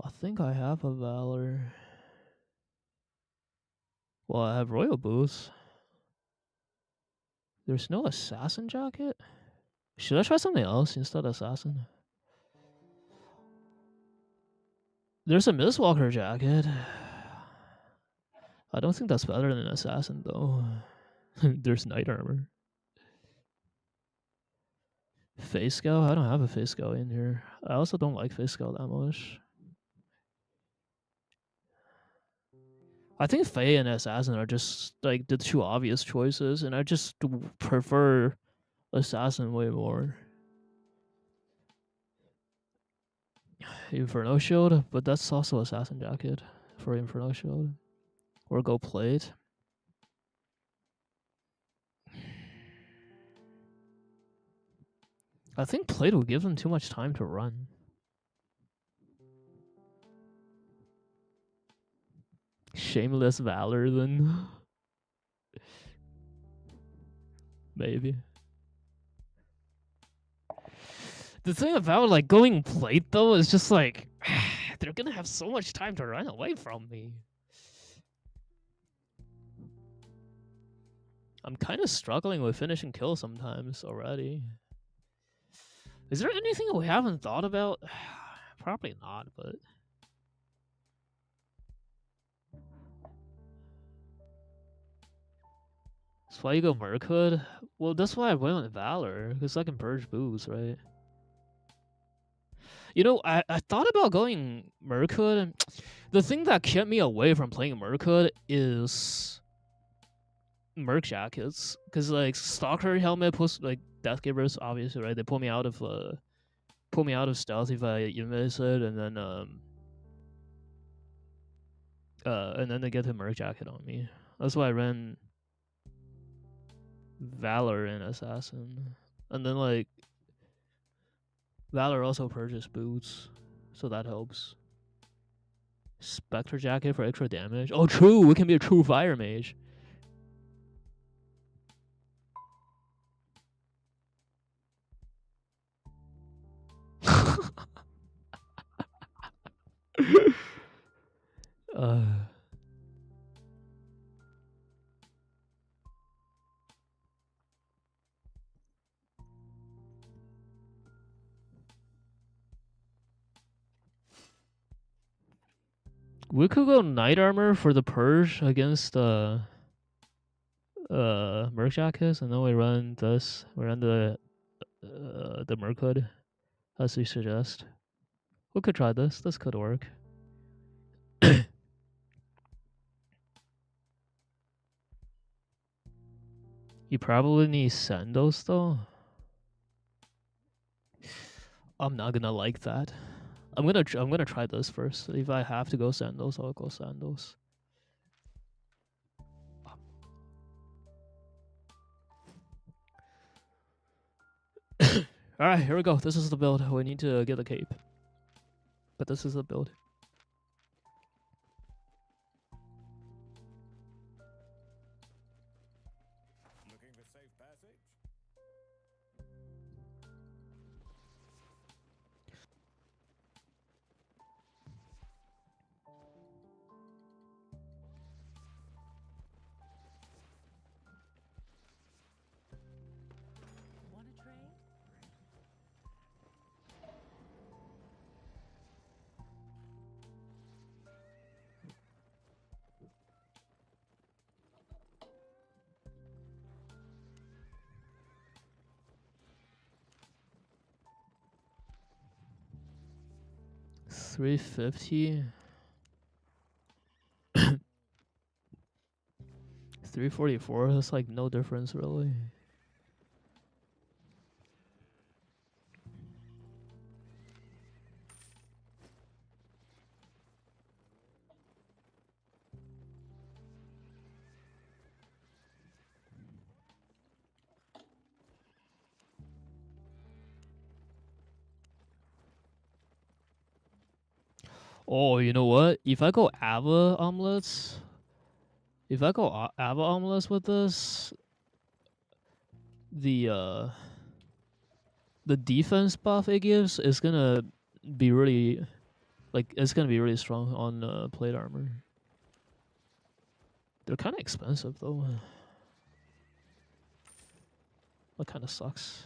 Speaker 3: I think I have a Valor. Well, I have Royal Boots. There's no Assassin jacket? Should I try something else instead of Assassin? There's a Mistwalker jacket. I don't think that's better than Assassin, though. There's Knight Armor. Face Scout? I don't have a Face Scout in here. I also don't like Face Scout that much. I think Fae and Assassin are just like the two obvious choices, and I just prefer Assassin way more. Inferno Shield, but that's also Assassin jacket for Inferno Shield. Or go Plate. I think Plate will give them too much time to run. Shameless Valor, then. Maybe. The thing about like going Plate though is just like they're gonna have so much time to run away from me. I'm kind of struggling with finishing kills sometimes already. Is there anything we haven't thought about? Probably not, but... That's why you go Merc Hood? Well, that's why I went with Valor, because I can purge booze, right? You know, I thought about going Merc Hood. The thing that kept me away from playing Merc Hood is... Merc jackets. Because, like, Stalker helmet puts, like, Death Givers, obviously, right? They pull me out of stealth if I invis it, and then they get the Merc jacket on me. That's why I ran Valor and Assassin. And then, like, Valor also purges boots, so that helps. Spectre jacket for extra damage. Oh, true! It can be a true fire mage. uh, We could go Knight Armor for the Purge against Merc Jackets, and then we run this. We run the Merc Hood, as you suggest. We could try this. This could work. You probably need Sandos though. I'm not gonna like that. I'm gonna try this first. If I have to go Sandos, I'll go Sandos. All right, here we go. This is the build. We need to get the cape, but this is the build.
Speaker 5: Looking for safe passage?
Speaker 2: Want to trade?
Speaker 3: $350. 344. That's like no difference really. Oh, you know what? If I go Ava omelets, with this, the defense buff it gives is gonna be really, like, it's gonna be really strong on plate armor. They're kind of expensive though. That kind of sucks.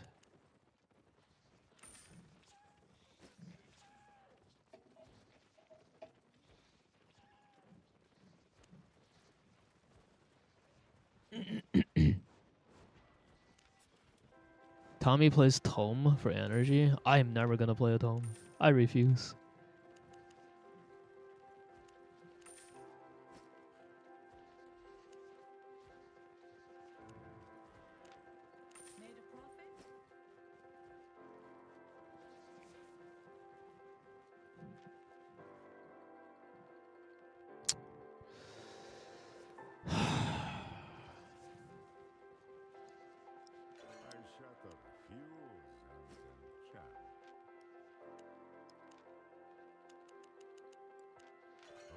Speaker 3: Tommy plays Tome for energy. I am never gonna play a Tome. I refuse.
Speaker 2: Made a profit?
Speaker 5: I shut up fuse and chat.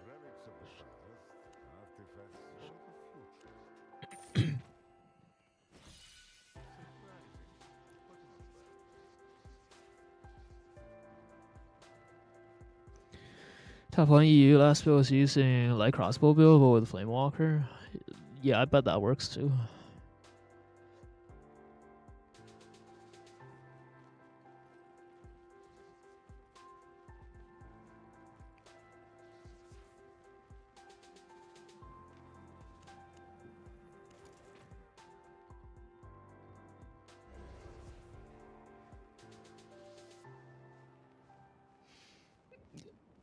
Speaker 5: Relics of the past, artifacts for the future. Surprising, but not bad.
Speaker 3: Top 1 EU last build was using light crossbow build but with Flamewalker. Yeah, I bet that works too.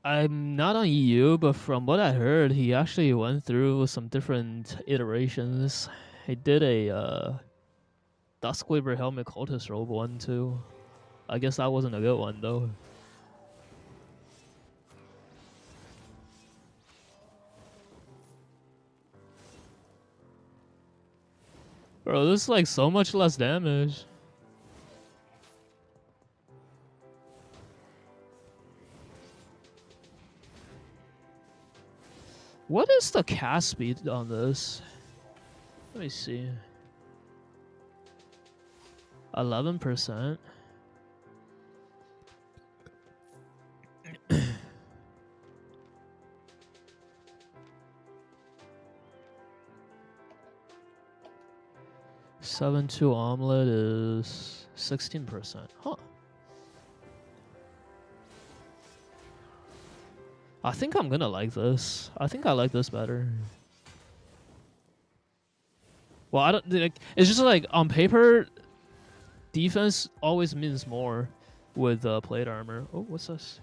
Speaker 3: I'm not on EU, but from what I heard, he actually went through some different iterations. He did a Duskweaver Helmet Cultist robe one too. I guess that wasn't a good one though. Bro, this is like so much less damage. What is the cast speed on this? Let me see. 11%. Seven two omelet is 16%. Huh. I think I'm gonna like this. I think I like this better. Well, I don't. Like, it's just like on paper, defense always means more with plate armor. Oh, what's this?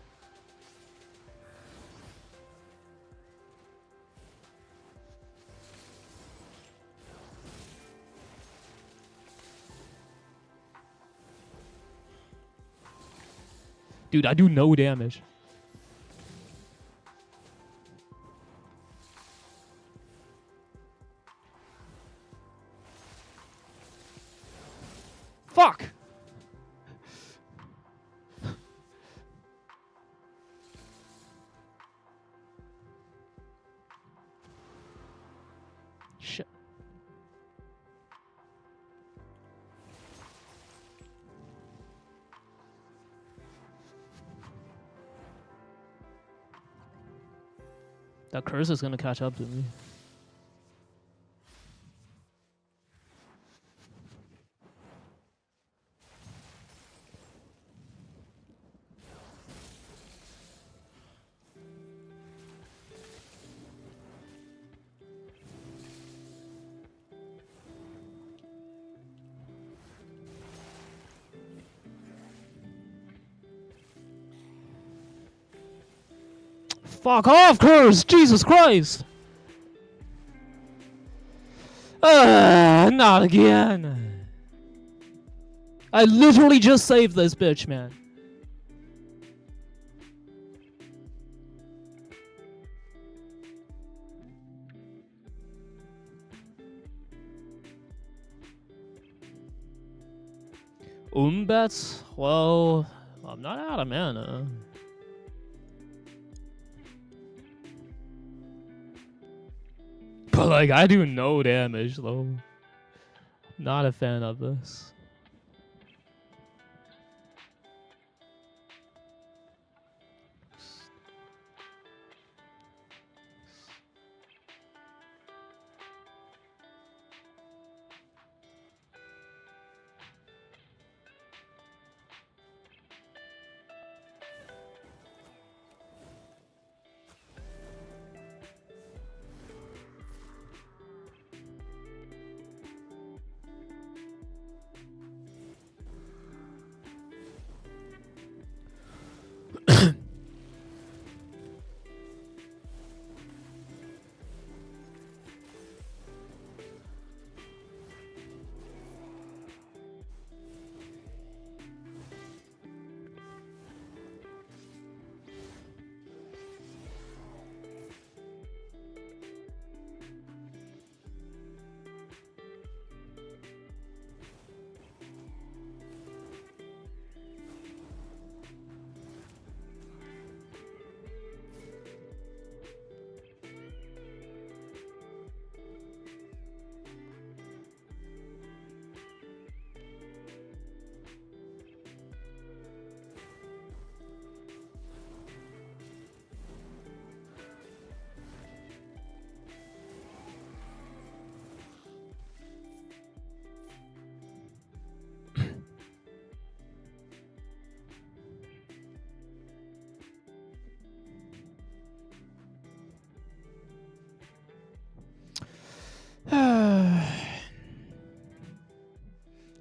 Speaker 3: Dude, I do no damage. Fuck! Shit. That curse is gonna catch up to me. Fuck off, curse! Jesus Christ! Not again. I literally just saved this bitch, man. Bets? Well, I'm not out of mana. But like, I do no damage though. Not a fan of this.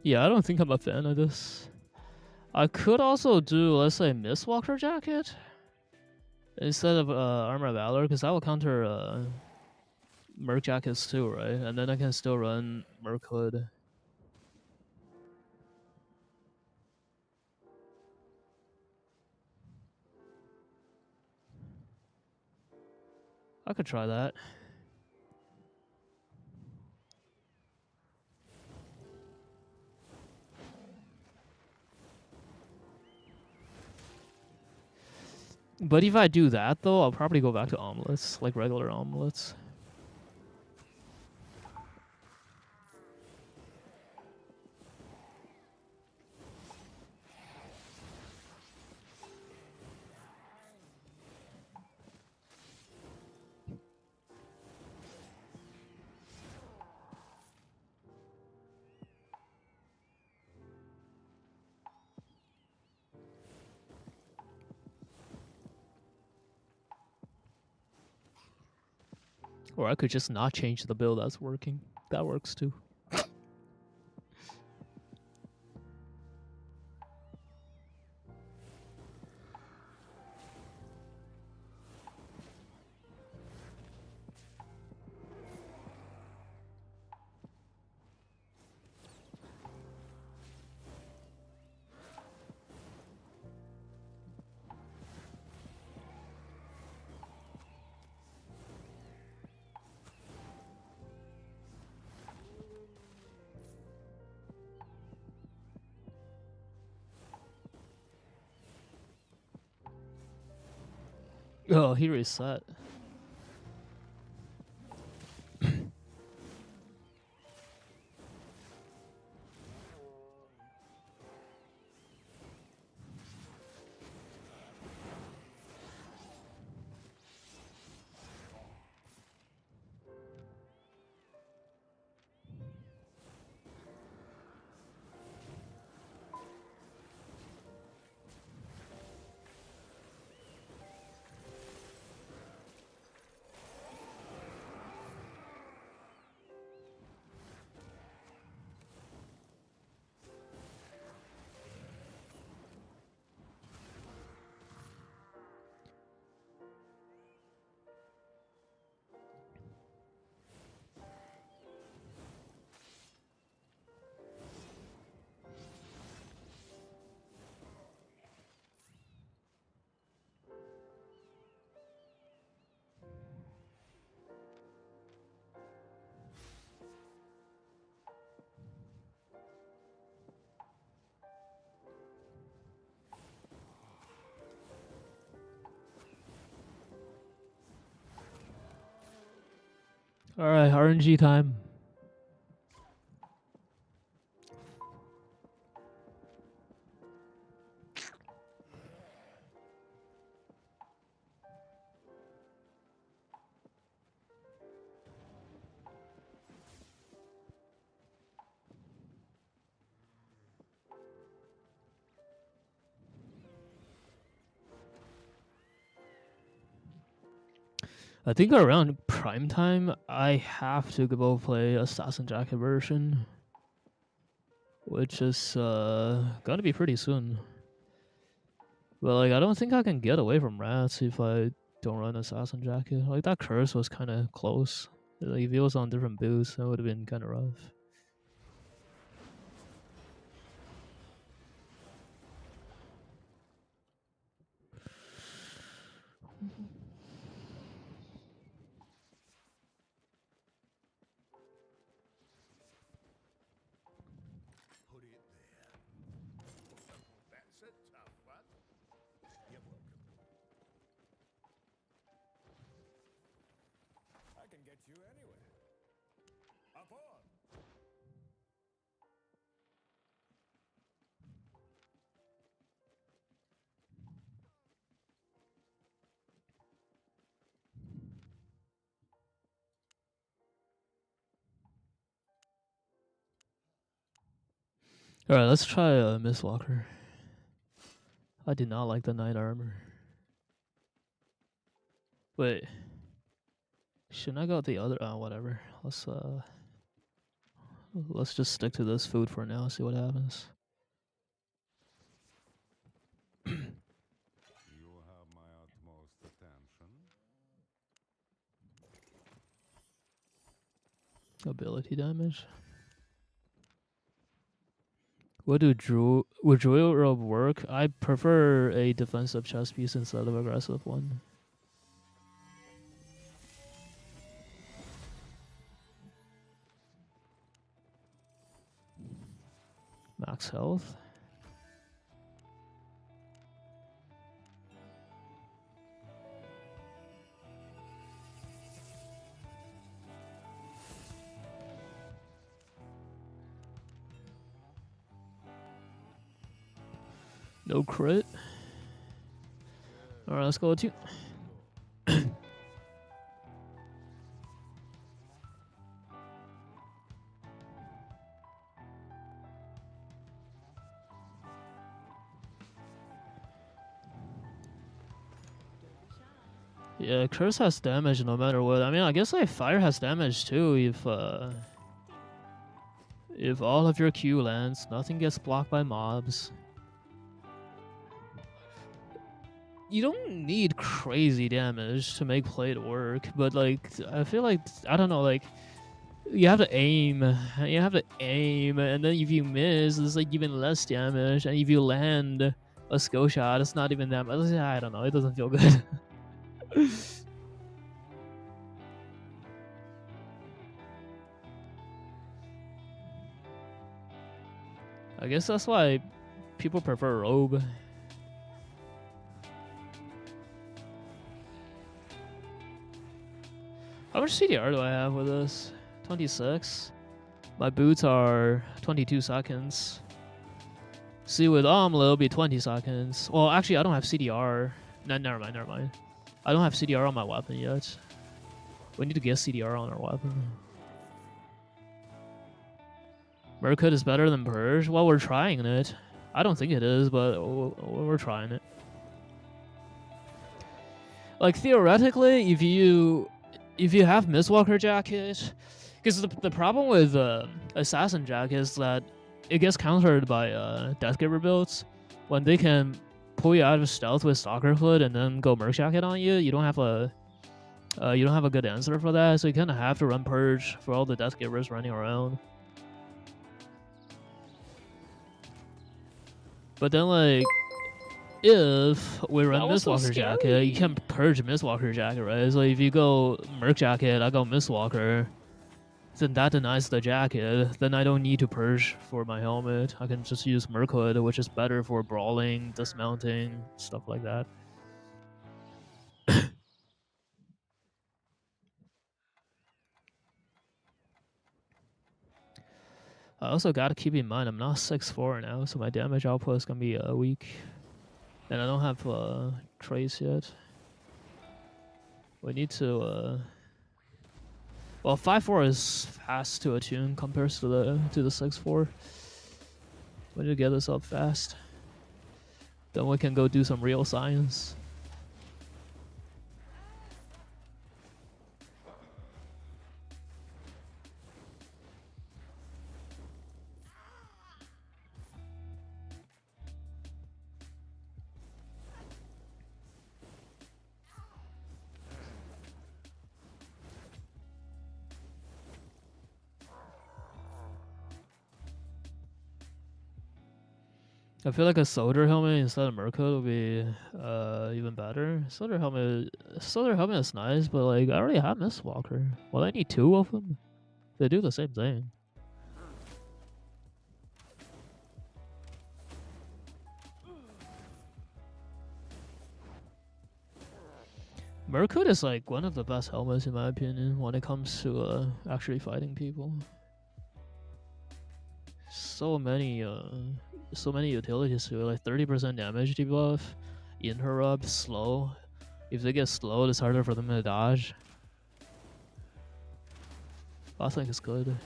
Speaker 3: Yeah, I don't think I'm a fan of this. I could also do, let's say, Mistwalker Jacket instead of Armor of Valor, because that will counter Merc Jackets too, right? And then I can still run Merc Hood. I could try that. But if I do that, though, I'll probably go back to omelets, like regular omelets. Or I could just not change the build that's working. That works too. Oh, he reset. Alright, RNG time. I think around prime time, I have to go play Assassin Jacket version, which is gonna be pretty soon. But like, I don't think I can get away from rats if I don't run Assassin Jacket. Like that curse was kind of close. Like if it was on different builds, that would have been kind of rough.
Speaker 5: Put it there. That's a tough one. You're welcome. I can get you anywhere. Up on.
Speaker 3: All right, let's try Mistwalker. I did not like the knight armor. Wait, shouldn't I go with the other? Whatever. Let's just stick to this food for now. See what happens.
Speaker 5: You have my utmost attention.
Speaker 3: Ability damage. What do would Druid Robe work? I prefer a defensive chess piece instead of aggressive one. Max health. No crit. Alright, let's go with you. Yeah, curse has damage no matter what. I mean, I guess like fire has damage too if all of your Q lands, nothing gets blocked by mobs. You don't need crazy damage to make play work, but like I feel like I don't know, like you have to aim. You have to aim, and then if you miss, it's like even less damage. And if you land a skill shot, it's not even that much. I don't know. It doesn't feel good. I guess that's why people prefer rogue. How much CDR do I have with this? 26. My boots are 22 seconds. See, with Omla, it'll be 20 seconds. Well, actually, I don't have CDR. No, never mind. I don't have CDR on my weapon yet. We need to get CDR on our weapon. Merkut is better than Purge? Well, we're trying it. I don't think it is, but we're trying it. Like, theoretically, if you have Mistwalker Jacket... Because the problem with Assassin Jacket is that it gets countered by Deathgiver builds. When they can pull you out of stealth with Stalker Hood and then go Merc Jacket on you, you don't have a good answer for that, so you kind of have to run Purge for all the Deathgivers running around. But then, like, if we run Mistwalker Jacket, you can Purge Mistwalker Jacket, right? So if you go Merc Jacket, I go Mistwalker, then that denies the jacket. Then I don't need to Purge for my helmet. I can just use Merc Hood, which is better for brawling, dismounting, stuff like that. I also gotta keep in mind I'm not 6'4" now, so my damage output is gonna be weak. And I don't have trace yet. We need to well, 5'4" is fast to attune compared to the 6'4". We need to get this up fast. Then we can go do some real science. I feel like a soldier helmet instead of Merc Hood would be even better. Soldier helmet is nice, but like I already have Mistwalker. Well, I need two of them. They do the same thing. Merc Hood is like one of the best helmets in my opinion when it comes to actually fighting people. So many utilities to it, like 30% damage debuff, interrupt, slow. If they get slowed, it's harder for them to dodge. I think it's good.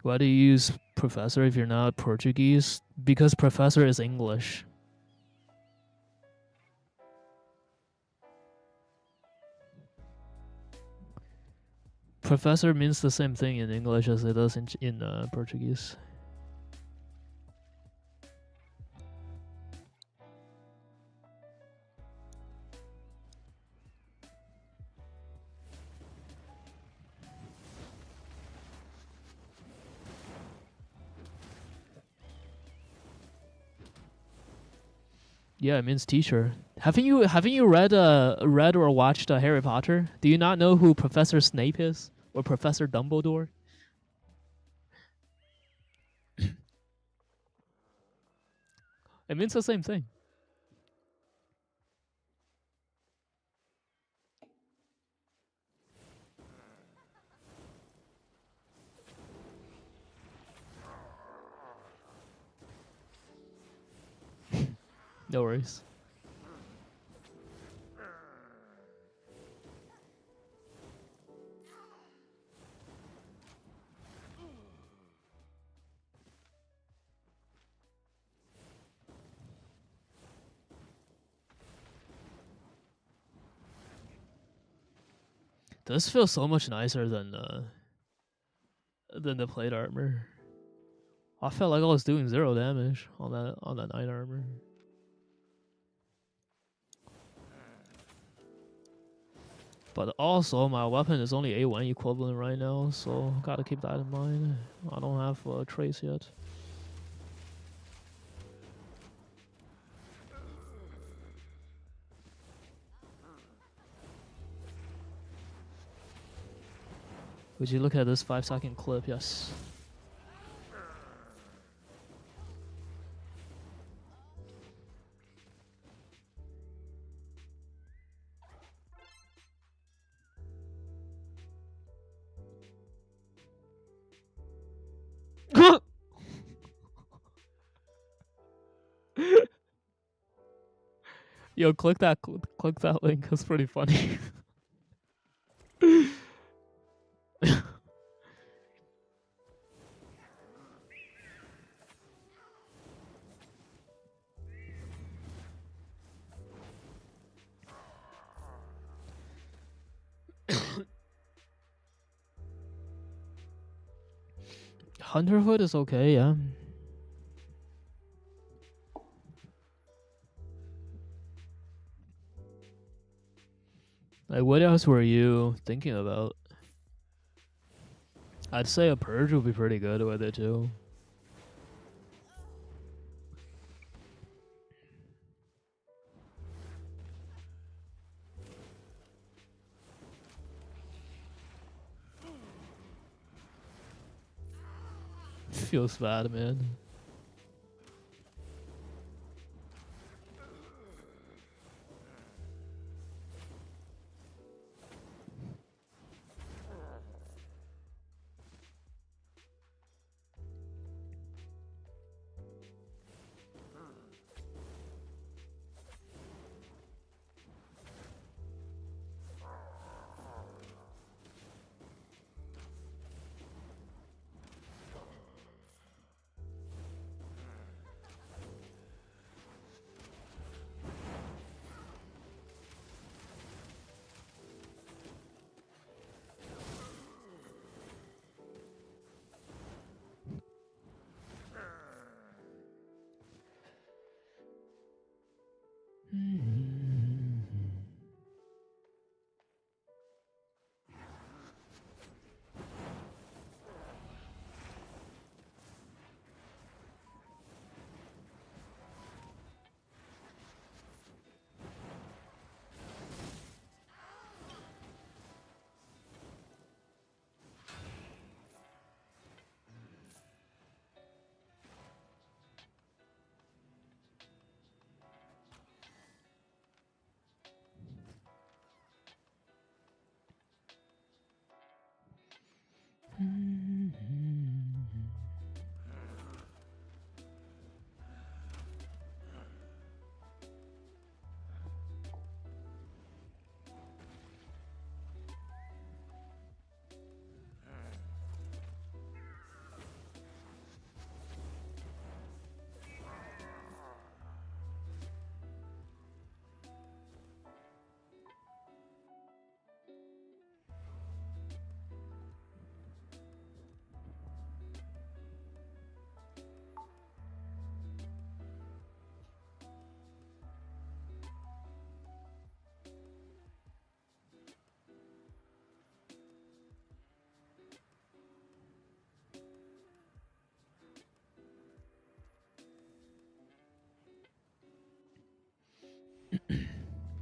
Speaker 3: Why do you use Professor if you're not Portuguese? Because Professor is English. Professor means the same thing in English as it does in Portuguese. Yeah, it means teacher. Haven't you read or watched Harry Potter? Do you not know who Professor Snape is or Professor Dumbledore? It means the same thing. No worries. This feels so much nicer than the plate armor. I felt like I was doing 0 damage on that knight armor. But also, my weapon is only A1 equivalent right now, so gotta keep that in mind. I don't have a trace yet. Would you look at this 5-second clip? Yes. Yo, click that link. It's pretty funny. 100 is okay, yeah. Like, what else were you thinking about? I'd say a purge would be pretty good with it too. Feels bad, man.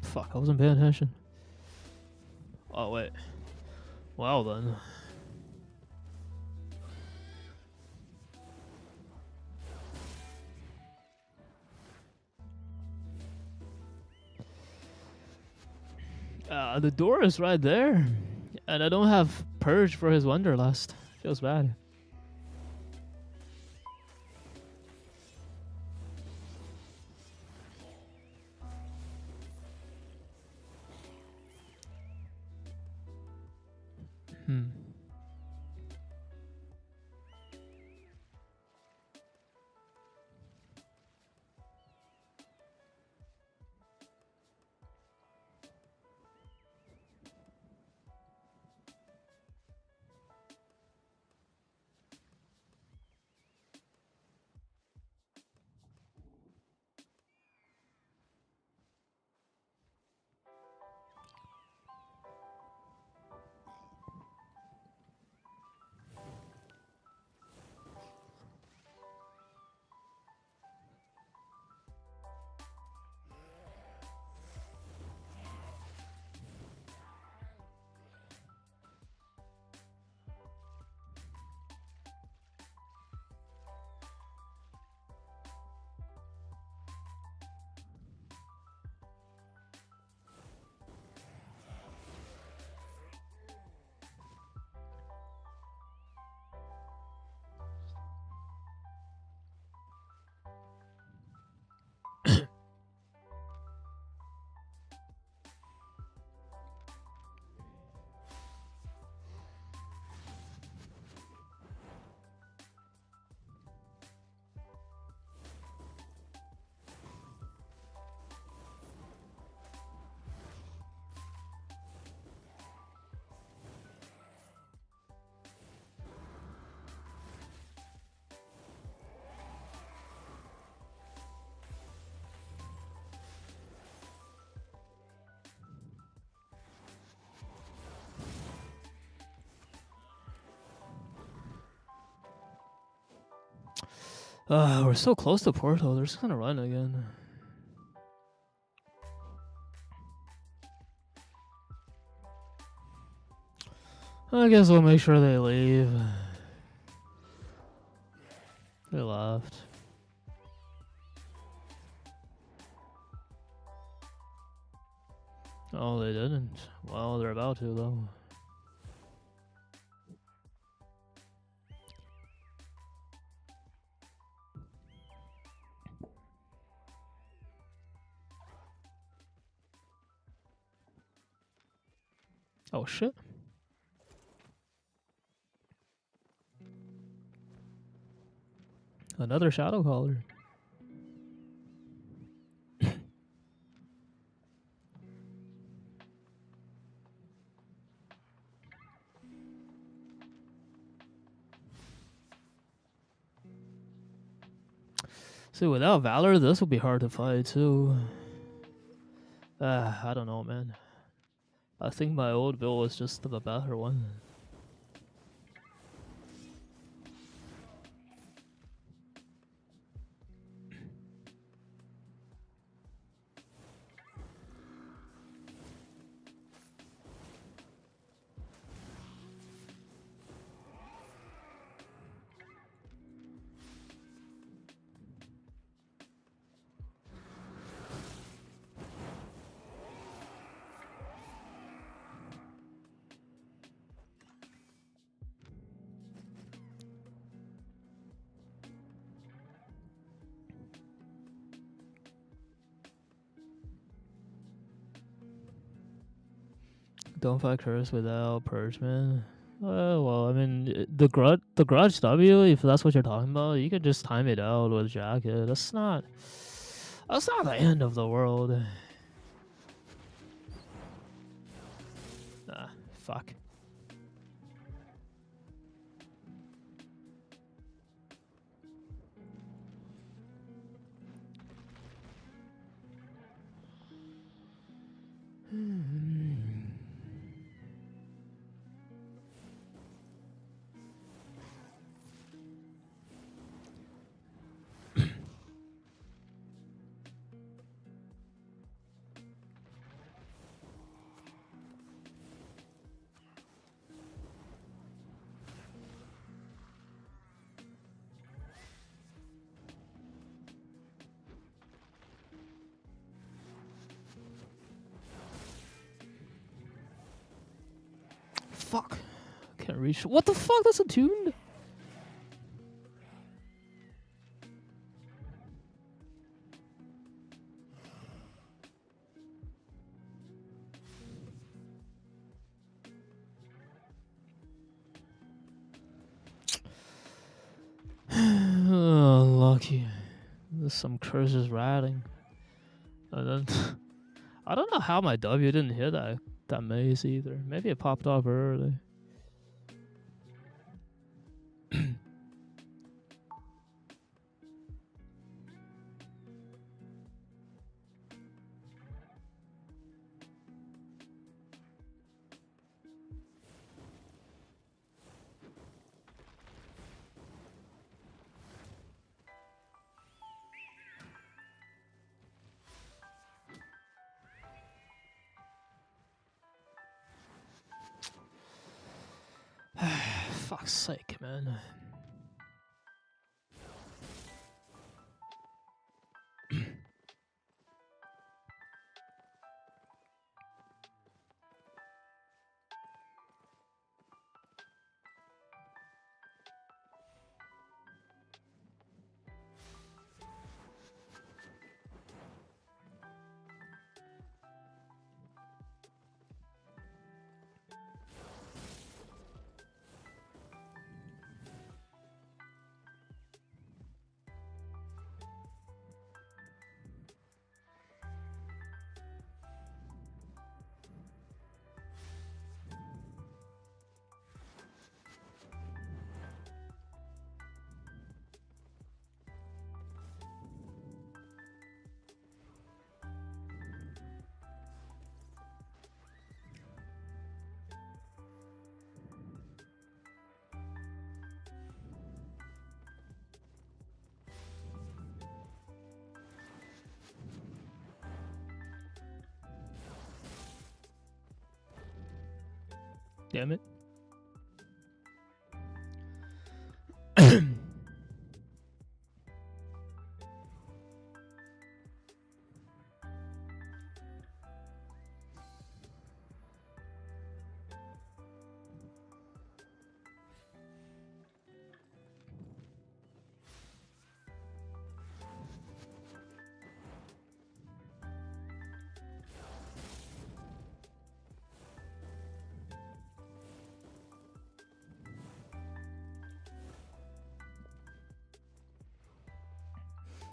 Speaker 3: Fuck, I wasn't paying attention. Oh, wait. Well, then. The door is right there. And I don't have Purge for his Wanderlust. Feels bad. We're so close to Porto. They're just gonna run again. I guess we'll make sure they leave. They left. Oh, they didn't. Well, they're about to, though. Oh, shit. Another Shadow Caller. See, without Valor, this will be hard to fight, too. I don't know, man. I think my old build was just the better one. Don't fight Curse without Purge, man. Well, I mean, the grudge W, if that's what you're talking about, you could just time it out with Jacket. That's not the end of the world. Nah, fuck. Fuck. Can't reach. What the fuck? That's attuned? Oh, lucky. There's some curses ratting. And then I don't know how my W didn't hit that maze either. Maybe it popped off early. Fuck's sake, man. Damn it.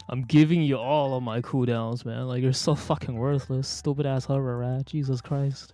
Speaker 3: I'm giving you all of my cooldowns, man. Like, you're so fucking worthless. Stupid ass hover rat. Jesus Christ.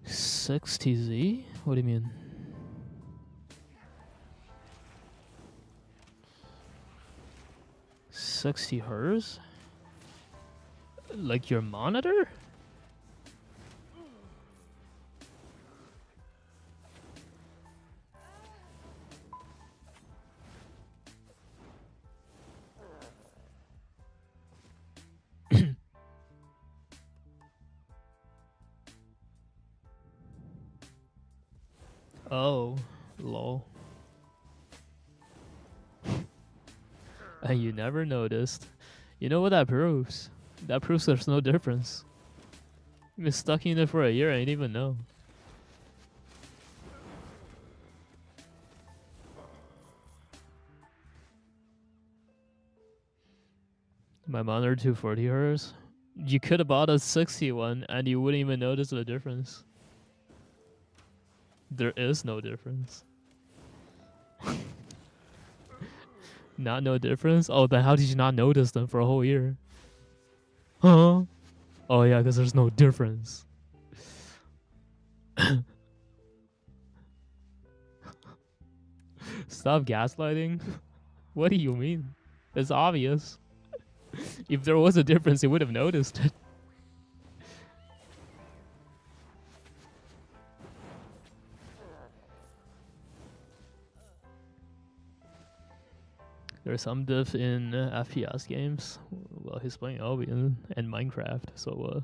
Speaker 3: $60Z? What do you mean? $60 Hz? Like your monitor? Oh, lol. And you never noticed. You know what that proves? That proves there's no difference. You've been stuck in it for a year, I didn't even know. My monitor 240 Hz. You could have bought a 60 one and you wouldn't even notice the difference. There is no difference. Not no difference? Oh, then how did you not notice them for a whole year? Huh? Oh yeah, because there's no difference. Stop gaslighting. What do you mean? It's obvious. If there was a difference, you would have noticed it. There's some diff in FPS games. Well, he's playing Albion and Minecraft, so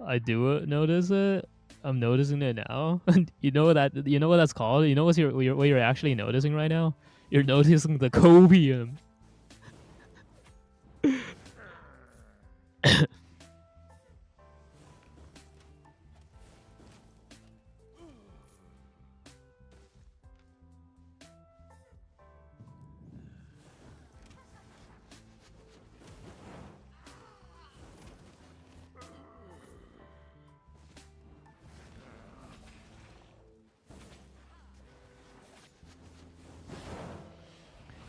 Speaker 3: I do notice it. I'm noticing it now. You know what that's called? You know what you're actually noticing right now? You're noticing the copium.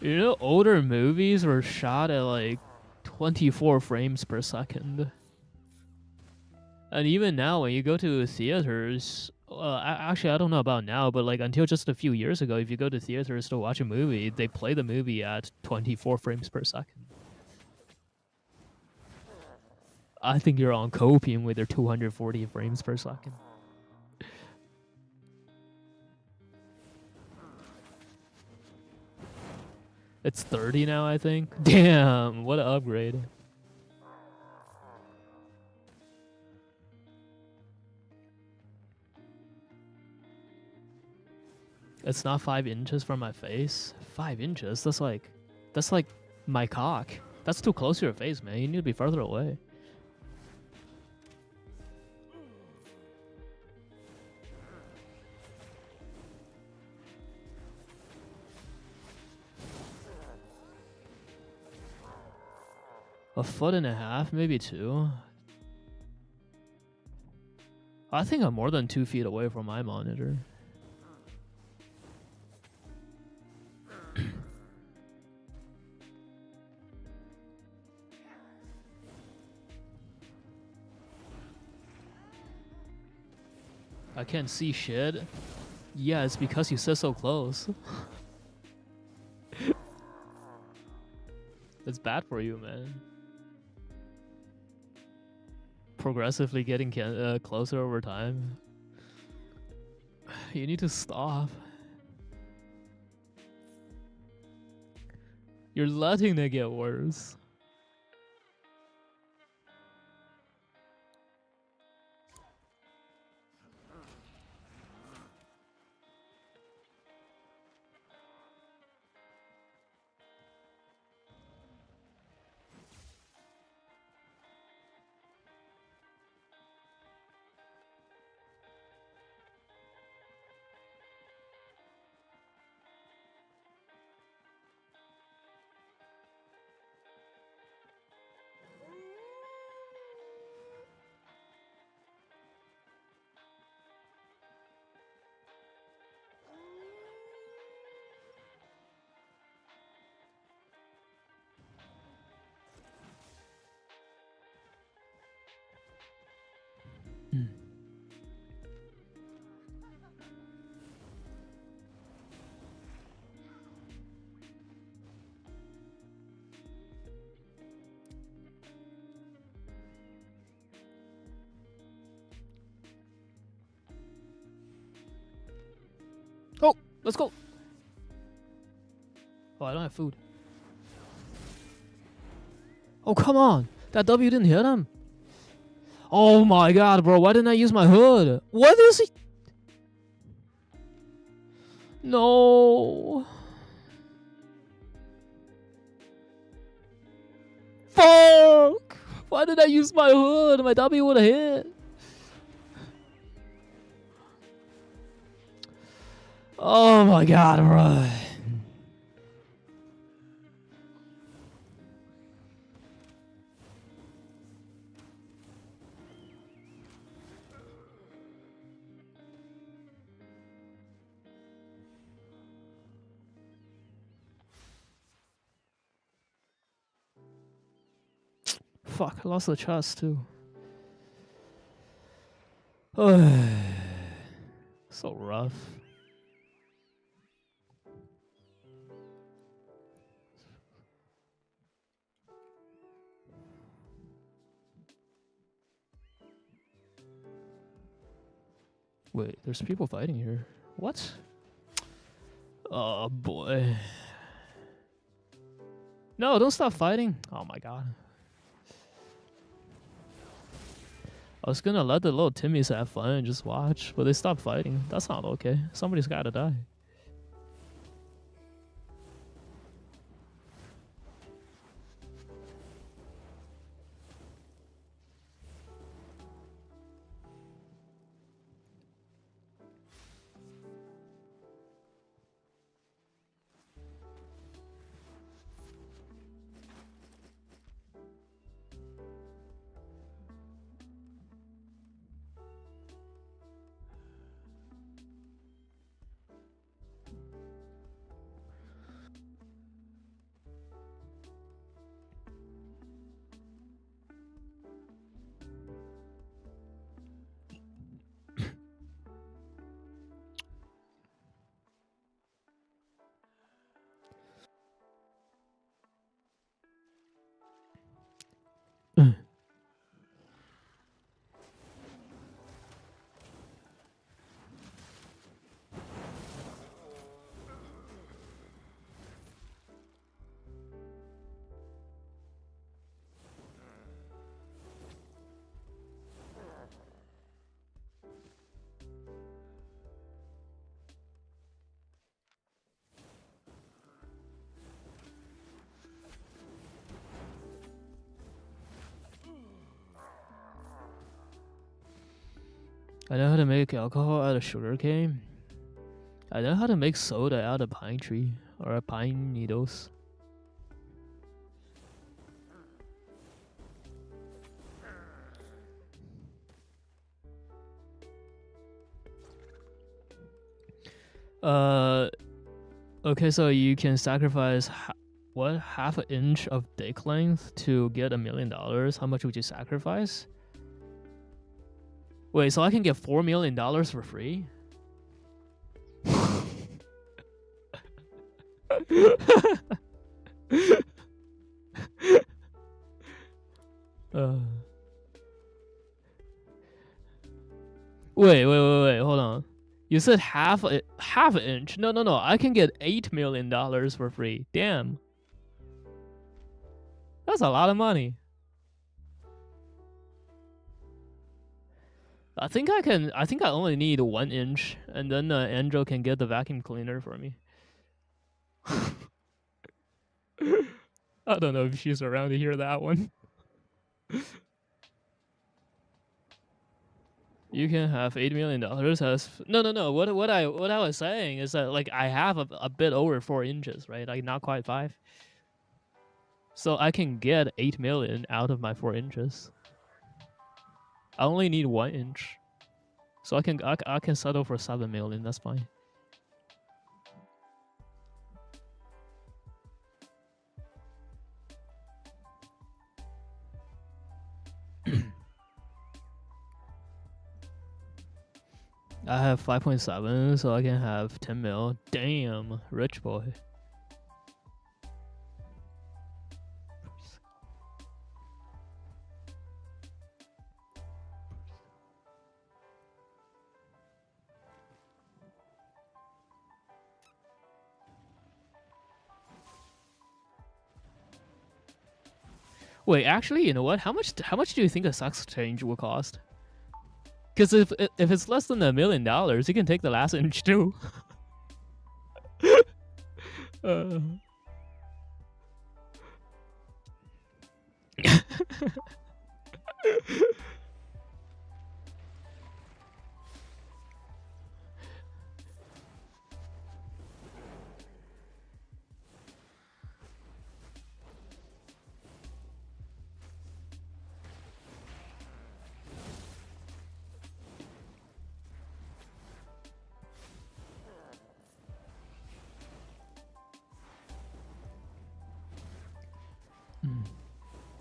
Speaker 3: You know, older movies were shot at like 24 frames per second. And even now, when you go to theaters, actually, I don't know about now, but like until just a few years ago, if you go to theaters to watch a movie, they play the movie at 24 frames per second. I think you're on copium with their 240 frames per second. It's 30 now, I think. Damn, what an upgrade. It's not 5 inches from my face. 5 inches? That's like my cock. That's too close to your face, man. You need to be further away. A foot and a half, maybe 2. I think I'm more than 2 feet away from my monitor. I can't see shit. Yeah, it's because you sit so close. It's bad for you, man. Progressively getting closer over time. You need to stop. You're letting it get worse. Oh, let's go. Oh, I don't have food. Oh, come on. That W didn't hit him. Oh my god, bro. Why didn't I use my hood? What is he? No. Fuck. Why did I use my hood? My W would have hit. Oh my god, bro. Fuck, I lost the chest too. So rough. Wait, there's people fighting here. What? Oh boy. No, don't stop fighting. Oh my god. I was gonna let the little Timmies have fun and just watch, but they stopped fighting. That's not okay. Somebody's gotta die. I know how to make alcohol out of sugarcane. I know how to make soda out of pine tree or pine needles. Okay, so you can sacrifice what, half an inch of dick length to get $1 million? How much would you sacrifice? Wait, so I can get $4 million for free? Wait, hold on. You said half inch? No. I can get $8 million for free. Damn. That's a lot of money. I think I only need 1 inch, and then Andrew can get the vacuum cleaner for me. I don't know if she's around to hear that one. You can have $8 million as no. What I was saying is that, like, I have a bit over 4 inches, right? Like, not quite 5. So I can get 8 million out of my 4 inches. I only need 1 inch, so I can settle for 7 million. That's fine. I have 5.7, so I can have 10 mil. Damn, rich boy. Wait, actually, you know what? How much do you think a sex change will cost? Because if it's less than $1 million, you can take the last inch too.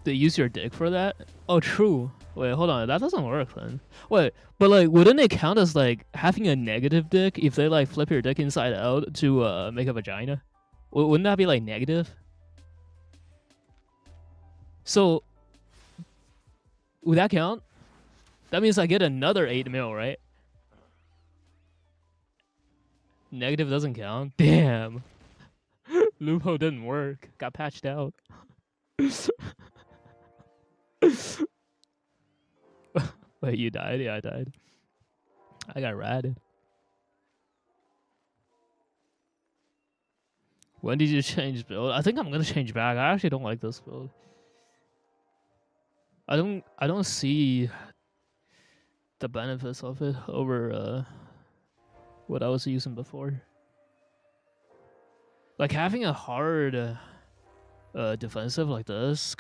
Speaker 3: They use your dick for that? Oh, true. Wait, hold on. That doesn't work then. Wait, but like, wouldn't it count as like having a negative dick if they like flip your dick inside out to make a vagina? Wouldn't that be like negative? So, would that count? That means I get another 8 mil, right? Negative doesn't count? Damn. Loophole didn't work. Got patched out. Wait, you died? Yeah, I died. I got ratted. When did you change build? I think I'm gonna change back. I actually don't like this build. I don't see the benefits of it over what I was using before. Like, having a hard defensive like this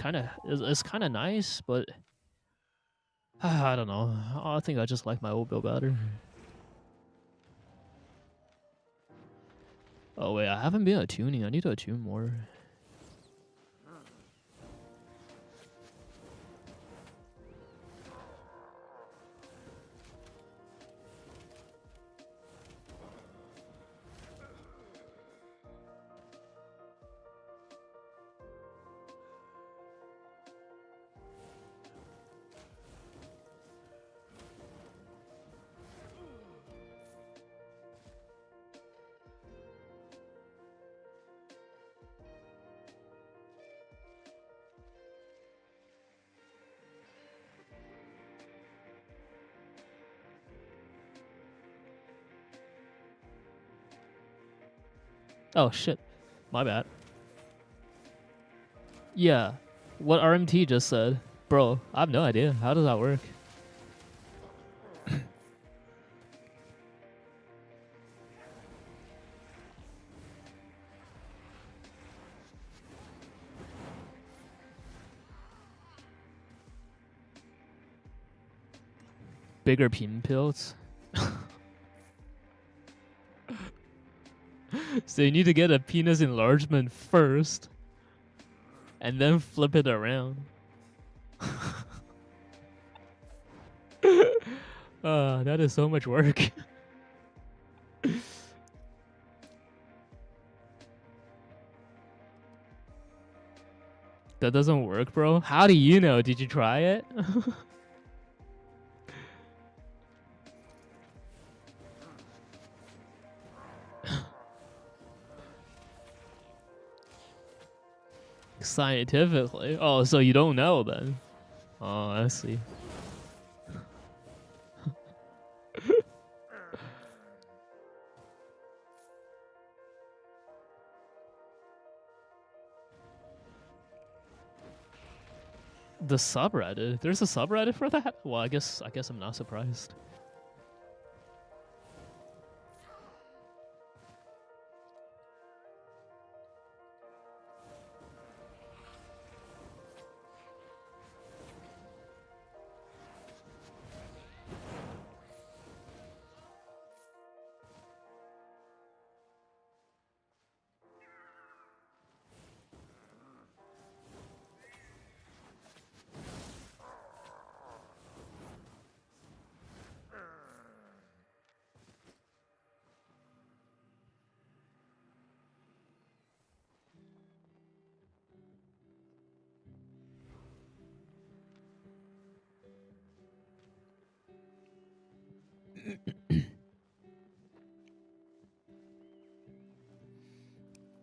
Speaker 3: is kind of nice, but I don't know. I think I just like my old build better. Oh wait, I haven't been attuning. I need to attune more. Oh shit, my bad. Yeah, what RMT just said, bro. I have no idea. How does that work? bigger pin pills. So you need to get a penis enlargement first, and then flip it around. That is so much work. That doesn't work, bro. How do you know? Did you try it? Scientifically? Oh, so you don't know then? Oh, I see. The subreddit? There's a subreddit for that? Well, I guess I'm not surprised.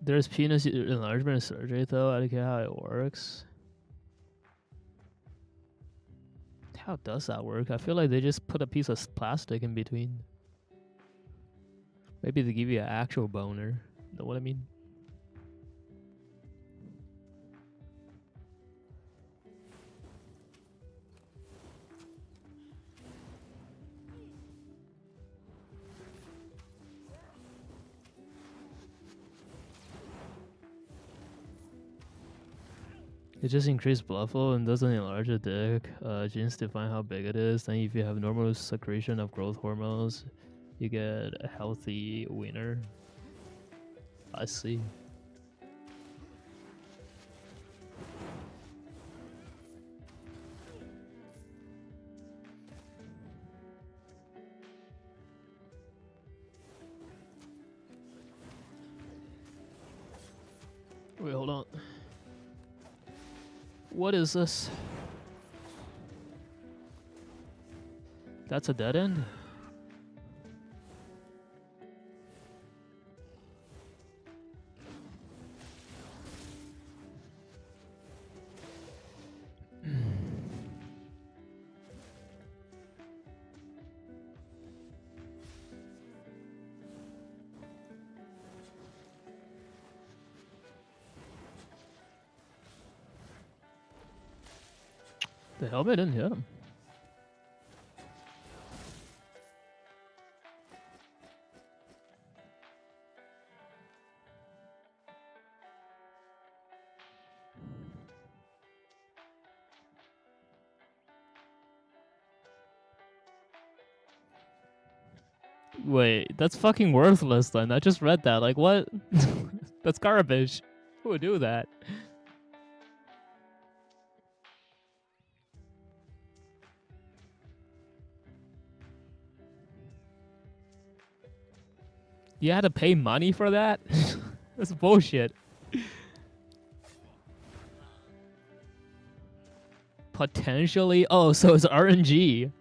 Speaker 3: There's penis enlargement surgery though. I don't get how it works. How does that work? I feel like they just put a piece of plastic in between. Maybe they give you an actual boner. Know what I mean? It just increases blood flow and doesn't enlarge the dick. Genes define how big it is. Then if you have normal secretion of growth hormones, you get a healthy wiener. I see. Wait, hold on. What is this? That's a dead end? The helmet didn't hit him. Wait, that's fucking worthless then. I just read that. Like, what? That's garbage. Who would do that? You had to pay money for that? That's bullshit. Potentially? Oh, so it's RNG.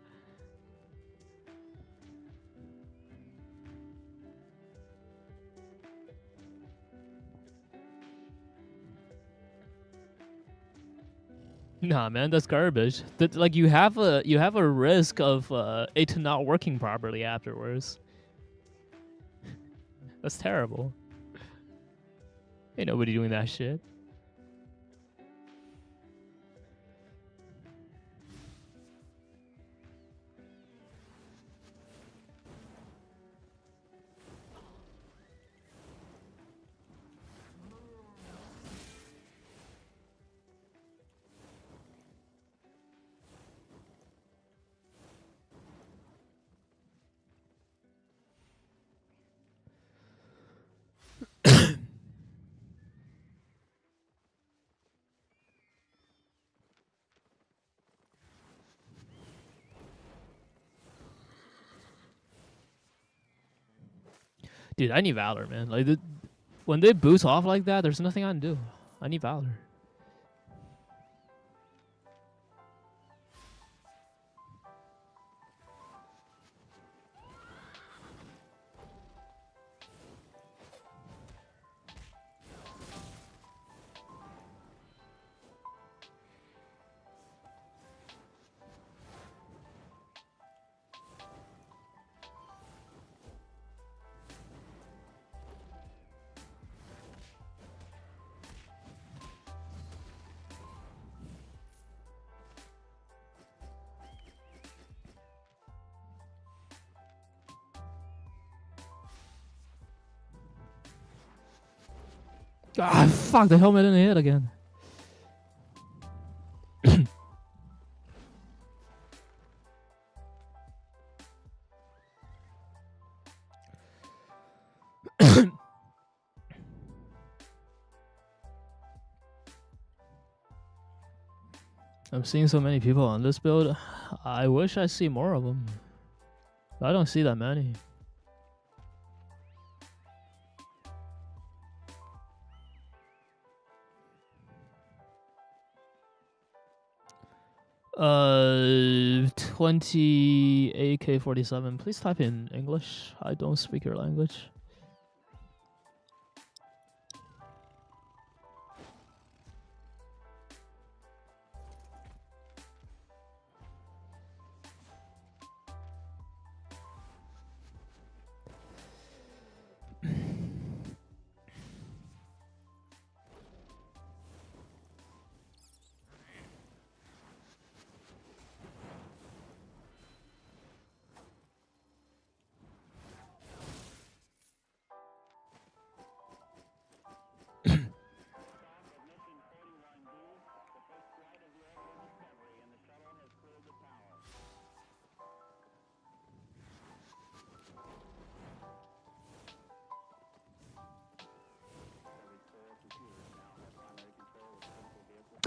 Speaker 3: Nah, man, that's garbage. Like you have a risk of it not working properly afterwards. That's terrible. Ain't nobody doing that shit. Dude, I need Valor, man. Like, when they boost off like that, there's nothing I can do. I need Valor. Ah, fuck, the helmet didn't hit again. I'm seeing so many people on this build. I wish I see more of them. I don't see that many. Uh, 20 AK-47. Please type in English. I don't speak your language.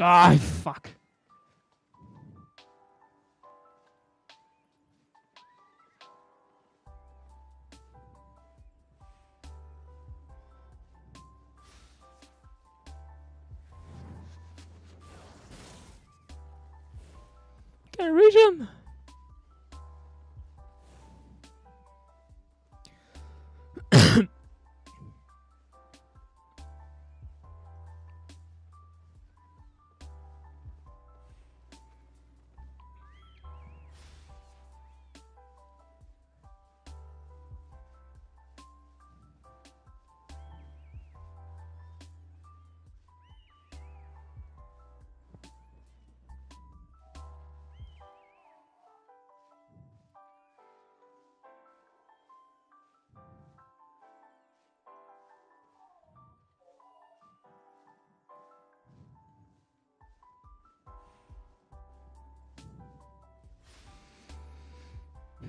Speaker 3: Ah, fuck. Can't reach him.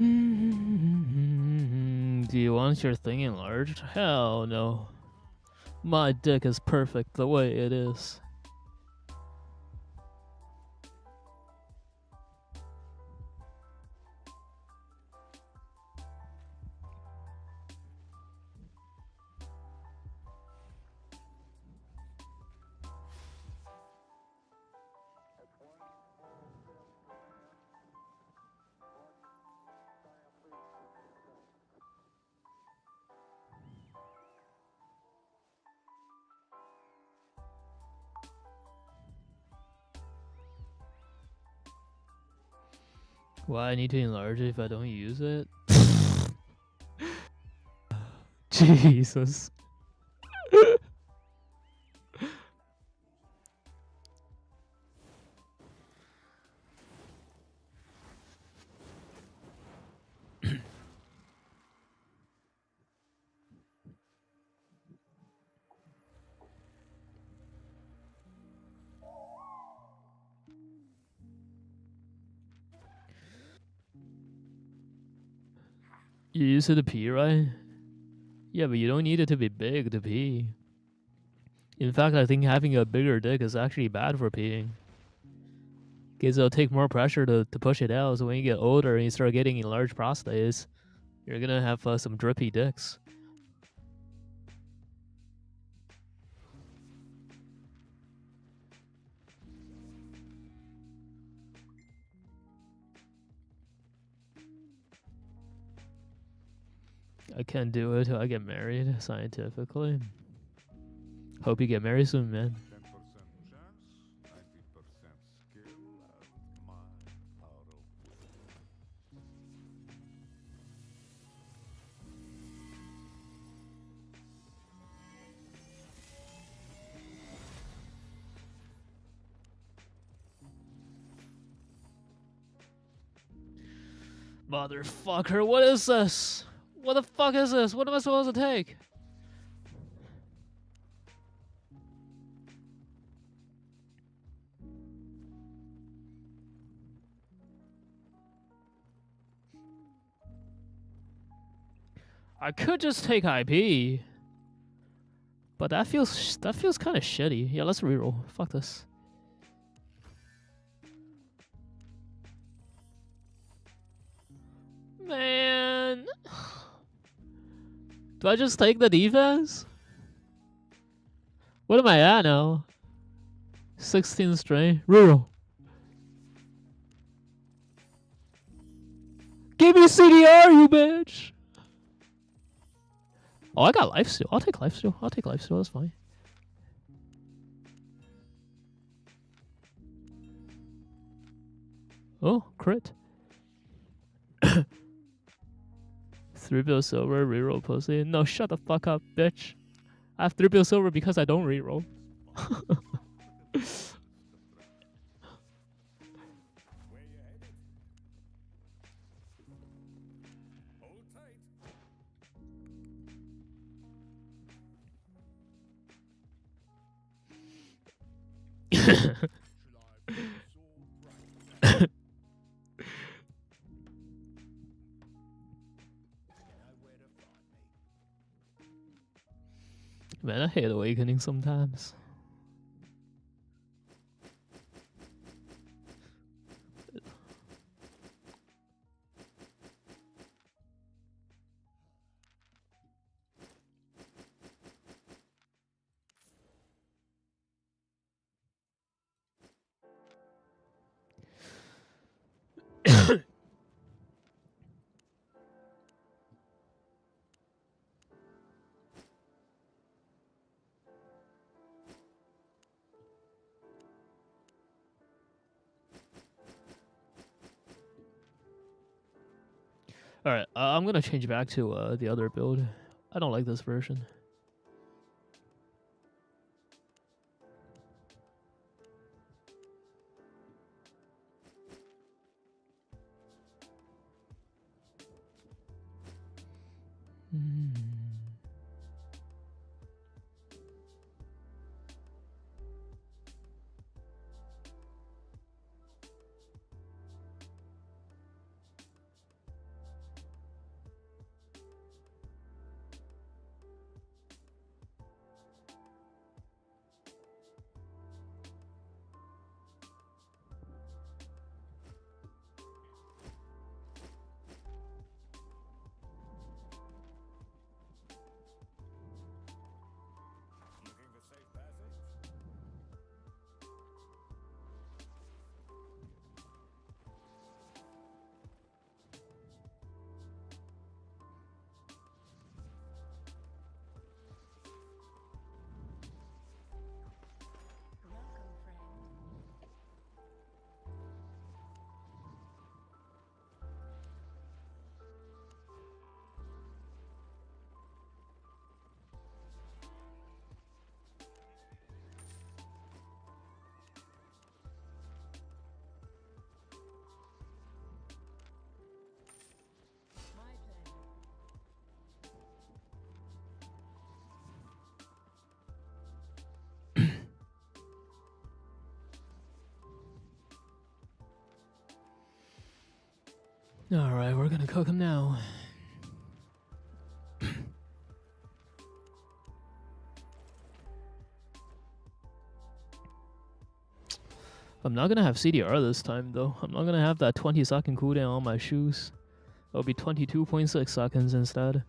Speaker 3: Do you want your thing enlarged? Hell no. My dick is perfect the way it is. Why I need to enlarge it if I don't use it? Jesus. You use it to pee, right? Yeah, but you don't need it to be big to pee. In fact, I think having a bigger dick is actually bad for peeing. Because it'll take more pressure to push it out, so when you get older and you start getting enlarged prostates, you're gonna have some drippy dicks. I can't do it till I get married scientifically. Hope you get married soon, man.
Speaker 5: 10% chance, 90% skill, and my power of will.
Speaker 3: Motherfucker, what is this? What the fuck is this? What am I supposed to take? I could just take IP, but that feels kind of shitty. Yeah, let's reroll. Fuck this. Man, do I just take the defense? What am I at now? 16 straight. Reroll. Give me CDR, you bitch. Oh, I got life steal. I'll take life steal. I'll take life steal. That's fine. Oh, crit. 3-bill silver, reroll pussy. No, shut the fuck up, bitch. I have 3-bill silver because I don't reroll.
Speaker 1: Where you headed? Hold tight.
Speaker 3: Man, I hate awakening sometimes. Alright, I'm gonna change back to the other build. I don't like this version.
Speaker 1: Looking for safe passage?
Speaker 2: Welcome, friend. My pleasure.
Speaker 3: Alright, we're gonna cook him now. I'm not gonna have CDR this time though. I'm not gonna have that 20-second cooldown on my shoes. It'll be 22.6 seconds instead.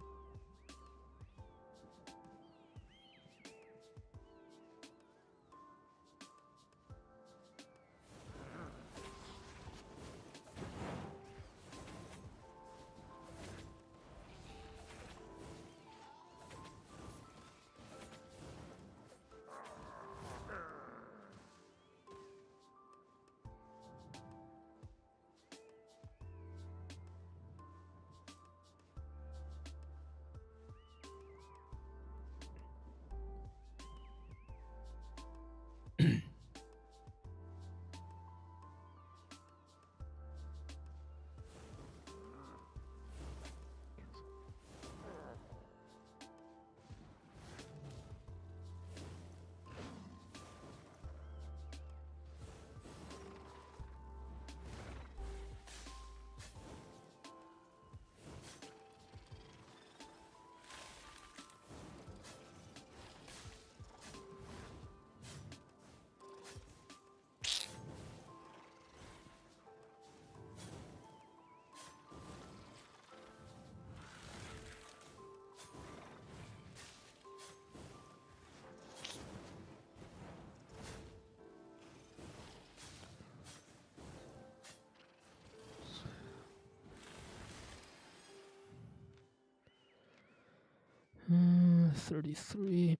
Speaker 3: 33.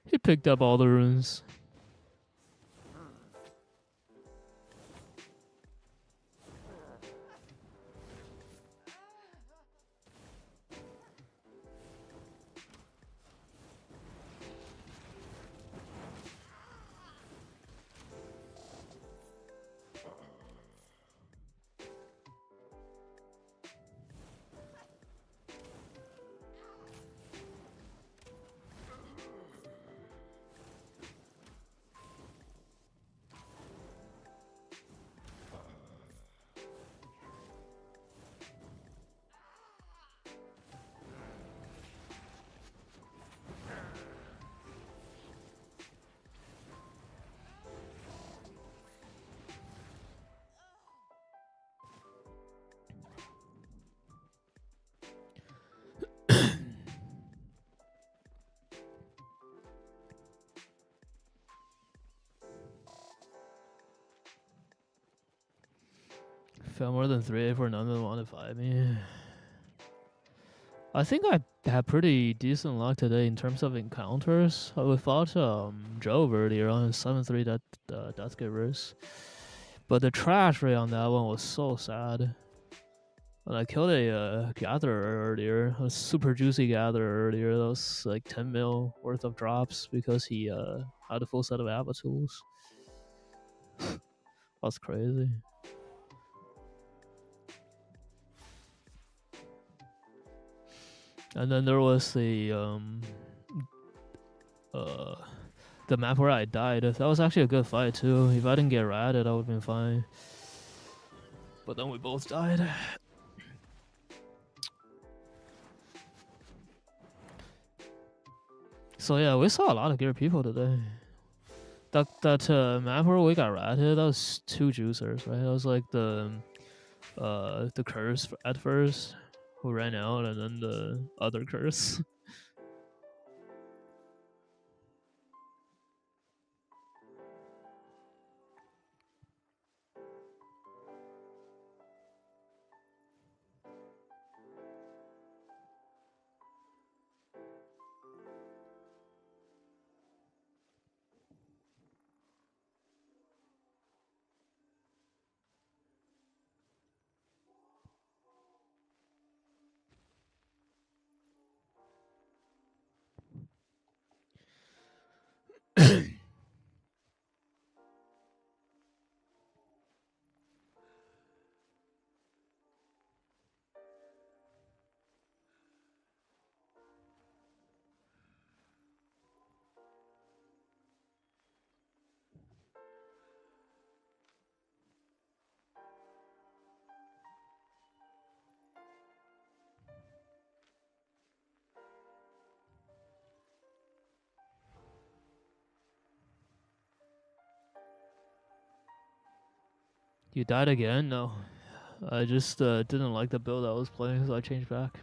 Speaker 3: He picked up all the runes. Fell more than 3 for none of them wanted to fight me. I think I had pretty decent luck today in terms of encounters. We fought Jove earlier on a 7-3 Death Givers. But the trash rate on that one was so sad. And I killed a gatherer earlier, a super juicy gatherer earlier. That was like 10 mil worth of drops because he had a full set of Abba tools. That's crazy. And then there was the map where I died. That was actually a good fight too. If I didn't get ratted, I would have been fine. But then we both died. So yeah, we saw a lot of gear people today. That map where we got ratted, that was 2 juicers, right? That was like the curse at first, who ran out, and then the other curse. You died again? No. I just didn't like the build I was playing, so I changed back.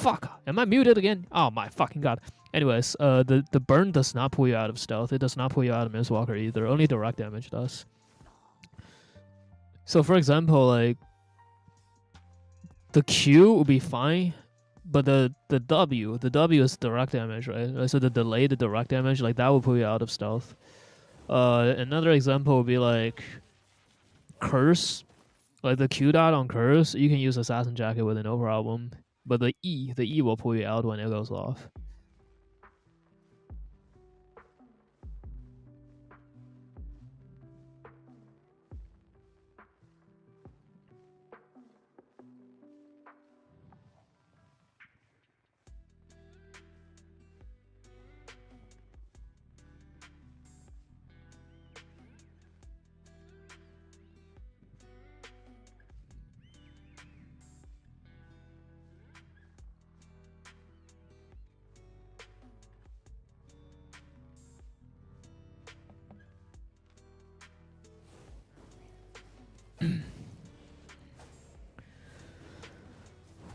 Speaker 3: fuck! Am I muted again? Oh my fucking god. Anyways, the burn does not pull you out of stealth. It does not pull you out of Mistwalker either. Only direct damage does. So for example, like the Q will be fine, but the W is direct damage, right? So the delayed direct damage, like that will pull you out of stealth. Another example would be like Curse. Like the Q dot on Curse, you can use Assassin Jacket with it, no problem. But the E will pull you out when it goes off.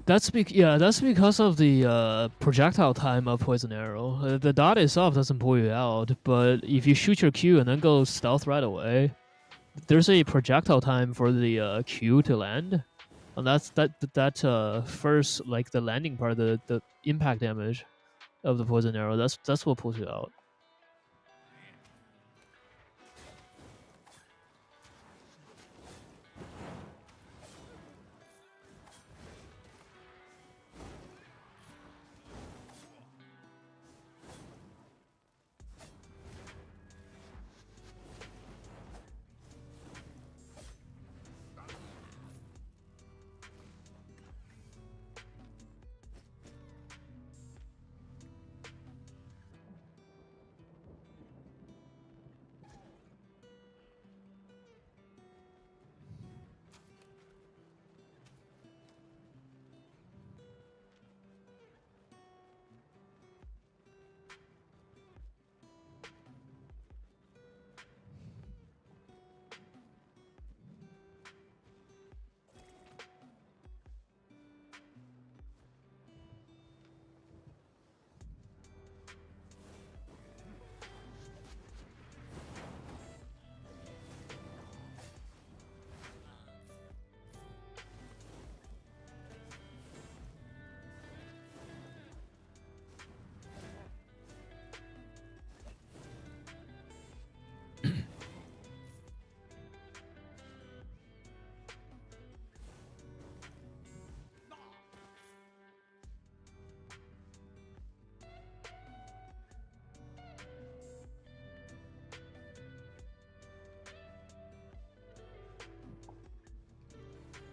Speaker 3: That's because of the projectile time of Poison Arrow. The dot itself doesn't pull you out, but if you shoot your Q and then go stealth right away, there's a projectile time for the Q to land, and that's that first, like the landing part, the impact damage of the Poison Arrow. That's what pulls you out.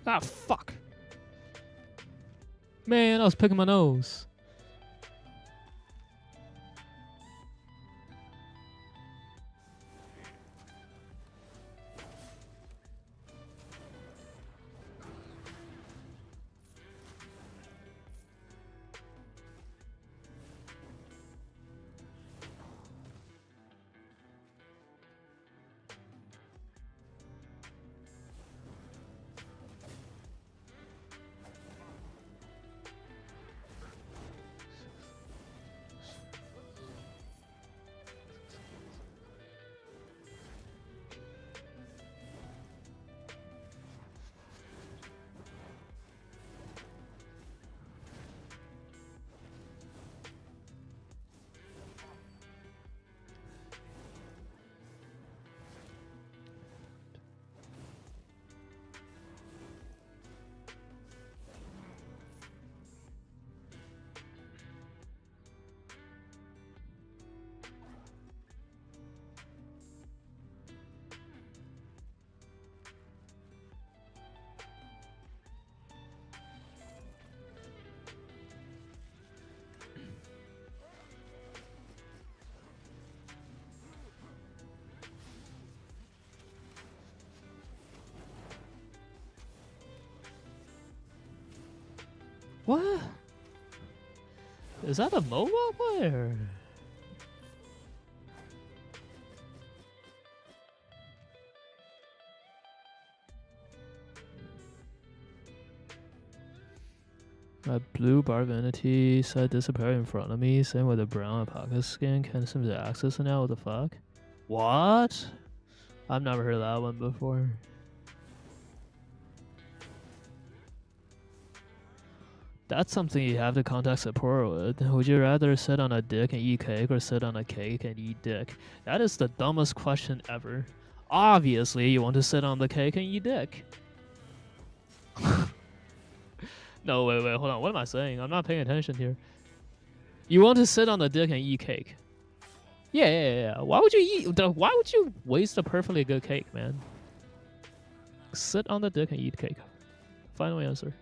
Speaker 3: Ah, fuck. Man, I was picking my nose. What? Is that a mobile player? My blue Barvanity said disappear in front of me. Same with the brown alpaca skin. Can't seem to access it now. What the fuck? What? I've never heard that one before. That's something you have to contact support with. Would you rather sit on a dick and eat cake or sit on a cake and eat dick? That is the dumbest question ever. Obviously, you want to sit on the cake and eat dick. No, wait, hold on. What am I saying? I'm not paying attention here. You want to sit on the dick and eat cake? Yeah. Why would you eat? Why would you waste a perfectly good cake, man? Sit on the dick and eat cake. Final answer.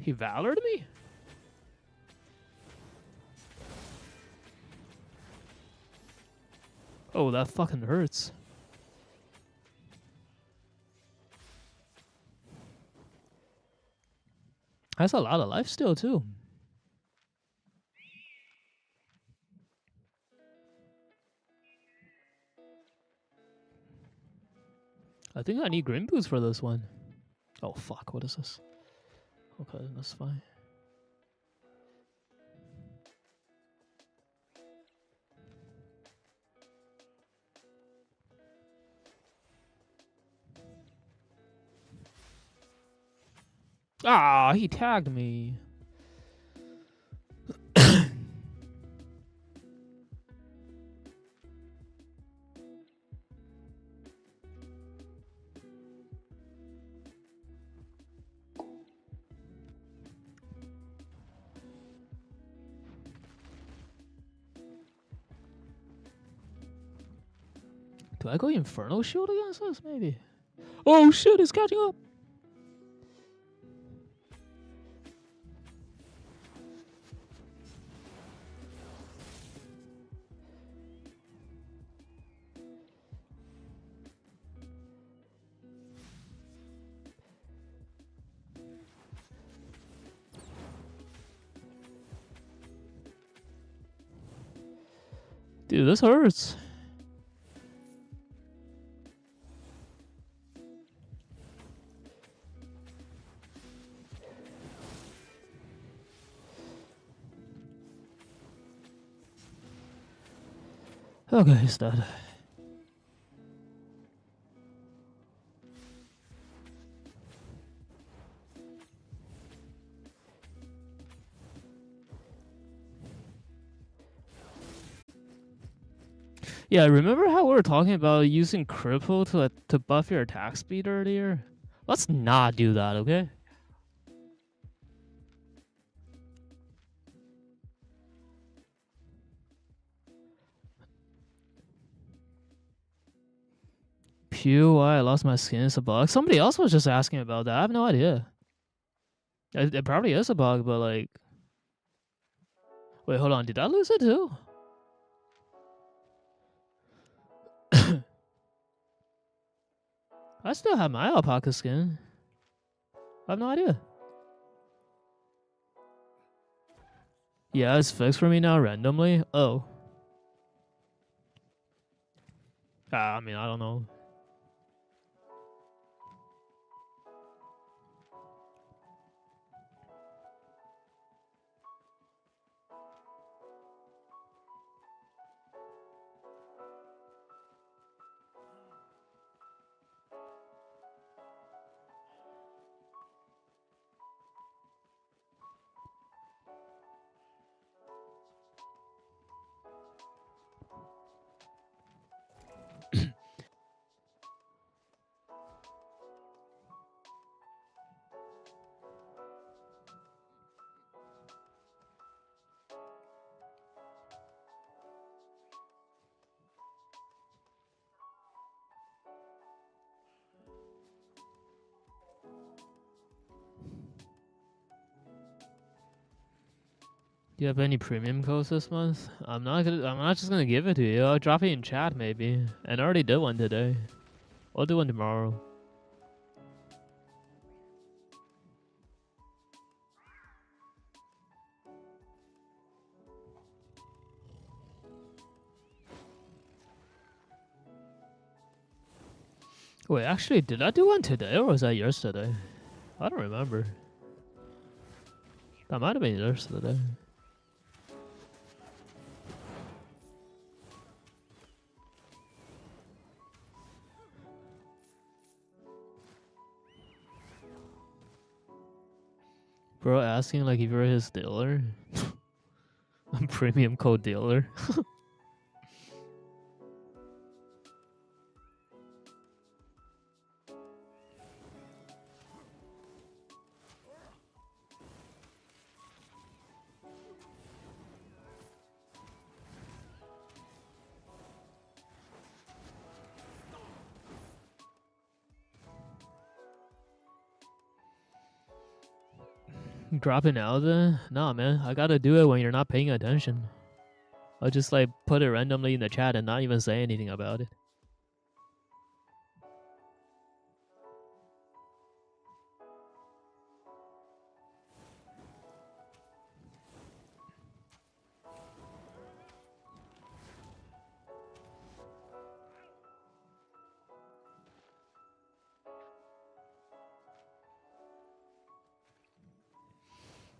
Speaker 3: He valored me? Oh, that fucking hurts. That's a lot of life still, too. I think I need green boots for this one. Oh, fuck. What is this? Okay, that's fine. Ah, he tagged me. Do I go Inferno Shield against this? Maybe. Oh shit, it's catching up. Dude, this hurts. Okay, he's dead. Yeah, remember how we were talking about using cripple to buff your attack speed earlier? Let's not do that, okay? Pew, why I lost my skin is a bug. Somebody else was just asking about that. I have no idea. It probably is a bug, but like... Wait, hold on. Did I lose it too? I still have my alpaca skin. I have no idea. Yeah, it's fixed for me now randomly. Oh. I mean, I don't know. Do you have any premium codes this month? I'm not just gonna give it to you. I'll drop it in chat maybe. And I already did one today. I'll do one tomorrow. Wait, actually, did I do one today or was that yesterday? I don't remember. That might have been yesterday. Bro asking like if you're his dealer. I'm premium code dealer. Dropping out there? Nah, man. I gotta do it when you're not paying attention. I'll just like put it randomly in the chat and not even say anything about it.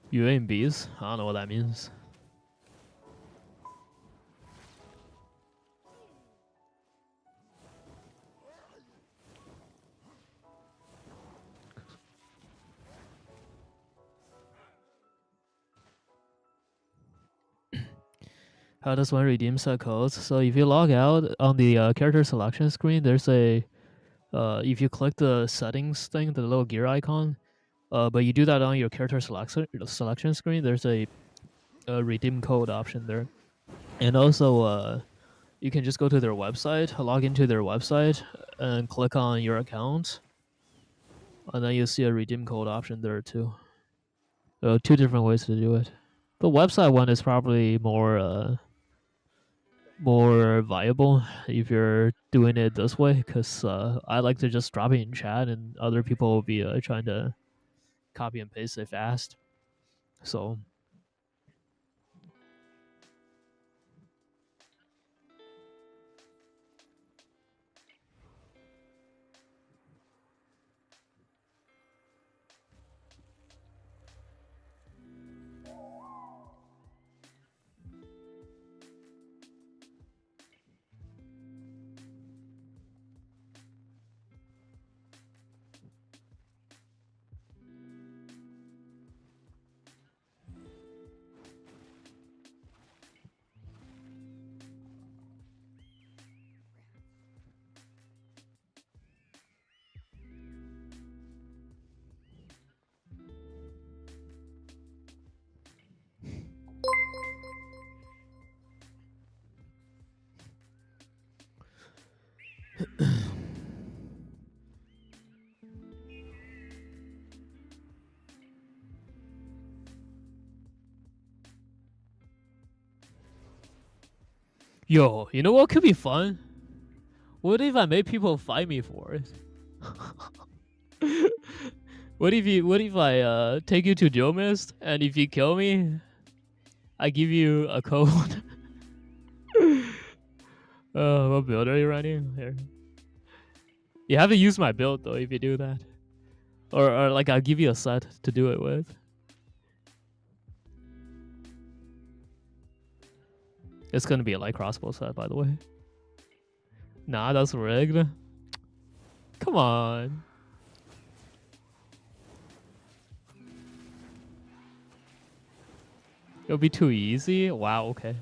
Speaker 3: You ain't bees? I don't know what that means. How does one redeem set codes? So if you log out on the character selection screen, there's a if you click the settings thing, the little gear icon, but you do that on your character selection screen, there's a redeem code option there, and also you can just go to their website, log into their website, and click on your account, and then you see a redeem code option there too. Two different ways to do it. The website one is probably more viable if you're doing it this way, because I like to just drop it in chat and other people will be trying to copy and paste it fast. So yo, you know what could be fun? What if I made people fight me for it? What if I take you to Joe Mist, and if you kill me, I give you a code. What build are you running here? You have to use my build though if you do that, or like I'll give you a set to do it with. It's gonna be a light crossbow set, by the way. Nah, that's rigged. Come on. It'll be too easy? Wow, okay.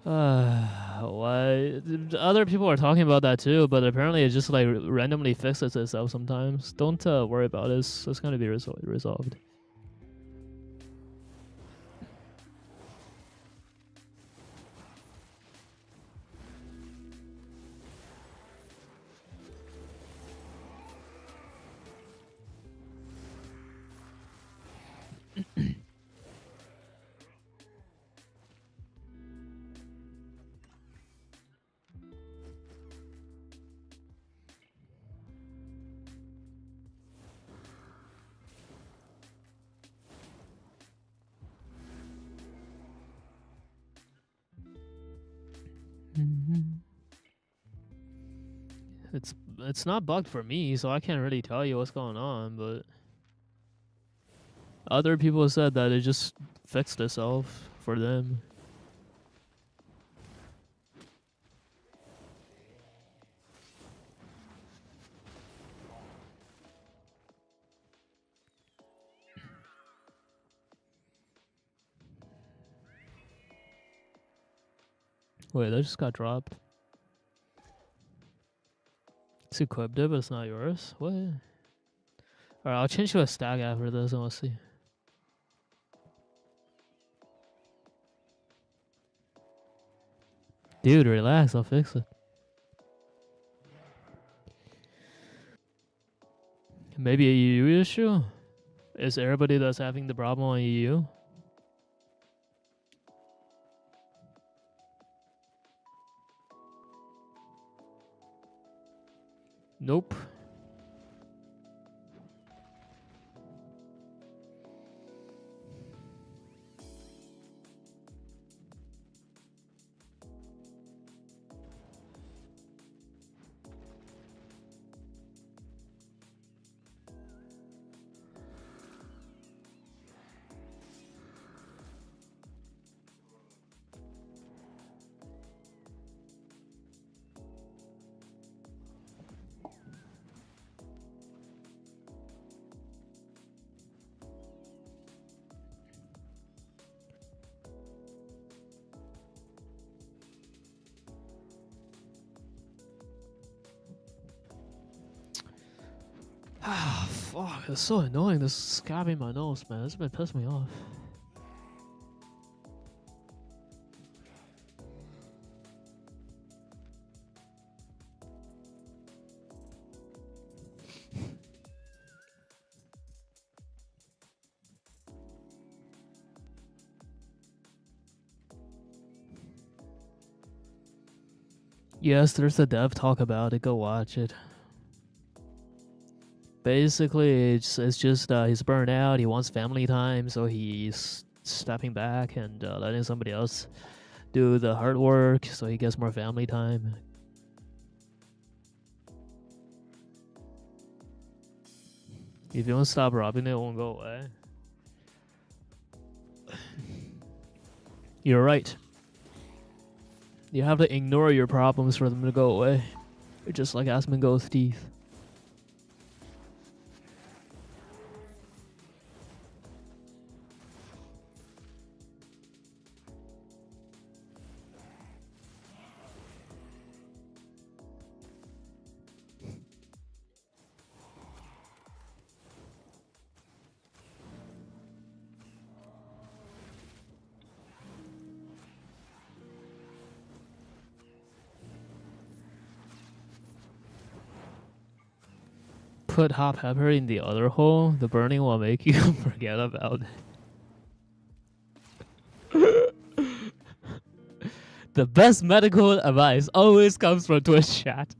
Speaker 3: What? Other people are talking about that too, but apparently it just like randomly fixes itself sometimes. Don't worry about it. It's gonna be resolved. It's not bugged for me, so I can't really tell you what's going on, but other people said that it just fixed itself for them. Wait, that just got dropped. It's equipped it, but it's not yours? What? Alright, I'll change to a stag after this and we'll see. Dude, relax, I'll fix it. Maybe a EU issue? Is everybody that's having the problem on EU? Nope. Ah, fuck, it's so annoying, this scabbing my nose, man. This has been pissing me off. Yes, there's a dev talk about it, go watch it. Basically, it's just he's burned out, he wants family time, so he's stepping back and letting somebody else do the hard work so he gets more family time. If you don't stop robbing it, it won't go away. You're right. You have to ignore your problems for them to go away. You're just like Asmongold's teeth. Put hot pepper in the other hole. The burning will make you forget about it. The best medical advice always comes from Twitch chat.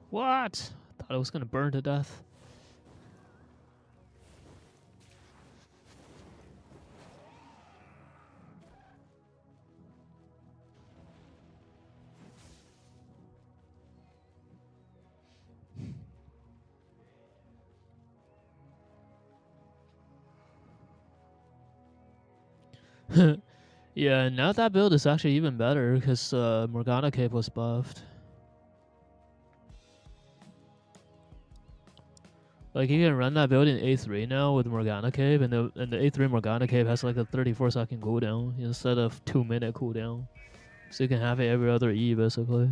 Speaker 3: What? Thought I was gonna burn to death. Yeah, now that build is actually even better because Morgana Cape was buffed. Like you can run that build in A3 now with Morgana Cape, and the A3 Morgana Cape has like a 34-second cooldown instead of 2-minute cooldown, so you can have it every other E basically.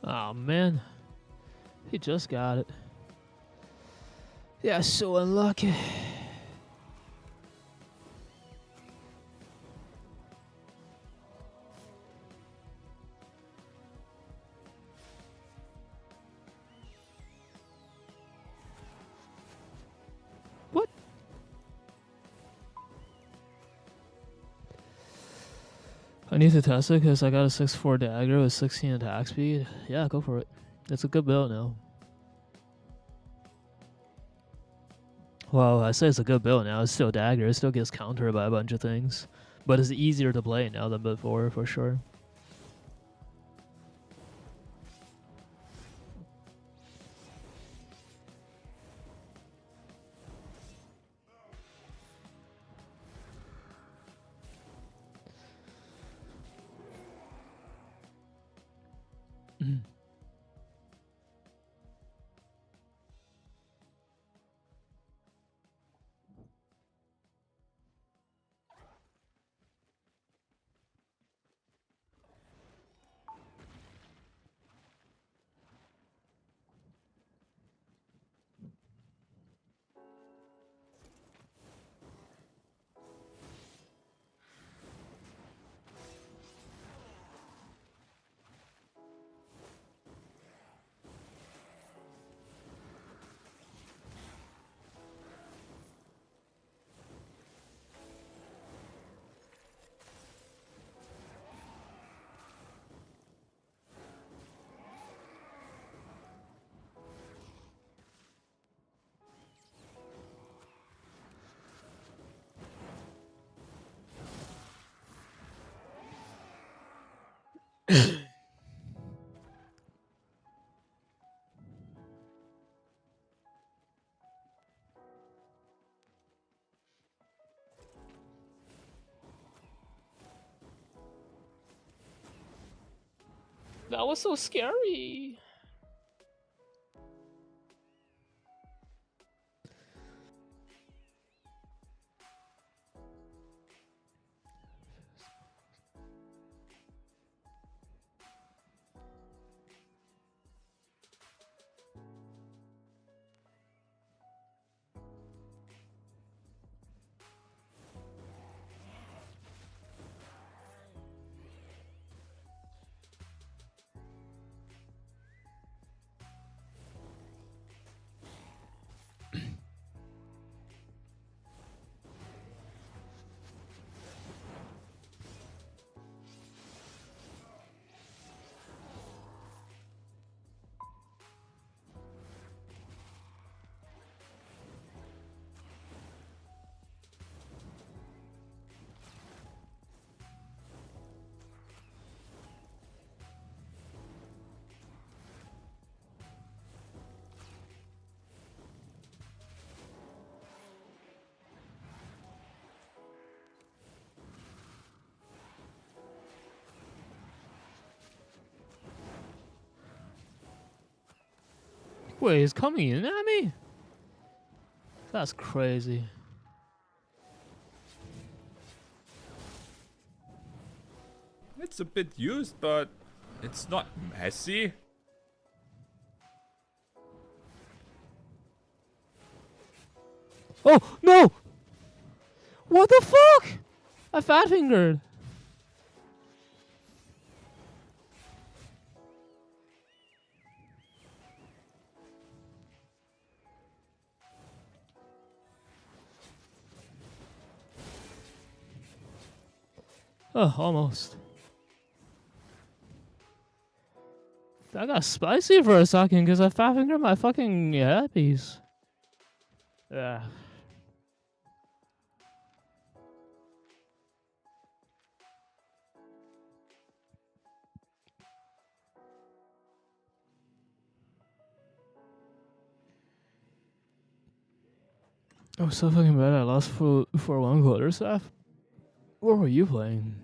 Speaker 3: Oh man, he just got it. Yeah, so unlucky. What? I need to test it because I got a 6-4 dagger with 16 attack speed. Yeah, go for it. It's a good build now. Well, I say it's a good build now. It's still dagger. It still gets countered by a bunch of things. But it's easier to play now than before, for sure. That was so scary. Wait, he's coming in at me? That's crazy.
Speaker 9: It's a bit used, but it's not messy.
Speaker 3: Oh, no! What the fuck? I fat fingered. Oh, almost. That got spicy for a second because I fat fingered my fucking headpiece. Yeah. I was so fucking bad I lost for one quarter, Seth. What were you playing?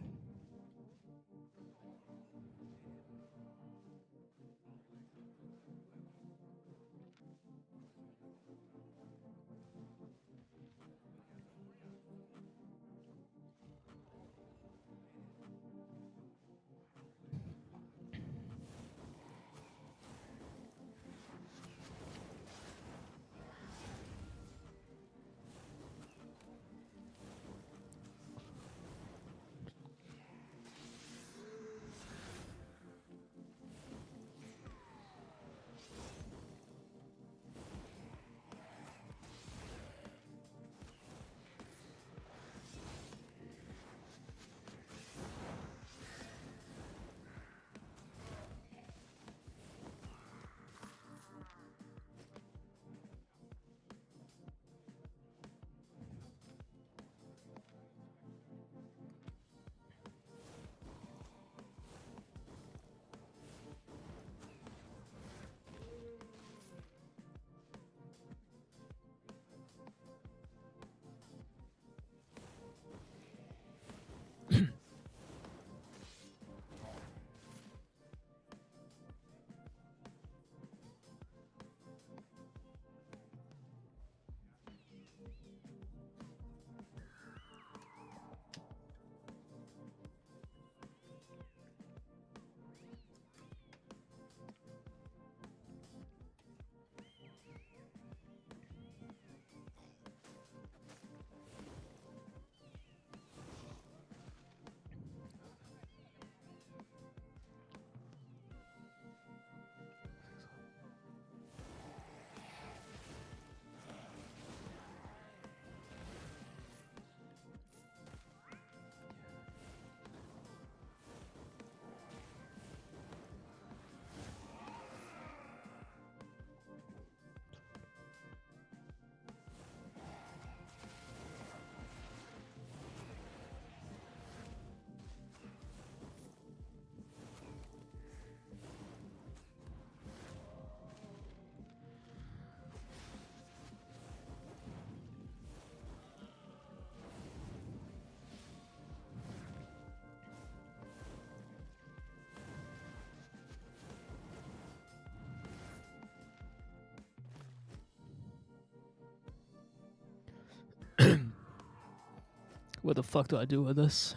Speaker 3: What the fuck do I do with this?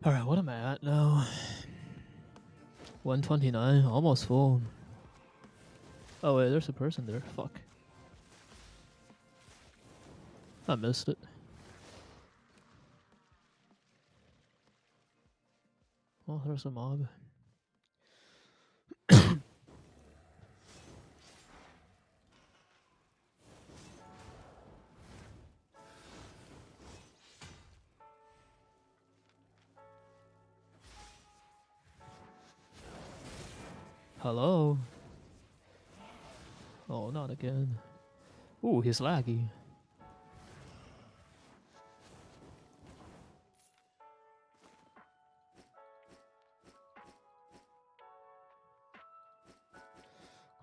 Speaker 3: Alright, what am I at now? 129, almost full. Oh wait, there's a person there. Fuck. I missed it. Oh, there's a mob. Hello? Oh, not again. Ooh, he's laggy.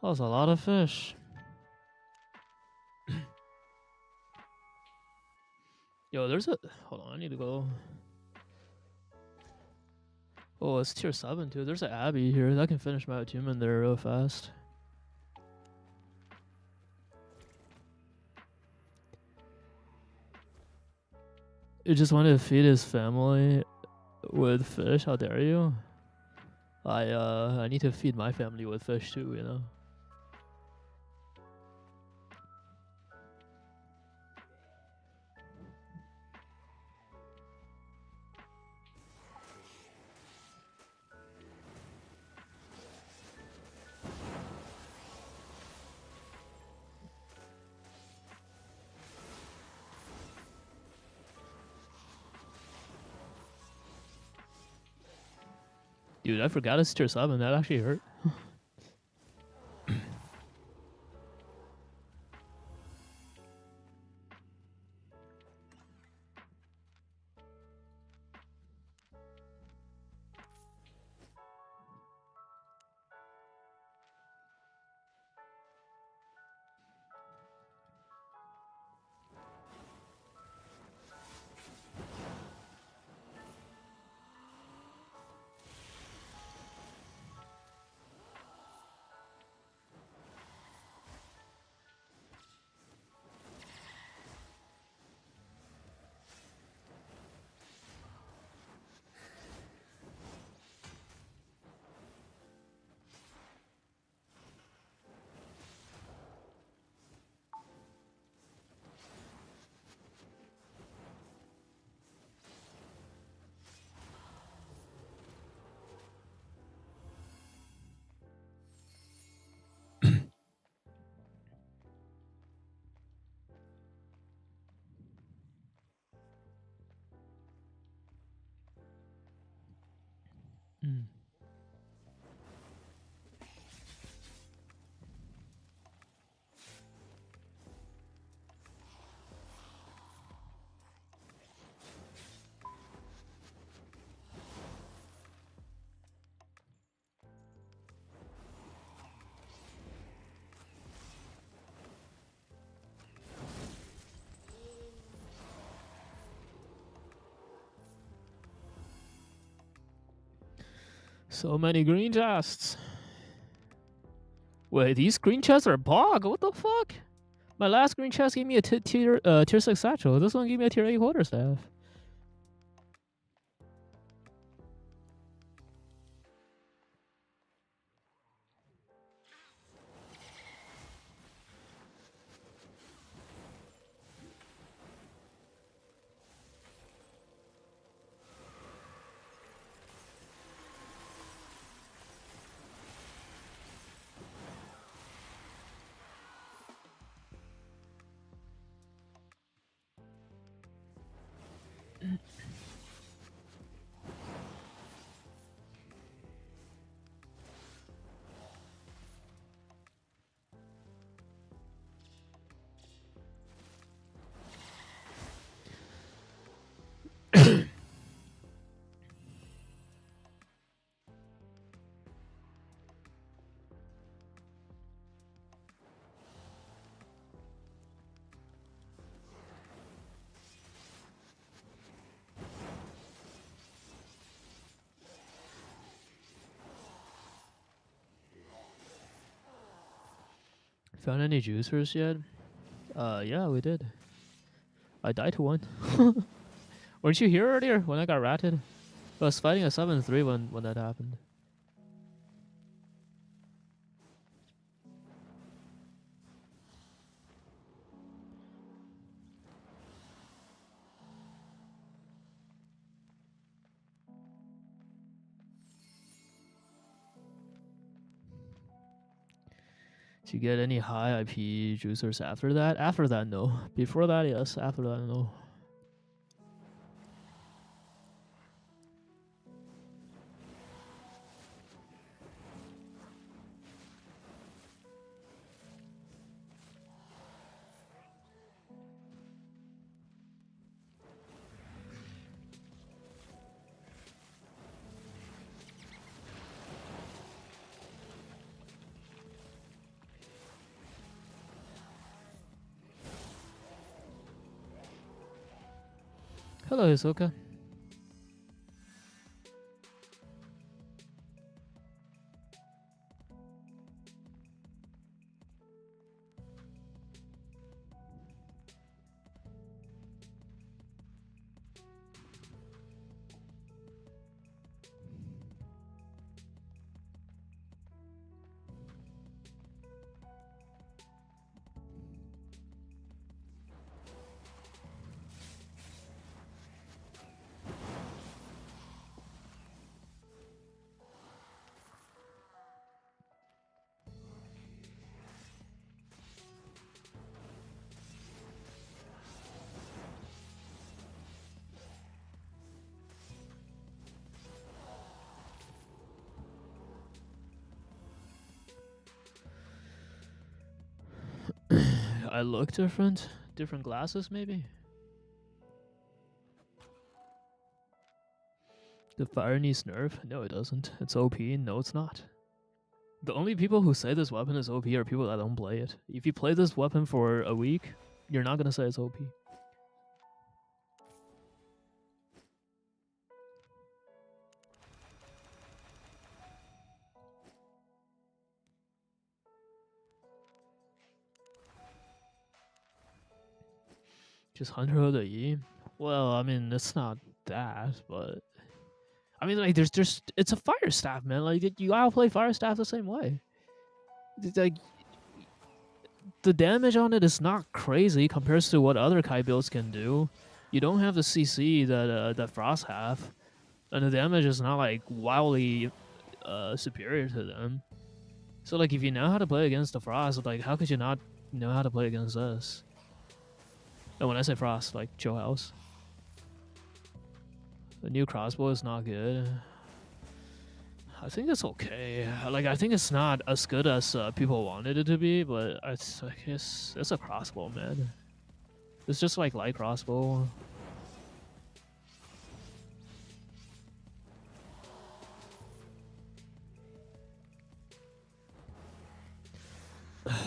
Speaker 3: That was a lot of fish. Yo, there's a... Hold on, I need to go. Oh, it's tier 7 too. There's an Abbey here. That can finish my attunement there real fast. You just wanted to feed his family with fish? How dare you? I need to feed my family with fish too, you know? Dude, I forgot it's tier 7. That actually hurt. Mm. So many green chests. Wait, these green chests are bog? What the fuck? My last green chest gave me a tier 6 satchel. This one gave me a tier 8 quarterstaff. Found any juicers yet? Yeah, we did. I died to one. Weren't you here earlier when I got ratted? I was fighting a 7-3 when that happened. Did you get any high IP juicers after that? After that, no. Before that, yes. After that, no. Hello, Hisoka. I look different? Different glasses, maybe? The fire needs nerf? No, it doesn't. It's OP. No, it's not. The only people who say this weapon is OP are people that don't play it. If you play this weapon for a week, you're not gonna say it's OP. Just Hunter of the E? Well, I mean, it's not that, but I mean, like, there's just it's a fire staff, man. Like, you gotta play fire staff the same way. It's like the damage on it is not crazy compared to what other Kai builds can do. You don't have the CC that Frost have, and the damage is not like wildly superior to them. So like, if you know how to play against the Frost, like, how could you not know how to play against this? And when I say Frost, like Chill House. The new crossbow is not good. I think it's okay. Like, I think it's not as good as people wanted it to be, but it's like it's a crossbow, man. It's just like light crossbow.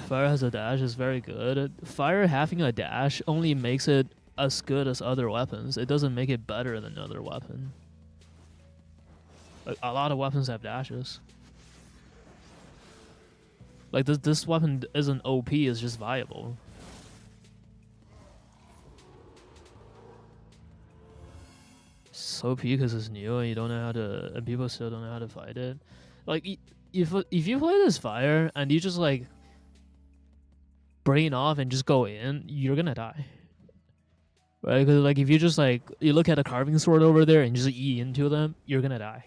Speaker 3: Fire has a dash is very good. Fire having a dash only makes it as good as other weapons. It doesn't make it better than another weapon. Like, a lot of weapons have dashes. Like, this weapon isn't OP, it's just viable. It's OP because it's new and you don't know how to, and people still don't know how to fight it. Like, if you play this fire and you just like brain off and just go in, you're gonna die. Right? Because like, if you just like, you look at a carving sword over there and just eat into them, you're gonna die.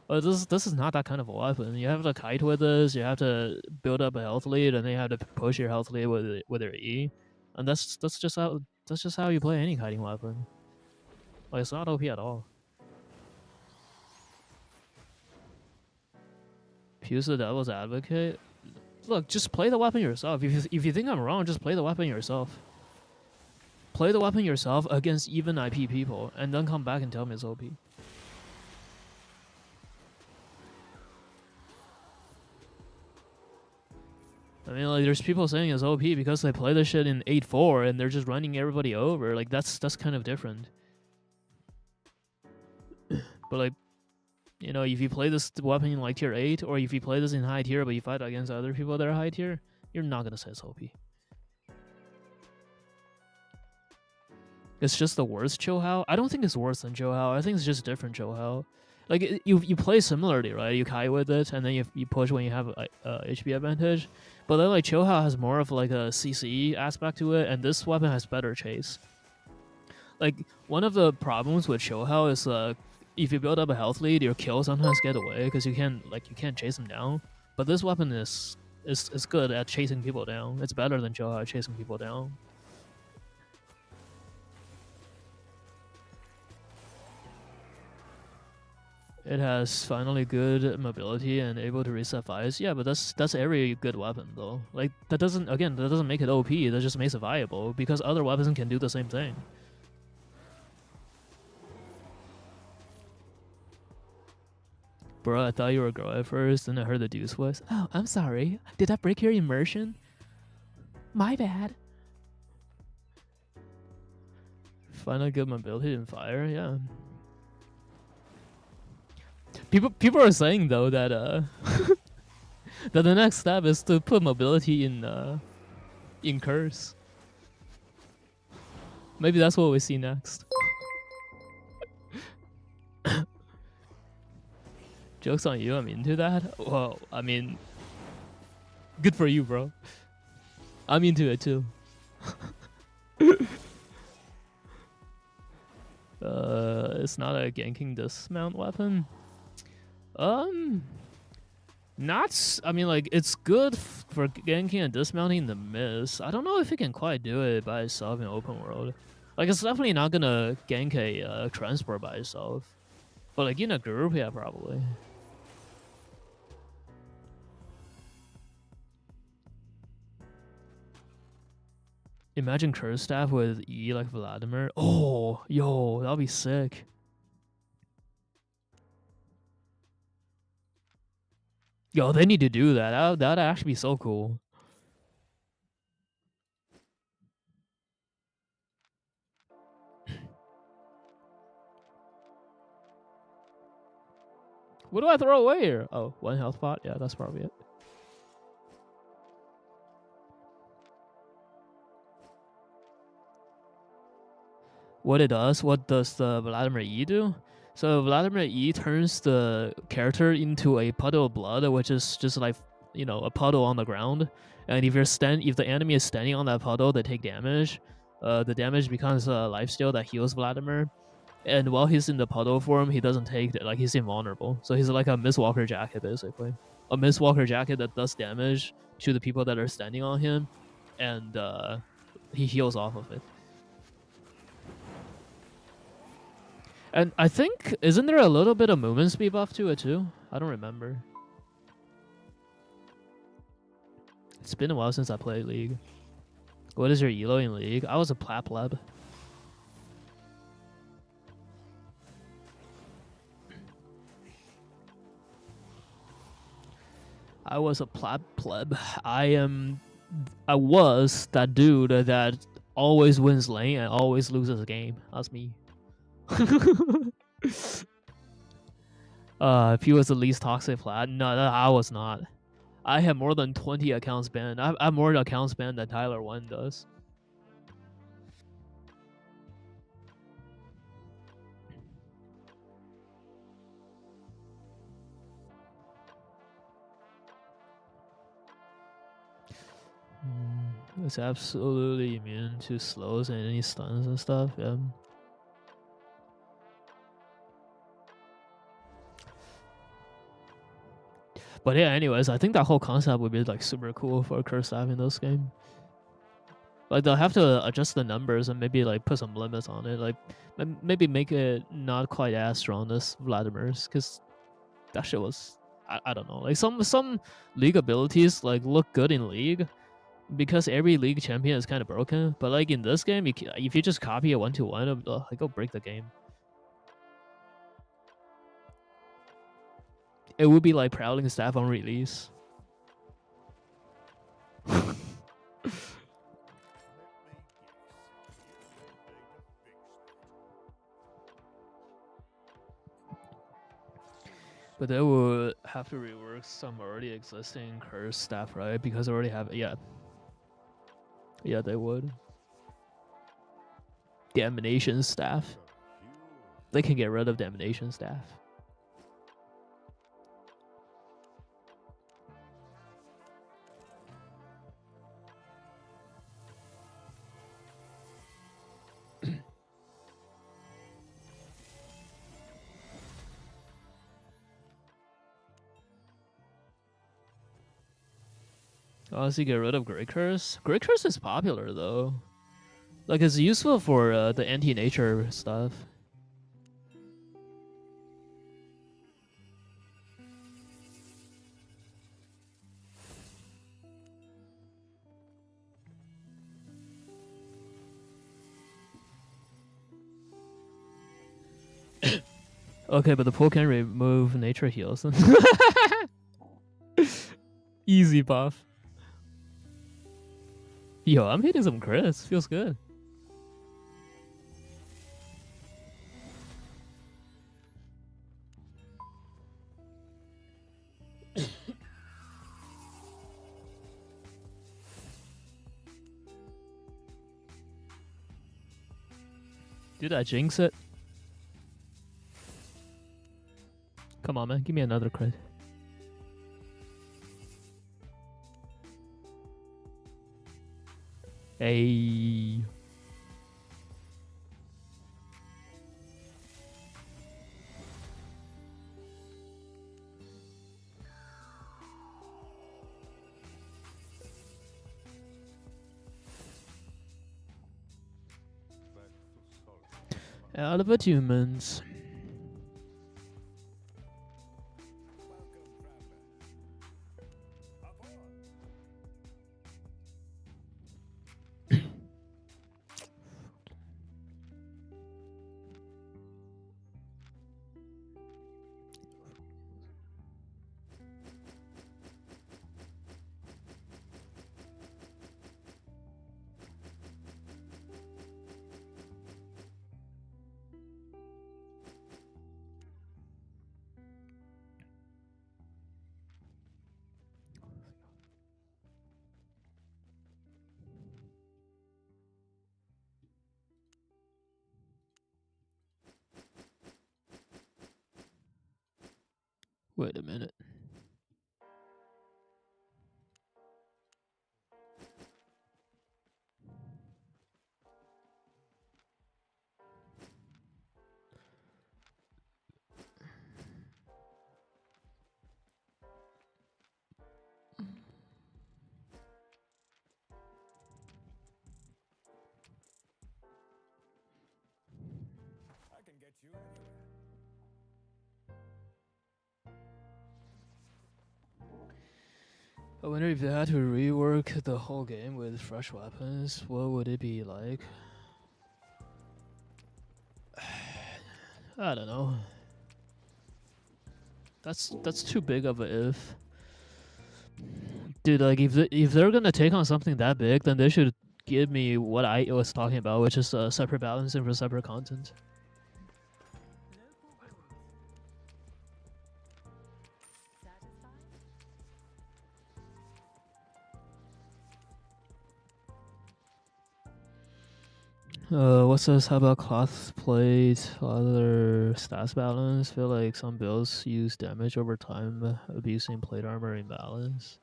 Speaker 3: But this is not that kind of a weapon. You have to kite with this. You have to build up a health lead, and then you have to push your health lead with your E, and that's just how you play any kiting weapon. Like, it's not OP at all. Pew's the devil's advocate. Look, just play the weapon yourself. If you think I'm wrong, just play the weapon yourself. Play the weapon yourself against even IP people, and then come back and tell me it's OP. I mean, like, there's people saying it's OP because they play this shit in 8.4 and they're just running everybody over. Like, that's kind of different. But like, you know, if you play this weapon in like tier 8, or if you play this in high tier but you fight against other people that are high tier, you're not gonna say it's OP. It's just the worst Chohao. I don't think it's worse than Chohao. I think it's just different Chohao. Like, you play similarly, right? You Kai with it, and then you push when you have a HP advantage. But then like, Chohao has more of like a CC aspect to it, and this weapon has better chase. Like, one of the problems with Chohao is if you build up a health lead, your kills sometimes get away because you can't chase them down. But this weapon is good at chasing people down. It's better than Chohao at chasing people down. It has finally good mobility and able to reset fires. Yeah, but that's every good weapon though. Like, that doesn't make it OP. That just makes it viable because other weapons can do the same thing. Bro, I thought you were a girl at first, and I heard the dude's voice. Oh, I'm sorry. Did that break your immersion? My bad. Final good mobility in fire, yeah. People are saying though that that the next step is to put mobility in curse. Maybe that's what we see next. Joke's on you, I'm into that. Well, I mean, good for you, bro. I'm into it too. It's not a ganking dismount weapon. Not. I mean, like it's good for ganking and dismounting the miss. I don't know if it can quite do it by itself in open world. Like it's definitely not gonna gank a transport by itself. But like in a group, yeah, probably. Imagine curse staff with E like Vladimir. Oh, yo, that'll be sick. Yo, they need to do that. That'd actually be so cool. What do I throw away here? Oh, 1 health pot? Yeah, that's probably it. What does the Vladimir E do? So Vladimir E turns the character into a puddle of blood, which is just like, you know, a puddle on the ground. And if the enemy is standing on that puddle, they take damage. The damage becomes a lifesteal that heals Vladimir. And while he's in the puddle form, he doesn't take like he's invulnerable. So he's like a Mistwalker jacket basically. A Mistwalker jacket that does damage to the people that are standing on him, and he heals off of it. And I think, isn't there a little bit of movement speed buff to it too? I don't remember. It's been a while since I played League. What is your elo in League? I was a pleb. I was a pleb. I was that dude that always wins lane and always loses a game. That's me. If he was the least toxic plat, no, I was not. I have more than 20 accounts banned. I have more accounts banned than Tyler 1 does. It's absolutely immune to slows and any stuns and stuff, yeah. But yeah, anyways, I think that whole concept would be like super cool for curse staff in this game. Like they'll have to adjust the numbers and maybe like put some limits on it. Like maybe make it not quite as strong as Vladimir's, because that shit was I don't know. Like some league abilities like look good in league because every league champion is kind of broken. But like in this game, if you just copy it 1-to-1, it'll break the game. It would be like Prowling Staff on release. But they would have to rework some already existing curse staff, right? Because they already have, yeah, they would. Damnation staff. They can get rid of damnation staff. Honestly, get rid of Great Curse. Great Curse is popular though. Like it's useful for the anti-nature stuff. Okay, but the pool can remove nature heals. Easy buff. Yo, I'm hitting some crits. Feels good. Did I jinx it? Come on, man. Give me another crit. Hey.
Speaker 5: Back to solve.
Speaker 3: Advertisements. Wait a minute.
Speaker 1: I can get you anywhere.
Speaker 3: I wonder if they had to rework the whole game with fresh weapons, what would it be like? I don't know. That's too big of a if. Dude, like if they're gonna take on something that big, then they should give me what I was talking about, which is separate balancing for separate content.
Speaker 2: Local rules. Satisfied?
Speaker 3: What's this? How about cloth plate, other stats balance? Feel like some builds use damage over time, abusing plate armor imbalance.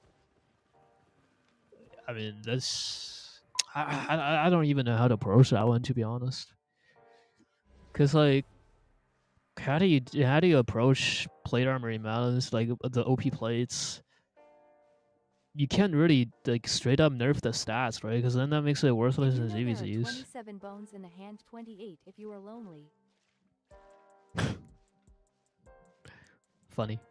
Speaker 3: I mean, that's I don't even know how to approach that one, to be honest. Cause like, how do you approach plate armor imbalance, like the OP plates? You can't really like straight up nerf the stats, right? Because then that makes it worthless
Speaker 4: Did
Speaker 3: in
Speaker 4: you know there are
Speaker 3: ZVZs.
Speaker 4: 27 bones in the hand, 28 if you are lonely?
Speaker 3: Funny.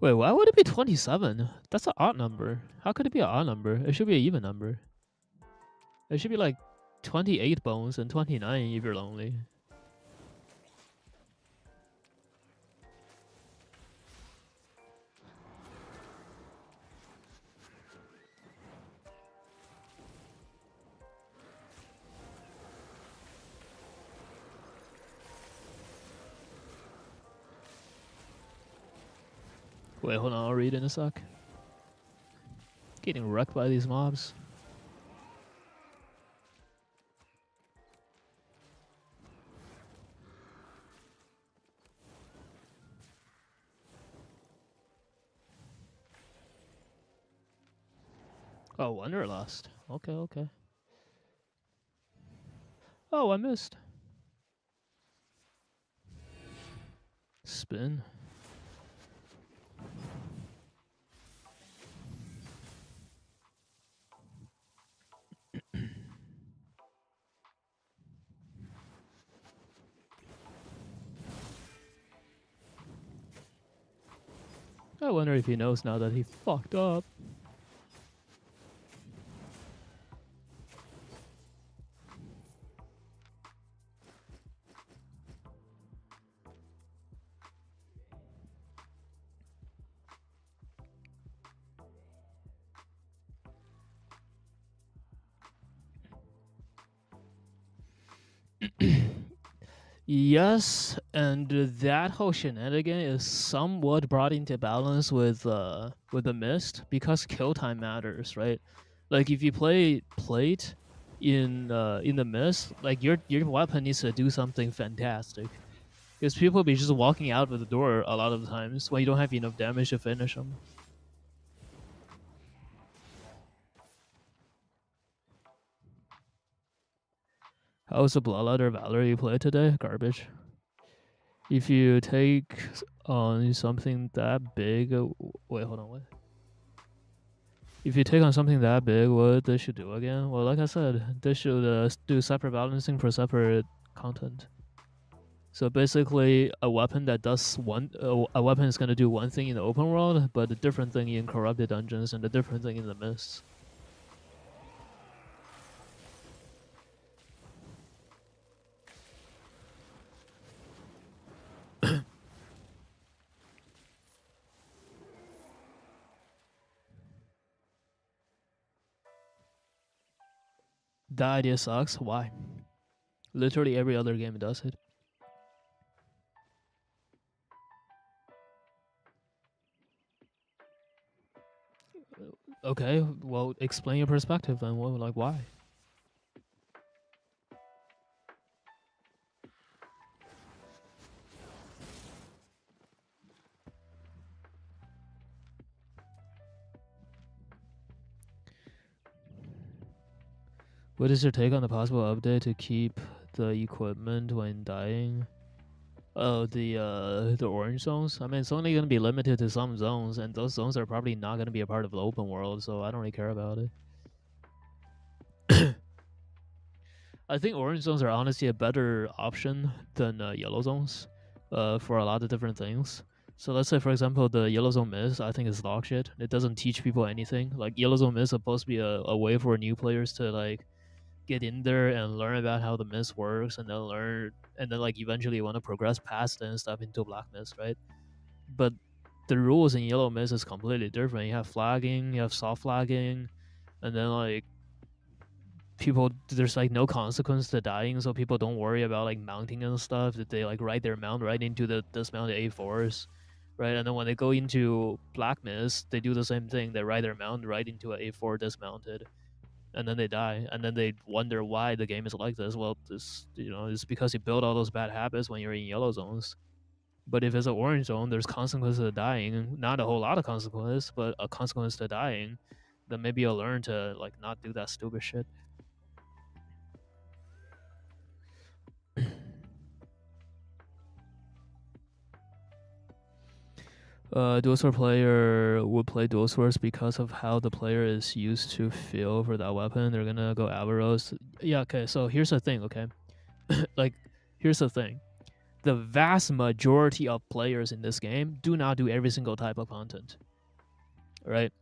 Speaker 3: Wait, why would it be 27? That's an odd number. How could it be an odd number? It should be an even number. It should be like 28 bones and 29 if you're lonely. Wait, hold on, I'll read in a sec. Getting wrecked by these mobs. Oh, Wanderlust. Okay, okay. Oh, I missed. Spin. I wonder if he knows now that he fucked up. Yes, and that whole shenanigan is somewhat brought into balance with the mist because kill time matters, right? Like if you play plate, in the mist, like your weapon needs to do something fantastic. Because people be just walking out of the door a lot of times when you don't have enough damage to finish them. How was the Bloodletter Valor you played today? Garbage. If you take on something that big, wait, hold on, what? If you take on something that big, what they should do again? Well, like I said, they should do separate balancing for separate content. So basically, a weapon that does a weapon is gonna do one thing in the open world, but a different thing in corrupted dungeons and a different thing in the mists. That idea sucks. Why? Literally every other game does it. Okay, well, explain your perspective then. What, like, why? What is your take on the possible update to keep the equipment when dying? Oh, the orange zones. I mean, it's only gonna be limited to some zones, and those zones are probably not gonna be a part of the open world, so I don't really care about it. I think orange zones are honestly a better option than yellow zones, for a lot of different things. So let's say, for example, the yellow zone miss, I think is dog shit. It doesn't teach people anything. Like yellow zone miss is supposed to be a way for new players to like get in there and learn about how the mist works, and then like eventually you want to progress past it and stuff into black mist, right? But the rules in yellow mist is completely different. You have flagging, you have soft flagging, and then like people, there's like no consequence to dying, so people don't worry about like mounting and stuff. That they like ride their mount right into the dismounted A4s, right? And then when they go into black mist, they do the same thing. They ride their mount right into an A4 dismounted, and then they die, and then they wonder why the game is like this. Well, this, it's because you build all those bad habits when you're in yellow zones. But if it's an orange zone, there's consequences to dying. Not a whole lot of consequences, but a consequence to dying. Then maybe you'll learn to like not do that stupid shit. Dual sword player would play dual swords because of how the player is used to feel for that weapon. They're gonna go Avaros. Yeah, okay, so here's the thing, okay? Like, here's the thing. The vast majority of players in this game do not do every single type of content. Right?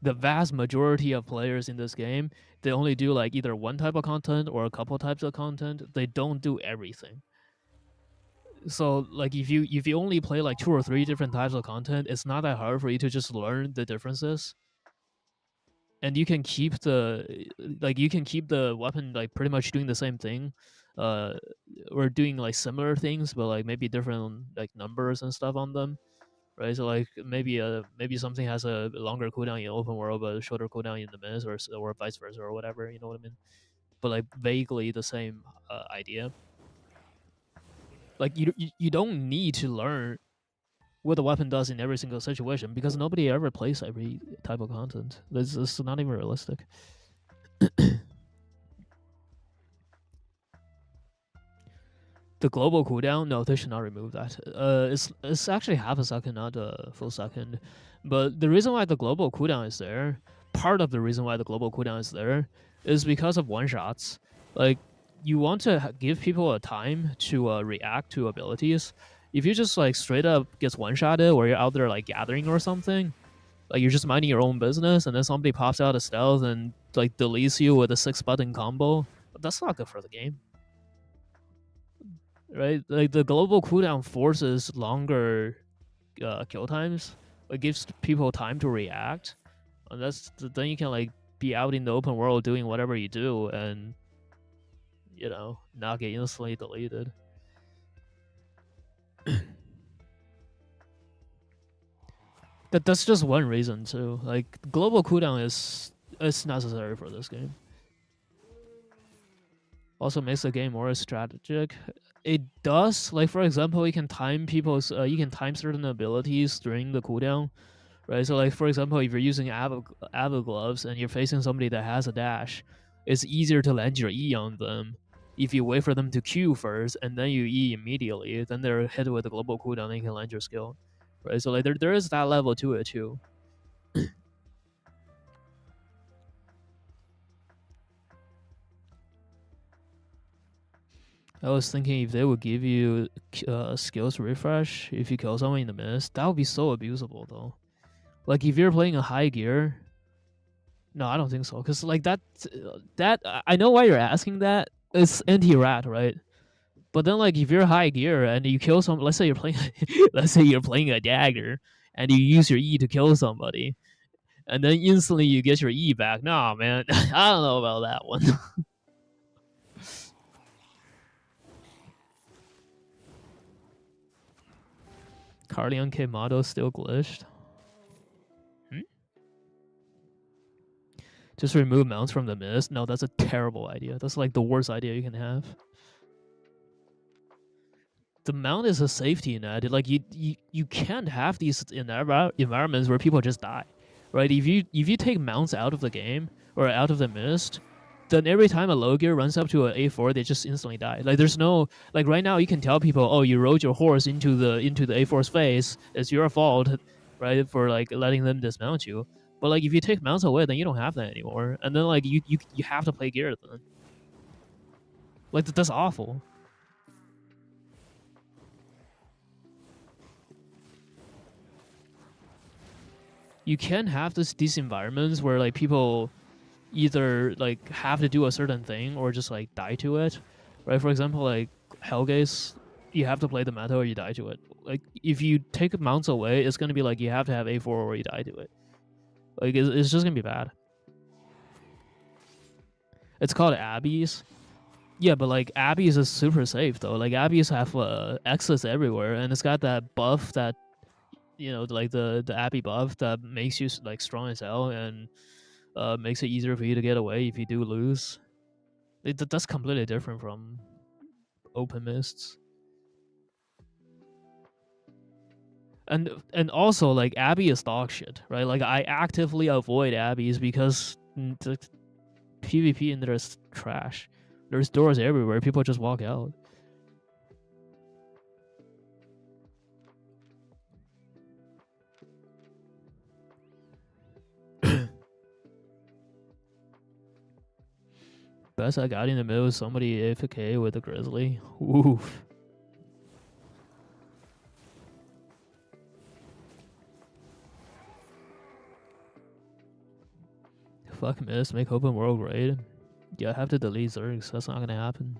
Speaker 3: The vast majority of players in this game, they only do like either one type of content or a couple types of content. They don't do everything. So like if you only play like 2 or 3 different types of content, it's not that hard for you to just learn the differences. And you can keep the weapon like pretty much doing the same thing, or doing like similar things, but like maybe different like numbers and stuff on them, right? So like maybe something has a longer cooldown in open world but a shorter cooldown in the mist, or vice versa, or whatever. You know what I mean? But like vaguely the same idea. Like you don't need to learn what the weapon does in every single situation because nobody ever plays every type of content. This is not even realistic. The global cooldown, no, they should not remove that. It's actually half a second, not a full second. But the reason why the global cooldown is there, part of the reason why the global cooldown is there, is because of one shots. Like you want to give people a time to react to abilities. If you just like straight up gets one shotted, or you're out there like gathering or something, like you're just minding your own business, and then somebody pops out of stealth and like deletes you with a 6-button combo, that's not good for the game. Right? Like the global cooldown forces longer kill times. It gives people time to react, and then you can like be out in the open world doing whatever you do, and not get instantly deleted. That's just one reason too. Like global cooldown is necessary for this game. Also makes the game more strategic. It does, like for example, you can time people's, you can time certain abilities during the cooldown, right? So like for example, if you're using Ava gloves and you're facing somebody that has a dash, it's easier to land your E on them. If you wait for them to Q first and then you E immediately, then they're hit with a global cooldown and you can land your skill, right? So like there is that level to it too. I was thinking if they would give you skills refresh if you kill someone in the mist, that would be so abusable though. Like if you're playing a high gear, no, I don't think so. Cause like that I know why you're asking that. It's anti-rat, right? But then like if you're high gear and you kill some, let's say you're playing, let's say you're playing a dagger and you use your E to kill somebody, and then instantly you get your E back. Nah, man, I don't know about that one. Carleon K Motto still glitched. Just remove mounts from the mist? No, that's a terrible idea. That's like the worst idea you can have. The mount is a safety net. Like you can't have these environments where people just die, right? If you take mounts out of the game or out of the mist, then every time a low gear runs up to an A4, they just instantly die. Like there's no, like right now you can tell people, oh, you rode your horse into the A4's face. It's your fault, right, for like letting them dismount you. But like if you take mounts away, then you don't have that anymore, and then like you have to play gear then. Like that's awful. You can have these environments where like people either like have to do a certain thing or just like die to it, right? For example, like Hellgaze, you have to play the meta or you die to it. Like if you take mounts away, it's gonna be like you have to have A4 or you die to it. Like it's just gonna be bad. It's called Abbeys. Yeah, but like Abbeys is super safe though. Like Abbeys have X's everywhere, and it's got that buff that, you know, like the Abbey buff that makes you like strong as hell and makes it easier for you to get away if you do lose. That's completely different from open mists. And also like Abbey is dog shit, right? Like I actively avoid Abbeys because the PvP in there is trash. There's doors everywhere. People just walk out. Best I got in the middle is somebody AFK with a grizzly. Oof. Fuck miss, make open world raid. Yeah, I have to delete Zergs. That's not gonna happen.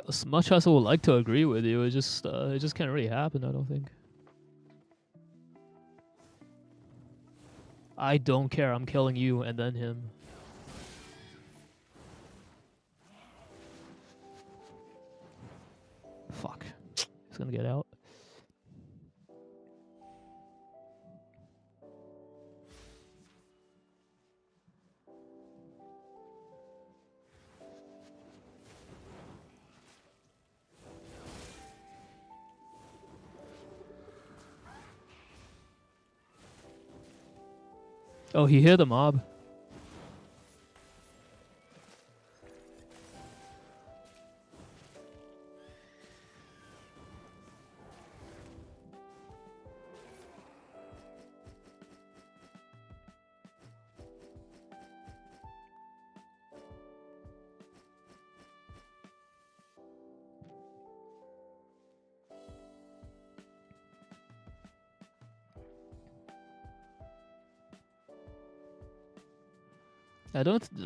Speaker 3: As much as I would like to agree with you, it just can't really happen. I don't think. I don't care. I'm killing you and then him. Fuck. He's gonna get out. Oh, he hit the mob.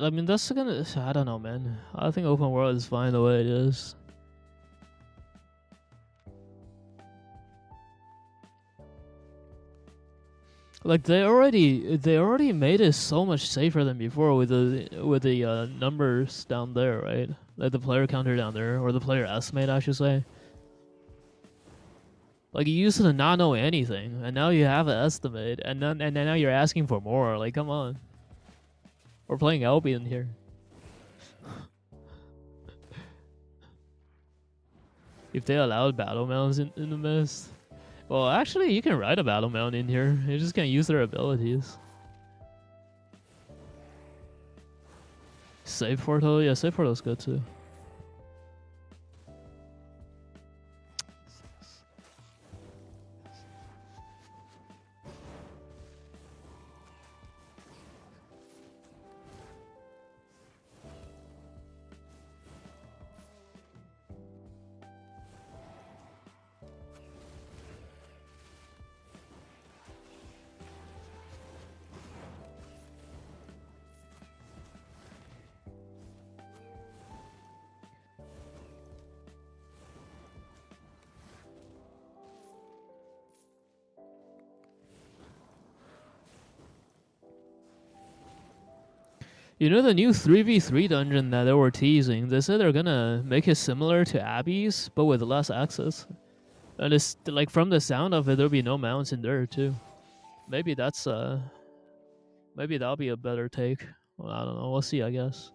Speaker 3: I mean, that's gonna. I don't know, man. I think open world is fine the way it is. Like they already made it so much safer than before with the numbers down there, right? Like the player counter down there, or the player estimate, I should say. Like you used to not know anything, and now you have an estimate, and then now you're asking for more. Like, come on, we're playing Albion here. If they allowed battle mounts in the mist, well, actually, you can ride a battle mount in here. You just can't use their abilities. Save portal, yeah, save portal's good too. You know the new 3v3 dungeon that they were teasing? They said they're gonna make it similar to Abby's, but with less access. And it's like from the sound of it, there'll be no mounts in there too. Maybe that's maybe that'll be a better take. Well, I don't know. We'll see, I guess.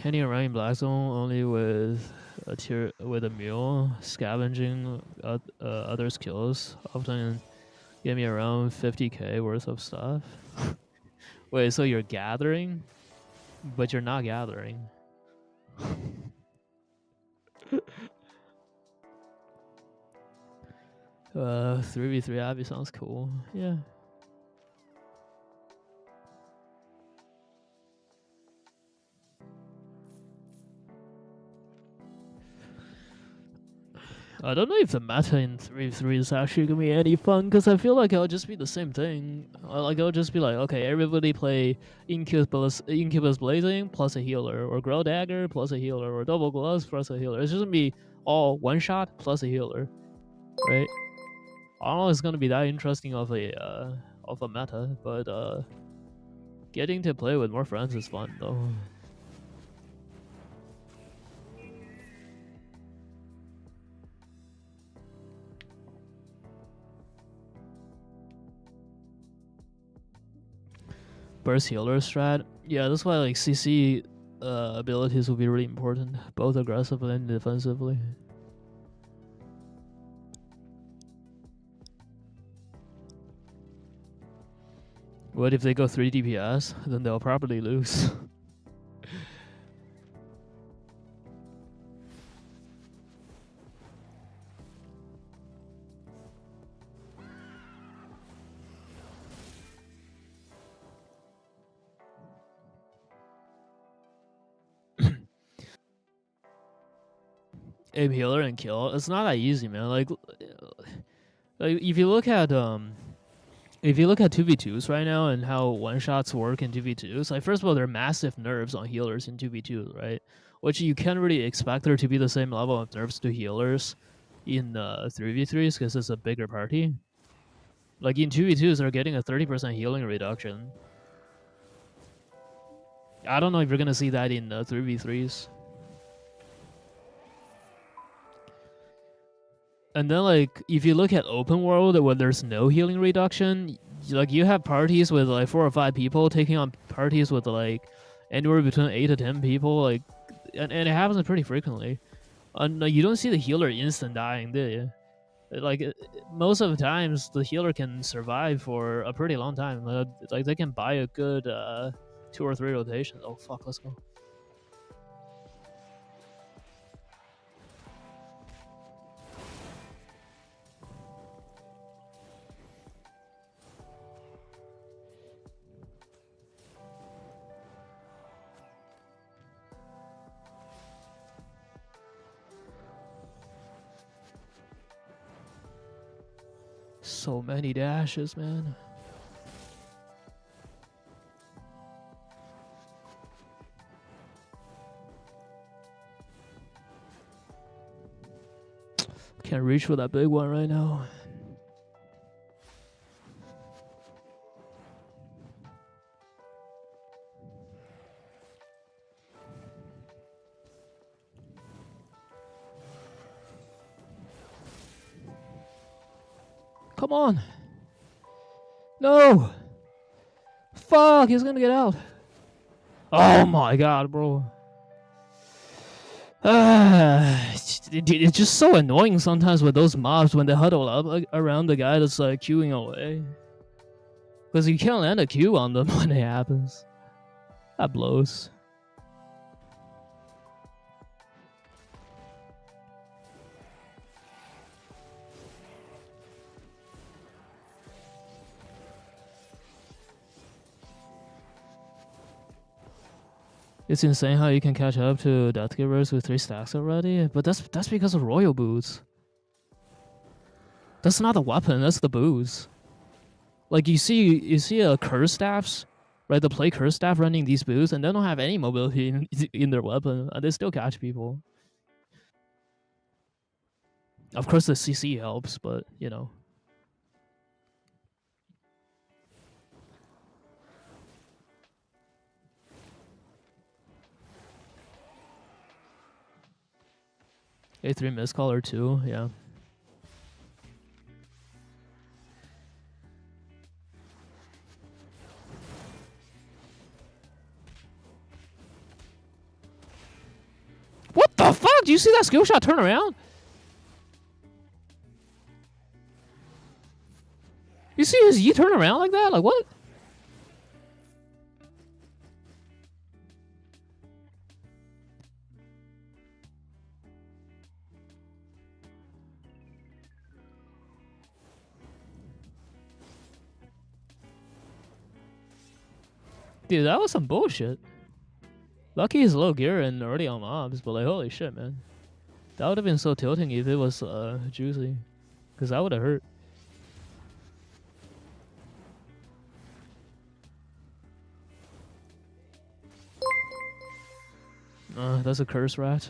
Speaker 3: Hanging around in Black Zone only with a mule, scavenging others' kills, often give me around 50k worth of stuff. Wait, so you're gathering, but you're not gathering. 3v3 Abby sounds cool. Yeah. I don't know if the meta in 3v3 is actually gonna be any fun, because I feel like it'll just be the same thing. Like it'll just be like, okay, everybody play Incubus Blazing plus a healer, or Grow Dagger plus a healer, or Double Gloves plus a healer. It's just gonna be all one shot plus a healer, right? I don't know if it's gonna be that interesting of a meta, but getting to play with more friends is fun though. Burst healer strat. Yeah, that's why like CC abilities will be really important, both aggressively and defensively. What if they go 3 DPS? Then they'll probably lose. Aim healer and kill. It's not that easy, man. Like if you look at 2v2s right now and how one shots work in 2v2s, like first of all, there are massive nerfs on healers in 2v2s, right? Which you can't really expect there to be the same level of nerfs to healers in 3v3s because it's a bigger party. Like in 2v2s, they're getting a 30% healing reduction. I don't know if you're gonna see that in 3v3s. And then, like, if you look at open world where there's no healing reduction, like, you have parties with, like, 4 or 5 people taking on parties with, like, anywhere between 8 to 10 people, like, and it happens pretty frequently. And you don't see the healer instant dying, do you? Like, most of the times, the healer can survive for a pretty long time. Like, they can buy a good 2 or 3 rotations. Oh, fuck, let's go. So many dashes, man. Can't reach for that big one right now. Come on. No. Fuck, he's gonna get out. Oh my god, bro. It's just so annoying sometimes with those mobs when they huddle up like, around the guy that's like queuing away. Because you can't land a Q on them when it happens. That blows. It's insane how you can catch up to Death Givers with 3 stacks already, but that's because of Royal Boots. That's not the weapon, that's the boots. Like you see a curse staffs, right? They play curse staff running these boots and they don't have any mobility in their weapon, and they still catch people. Of course the CC helps, but you know. A3 miscall or 2, yeah. What the fuck? Do you see that skill shot turn around? You see his E turn around like that? Like what? Dude, that was some bullshit. Lucky he's low gear and already on mobs, but like holy shit, man. That would have been so tilting if it was juicy. Cause that would have hurt. That's a curse rat.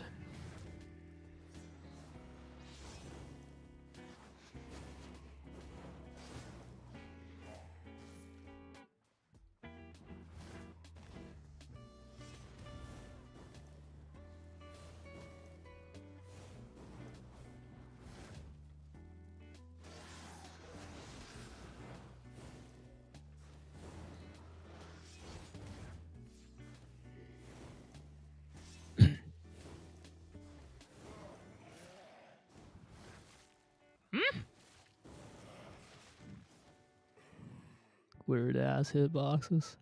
Speaker 3: Weird ass hitboxes.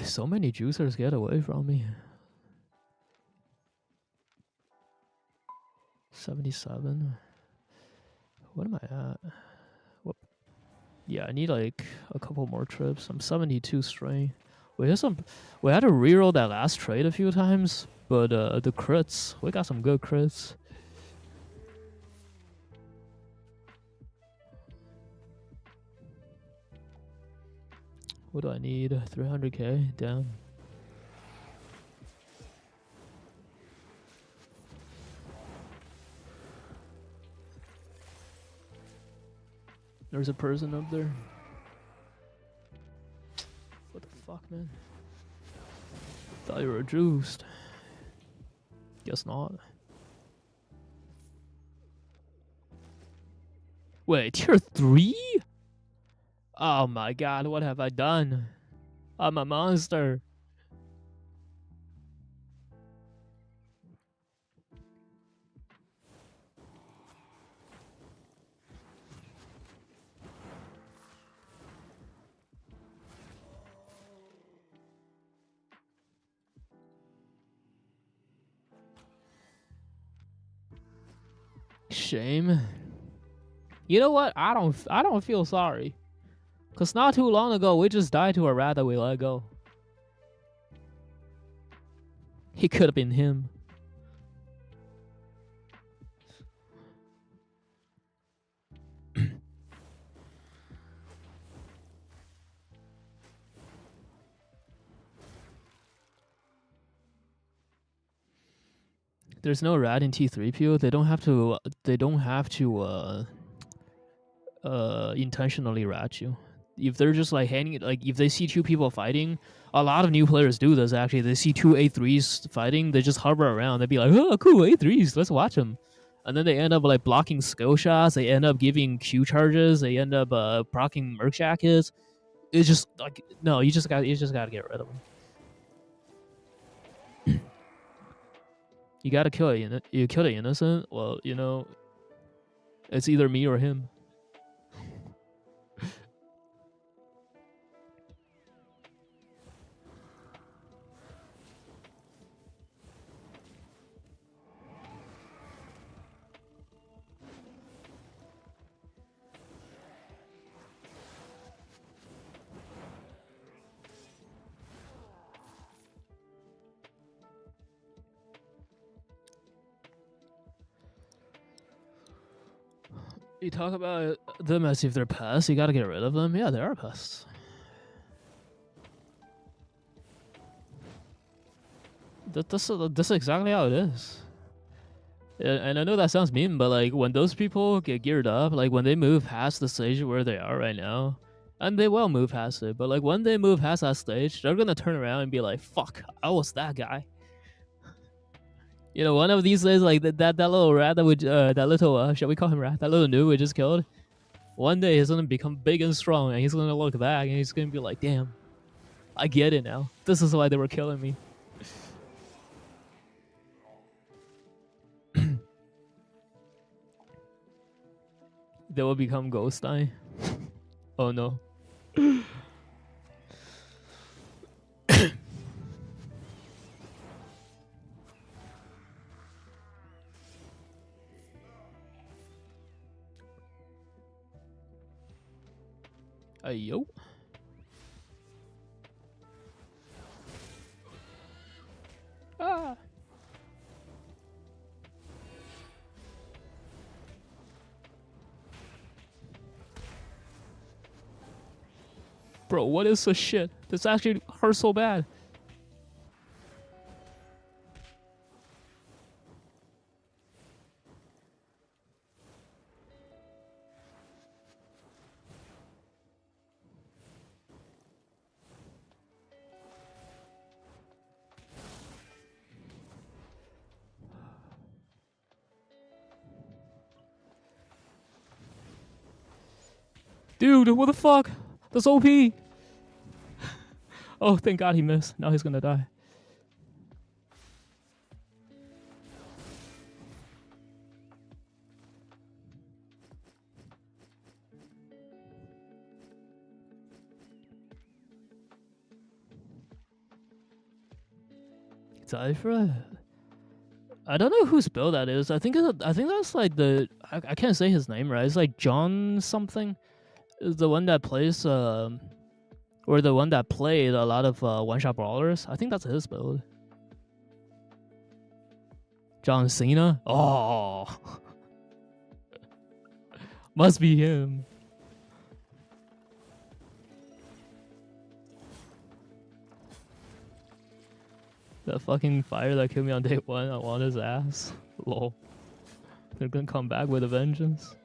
Speaker 3: So many juicers get away from me. 77. What am I at? What? Yeah, I need like a couple more trips. I'm 72 straight. We had to reroll that last trade a few times, but the crits, we got some good crits. What do I need? 300k? Damn. There's a person up there. What the fuck, man? Thought you were juiced. Guess not. Wait, tier 3? Oh my god, what have I done? I'm a monster. Shame. You know what? I don't feel sorry. Cause not too long ago we just died to a rat that we let go. He could have been him. There's no rat in T3PO. They don't have to. They don't have to intentionally rat you. if they're just like handing it, like if they see two people fighting, a lot of new players do this actually. They see two A3s fighting, they just hover around. They'd be like, oh, cool, A3s, let's watch them. And then they end up like blocking skill shots. They end up giving Q charges. They end up proccing merc jackets. It's just like no, you just got to get rid of them. You got to kill it. You kill the innocent. Well, you know, it's either me or him. You talk about them as if they're pests. You gotta get rid of them. Yeah, they are pests. That's exactly how it is. And I know that sounds mean, but like when those people get geared up, like when they move past the stage where they are right now, and they will move past it, but like when they move past that stage, they're gonna turn around and be like, "Fuck, I was that guy." You know, one of these days, like that little rat that would that little shall we call him rat? That little noob we just killed. One day he's gonna become big and strong, and he's gonna look back and he's gonna be like, "Damn, I get it now. This is why they were killing me." They will become Ghost Eye. Oh no. Yo. Ah. Bro, what is this shit? This actually hurts so bad. Dude, what the fuck? That's OP. Oh, thank God he missed. Now he's gonna die. Die for it. I don't know whose build that is. I think that's like the I can't say his name right. It's like John something. Is the one that plays or the one that played a lot of one-shot brawlers. I think that's his build. John Cena? Oh. Must be him. That fucking fire that killed me on day one, I want his ass. Lol. They're gonna come back with a vengeance.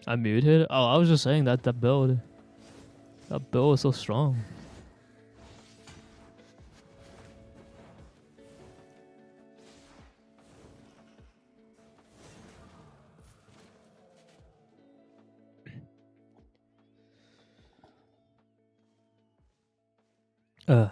Speaker 3: I muted? Oh, I was just saying that build. That build is so strong. Uh.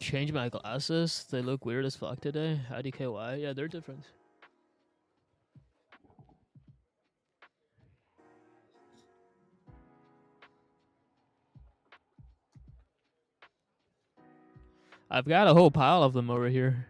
Speaker 3: Change my glasses. They look weird as fuck today. IDKY. Yeah, they're different. I've got a whole pile of them over here.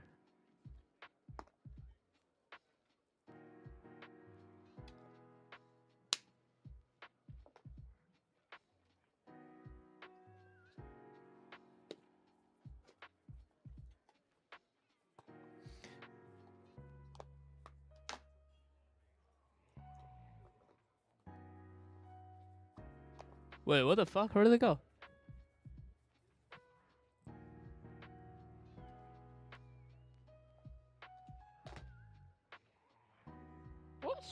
Speaker 3: Wait, what the fuck? Where did they go? What?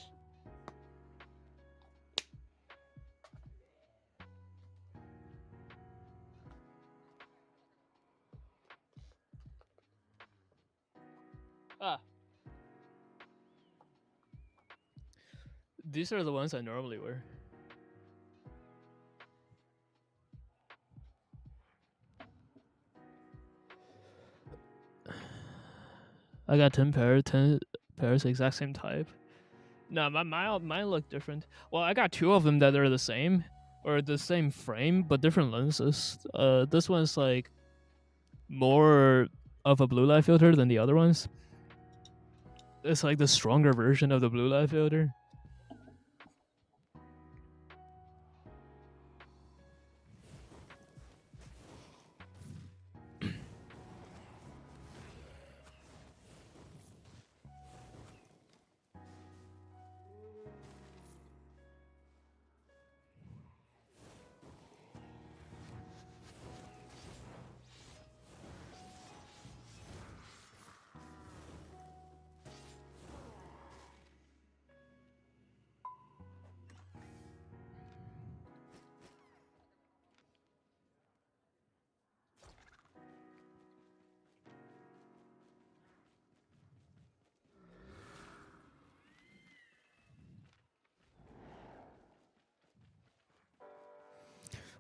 Speaker 3: Ah. These are the ones I normally wear. I got 10 pairs, exact same type. No, mine look different. Well, I got 2 of them that are the same, or the same frame, but different lenses. This one's like more of a blue light filter than the other ones. It's like the stronger version of the blue light filter.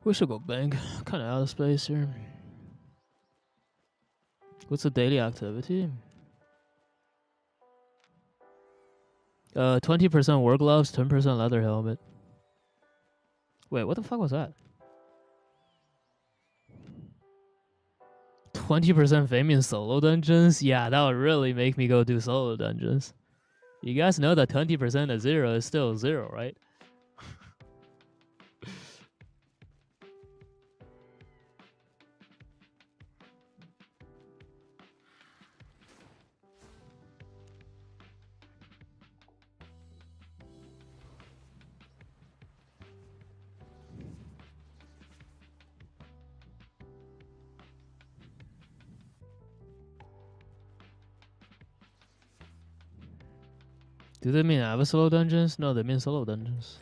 Speaker 3: We should go bank. Kind of out of space here. What's the daily activity? 20% work gloves, 10% leather helmet. Wait, what the fuck was that? 20% fame in solo dungeons? Yeah, that would really make me go do solo dungeons. You guys know that 20% of 0 is still 0, right? Do they mean have a solo dungeons? No, they mean solo dungeons.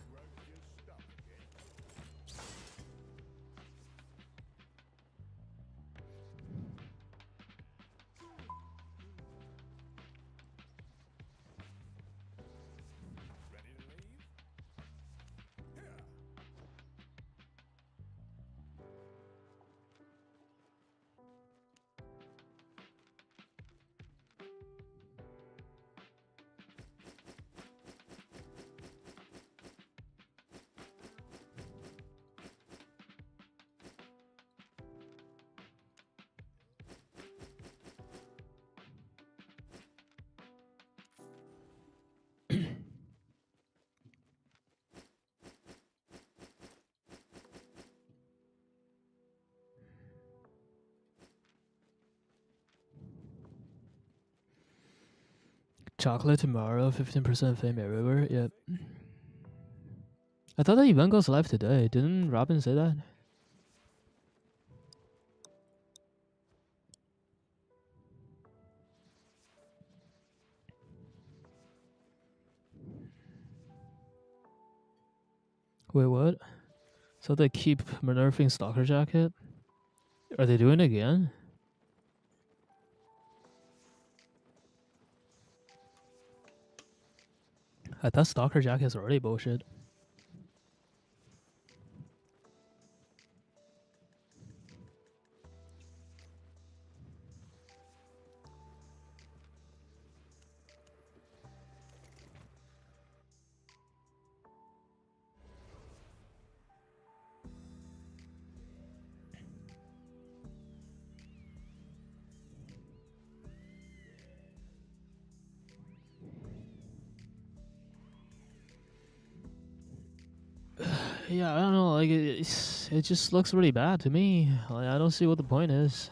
Speaker 3: Chocolate tomorrow, 15% fame everywhere. Yep. I thought the event goes live today. Didn't Robin say that? Wait, what? So they keep nerfing Stalker Jacket? Are they doing it again? I thought Stalker Jacket's already bullshit. Yeah, I don't know. Like it just looks really bad to me. Like, I don't see what the point is.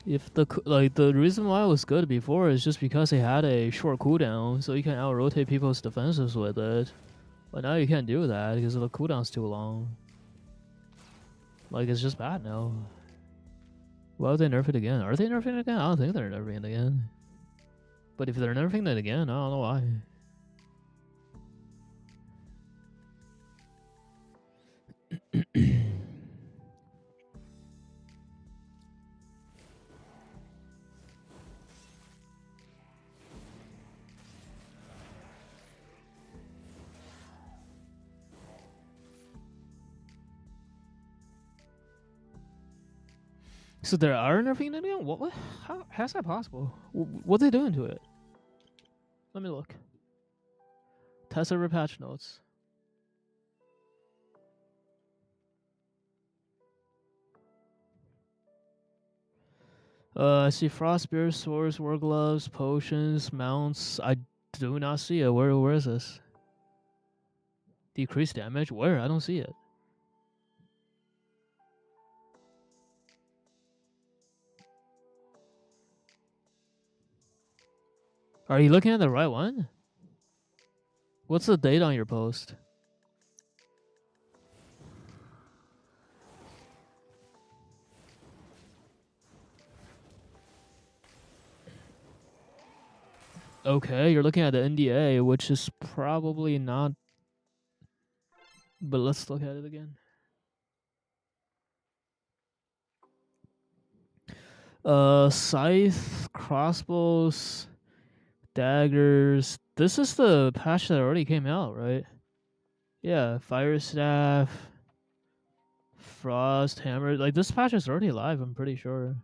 Speaker 3: If the reason why it was good before is just because it had a short cooldown, so you can out rotate people's defenses with it. But now you can't do that because the cooldown's too long. Like it's just bad now. Why would they nerf it again? Are they nerfing it again? I don't think they're nerfing it again. But if they're nerfing it again, I don't know why. So there are nerfing it again? What? How's that possible? What are they doing to it? Let me look. Test server patch notes. I see frost spear, swords, war gloves, potions, mounts. I do not see it. Where is this? Decrease damage? Where? I don't see it. Are you looking at the right one? What's the date on your post? Okay, you're looking at the NDA, which is probably not. But let's look at it again. Scythe, crossbows, daggers. This is the patch that already came out, right? Yeah, fire staff, frost hammer. Like this patch is already live. I'm pretty sure.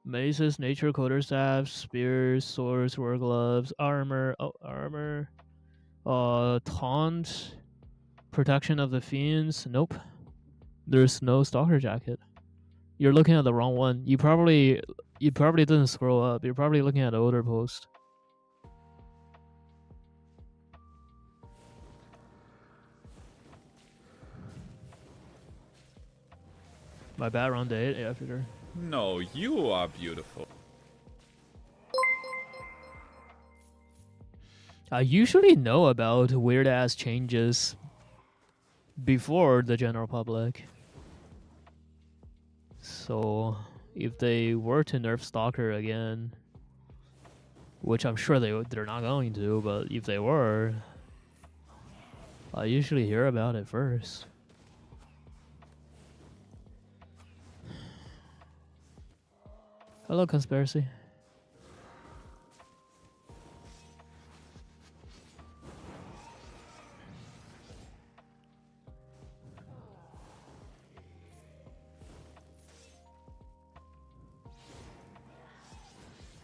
Speaker 3: Maces, nature quarterstaffs, spears, swords, war gloves, armor. Oh, armor. Taunt, protection of the fiends. Nope. There's no stalker jacket. You're looking at the wrong one. You probably didn't scroll up. You're probably looking at the older post. My bad, round 8. Yeah, for sure.
Speaker 9: No, you are beautiful.
Speaker 3: I usually know about weird ass changes before the general public. So if they were to nerf Stalker again, which I'm sure they're not going to, but if they were, I usually hear about it first. Hello, conspiracy.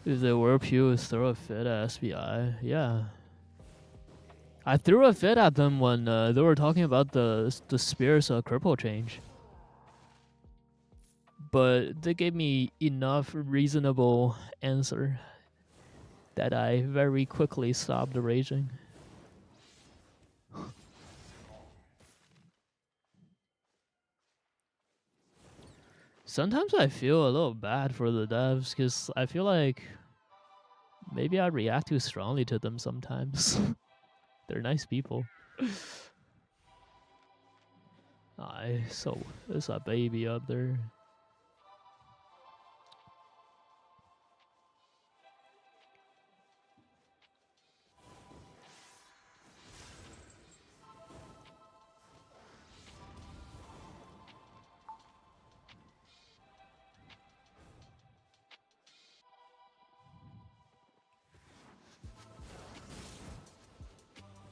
Speaker 3: If they were pews, throw a fit at SBI. Yeah. I threw a fit at them when they were talking about the Spears cripple change. But they gave me enough reasonable answer that I very quickly stopped raging. Sometimes I feel a little bad for the devs because I feel like maybe I react too strongly to them sometimes. They're nice people. So there's a baby up there.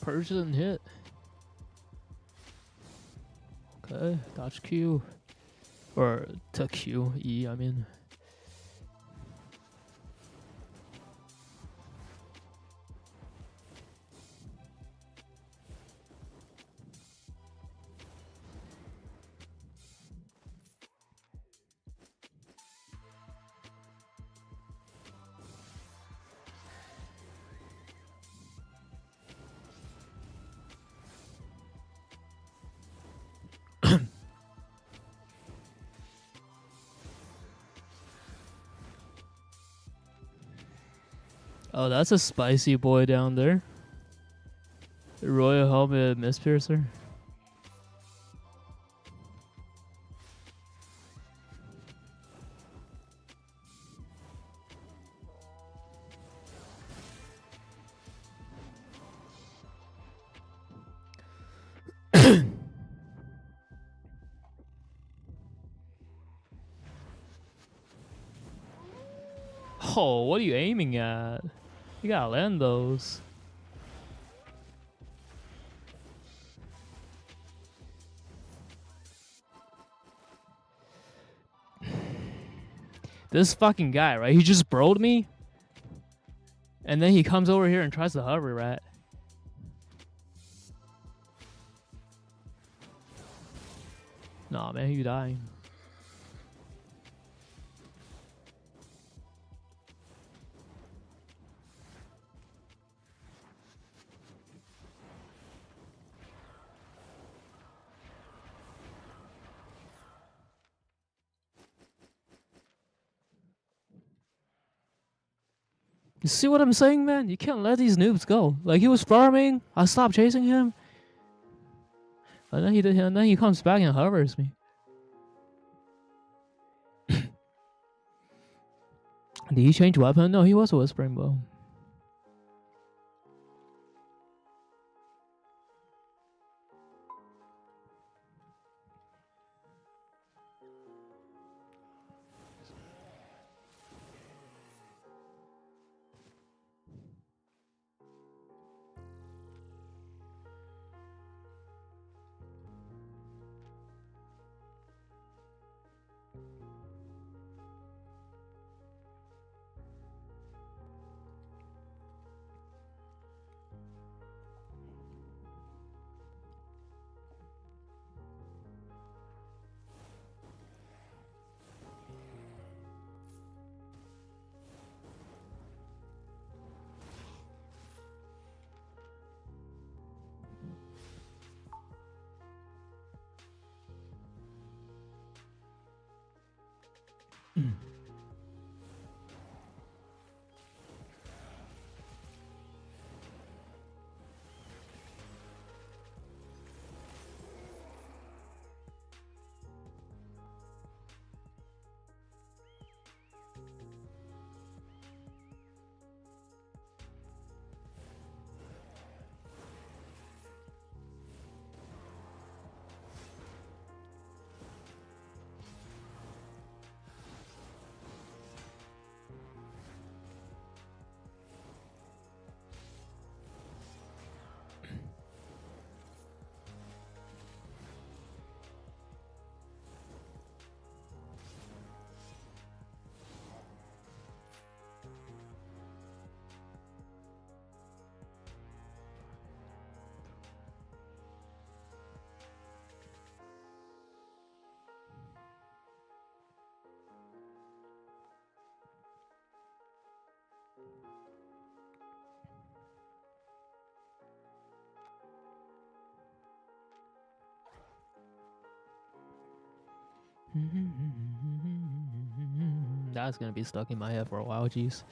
Speaker 3: Purge didn't hit. Okay, dodge Q. Or to Q, E, I mean. Oh, that's a spicy boy down there. Royal Helmet Mistpiercer. Oh, what are you aiming at? You gotta land those. This fucking guy, right? He just broed me. And then he comes over here and tries to hover rat. Nah, man, you dying. You see what I'm saying, man? You can't let these noobs go. Like, he was farming, I stopped chasing him, and then he comes back and hovers me. Did he change weapon? No, he was a whispering bow. That's gonna be stuck in my head for a while, jeez.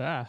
Speaker 3: Ah.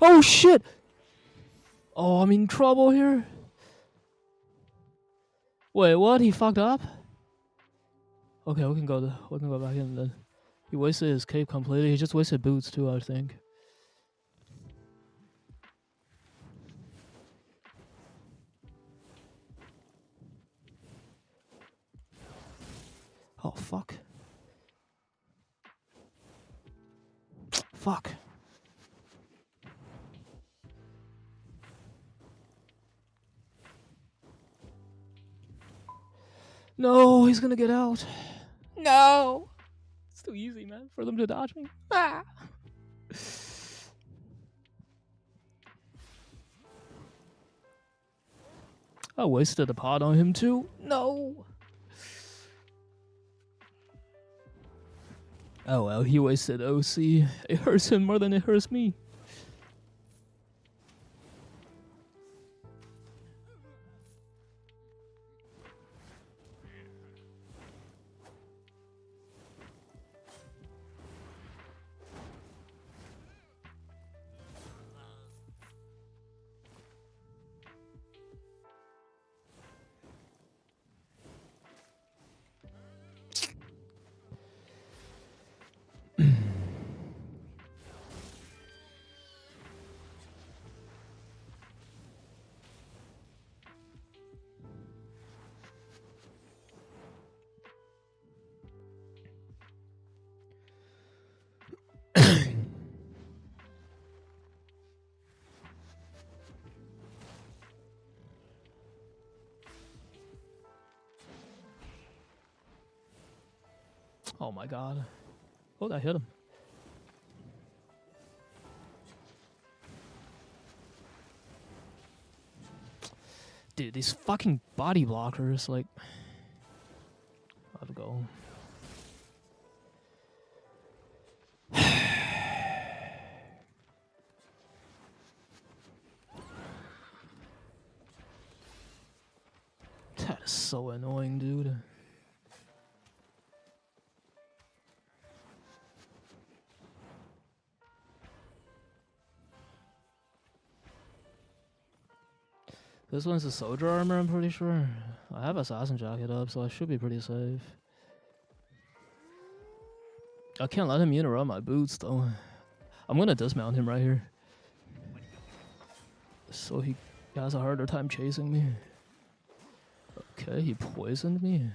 Speaker 3: Oh shit! Oh, I'm in trouble here. Wait, what? He fucked up? Okay, we can go back in then. He wasted his cape completely. He just wasted boots too, I think. Oh fuck. Fuck. No, he's gonna get out. No! It's too easy, man, for them to dodge me. Ah! I wasted a pot on him too. No! Oh well, he wasted OC. It hurts him more than it hurts me. Oh my god. Oh, that hit him. Dude, these fucking body blockers, like... I'll go. That is so annoying, dude. This one's a soldier armor, I'm pretty sure. I have assassin jacket up, so I should be pretty safe. I can't let him interrupt my boots though. I'm gonna dismount him right here, so he has a harder time chasing me. Okay, he poisoned me.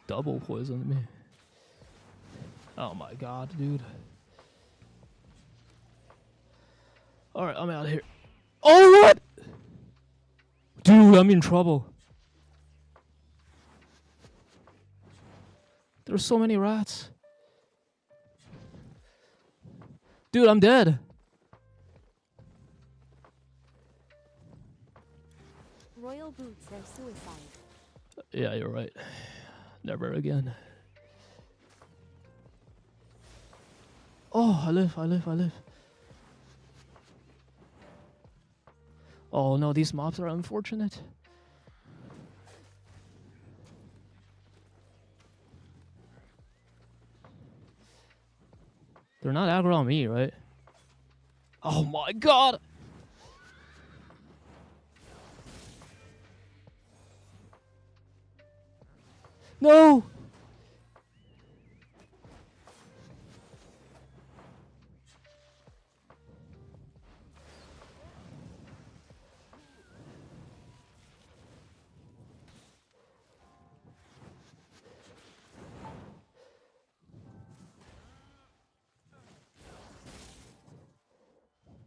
Speaker 3: Double poisoned me. Oh my god, dude. Alright, I'm out of here. Oh, what? Dude, I'm in trouble. There's so many rats. Dude, I'm dead.
Speaker 4: Royal boots are suicide.
Speaker 3: Yeah, you're right. Never again. Oh, I live. Oh no, these mobs are unfortunate. They're not aggro on me, right? Oh my god! No!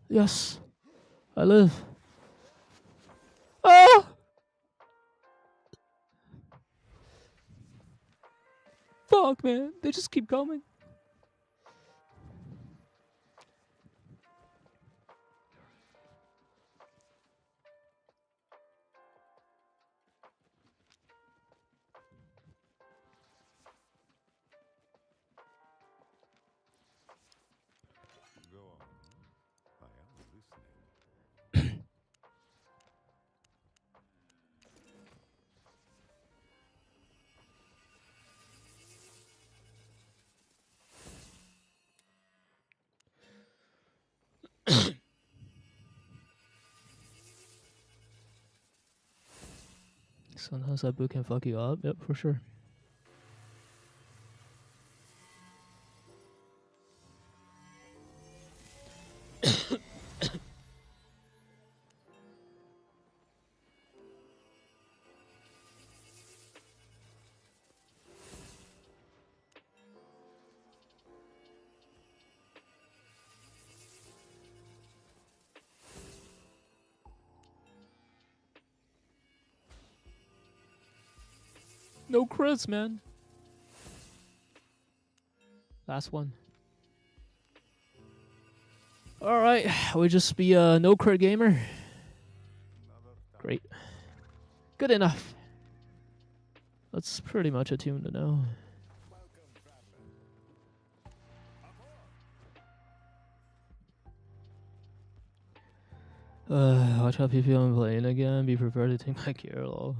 Speaker 3: Yes, I live. Ah! Fuck, man. They just keep coming.
Speaker 5: Go on. I am listening.
Speaker 3: Sometimes that boot can fuck you up. Yep, for sure. No crits, man. Last one. Alright, we just be a no crit gamer.
Speaker 5: Another time.
Speaker 3: Great. Good enough. That's pretty much a tune to know. Watch how people I'm playing again. Be prepared to take my gear, lol.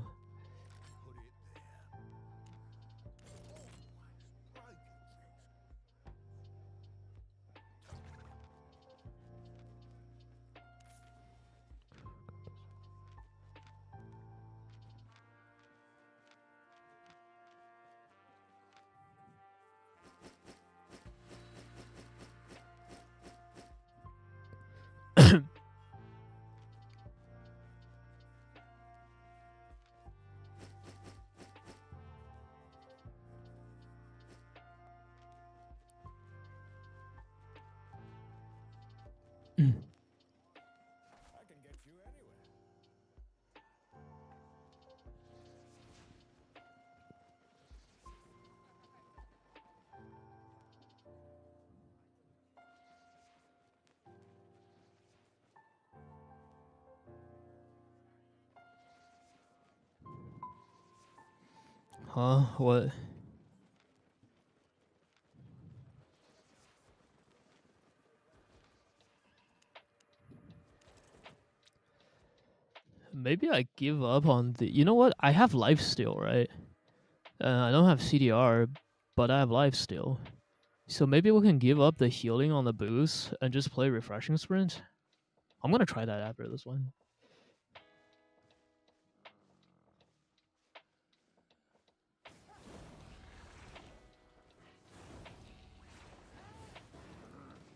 Speaker 1: I can get you anywhere.
Speaker 3: Huh? What? Maybe I give up on the. You know what? I have life still, right? I don't have CDR, but I have life still. So maybe we can give up the healing on the boost and just play refreshing sprint. I'm gonna try that after this one.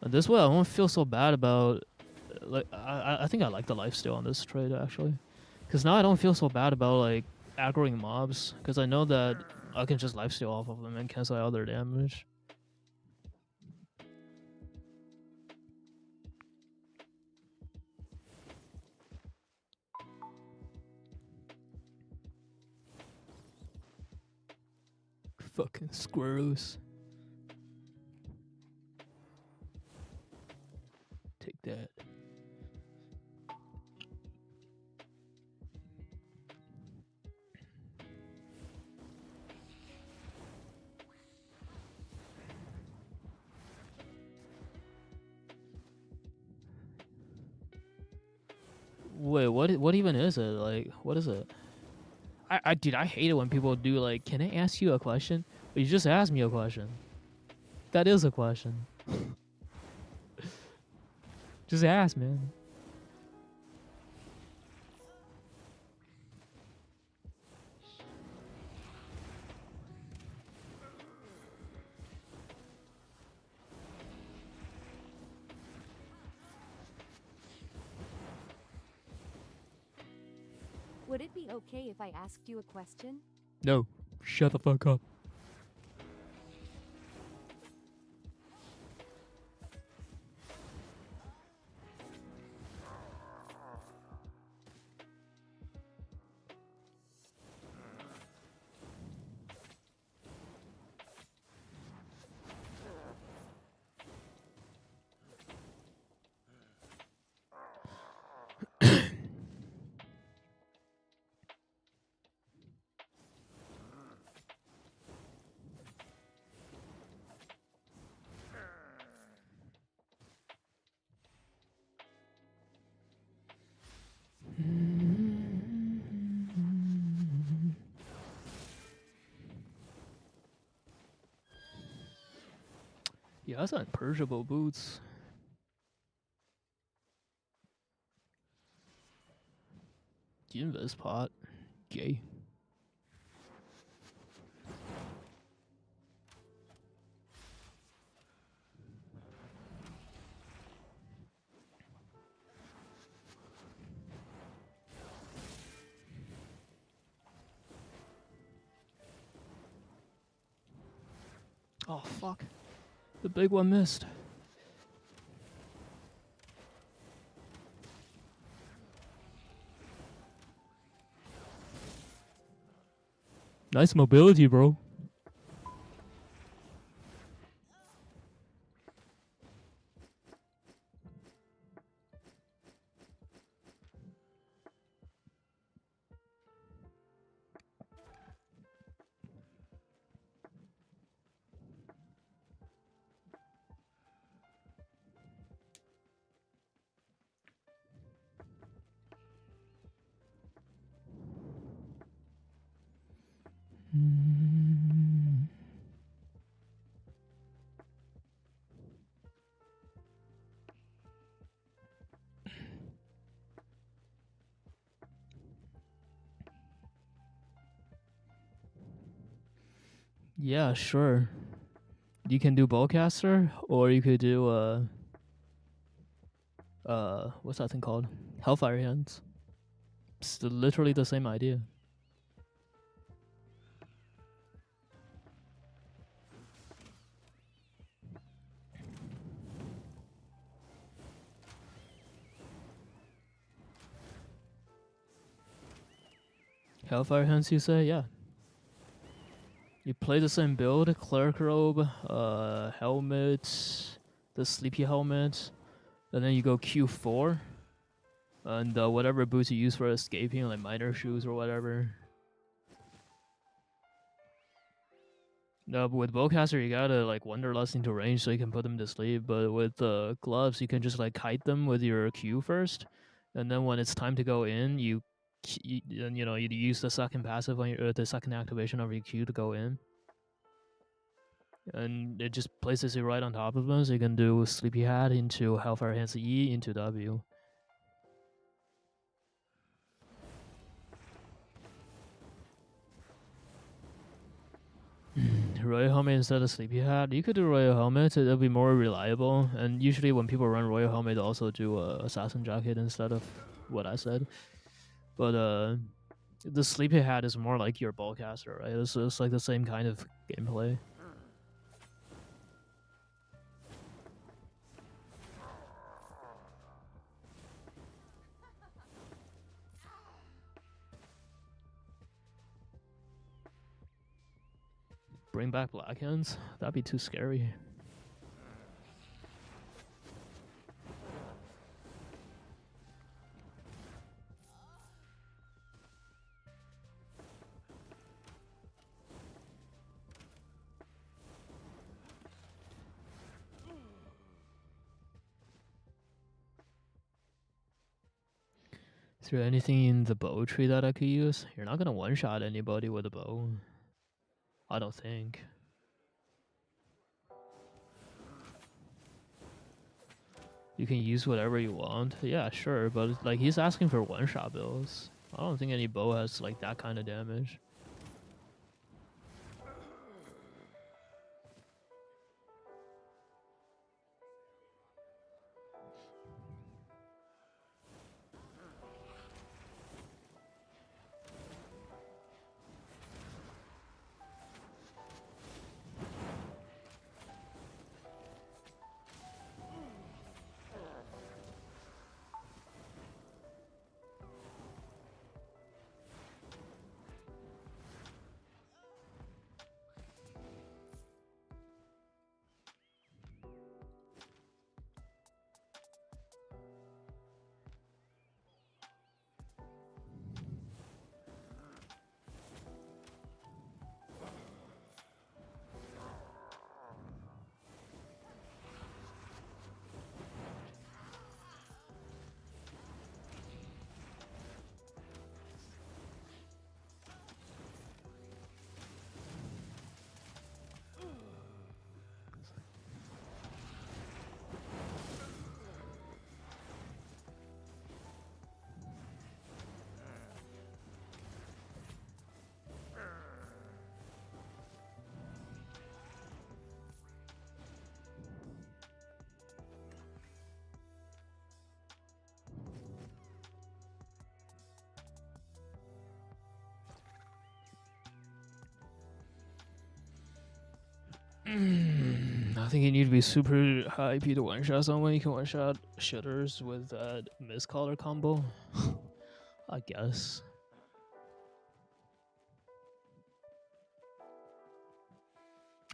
Speaker 3: And this way, I won't feel so bad about. Like I think I like the lifesteal on this trade actually, because now I don't feel so bad about like aggroing mobs, because I know that I can just lifesteal off of them and cancel out their damage. Fucking squirrels. Take that. Wait, what even is it? Like, what is it? Dude, I hate it when people do like, can I ask you a question? But you just asked me a question. That is a question. Just ask, man.
Speaker 4: Would it be okay if I asked you a question?
Speaker 3: No, shut the fuck up. Yeah, that's not purgeable boots. Invest pot. Gay. Oh fuck. The big one missed. Nice mobility, bro. Yeah, sure. You can do bowcaster, or you could do what's that thing called? Hellfire hands. It's literally the same idea. Hellfire hands, you say? Yeah. You play the same build: cleric robe, helmet, the sleepy helmet, and then you go Q4, and whatever boots you use for escaping, like miner shoes or whatever. No, but with bowcaster you gotta like wanderlust into range so you can put them to sleep. But with gloves, you can just like kite them with your Q first, and then when it's time to go in, you use the second passive on your the second activation of your Q to go in, and it just places you right on top of them, so you can do Sleepy Hat into Hellfire Hands E into W. Royal Helmet instead of Sleepy Hat. You could do Royal Helmet. It'll be more reliable. And usually when people run Royal Helmet, they also do Assassin Jacket instead of what I said. But the Sleepy Hat is more like your ballcaster, right? It's like the same kind of gameplay. Bring back Black Hands? That'd be too scary. Is there anything in the bow tree that I could use? You're not gonna one-shot anybody with a bow. I don't think. You can use whatever you want. Yeah, sure, but like he's asking for one-shot builds. I don't think any bow has like that kind of damage. I think you need to be super high IP to one-shot someone. You can one-shot shitters with that Mistcaller combo. I guess.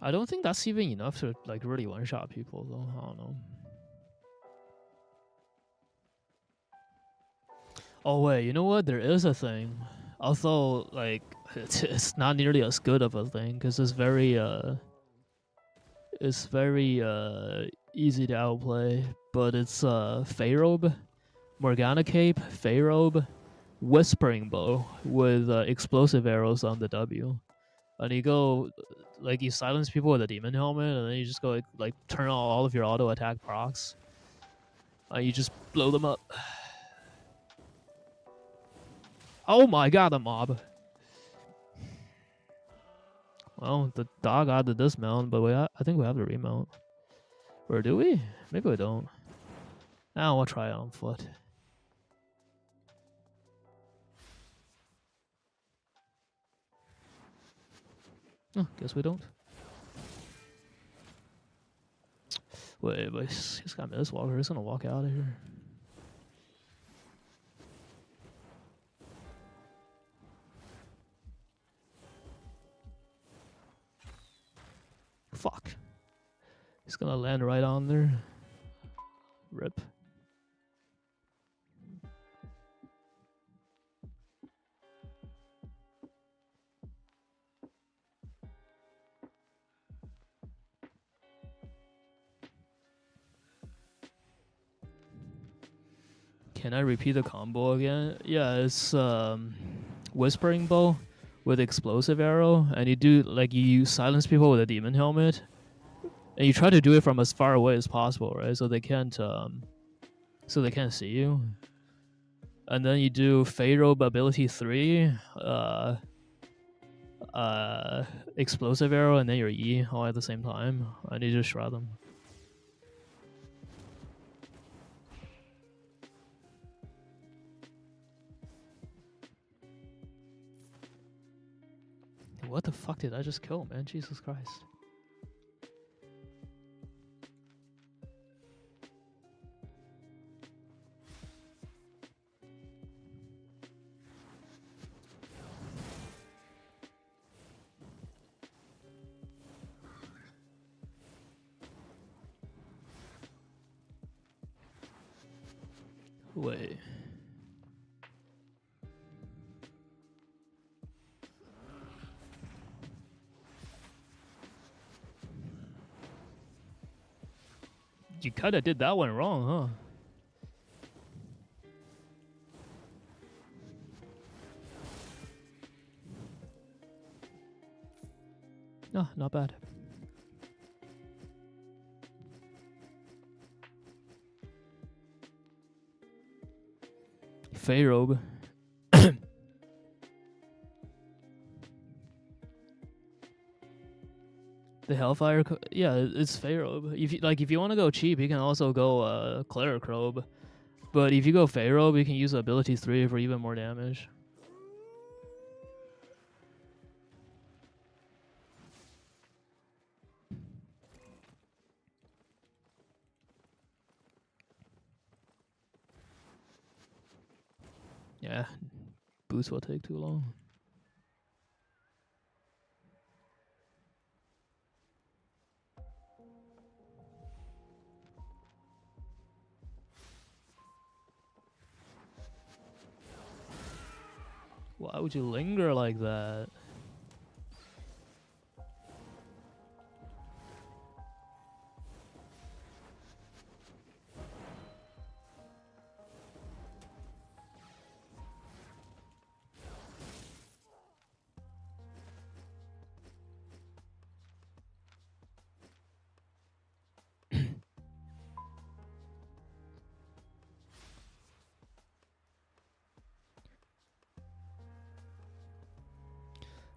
Speaker 3: I don't think that's even enough to like really one-shot people though. I don't know. Oh wait, you know what? There is a thing. Although like it's not nearly as good of a thing because it's very easy to outplay, but it's Pharaoh, Morgana Cape, Pharaoh, Whispering Bow with explosive arrows on the W. And you go, like, you silence people with a demon helmet, and then you just go, like turn on all of your auto attack procs. And you just blow them up. Oh my god, a mob. Well, the dog got the dismount, but I think we have the remount. Or do we? Maybe we don't. Now we'll try it on foot. Oh, guess we don't. Wait, but he's got Miss Walker. He's gonna walk out of here. Fuck. He's gonna land right on there. Rip. Can I repeat the combo again? Yeah, it's Whispering Bow with explosive arrow, and you do like you silence people with a demon helmet, and you try to do it from as far away as possible, right? So they can't see you. And then you do Pharaoh ability 3. explosive arrow and then your E all at the same time, and you just shroud them. What the fuck did I just kill, man? Jesus Christ. Wait. You kinda did that one wrong, huh? No, not bad. Pharaoh. The Hellfire, yeah, it's Pharaoh. If you want to go cheap, you can also go Cleric Robe. But if you go Pharaoh, you can use ability 3 for even more damage. Yeah, boost will take too long. Why would you linger like that?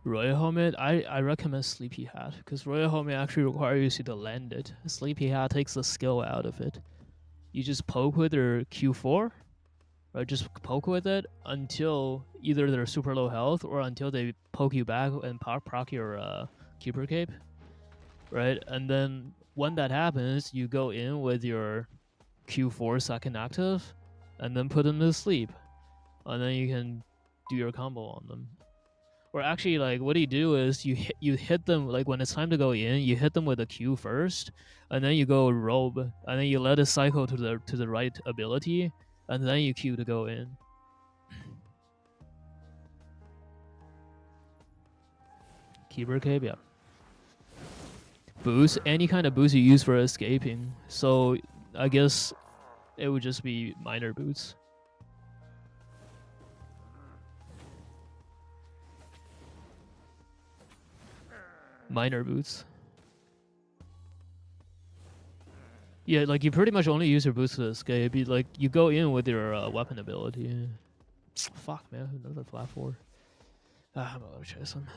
Speaker 3: Royal Helmet, I recommend Sleepy Hat, because Royal Helmet actually requires you to land it. Sleepy Hat takes the skill out of it. You just poke with your Q4, right? Just poke with it until either they're super low health or until they poke you back and proc your Keeper Cape, right? And then when that happens, you go in with your Q4 second active and then put them to sleep. And then you can do your combo on them. Or actually, like, what you do is you hit them, like, when it's time to go in, you hit them with a Q first, and then you go robe, and then you let it cycle to the right ability, and then you Q to go in. Keeper Cape, yeah. Boost, any kind of boost you use for escaping. So I guess it would just be minor boots. Minor boots. Yeah, like you pretty much only use your boots to escape. You go in with your weapon ability. Fuck, man, another flat 4. I'm gonna chase him.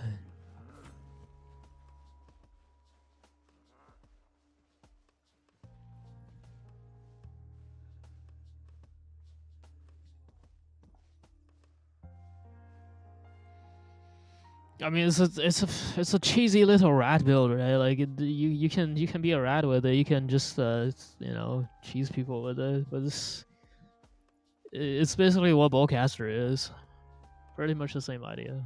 Speaker 3: I mean, it's a cheesy little rat build, right? Like you can be a rat with it. You can just cheese people with it. But it's basically what Bowcaster is. Pretty much the same idea.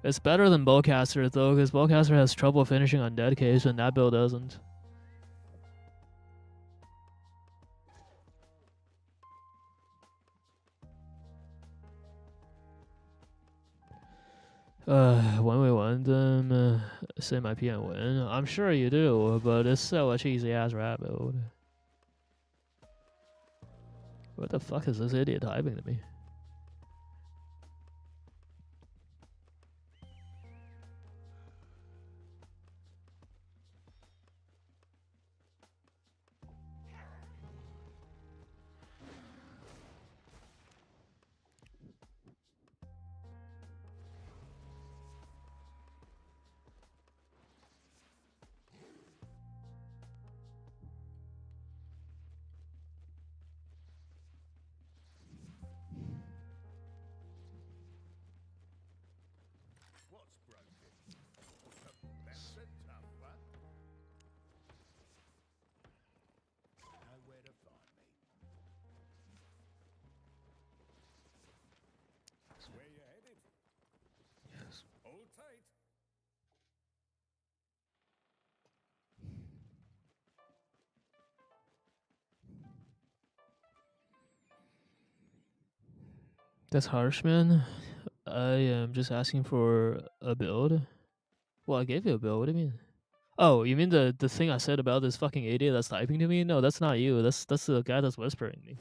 Speaker 3: It's better than Bowcaster though, because Bowcaster has trouble finishing on dead case, and that build doesn't. When we win them, say my P and win. I'm sure you do, but it's still a cheesy ass rat build. What the fuck is this idiot typing to me? That's harsh, man. I am just asking for a build. Well, I gave you a build. What do you mean? Oh, you mean the thing I said about this fucking idiot that's typing to me? No, that's not you. That's the guy that's whispering me.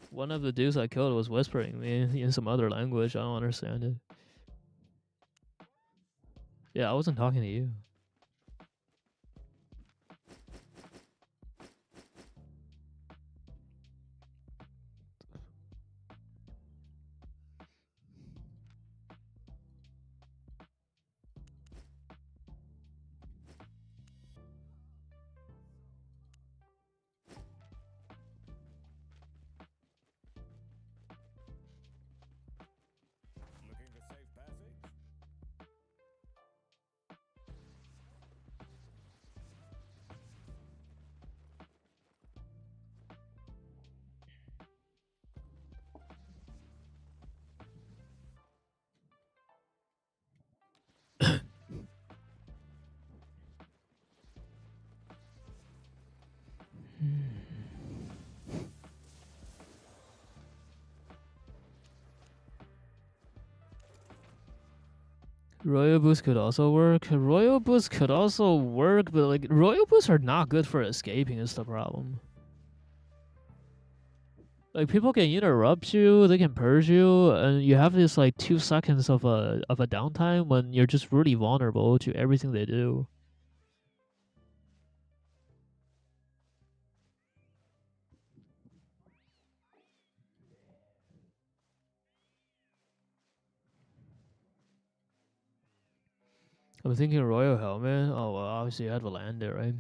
Speaker 3: One of the dudes I killed was whispering me in some other language. I don't understand it. Yeah, I wasn't talking to you.
Speaker 1: Looking for safe passage?
Speaker 3: Royal Boost could also work. Royal Boost could also work, but like Royal Boosts are not good for escaping is the problem. Like people can interrupt you, they can purge you, and you have this like 2 seconds of a downtime when you're just really vulnerable to everything they do. I'm thinking Royal Helmet. Oh well, obviously you have to land it, right?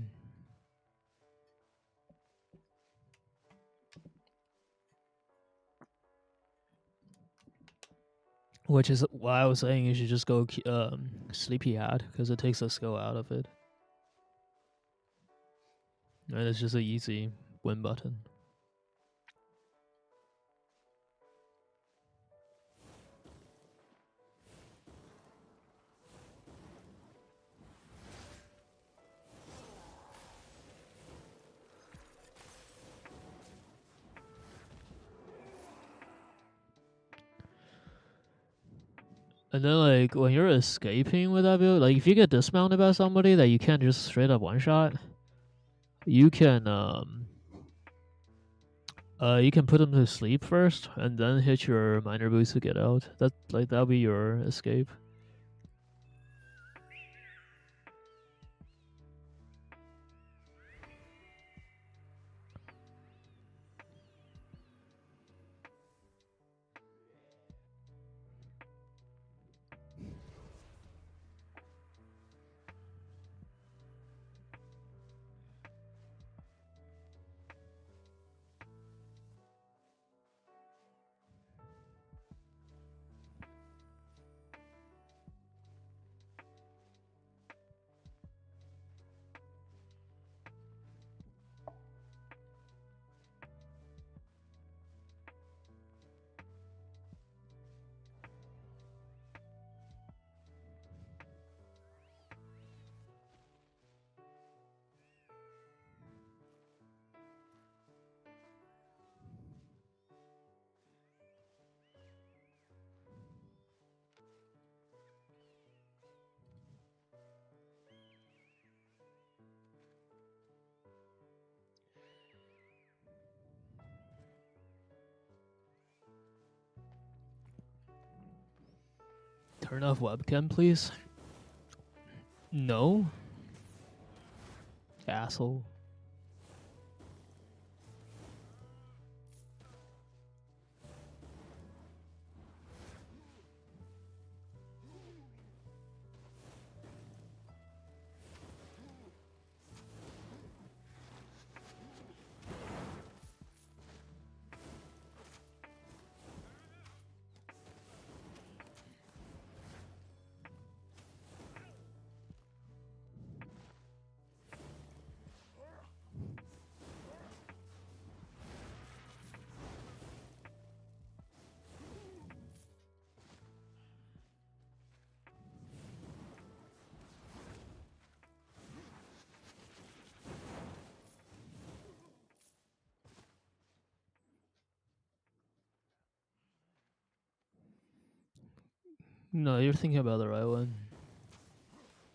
Speaker 3: Which is why I was saying you should just go Sleepy Hat, because it takes the skill out of it. And it's just an easy win button. And then like when you're escaping with that build, like if you get dismounted by somebody that you can't just straight up one shot, you can you can put them to sleep first and then hit your minor boost to get out. That'll be your escape. Turn off webcam, please. No. Asshole. No, you're thinking about the right one.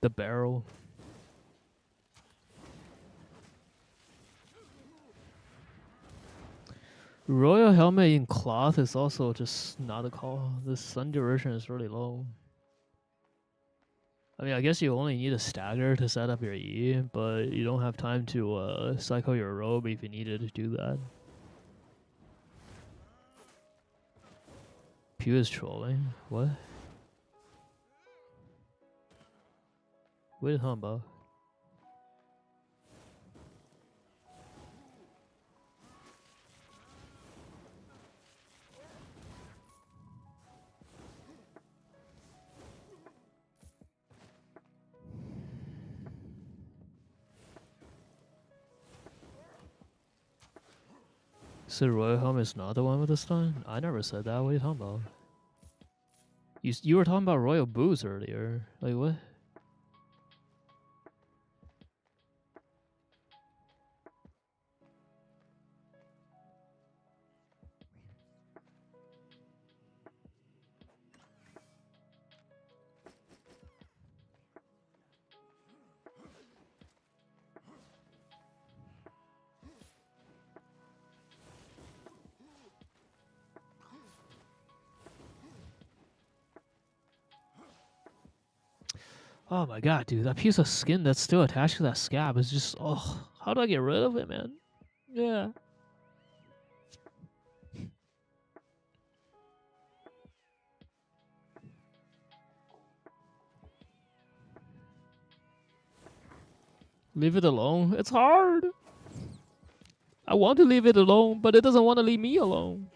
Speaker 3: The barrel. Royal helmet in cloth is also just not a call. The sun duration is really low. I mean, I guess you only need a stagger to set up your E, but you don't have time to cycle your robe if you needed to do that. Pew is trolling. What? What are you talking about? So Royal Helmet is not the one with the stun? I never said that. What are you talking about? You were talking about Royal Boots earlier. Like what? Oh my god, dude, that piece of skin that's still attached to that scab is just, oh, how do I get rid of it, man? Yeah. Leave it alone? It's hard. I want to leave it alone, but it doesn't want to leave me alone.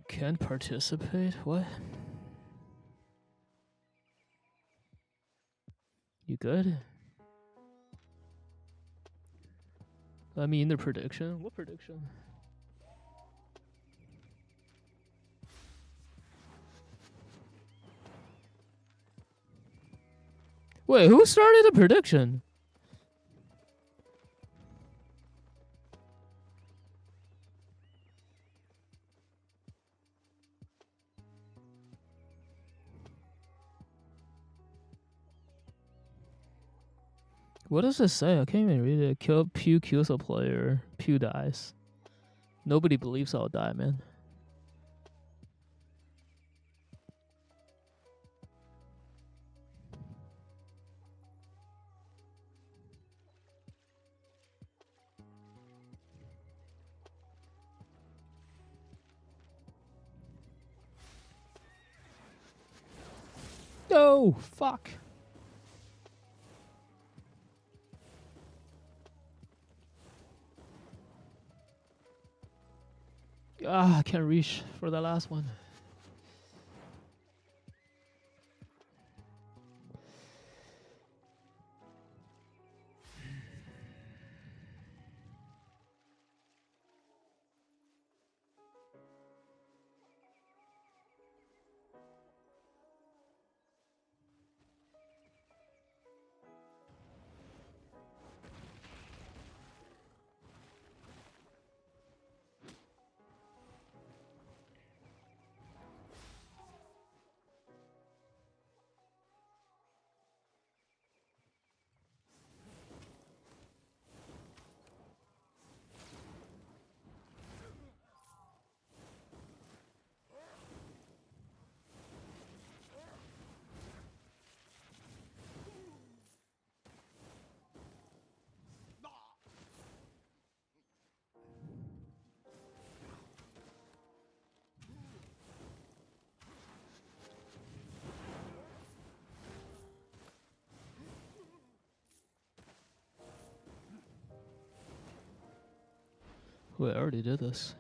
Speaker 3: Can't participate? What? You good? I mean, the prediction? What prediction? Wait, who started the prediction? What does this say? I can't even read it. Kill Pew kills a player. Pew dies. Nobody believes I'll die, man. No, fuck. Ah, I can't reach for the last one. Wait, I already did this.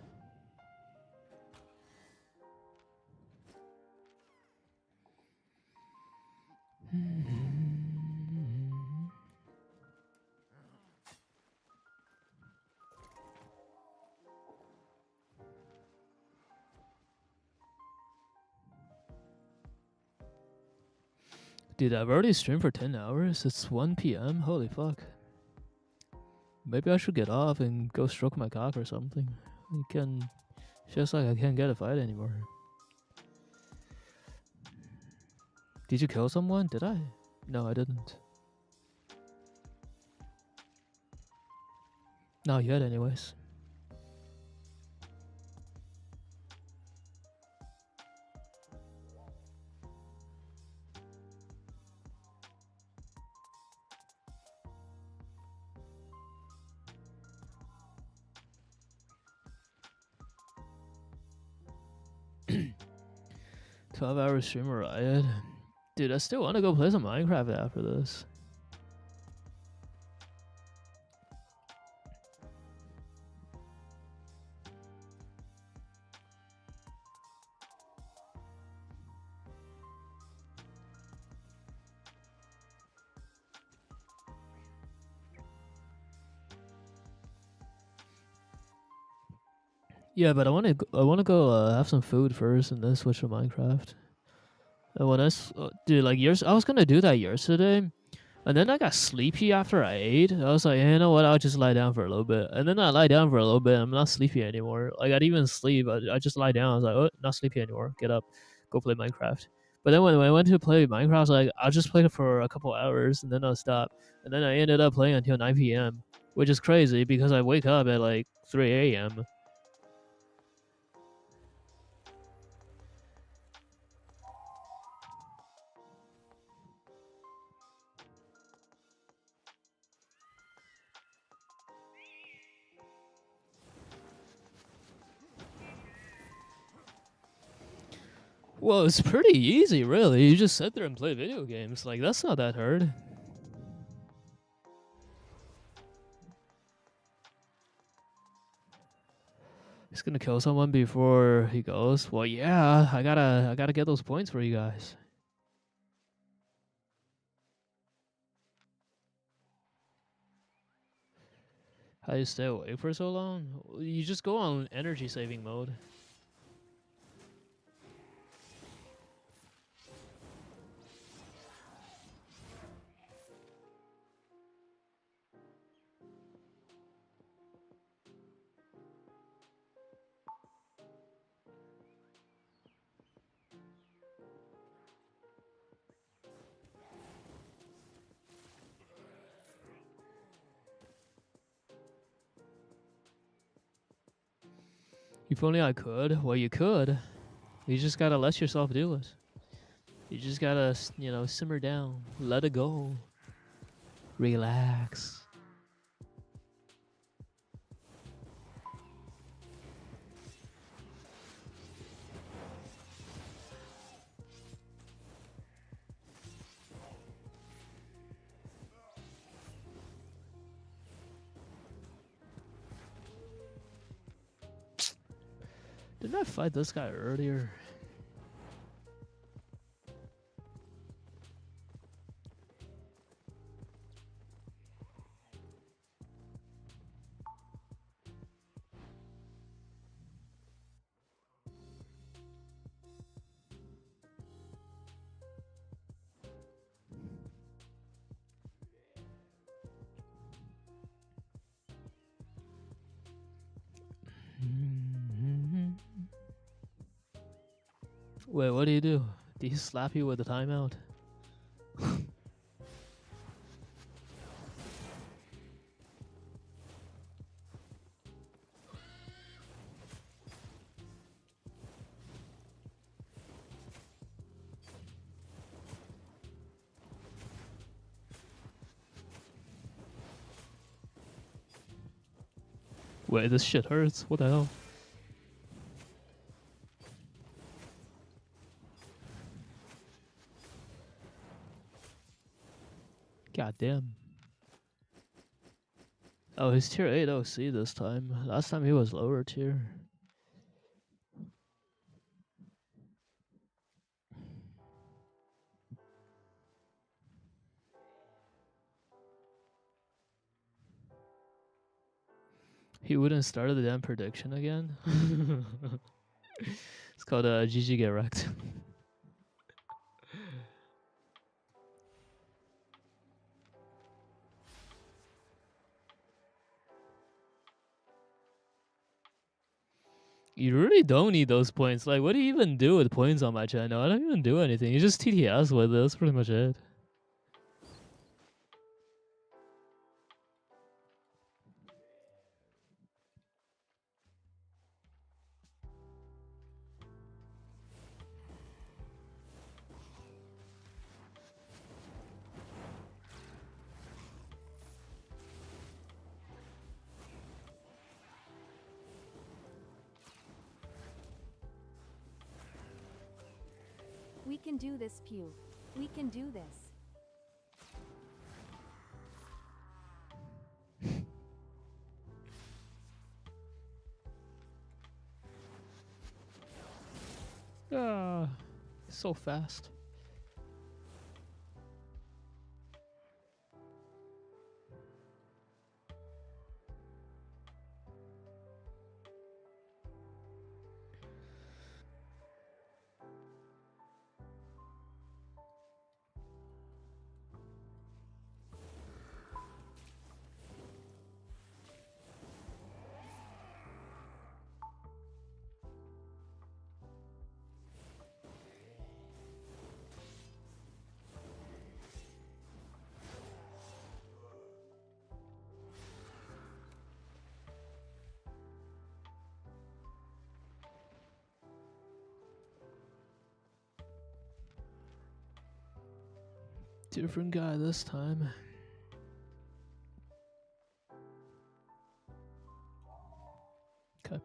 Speaker 3: Dude, I've already streamed for 10 hours. It's 1 p.m. Holy fuck. Maybe I should get off and go stroke my cock or something. You can. Just like I can't get a fight anymore. Did you kill someone? Did I? No, I didn't. Not yet, anyways. $12-hour streamer riot. Dude, I still want to go play some Minecraft after this. Yeah, but I want to go have some food first and then switch to Minecraft. And when dude, like I was gonna do that yesterday, and then I got sleepy after I ate. I was like, hey, you know what? I'll just lie down for a little bit. And then I lie down for a little bit. I'm not sleepy anymore. Like I didn't even sleep. I just lie down. I was like, oh, not sleepy anymore. Get up, go play Minecraft. But then when I went to play Minecraft, I was like, I'll just play it for a couple hours and then I'll stop. And then I ended up playing until 9 p.m., which is crazy because I wake up at like 3 a.m. Well, it's pretty easy, really. You just sit there and play video games. Like, that's not that hard. He's gonna kill someone before he goes. Well, yeah, I gotta get those points for you guys. How do you stay awake for so long? You just go on energy saving mode. If only I could. Well, you could. You just gotta let yourself do it. You just gotta, simmer down. Let it go. Relax. Didn't I fight this guy earlier? Wait, what do you do? Did he slap you with the timeout? Wait, this shit hurts. What the hell? God damn. Oh, he's tier 8 OC this time. Last time he was lower tier. He wouldn't start the damn prediction again. It's called GG Get Wrecked. You really don't need those points. Like, what do you even do with points on my channel? I don't even do anything. You just TTS with it. That's pretty much it.
Speaker 4: We can do this, Pew. We can do this.
Speaker 3: Ah, so fast. Different guy this time. Okay.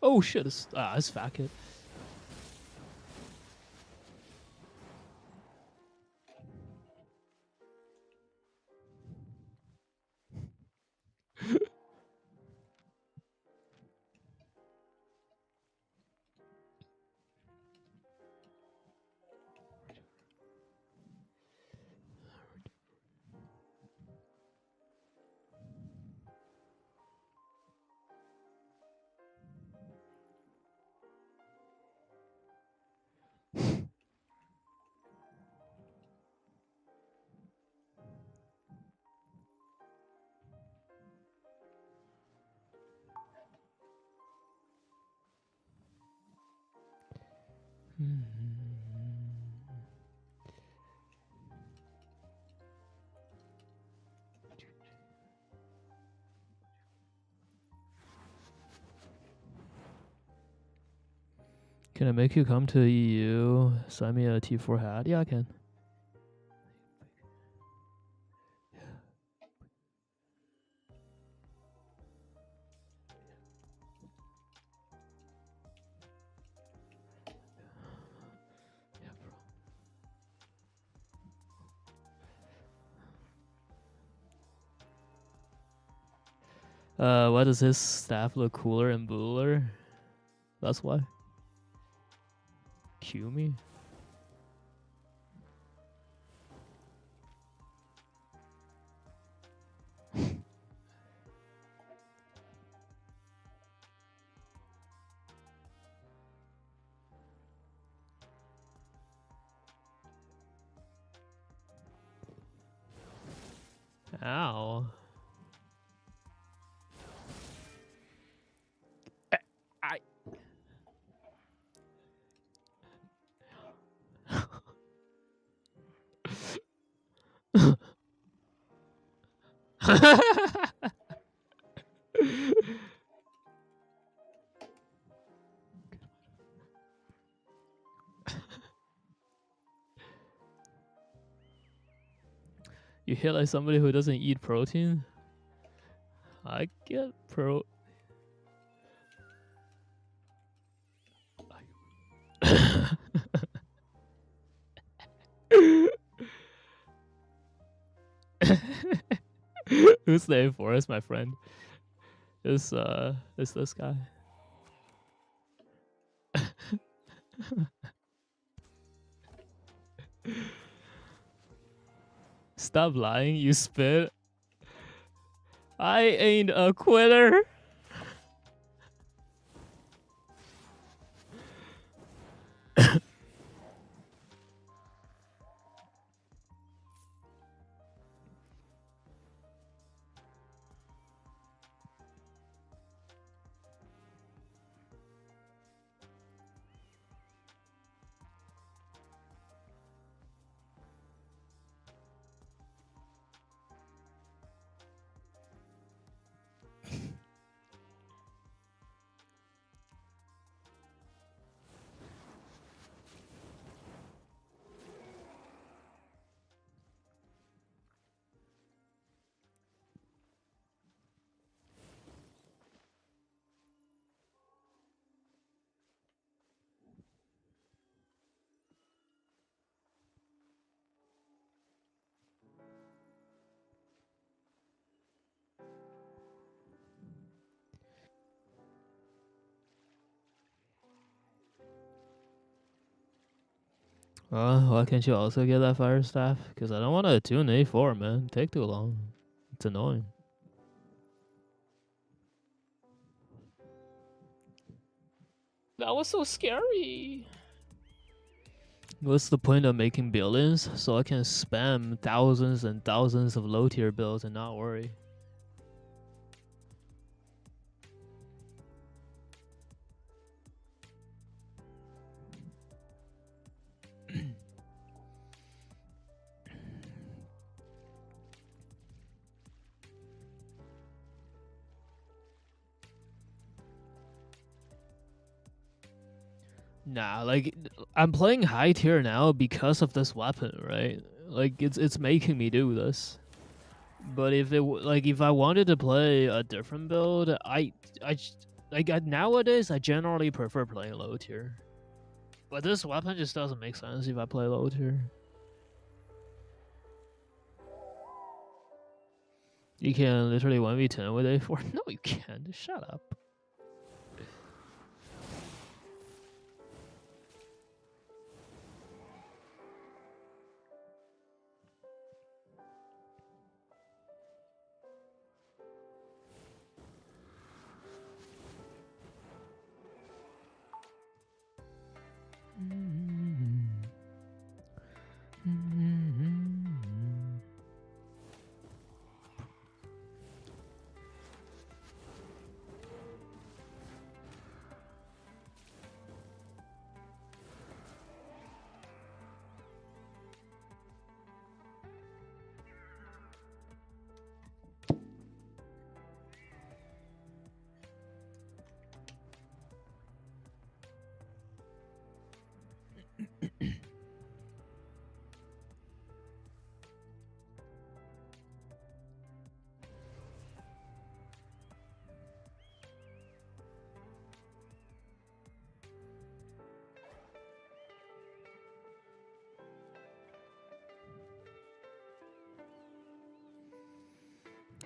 Speaker 3: Oh shit, it's fat kid. Can I make you come to EU? Sign me a T4 hat? Yeah, I can. Why does his staff look cooler and booler? That's why. Cue me. Ow. I. You hit like somebody who doesn't eat protein? I get pro. Who's the A4 my friend? Is this guy? Stop lying, you spit. I ain't a quitter. Why can't you also get that fire staff? Because I don't want to tune A4, man. Take too long. It's annoying. That was so scary. What's the point of making billions? So I can spam thousands and thousands of low tier builds and not worry. Nah, like I'm playing high tier now because of this weapon, right? Like it's making me do this. But if if I wanted to play a different build, nowadays I generally prefer playing low tier. But this weapon just doesn't make sense if I play low tier. You can literally 1v10 with A4. No, you can't. Shut up.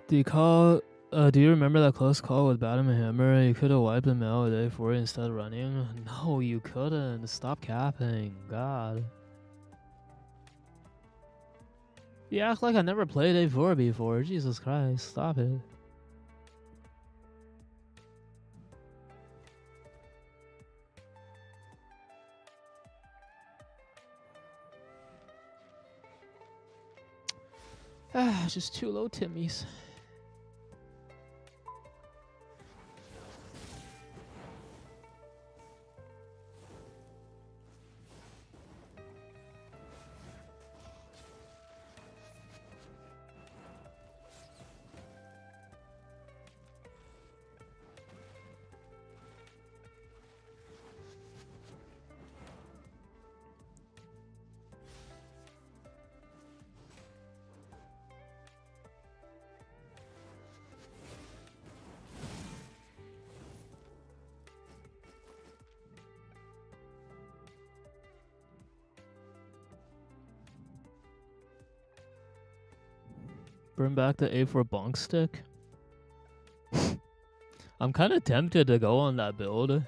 Speaker 3: Do you call Do you remember that close call with Batum and Hammer? You could have wiped him out with A4 instead of running. No, you couldn't. Stop capping. God. You act like I never played A4 before. Jesus Christ. Stop it. Just two low Timmies. Bring back the A4 bonk stick. I'm kind of tempted to go on that build,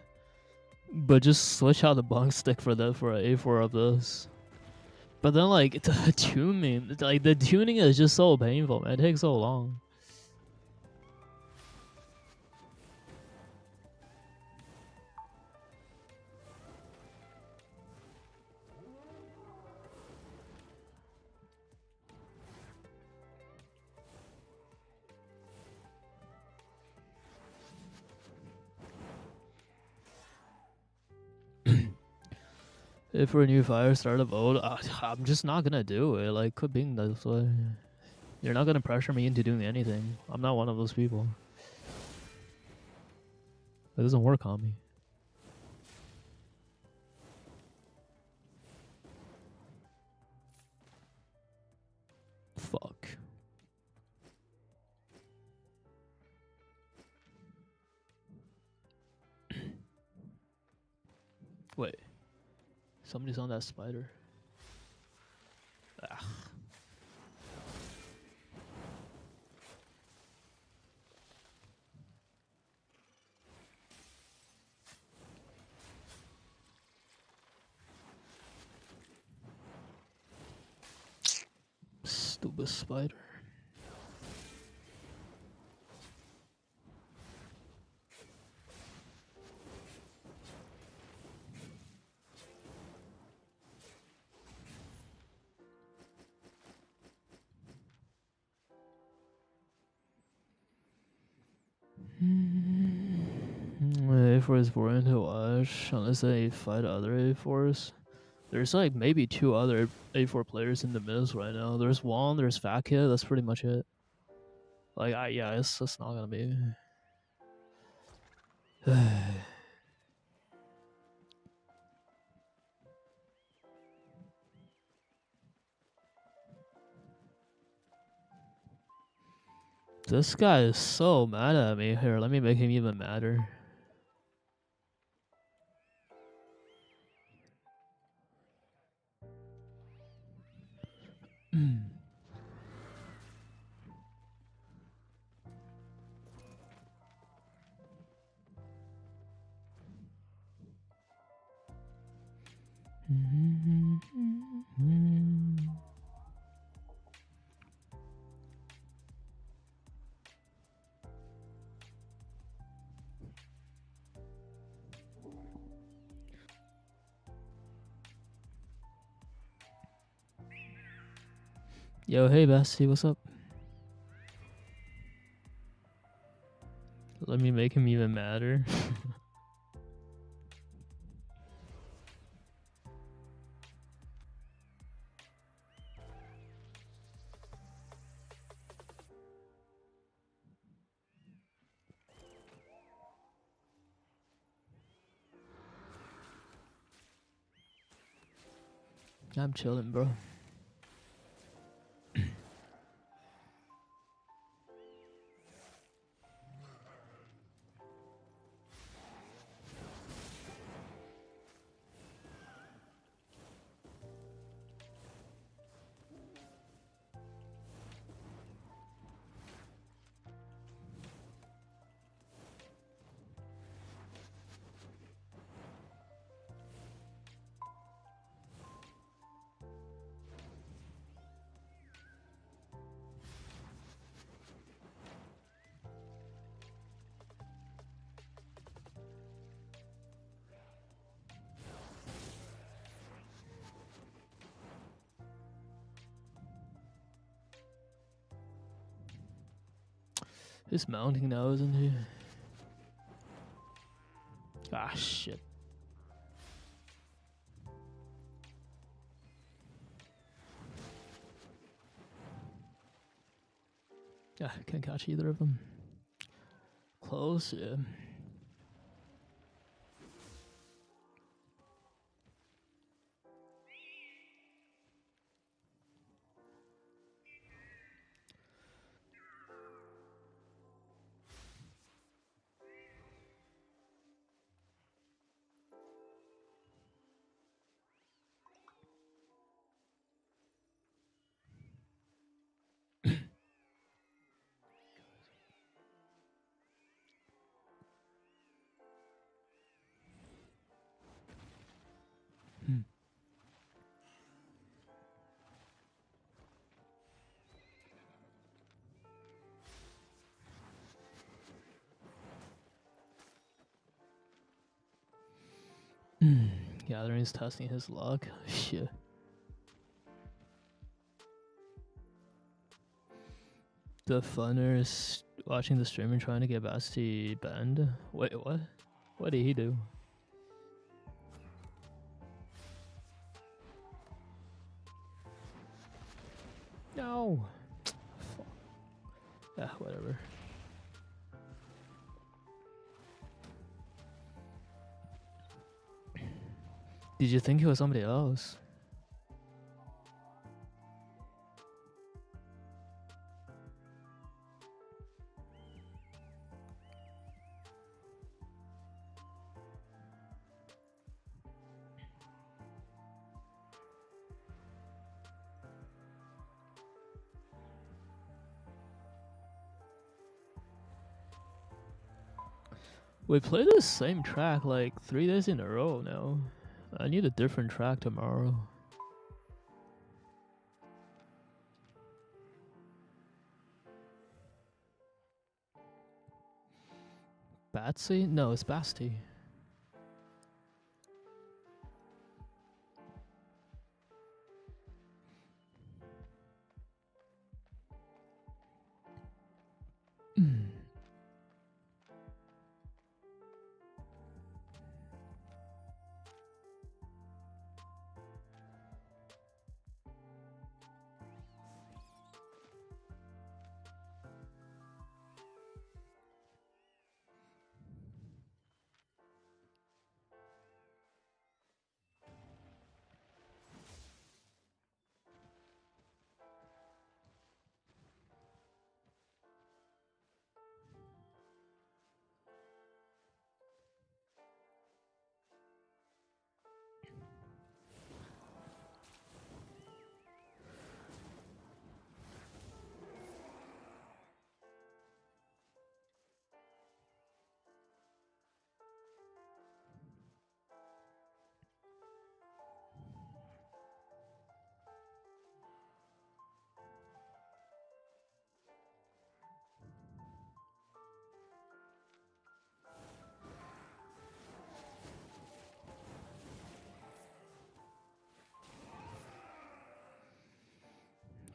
Speaker 3: but just switch out the bonk stick for an A4 of this. But then like the tuning, like the tuning is just so painful, man. It takes so long. If we're a new fire start a vote, I'm just not gonna do it. Like, quit being this way. You're not gonna pressure me into doing anything. I'm not one of those people. It doesn't work on me. Fuck. Wait. Somebody's on that spider. Ah. Stupid spider. A4 is boring to watch unless they fight other A4s. There's like maybe two other A4 players in the middles right now. There's Juan, there's Fat Kid, that's pretty much it. Like, yeah, it's not gonna be. This guy is so mad at me. Here, let me make him even madder. Yo, hey Bestie, what's up? Let me make him even madder. I'm chilling, bro. He's mounting now, isn't he? Ah, shit. Yeah, can't catch either of them. Close, yeah. Gathering's testing his luck. Shit. The funner is watching the stream and trying to get Basti banned. Wait, what? What did he do? No. Fuck. Yeah, whatever. Did you think it was somebody else? We played the same track like 3 days in a row now. I need a different track tomorrow. Batsy? No, it's Basti.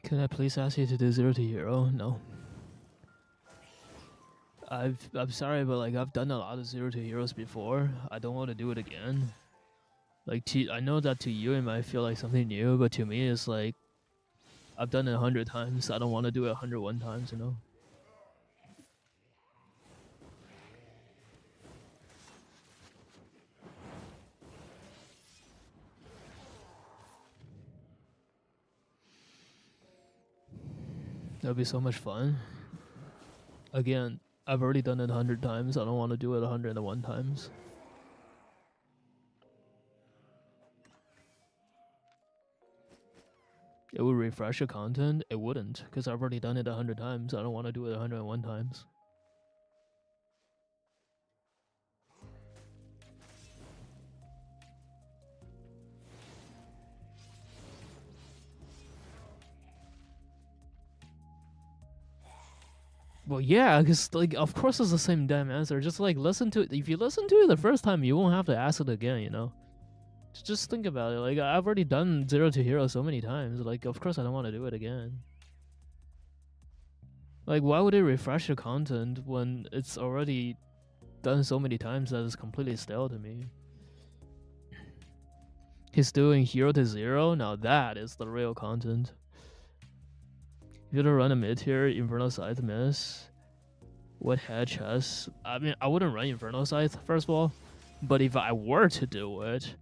Speaker 3: Can I please ask you to do 0 to hero? No. I'm sorry, but like I've done a lot of 0 to heroes before. I don't want to do it again. Like I know that to you it might feel like something new, but to me it's like I've done it 100 times. I don't want to do it 101 times, you know. That'd be so much fun. Again, I've already done it 100 times. I don't want to do it 101 times. It would refresh the content. It wouldn't, because I've already done it 100 times. I don't want to do it 101 times. Well, yeah, because like, of course, it's the same damn answer. Just like listen to it. If you listen to it the first time, you won't have to ask it again. You know. Just think about it. Like I've already done 0 to hero so many times. Like, of course, I don't want to do it again. Like, why would it refresh the content when it's already done so many times that it's completely stale to me? He's doing 0 to 0. Now that is the real content. If you were to run a mid tier Inferno Scythe miss, what head chest? I mean, I wouldn't run Inferno Scythe first of all, but if I were to do it,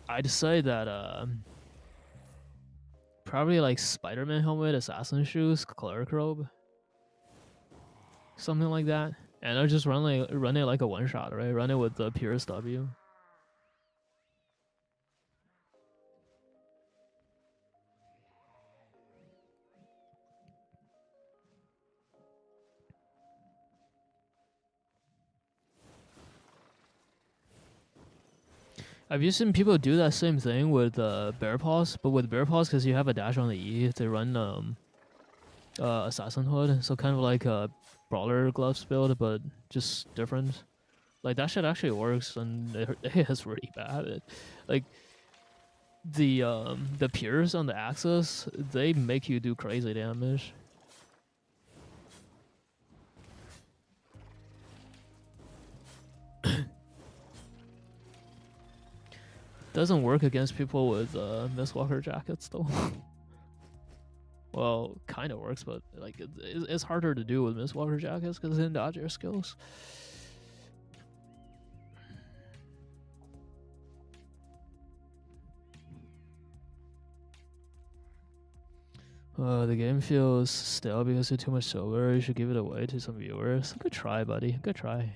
Speaker 3: I'd say that probably like Spider-Man helmet, assassin shoes, cleric robe, something like that. And I just run it like a one shot, right? Run it with the purest W. Have you seen people do that same thing with bear paws? But with bear paws, because you have a dash on the E, they run assassin hood, so kind of like a brawler gloves build, but just different. Like that shit actually works, and it hits really bad. Like the piers on the axis, they make you do crazy damage. Doesn't work against people with Mistwalker jackets though. Well, kind of works, but like it's harder to do with Mistwalker jackets because they dodge your skills. The game feels stale because you're too much sober. You should give it away to some viewers. Good try, buddy. Good try.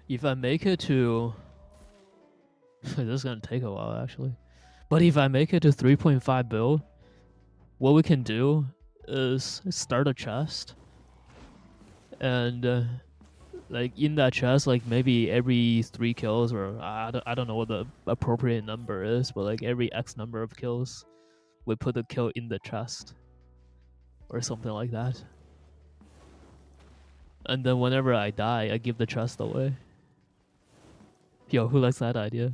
Speaker 3: If I make it to... this is going to take a while, actually. But if I make it to 3.5 build, what we can do is start a chest. And, like, in that chest, like, maybe every 3 kills, or I don't know what the appropriate number is, but, like, every X number of kills, we put the kill in the chest. Or something like that. And then whenever I die, I give the chest away. Yo, who likes that idea?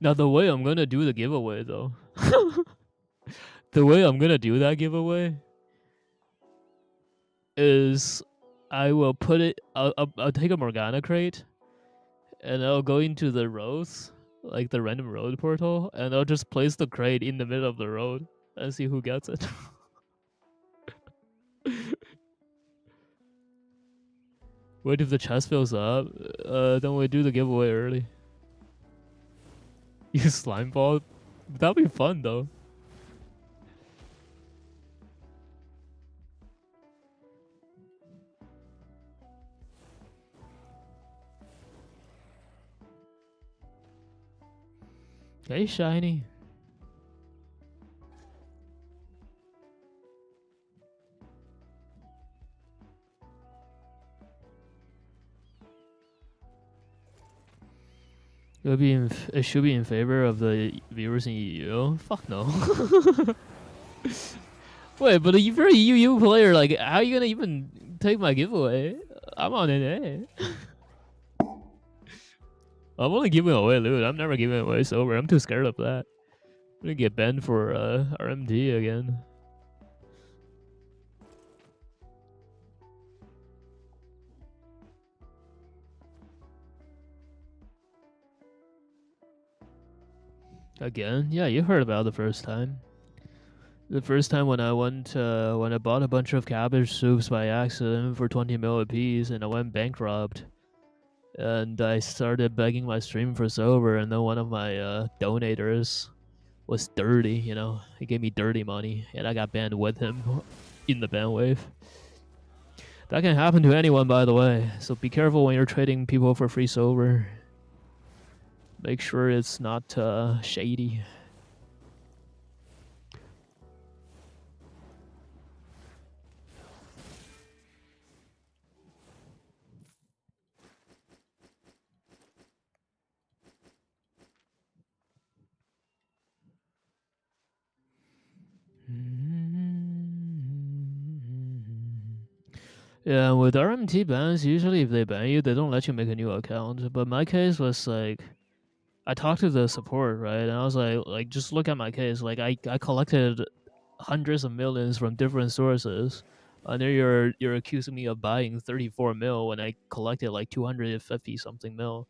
Speaker 3: Now, the way I'm gonna do the giveaway, though. The way I'm gonna do that giveaway is I will put it... I'll take a Morgana crate, and I'll go into the roads, like the random road portal, and I'll just place the crate in the middle of the road and see who gets it. Wait if the chest fills up, then we do the giveaway early. Use slime ball? That'd be fun though. Hey, shiny. It should be in favor of the viewers in EU. Fuck no. Wait, but if you're a UU player, like, how are you gonna even take my giveaway? I'm on NA. I'm only giving away loot. I'm never giving away silver. I'm too scared of that. I'm gonna get banned for RMD again. Again? Yeah, you heard about it the first time. The first time when I bought a bunch of cabbage soups by accident for 20 mil a piece, and I went bankrupt. And I started begging my stream for silver, and then one of my donators was dirty, you know. He gave me dirty money, and I got banned with him in the ban wave. That can happen to anyone, by the way, so be careful when you're trading people for free silver. Make sure it's not shady. Yeah, with RMT bans, usually if they ban you, they don't let you make a new account. But my case was like, I talked to the support, right? And I was like, just look at my case. Like, I collected hundreds of millions from different sources. And then you're accusing me of buying 34 mil when I collected like 250 something mil.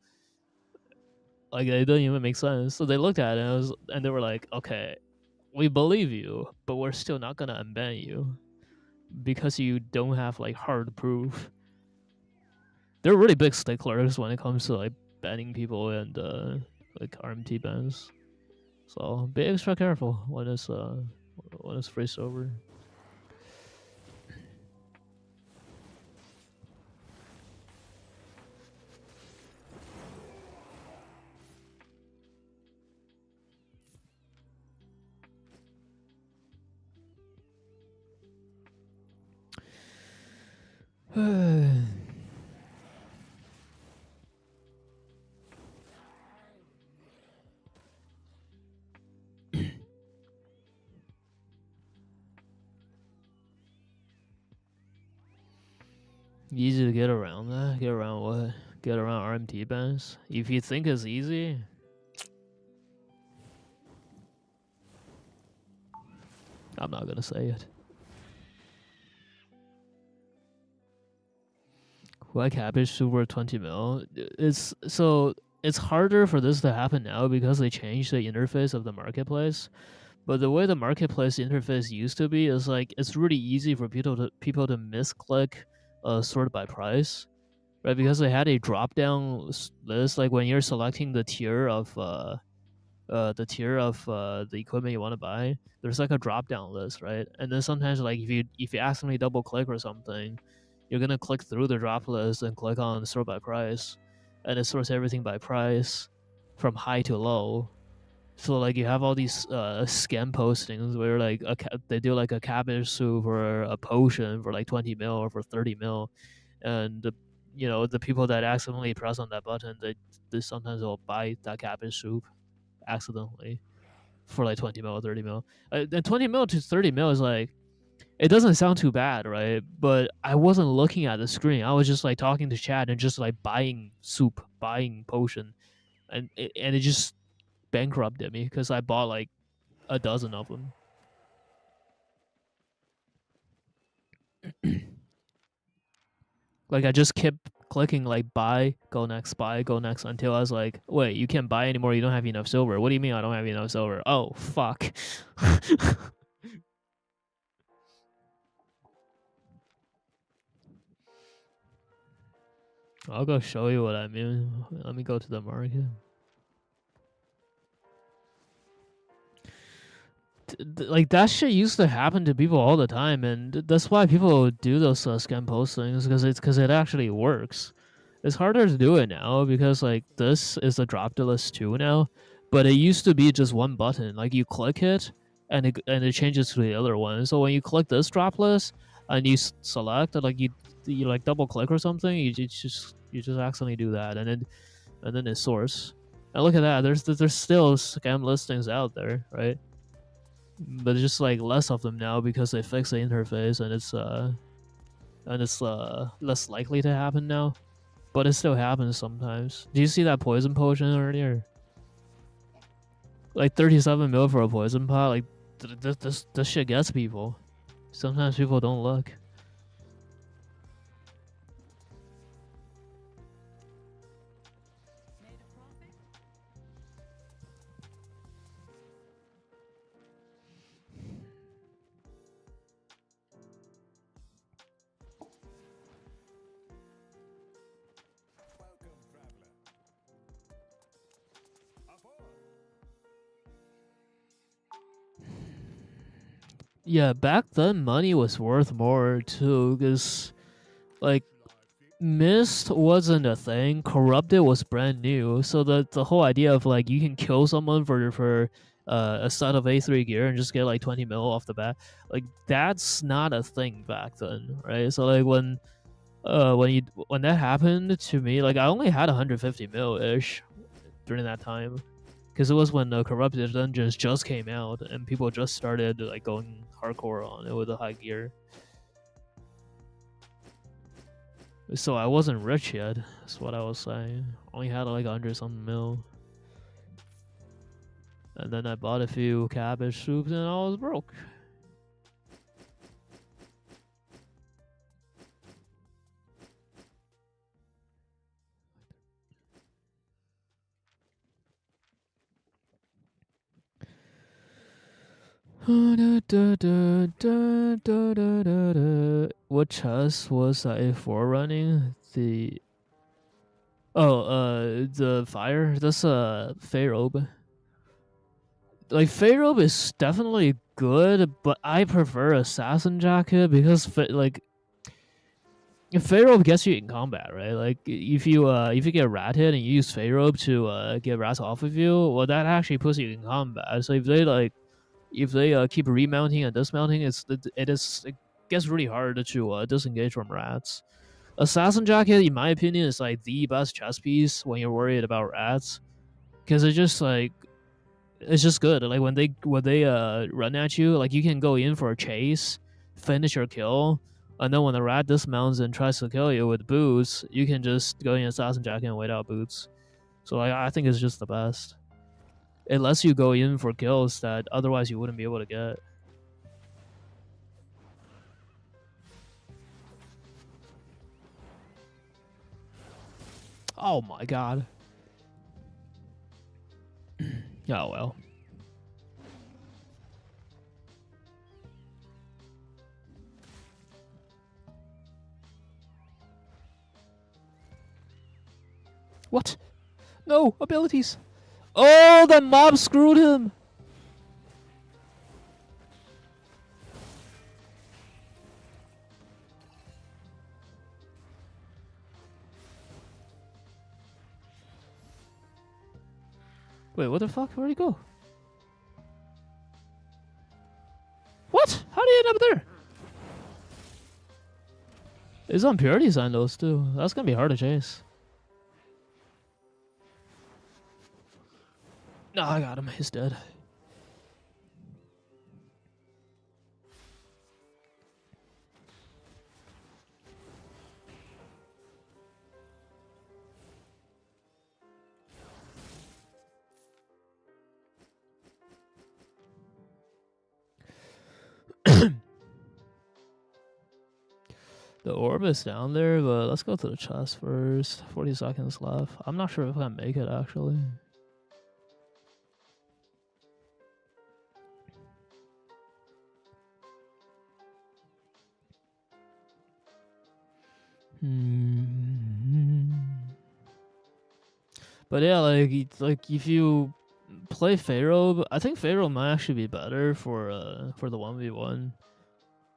Speaker 3: Like, it doesn't even make sense. So they looked at it and they were like, okay, we believe you, but we're still not gonna unban you because you don't have like hard proof. They're really big sticklers when it comes to like banning people and like RMT bans. So be extra careful when it's free silver. Easy to get around that? Get around what? Get around RMT bans? If you think it's easy, I'm not gonna say it. Why cabbage super 20 mil? It's harder for this to happen now because they changed the interface of the marketplace. But the way the marketplace interface used to be is like it's really easy for people to misclick sort by price, right? Because they had a drop down list, like when you're selecting the tier of the equipment you want to buy, there's like a drop down list, right? And then sometimes like if you accidentally double click or something, you're gonna click through the drop list and click on sort by price, and it sorts everything by price from high to low. So like you have all these scam postings where like they do like a cabbage soup or a potion for like 20 mil or for 30 mil, and the people that accidentally press on that button, they sometimes will buy that cabbage soup accidentally for like 20 mil or 30 mil. And 20 mil to 30 mil is like, it doesn't sound too bad, right? But I wasn't looking at the screen. I was just like talking to chat and just like buying soup, buying potion, and it just bankrupted me because I bought like a dozen of them. Like I just kept clicking like buy, go next, until I was like, wait, you can't buy anymore. You don't have enough silver. What do you mean I don't have enough silver? Oh fuck. I'll go show you what I mean. Let me go to the market. Like that shit used to happen to people all the time, and that's why people do those scam postings because it actually works. It's harder to do it now because like this is a drop the list too now, but it used to be just one button. Like you click it, and it changes to the other one. So when you click this drop list and you select, like you like double click or something, you just accidentally do that, and then it sorts. And look at that. There's still scam listings out there, right? But it's just like less of them now because they fixed the interface and it's less likely to happen now. But it still happens sometimes. Do you see that poison potion earlier? Like 37 mil for a poison pot. Like this shit gets people. Sometimes people don't look.
Speaker 2: Made a profit?
Speaker 5: Welcome, traveler. Aboard.
Speaker 3: Yeah, back then money was worth more too, cause like Mist wasn't a thing. Corrupted was brand new, so the whole idea of like you can kill someone for a set of A3 gear and just get like 20 mil off the bat, like that's not a thing back then, right? So like when that happened to me, like I only had 150 mil ish during that time, because it was when the Corrupted Dungeons just came out and people just started like going hardcore on it with the high gear. So I wasn't rich yet. That's what I was saying. Only had like 100 something mil. And then I bought a few cabbage soups and I was broke. What chest was I for running? The fire. That's a Pharaoh. Like Pharaoh is definitely good, but I prefer Assassin Jacket because like Pharaoh gets you in combat, right? Like if you get rat hit and you use Pharaoh to get rats off of you, well that actually puts you in combat. So if they keep remounting and dismounting, it gets really hard to disengage from rats. Assassin Jacket, in my opinion, is like the best chess piece when you're worried about rats, because it's just good. Like when they run at you, like you can go in for a chase, finish your kill, and then when the rat dismounts and tries to kill you with boots, you can just go in Assassin Jacket and wait out boots. So like, I think it's just the best. It lets you go in for kills that otherwise you wouldn't be able to get. Oh my god. Oh well. What? No abilities. Oh, that mob screwed him. Wait, what the fuck? Where'd he go? What? How did he end up there? He's on purity sign those too. That's gonna be hard to chase. No, I got him. He's dead. The orb is down there, but let's go to the chest first. 40 seconds left. I'm not sure if I can make it actually. But yeah, like if you play Pharaoh, I think Pharaoh might actually be better for the 1v1.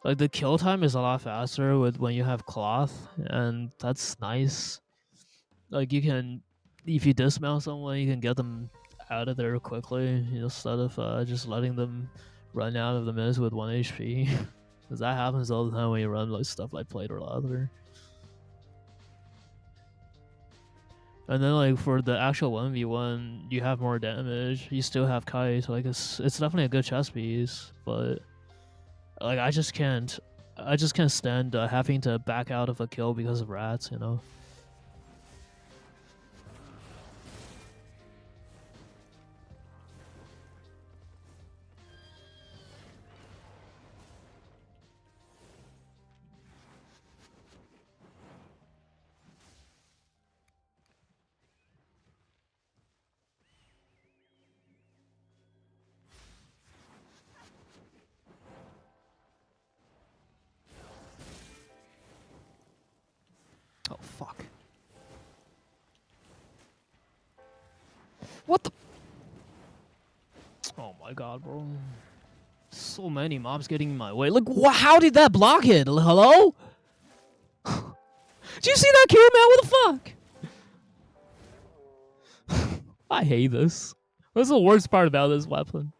Speaker 3: Like the kill time is a lot faster with when you have cloth, and that's nice. Like you can, if you dismount someone, you can get them out of there quickly instead of just letting them run out of the mist with 1 HP. Because that happens all the time when you run like stuff like plate or leather. And then like for the actual 1v1, you have more damage. You still have kite. Like it's definitely a good chess piece, but like I just can't stand having to back out of a kill because of rats. You know. Oh fuck. What the? Oh my god, bro. So many mobs getting in my way. Like, how did that block it? Hello? Did you see that kill, man? What the fuck? I hate this. What's the worst part about this weapon?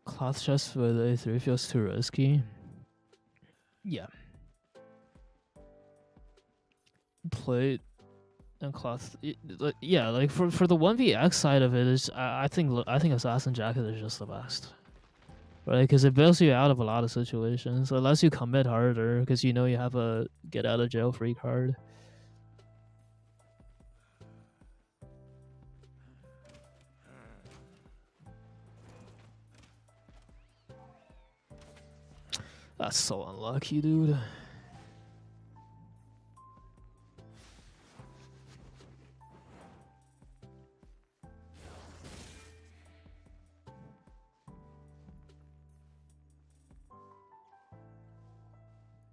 Speaker 3: Cloth chest with A3 feels too risky. Yeah. Plate and cloth. Yeah, like for the 1vx side of it, is I think assassin jacket is just the best. Right, because it bails you out of a lot of situations. Unless you commit harder, because you know you have a get out of jail free card. That's so unlucky, dude.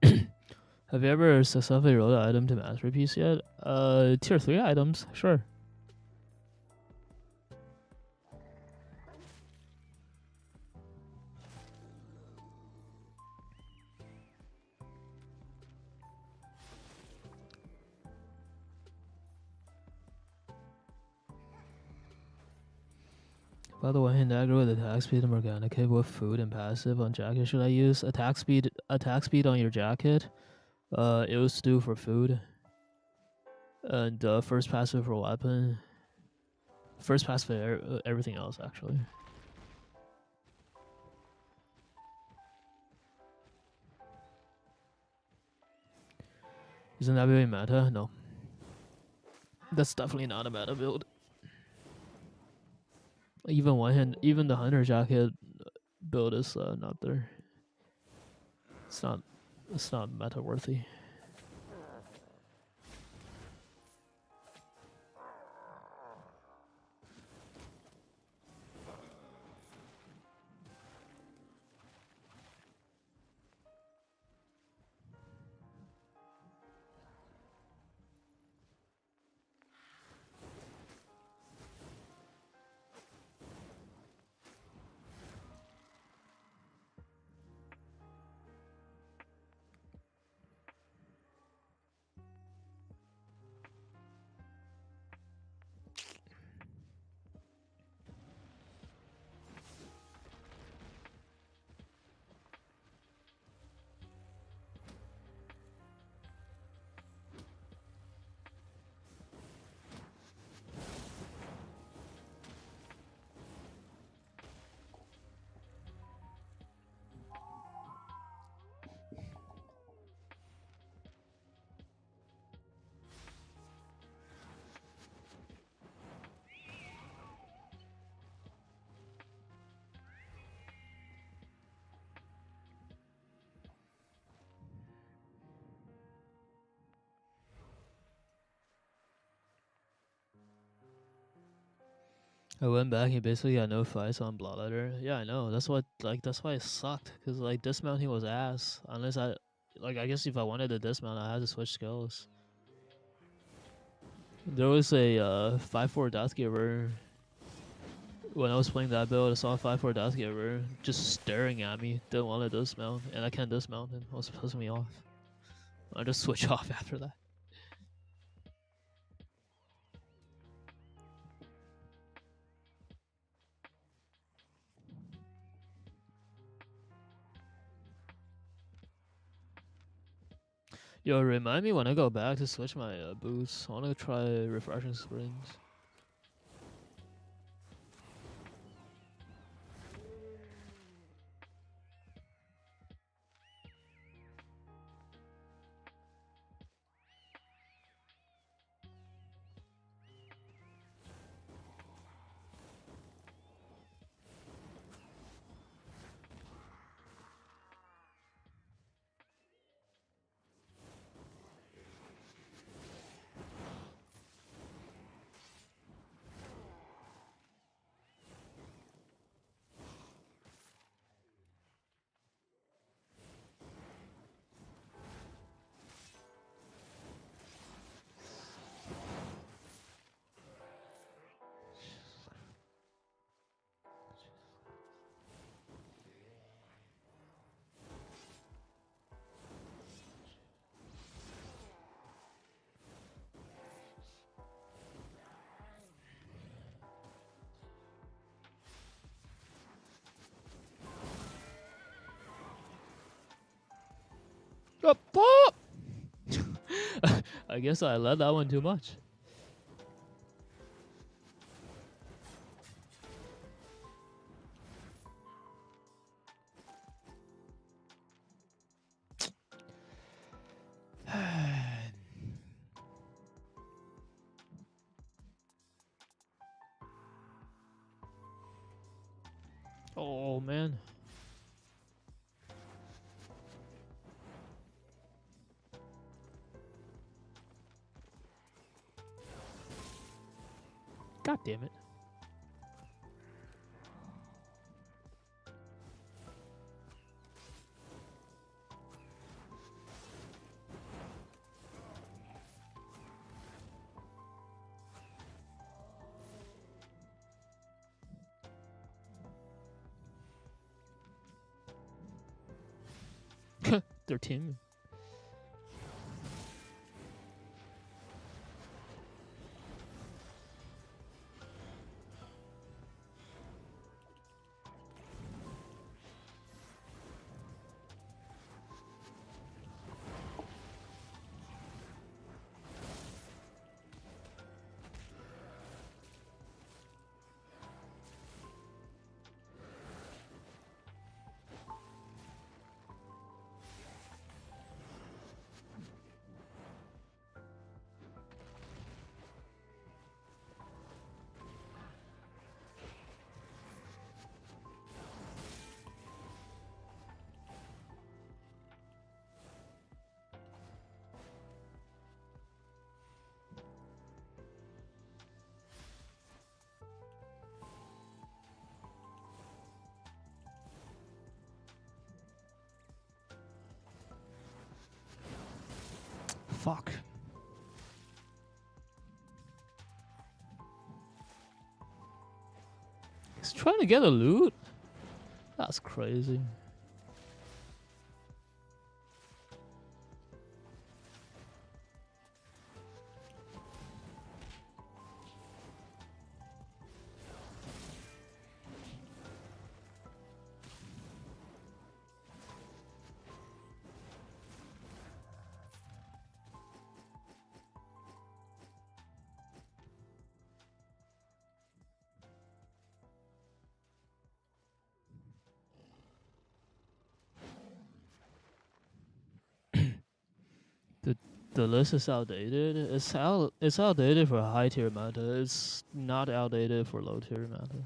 Speaker 3: Have you ever successfully rolled an item to masterpiece yet? Tier 3 items, sure. By the way, in dagger with attack speed and Morgana kit with food and passive on jacket, should I use attack speed on your jacket? It was due for food. And first passive for weapon. First passive for everything else, actually. Isn't that really meta? No. That's definitely not a meta build. Even the hunter jacket build is not there. It's not meta worthy. I went back and basically got no fights on Bloodletter. Yeah, I know. That's why it sucked. Cause like dismounting was ass. Unless I guess if I wanted to dismount, I had to switch skills. There was a 5-4 Deathgiver. When I was playing that build, I saw a 5-4 Deathgiver just staring at me. Didn't want to dismount, and I can't dismount him. It was pissing me off. I just switch off after that. Yo, remind me when I go back to switch my boots. I want to try refreshing springs. I guess I led that one too much. Oh man. God damn it. Their team. Fuck. He's trying to get a loot? That's crazy. The list is outdated. It's outdated for high tier meta. It's not outdated for low tier meta.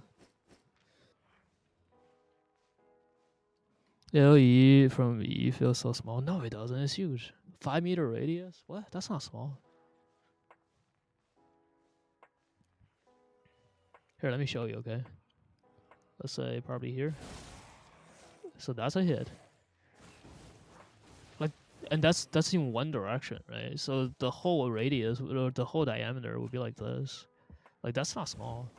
Speaker 3: LE from E feels so small. No, it doesn't. It's huge. 5 meter radius? What? That's not small. Here, let me show you, okay? Let's say probably here. So that's a hit. Like, and that's in one direction, right? So the whole radius or the whole diameter would be like this. Like, that's not small.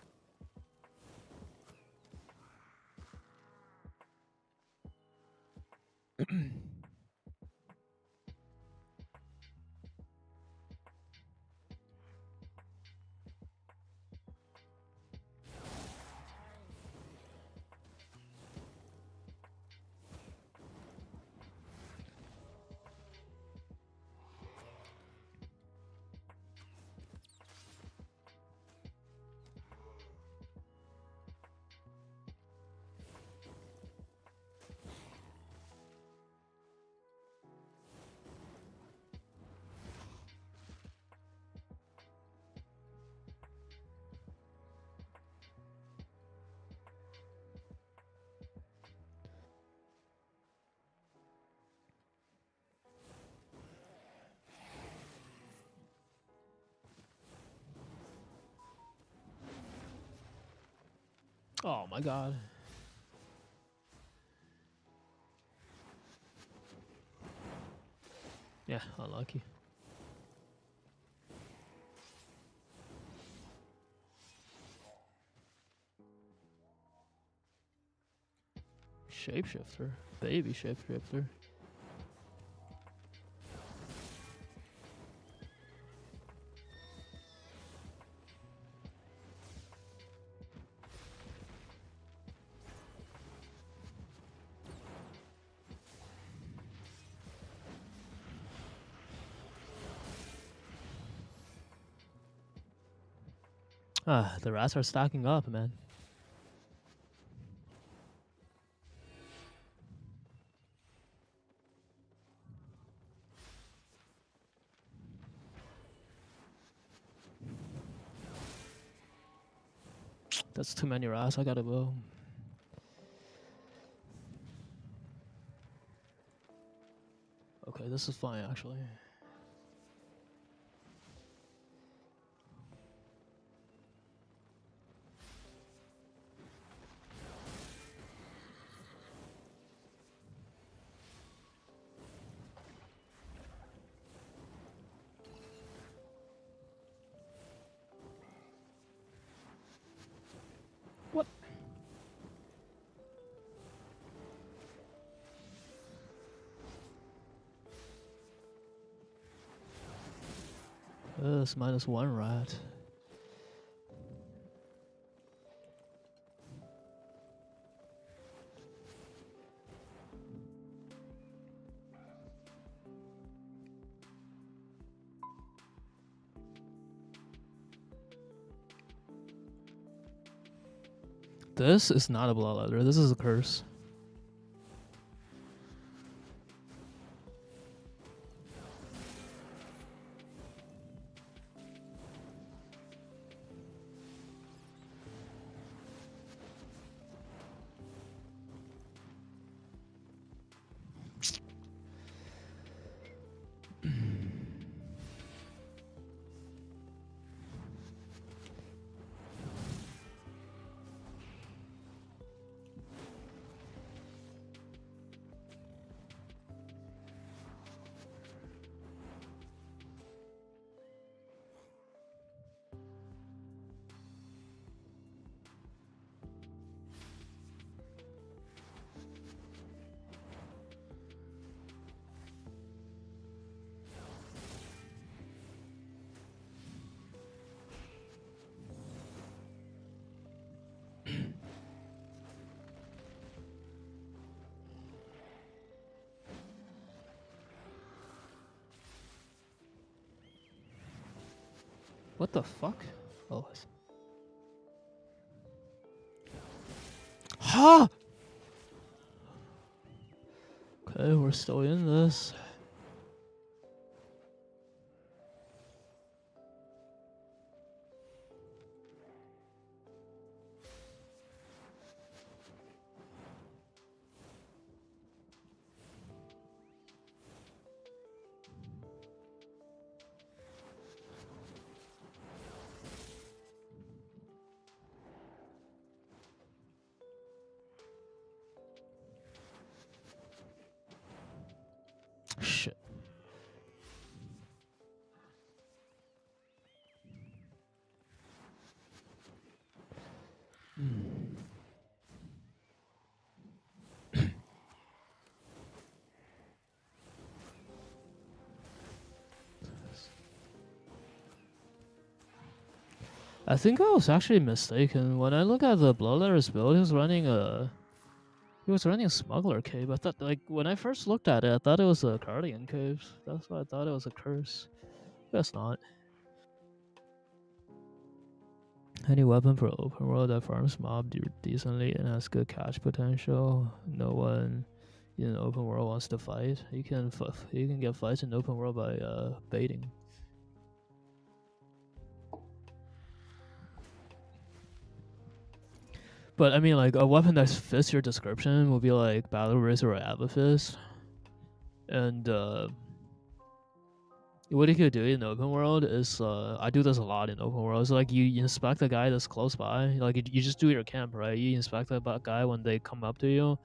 Speaker 3: Oh my god. Yeah, unlucky. Shapeshifter. Baby shapeshifter. Ah, the rats are stacking up, man. That's too many rats. I gotta go. Okay, this is fine actually. What? It's -1 rat. This is not a blood letter. This is a curse. What the fuck? Oh. Ha! Okay, we're still in this. Shit. I think I was actually mistaken. When I look at the Bloodletter's build, he was running a Smuggler Cave. I thought, like, when I first looked at it, I thought it was a Guardian Cave. That's why I thought it was a curse. Guess not. Any weapon for open world that farms mob decently and has good catch potential. No one in open world wants to fight. You can get fights in open world by baiting. But I mean, like, a weapon that fits your description would be like Battle Razor or Amethyst. And what you could do in open world is I do this a lot in open world. So like you inspect the guy that's close by, like you just do your camp, right? You inspect the guy when they come up to you,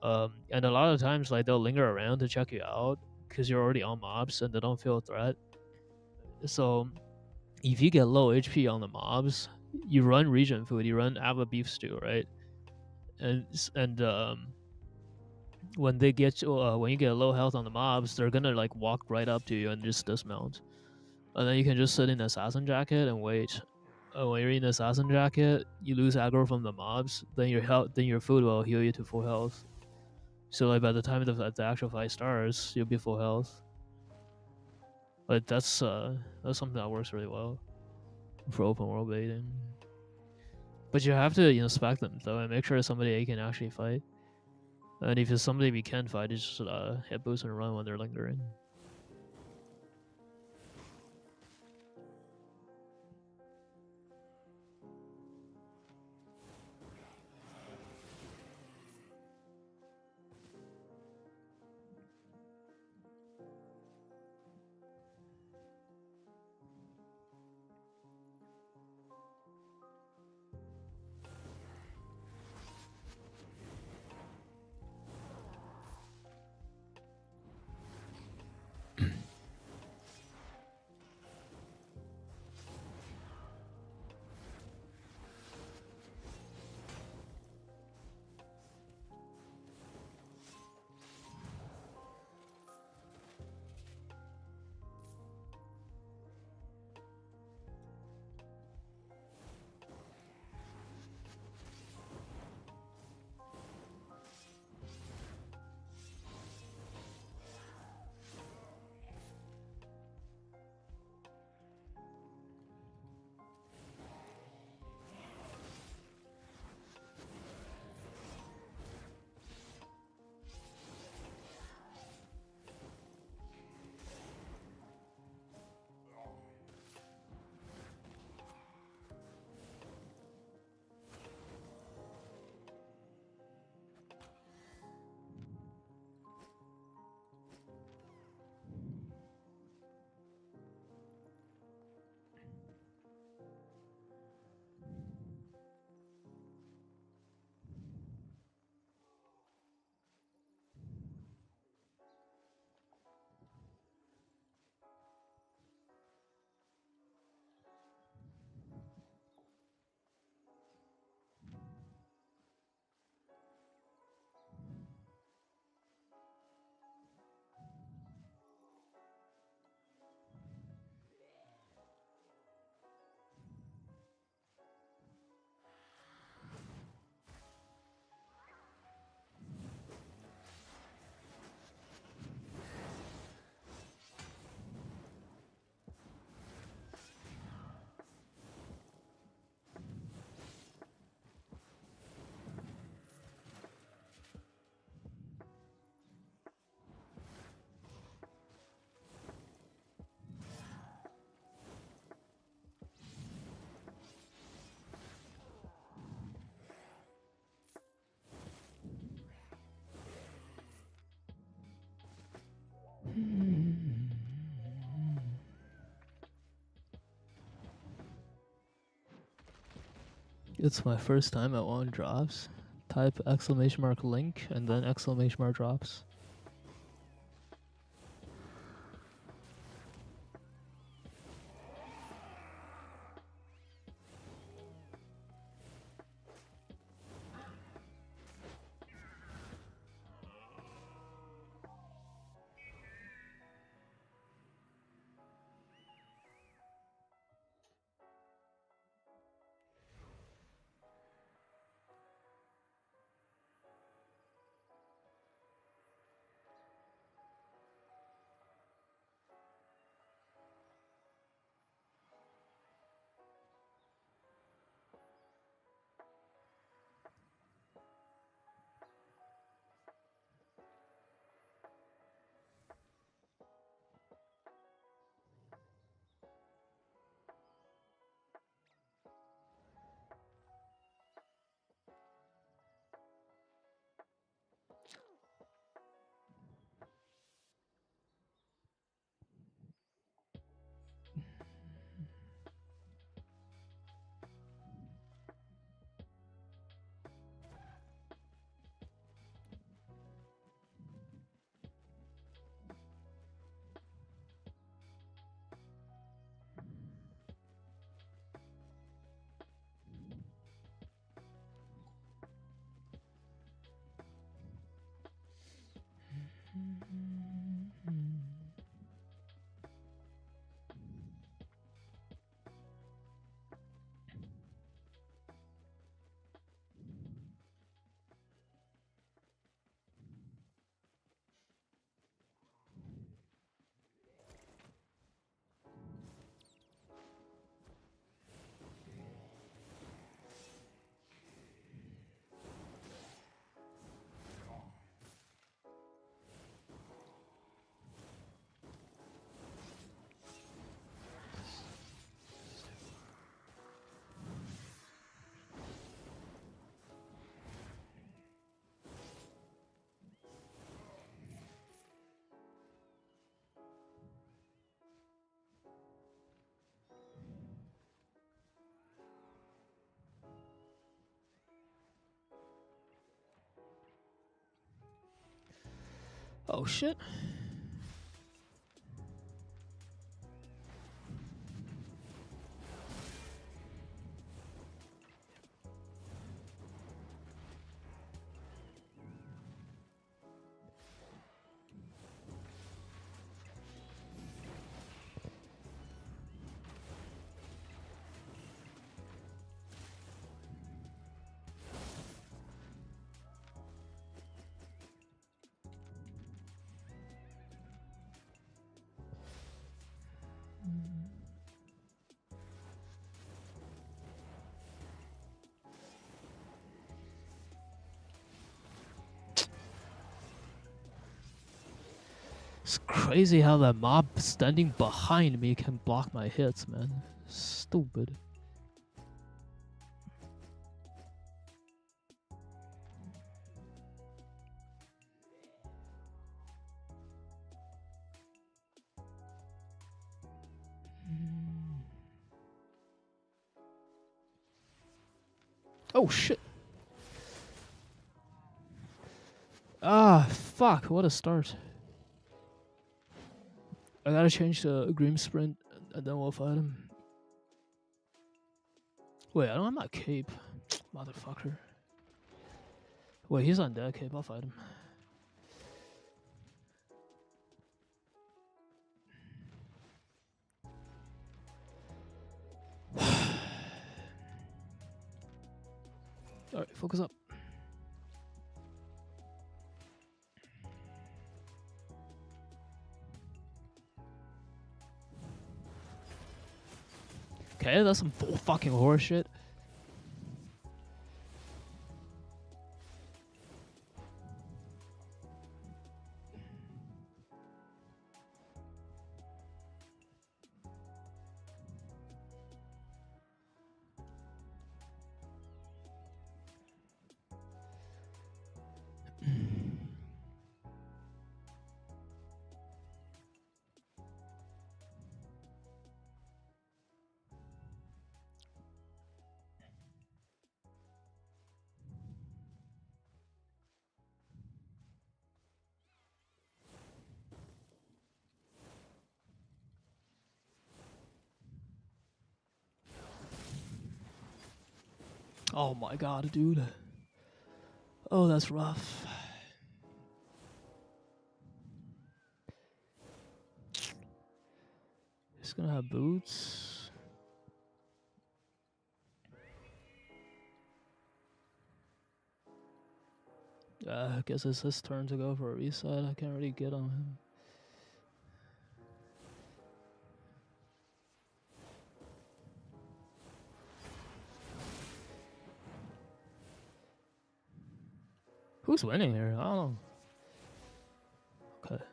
Speaker 3: and a lot of times like they'll linger around to check you out because you're already on mobs and they don't feel a threat. So if you get low HP on the mobs, you run regen food, you run Ava beef stew, right? And when they get you, when you get low health on the mobs, they're gonna like walk right up to you and just dismount, and then you can just sit in assassin jacket and wait. When you're in assassin jacket, you lose aggro from the mobs, then your health, then your food will heal you to full health. So like by the time the actual fight starts, you'll be full health. But that's something that works really well for open world baiting. But you have to inspect them though and make sure it's somebody you can actually fight. And if it's somebody we can fight, it's just hit boost and run when they're lingering. It's my first time at one drops. Type exclamation mark link and then exclamation mark drops. Oh shit. It's crazy how that mob standing behind me can block my hits, man. Stupid. Oh shit. Ah, fuck, what a start. I gotta change the Grim Sprint and then we'll fight him. Wait, I don't have my cape. Motherfucker. Wait, he's on that cape, I'll fight him. Alright, focus up. Okay, that's some fucking horse shit. Oh my god, dude. Oh, that's rough. He's gonna have boots. I guess it's his turn to go for a reset. I can't really get on him. Who's winning here? I don't know. Okay.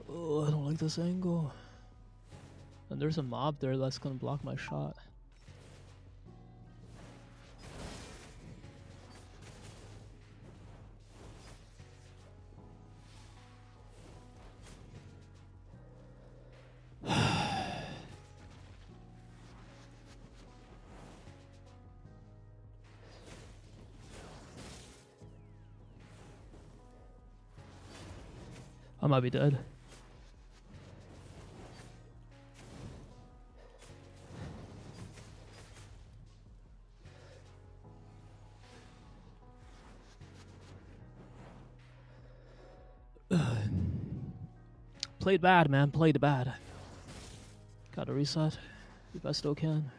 Speaker 3: Oh, I don't like this angle. And there's a mob there that's gonna block my shot. I might be dead. Played bad, man. Played bad. Gotta reset if I still can.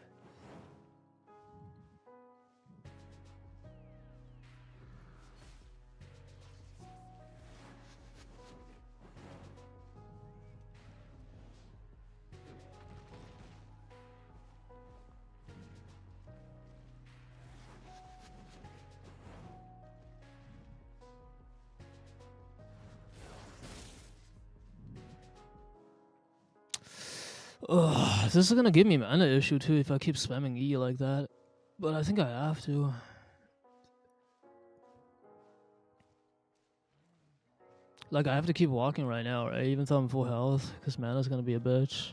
Speaker 3: Ugh, this is gonna give me mana issue too if I keep spamming E like that. But I think I have to. Like, I have to keep walking right now, right? Even though I'm full health, because mana's gonna be a bitch.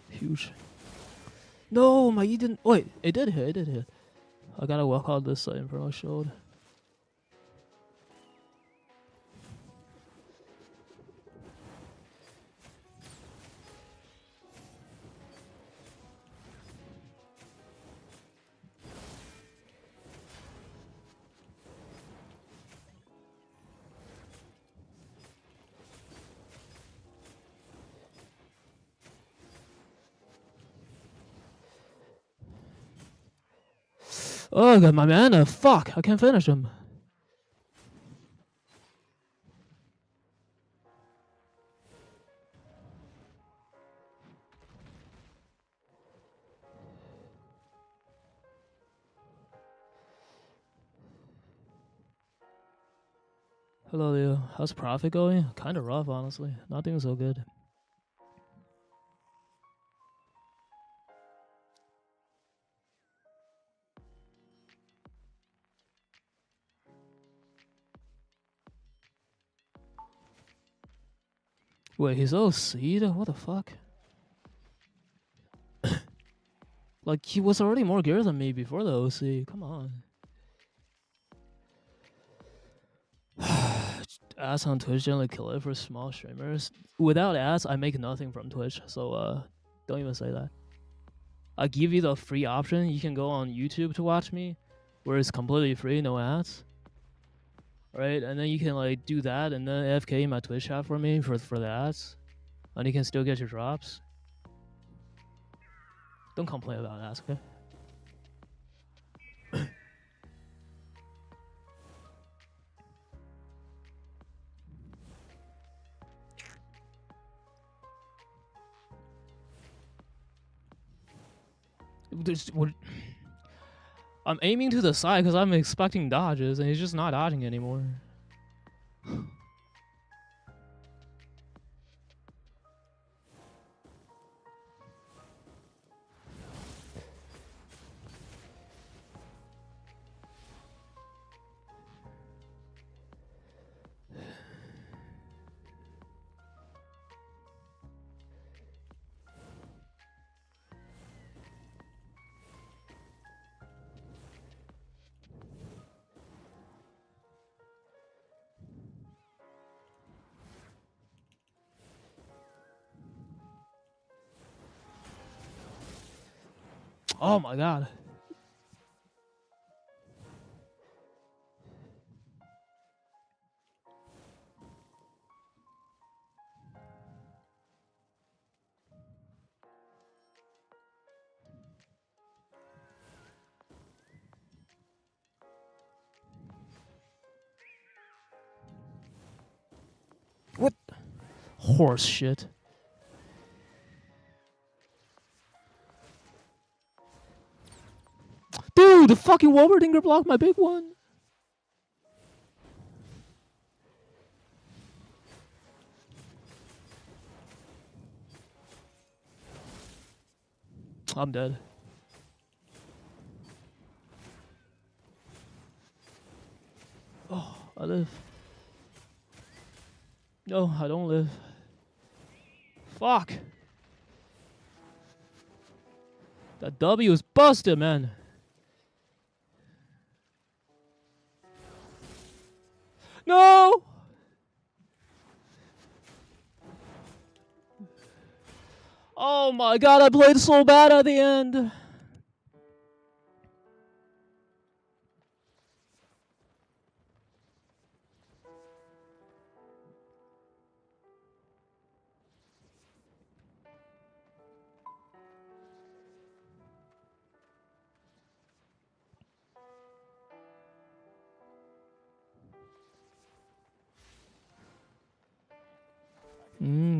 Speaker 3: Huge. No, my E didn't. Wait, it did hit. It did hit. I gotta walk out this side for my shield. Oh, I got my mana. Fuck, I can't finish him. Hello, Leo. How's profit going? Kind of rough, honestly. Not doing so good. Wait, he's OC'd? What the fuck? Like, he was already more gear than me before the OC. Come on. Ads on Twitch generally kill it for small streamers. Without ads, I make nothing from Twitch, so don't even say that. I give you the free option. You can go on YouTube to watch me, where it's completely free, no ads. Right, and then you can like do that, and then AFK my Twitch chat for me for the ads, and you can still get your drops. Don't complain about ads, okay? I'm aiming to the side because I'm expecting dodges, and he's just not dodging anymore. Oh my god. What? Horse shit. Dude, the fucking Wolverdinger blocked my big one. I'm dead. Oh, I live. No, I don't live. Fuck. That W is busted, man. No! Oh my god, I played so bad at the end.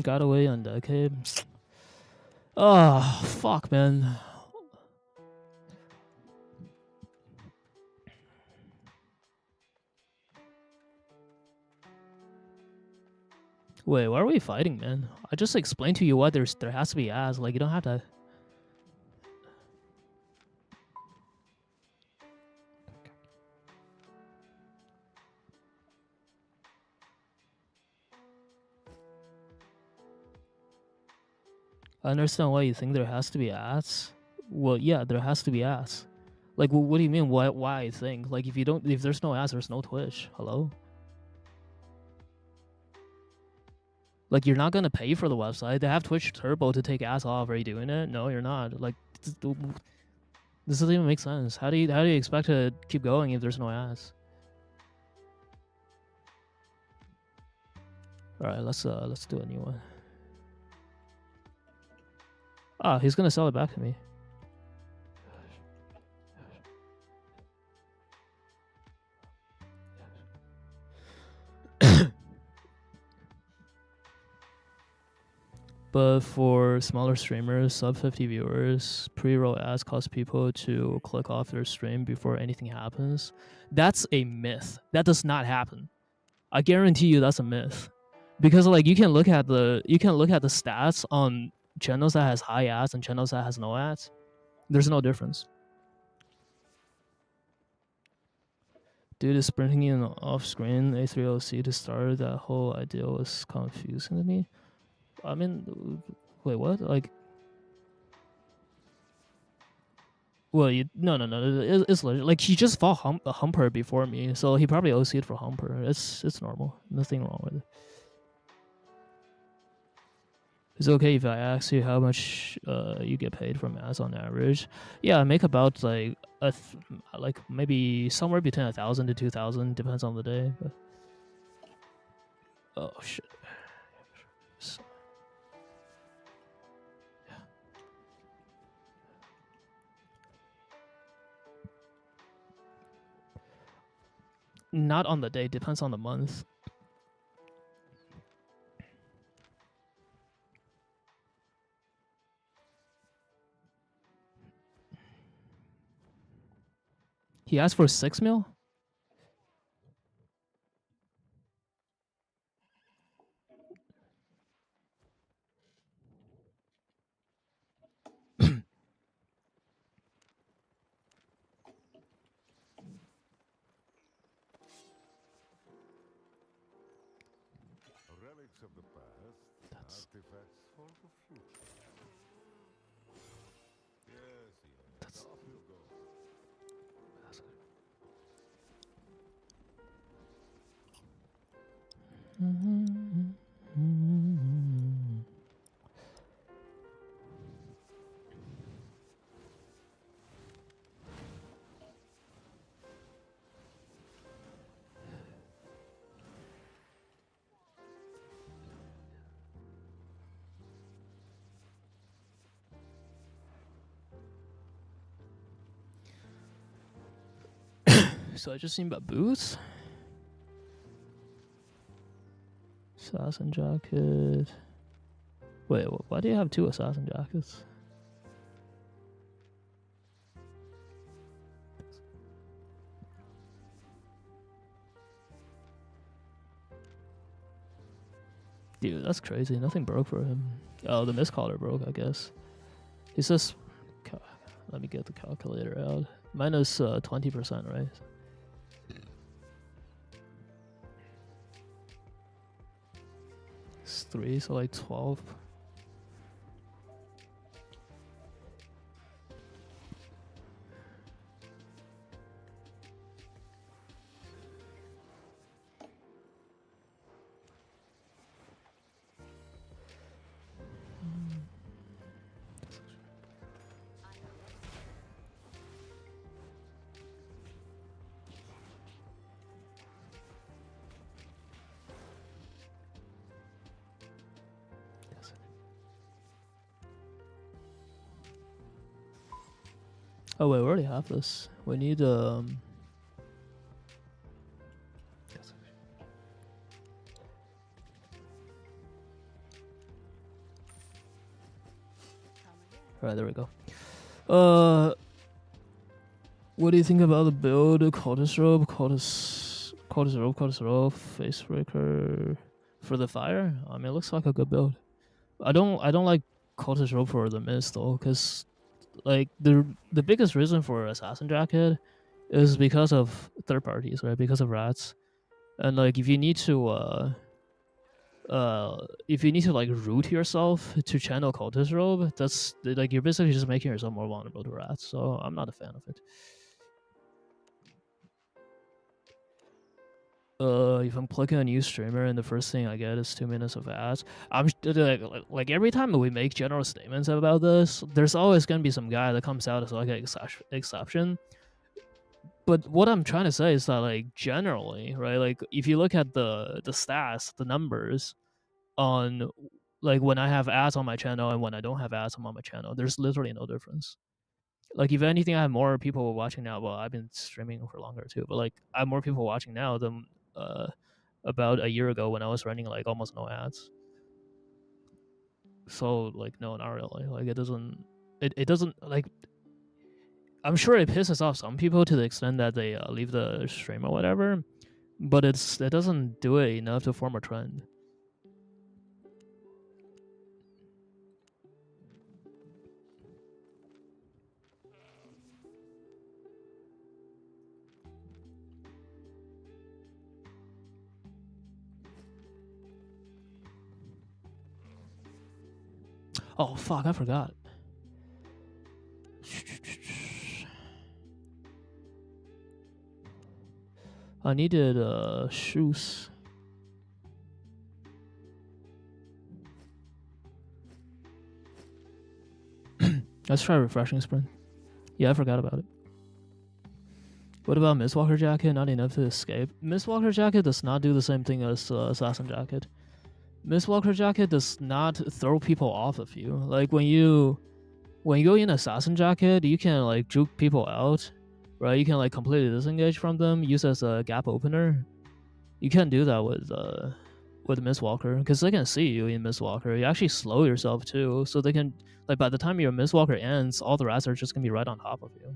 Speaker 3: Got away on decade. Oh, fuck, man. Wait, why are we fighting, man? I just explained to you what there has to be ads. Like, you don't have to. I understand why you think there has to be ads. Well, yeah, there has to be ads. Like, what do you mean? Why I think? Like, if there's no ads, there's no Twitch. Hello. Like, you're not gonna pay for the website. They have Twitch Turbo to take ads off. Are you doing it? No, you're not. Like, this doesn't even make sense. How do you expect to keep going if there's no ads? All right, let's do a new one. Ah, he's gonna sell it back to me. But for smaller streamers, sub 50 viewers, pre-roll ads cause people to click off their stream before anything happens. That's a myth. That does not happen. I guarantee you that's a myth. Because like you can look at the stats on channels that has high ads and channels that has no ads. There's no difference. Dude is sprinting in off screen A3OC to start. That whole idea was confusing to me. I mean, wait, what? Like, well, no. It's legit. Like he just fought Humper before me, so he probably OC'd for Humper. It's normal. Nothing wrong with it. It's okay if I ask you how much you get paid from ads on average. Yeah, I make about like maybe somewhere between 1,000 to 2,000, depends on the day. But oh shit. Not on the day, depends on the month. He asked for 6 mil?
Speaker 5: Relics of the past, artifacts for the future. Yes, off you go.
Speaker 3: So I just seen about boots. Assassin jacket. Wait, why do you have 2 assassin jackets? Dude, that's crazy. Nothing broke for him. Oh, the miscaller broke, I guess. He says, let me get the calculator out. Minus 20%, right? It's 3, so like 12. Oh wait, we already have this. We need Alright, there we go. What do you think about the build? Cultist robe, cultist robe, facebreaker, For the fire, I mean, it looks like a good build. I don't like cultist rope for the mist though, because like the biggest reason for assassin jacket is because of third parties, right? Because of rats, and like if you need to like root yourself to channel cultist robe, that's like you're basically just making yourself more vulnerable to rats. So I'm not a fan of it. If I'm clicking a new streamer and the first thing I get is 2 minutes of ads, I'm like every time we make general statements about this, there's always gonna be some guy that comes out as like an exception. But what I'm trying to say is that like generally, right? Like if you look at the stats, the numbers on like when I have ads on my channel and when I don't have ads on my channel, there's literally no difference. Like if anything, I have more people watching now. Well, I've been streaming for longer too, but like I have more people watching now than about a year ago when I was running like almost no ads. So like no, not really. Like it doesn't like. I'm sure it pisses off some people to the extent that they leave the stream or whatever, but it doesn't do it enough to form a trend. Oh fuck, I forgot. I needed shoes. Let's try refreshing sprint. Yeah, I forgot about it. What about Mistwalker Jacket? Not enough to escape. Mistwalker Jacket does not do the same thing as Assassin Jacket. Mistwalker Jacket does not throw people off of you. Like when you go in Assassin Jacket, you can like juke people out, right? You can like completely disengage from them, use as a gap opener. You can't do that with Mistwalker because they can see you in Mistwalker. You actually slow yourself too, so they can like by the time your Mistwalker ends, all the rats are just gonna be right on top of you.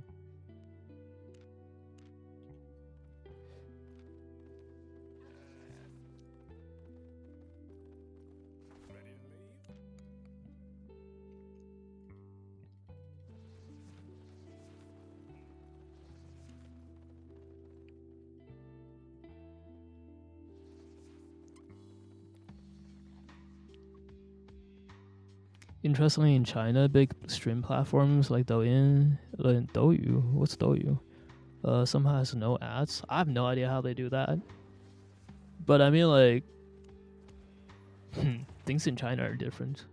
Speaker 3: Interestingly, in China, big stream platforms like Douyin, Douyu, what's Douyu? Somehow has no ads. I have no idea how they do that. But I mean, like, things in China are different.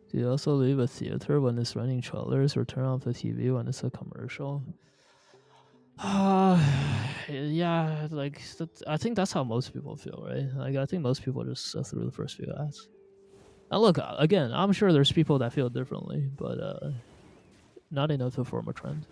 Speaker 3: Do you also leave a theater when it's running trailers or turn off the TV when it's a commercial? Yeah, like I think that's how most people feel, right? Like I think most people just through the first few ads. Now look, again, I'm sure there's people that feel differently, but not enough to form a trend.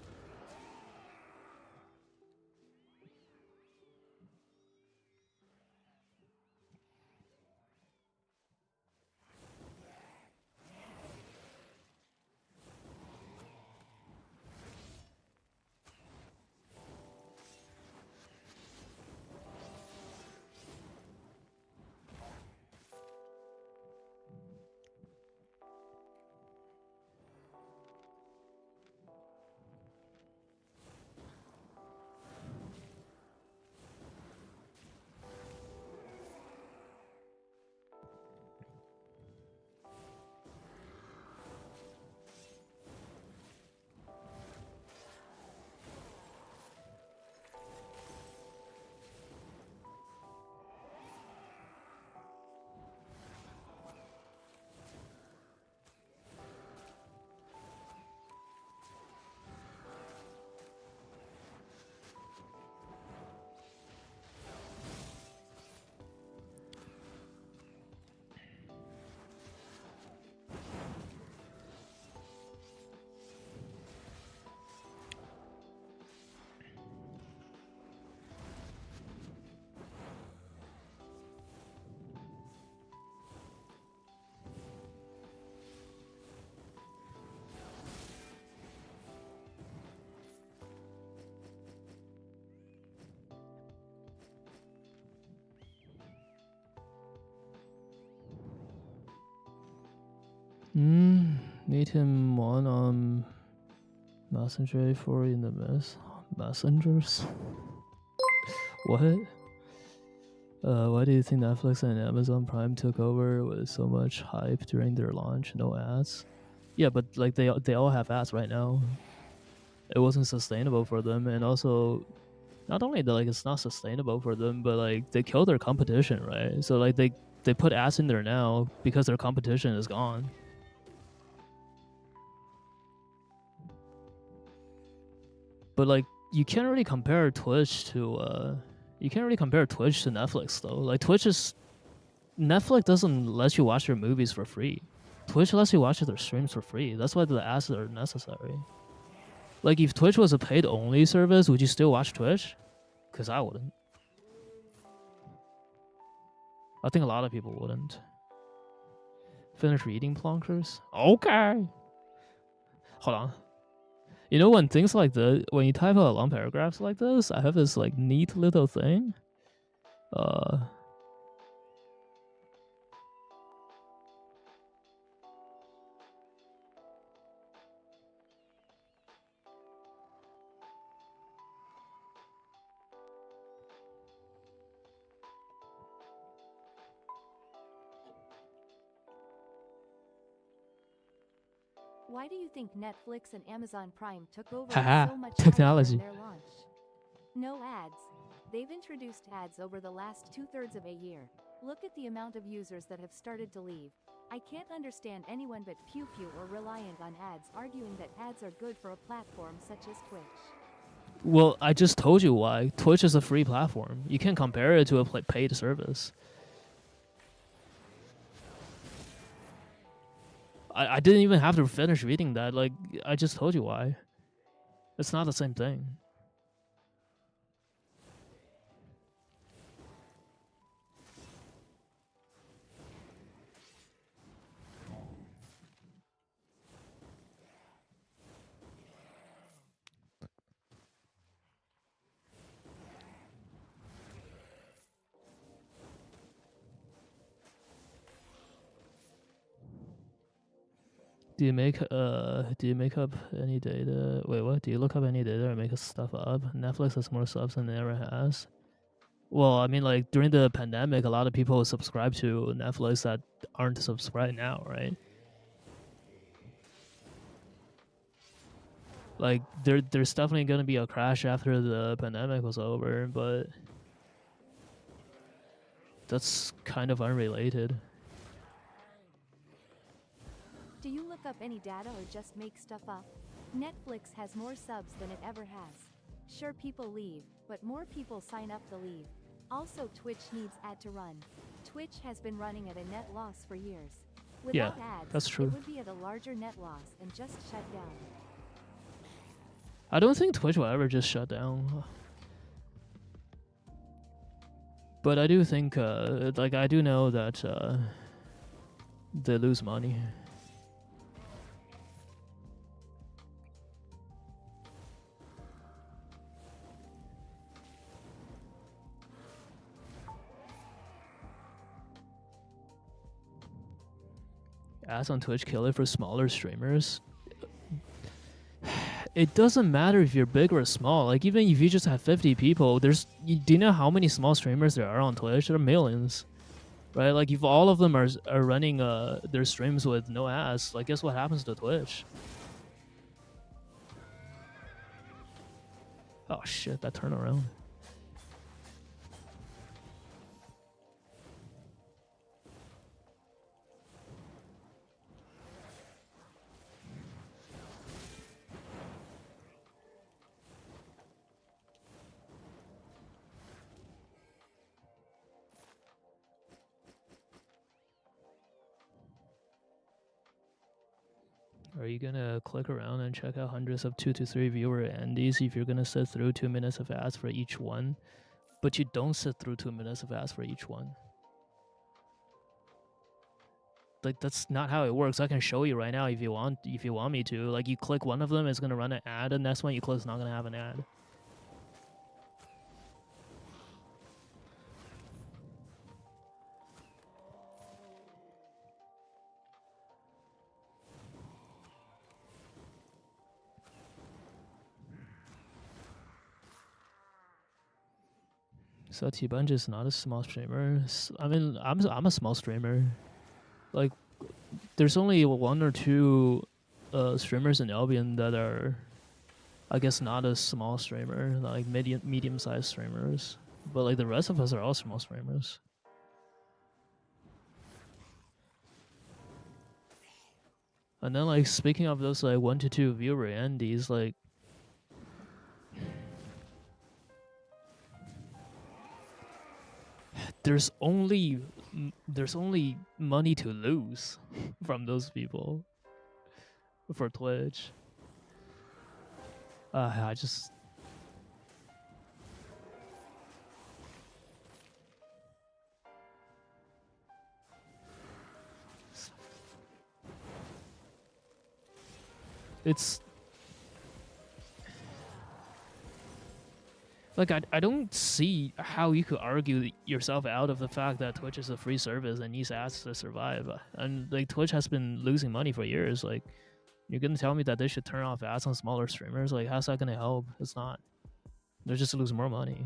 Speaker 3: Meet him on Messenger for in the messengers. What? Why do you think Netflix and Amazon Prime took over with so much hype during their launch? No ads. Yeah, but like they all have ads right now. It wasn't sustainable for them, and also not only that, like it's not sustainable for them, but like they killed their competition, right? So like they put ads in there now because their competition is gone. But like you can't really compare Twitch to Netflix though. Like Netflix doesn't let you watch your movies for free. Twitch lets you watch their streams for free. That's why the ads are necessary. Like if Twitch was a paid only service, would you still watch Twitch? Because I wouldn't. I think a lot of people wouldn't. Finish reading Plonkers? Okay. Hold on. You know when things like this, when you type out long paragraphs like this, I have this like neat little thing.
Speaker 4: Why do you think Netflix and Amazon Prime took over
Speaker 3: Haha,
Speaker 4: with so much
Speaker 3: technology.
Speaker 4: hype during their launch? No ads. They've introduced ads over the last 2/3 of a year. Look at the amount of users that have started to leave. I can't understand anyone but pewpew or reliant on ads arguing that ads are good for a platform such as Twitch.
Speaker 3: Well, I just told you why. Twitch is a free platform. You can't compare it to a paid service. I didn't even have to finish reading that. Like, I just told you why. It's not the same thing. Do you make up any data? Wait, what? Do you look up any data or make stuff up? Netflix has more subs than it ever has. Well, I mean, like during the pandemic, a lot of people subscribe to Netflix that aren't subscribed now, right? Like there's definitely gonna be a crash after the pandemic was over, but that's kind of unrelated.
Speaker 4: Do you look up any data or just make stuff up? Netflix has more subs than it ever has. Sure, people leave, but more people sign up to leave. Also, Twitch needs ad to run. Twitch has been running at a net loss for years. Without ads,
Speaker 3: that's true.
Speaker 4: it would be at a larger net loss and just shut down.
Speaker 3: I don't think Twitch will ever just shut down. But I do think, like, I do know that they lose money. Ads on Twitch kill it for smaller streamers. It doesn't matter if you're big or small. Like even if you just have 50 people, do you know how many small streamers there are on Twitch? There are millions, right? Like if all of them are running their streams with no ads, like guess what happens to Twitch? Oh shit! That turnaround. Are you gonna click around and check out hundreds of 2 to 3 viewer Andes if you're gonna sit through 2 minutes of ads for each one? But you don't sit through 2 minutes of ads for each one. Like that's not how it works. I can show you right now if you want me to. Like you click one of them, it's gonna run an ad, and next one you click is not gonna have an ad. So T-Bunch is not a small streamer. I mean, I'm a small streamer. Like, there's only 1 or 2 streamers in Albion that are, I guess, not a small streamer, like medium-sized streamers. But like the rest of us are all small streamers. And then like speaking of those like 1 to 2 viewer Andes, like there's only money to lose from those people for Twitch. I just it's like I don't see how you could argue yourself out of the fact that Twitch is a free service and needs ads to survive. And like Twitch has been losing money for years. Like you're gonna tell me that they should turn off ads on smaller streamers? Like how's that gonna help? It's not. They're just losing more money.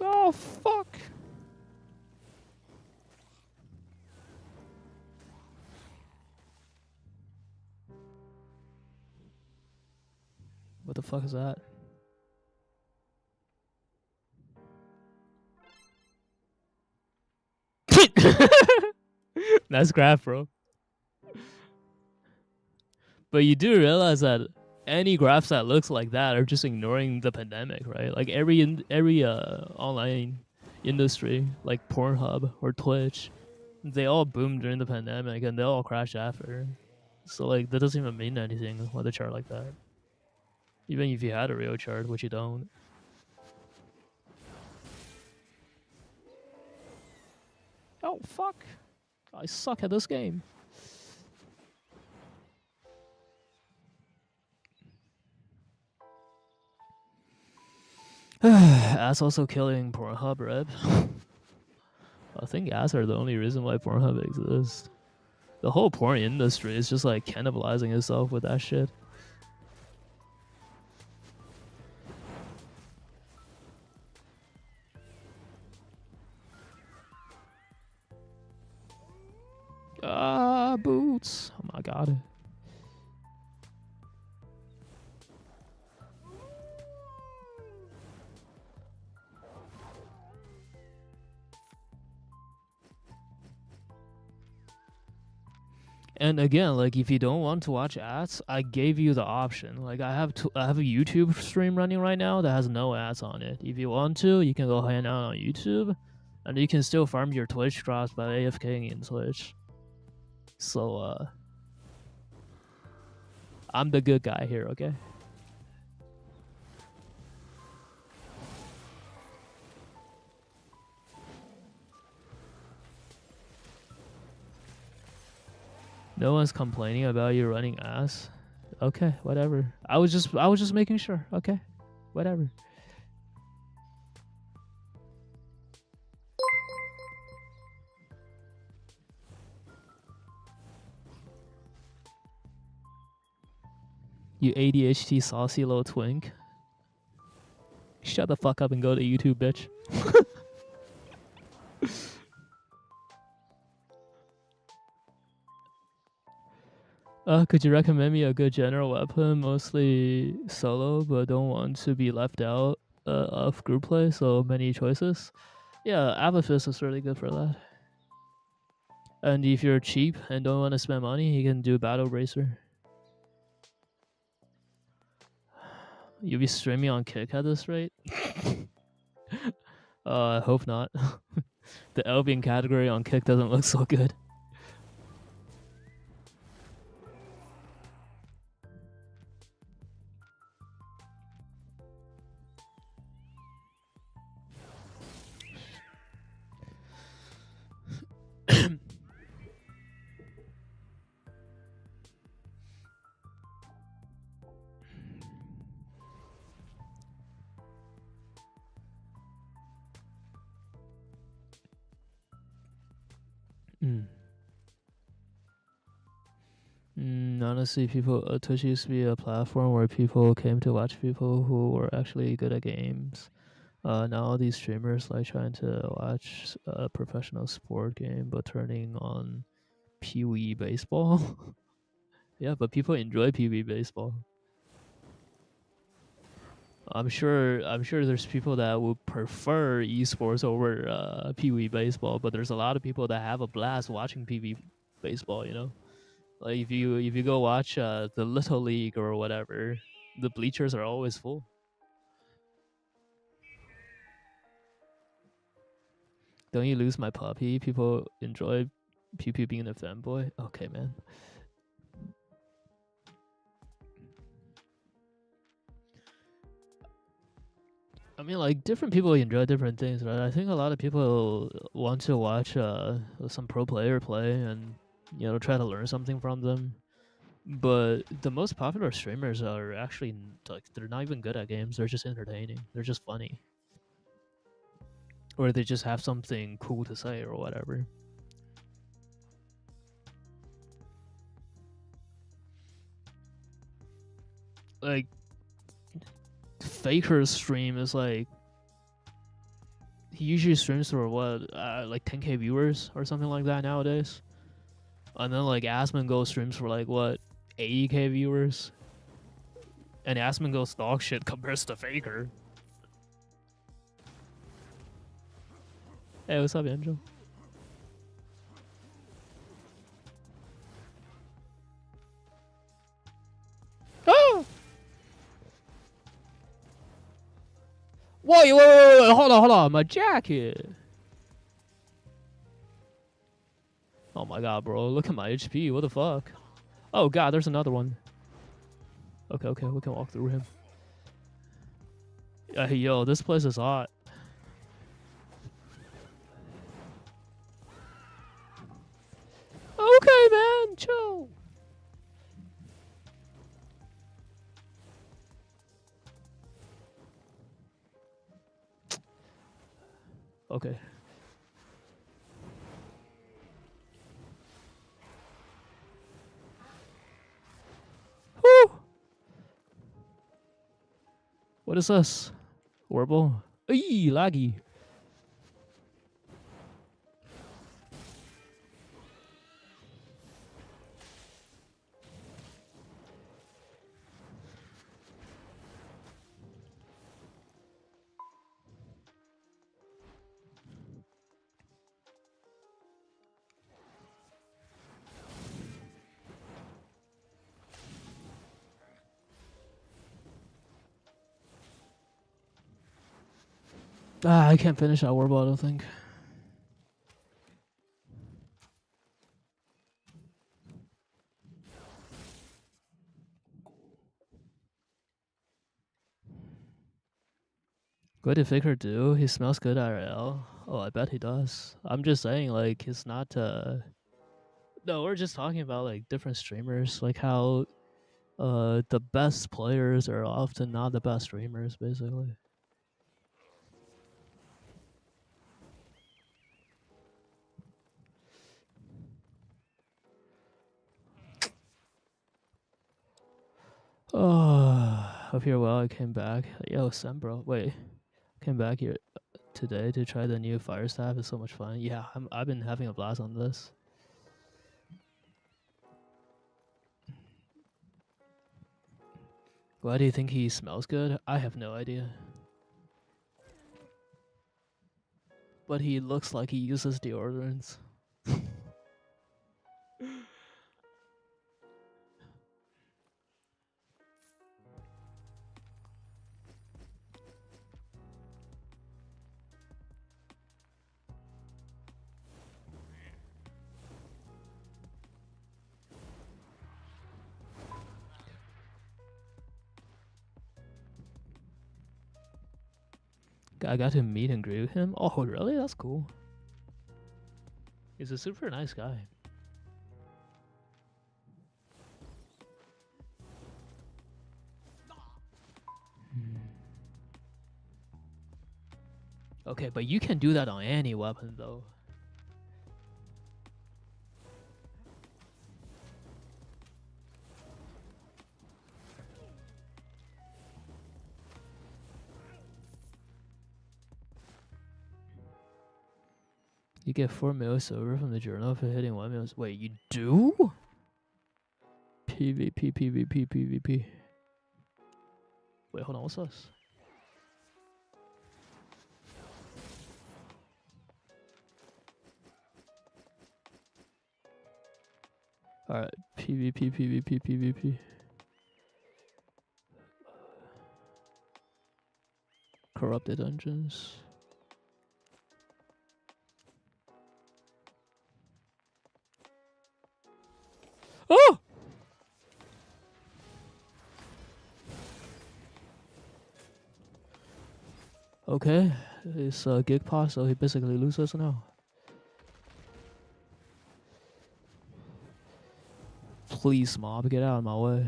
Speaker 3: Oh fuck! What the fuck is that? Nice graph, bro. But you do realize that any graphs that looks like that are just ignoring the pandemic, right? Like every online industry, like Pornhub or Twitch, they all boomed during the pandemic and they all crashed after. So like that doesn't even mean anything with a chart like that. Even if you had a real chart, which you don't. Oh fuck! I suck at this game. Ads also killing Pornhub, right? I think ads are the only reason why Pornhub exists. The whole porn industry is just like cannibalizing itself with that shit. Ah, boots. Oh my god. And again, like if you don't want to watch ads, I gave you the option. Like I have a YouTube stream running right now that has no ads on it. If you want to, you can go hang out on YouTube, and you can still farm your Twitch drops by AFKing in Twitch. So I'm the good guy here, okay? No one's complaining about you running ass. Okay, whatever. I was just making sure. Okay, whatever. You ADHD saucy little twink. Shut the fuck up and go to YouTube, bitch. Could you recommend me a good general weapon? Mostly solo, but don't want to be left out of group play, so many choices. Yeah, Abathis is really good for that. And if you're cheap and don't want to spend money, you can do Battle Bracer. You'll be streaming on Kick at this rate? I hope not. The Albion category on Kick doesn't look so good. Honestly, Twitch used to be a platform where people came to watch people who were actually good at games. Now these streamers like trying to watch a professional sport game, but turning on pewpew baseball. Yeah, but people enjoy pewpew baseball. I'm sure there's people that would prefer esports over pewpew baseball, but there's a lot of people that have a blast watching pewpew baseball. You know. Like if you go watch the Little League or whatever, the bleachers are always full. Don't you lose my puppy? People enjoy Pew Pew being a fanboy. Okay, man. I mean, like different people enjoy different things, right? I think a lot of people want to watch some pro player play and try to learn something from them. But the most popular streamers are actually like they're not even good at games. They're just entertaining. They're just funny, or they just have something cool to say or whatever. Like Faker's stream is like he usually streams for what like 10k viewers or something like that nowadays, and then like Asmongold streams for like what 80k viewers, and Asmongold's dog shit compares to Faker. Hey, what's up, Angel? Oh! Wait, hold on, my jacket. Oh my god, bro, look at my HP, what the fuck? Oh god, there's another one. Okay, we can walk through him. Hey, yo, this place is hot. Okay, man, chill. Okay. Whew. What is this? Warble? Eee, laggy. I can't finish that Warble, I don't think. What did Faker do? He smells good IRL. Oh, I bet he does. I'm just saying, like, it's not. No, we're just talking about like different streamers, like how the best players are often not the best streamers, basically. Oh, hope you're well. I came back. Yo, Sam, bro. Wait, came back here today to try the new fire staff. It's so much fun. Yeah, I've been having a blast on this. Why do you think he smells good? I have no idea. But he looks like he uses deodorants. I got to meet and greet him. Oh, really? That's cool. He's a super nice guy. Okay, but you can do that on any weapon, though. You get 4 mil silver from the journal for hitting 1 mil. Wait, you do? PvP, PvP, PvP. Wait, hold on, what's this? Alright, PvP, PvP, PvP. Corrupted dungeons. Oh! Okay, it's gig pass, so he basically loses now. Please, mob, get out of my way.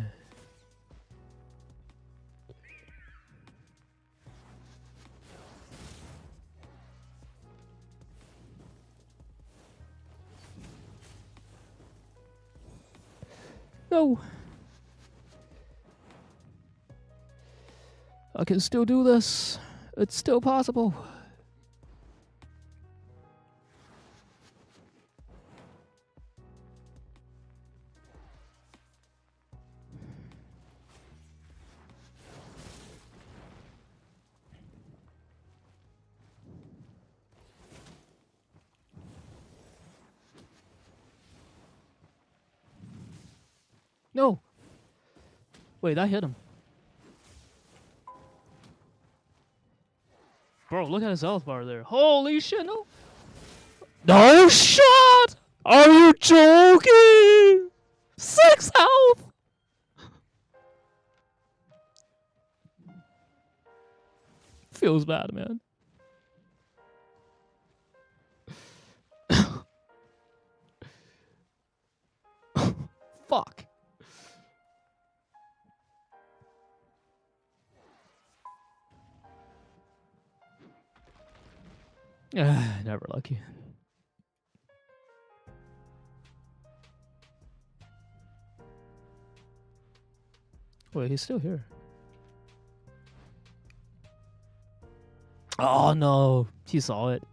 Speaker 3: No! I can still do this. It's still possible. No! Wait, that hit him. Bro, look at his health bar there. Holy shit, no! No shot! Are you joking? 6 health! Feels bad, man. Fuck. Never lucky. Wait, he's still here. Oh no, he saw it.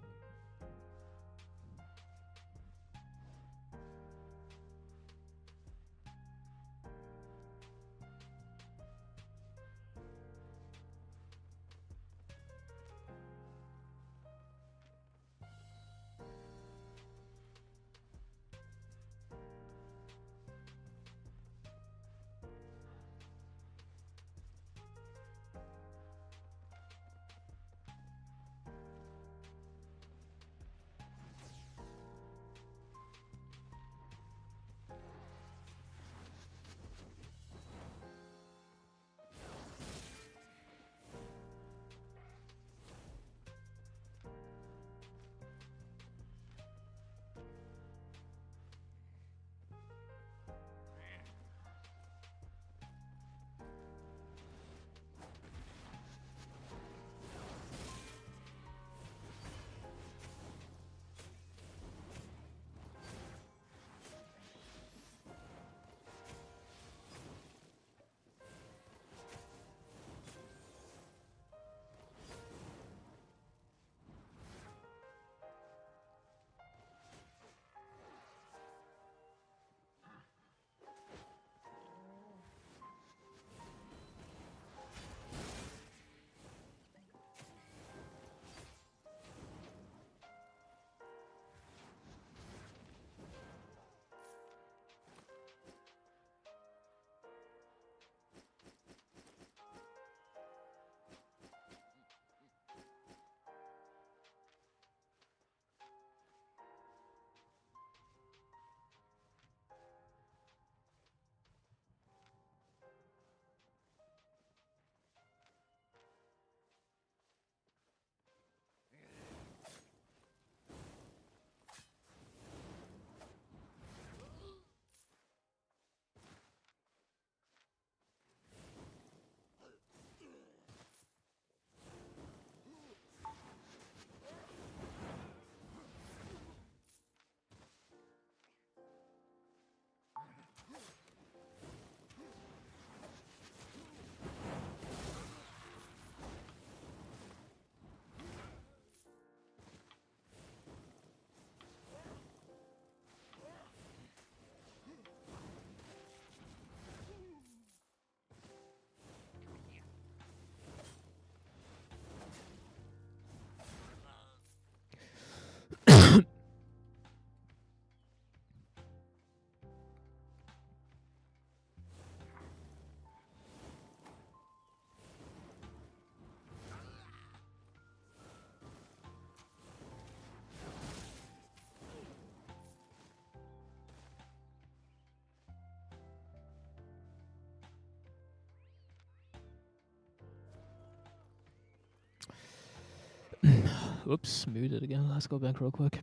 Speaker 3: Oops, muted again. Let's go back real quick.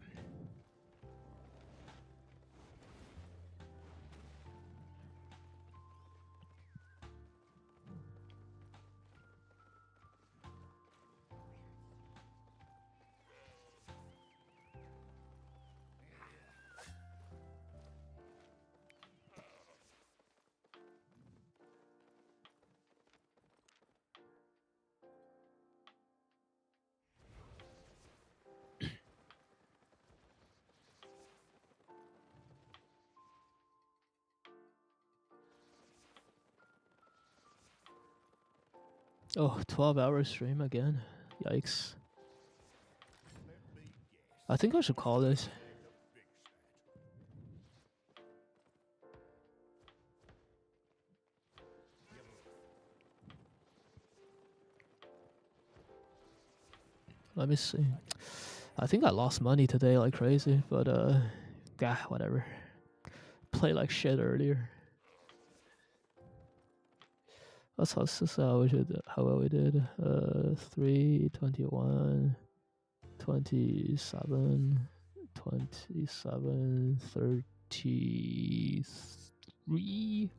Speaker 3: Oh, 12-hour stream again. Yikes. I think I should call this. Let me see. I think I lost money today like crazy, but whatever. Play like shit earlier. Let's this out how well we did. 3, 21, 27, 27, 33,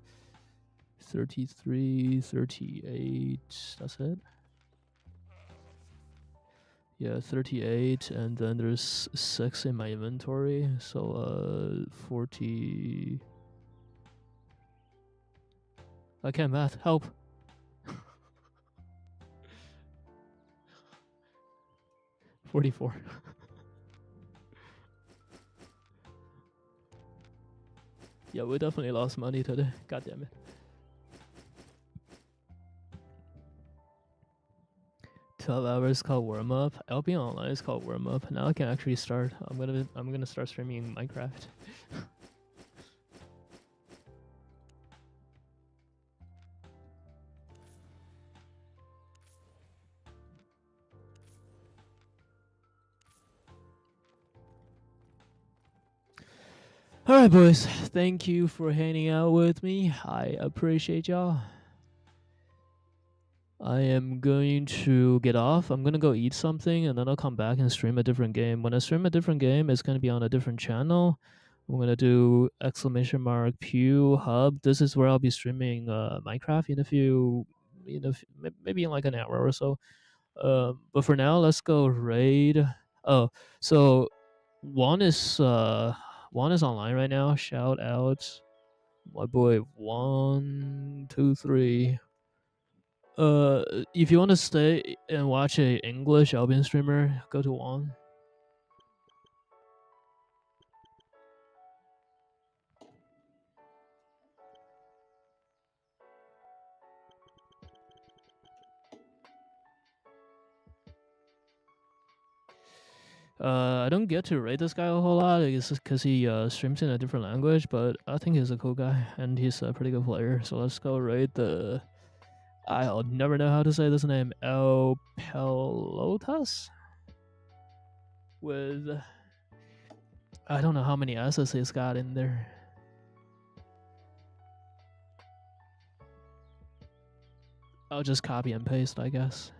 Speaker 3: 33, 38. That's it. Yeah, 38, and then there's 6 in my inventory, so 40. I can't math. Help. $44. Yeah, we definitely lost money today. God damn it. "12 hours called warm up." Albion Online is called warm up. Now I can actually start. I'm gonna start streaming Minecraft. Alright, boys. Thank you for hanging out with me. I appreciate y'all. I am going to get off. I'm going to go eat something, and then I'll come back and stream a different game. When I stream a different game, it's going to be on a different channel. I'm going to do !pew hub. This is where I'll be streaming Minecraft maybe in like an hour or so. But for now, let's go raid. Oh, so Juan is online right now. Shout out my boy 123. If you want to stay and watch a English Albion streamer, go to Juan. I don't get to rate this guy a whole lot because he streams in a different language, but I think he's a cool guy and he's a pretty good player. So let's go rate the. I'll never know how to say this name. El Pelotas? With. I don't know how many S's he's got in there. I'll just copy and paste, I guess.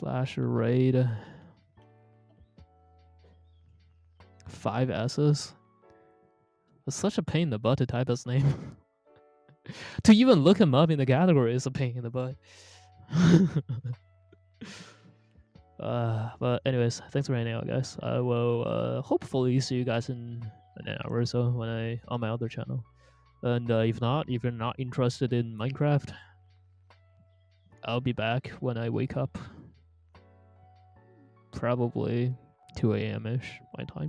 Speaker 3: / raid. 5 S's. It's such a pain in the butt to type his name. To even look him up in the category is a pain in the butt. But anyways, thanks for hanging out, guys. I will hopefully see you guys in an hour or so when on my other channel. And if you're not interested in Minecraft, I'll be back when I wake up. Probably 2 a.m. ish my time.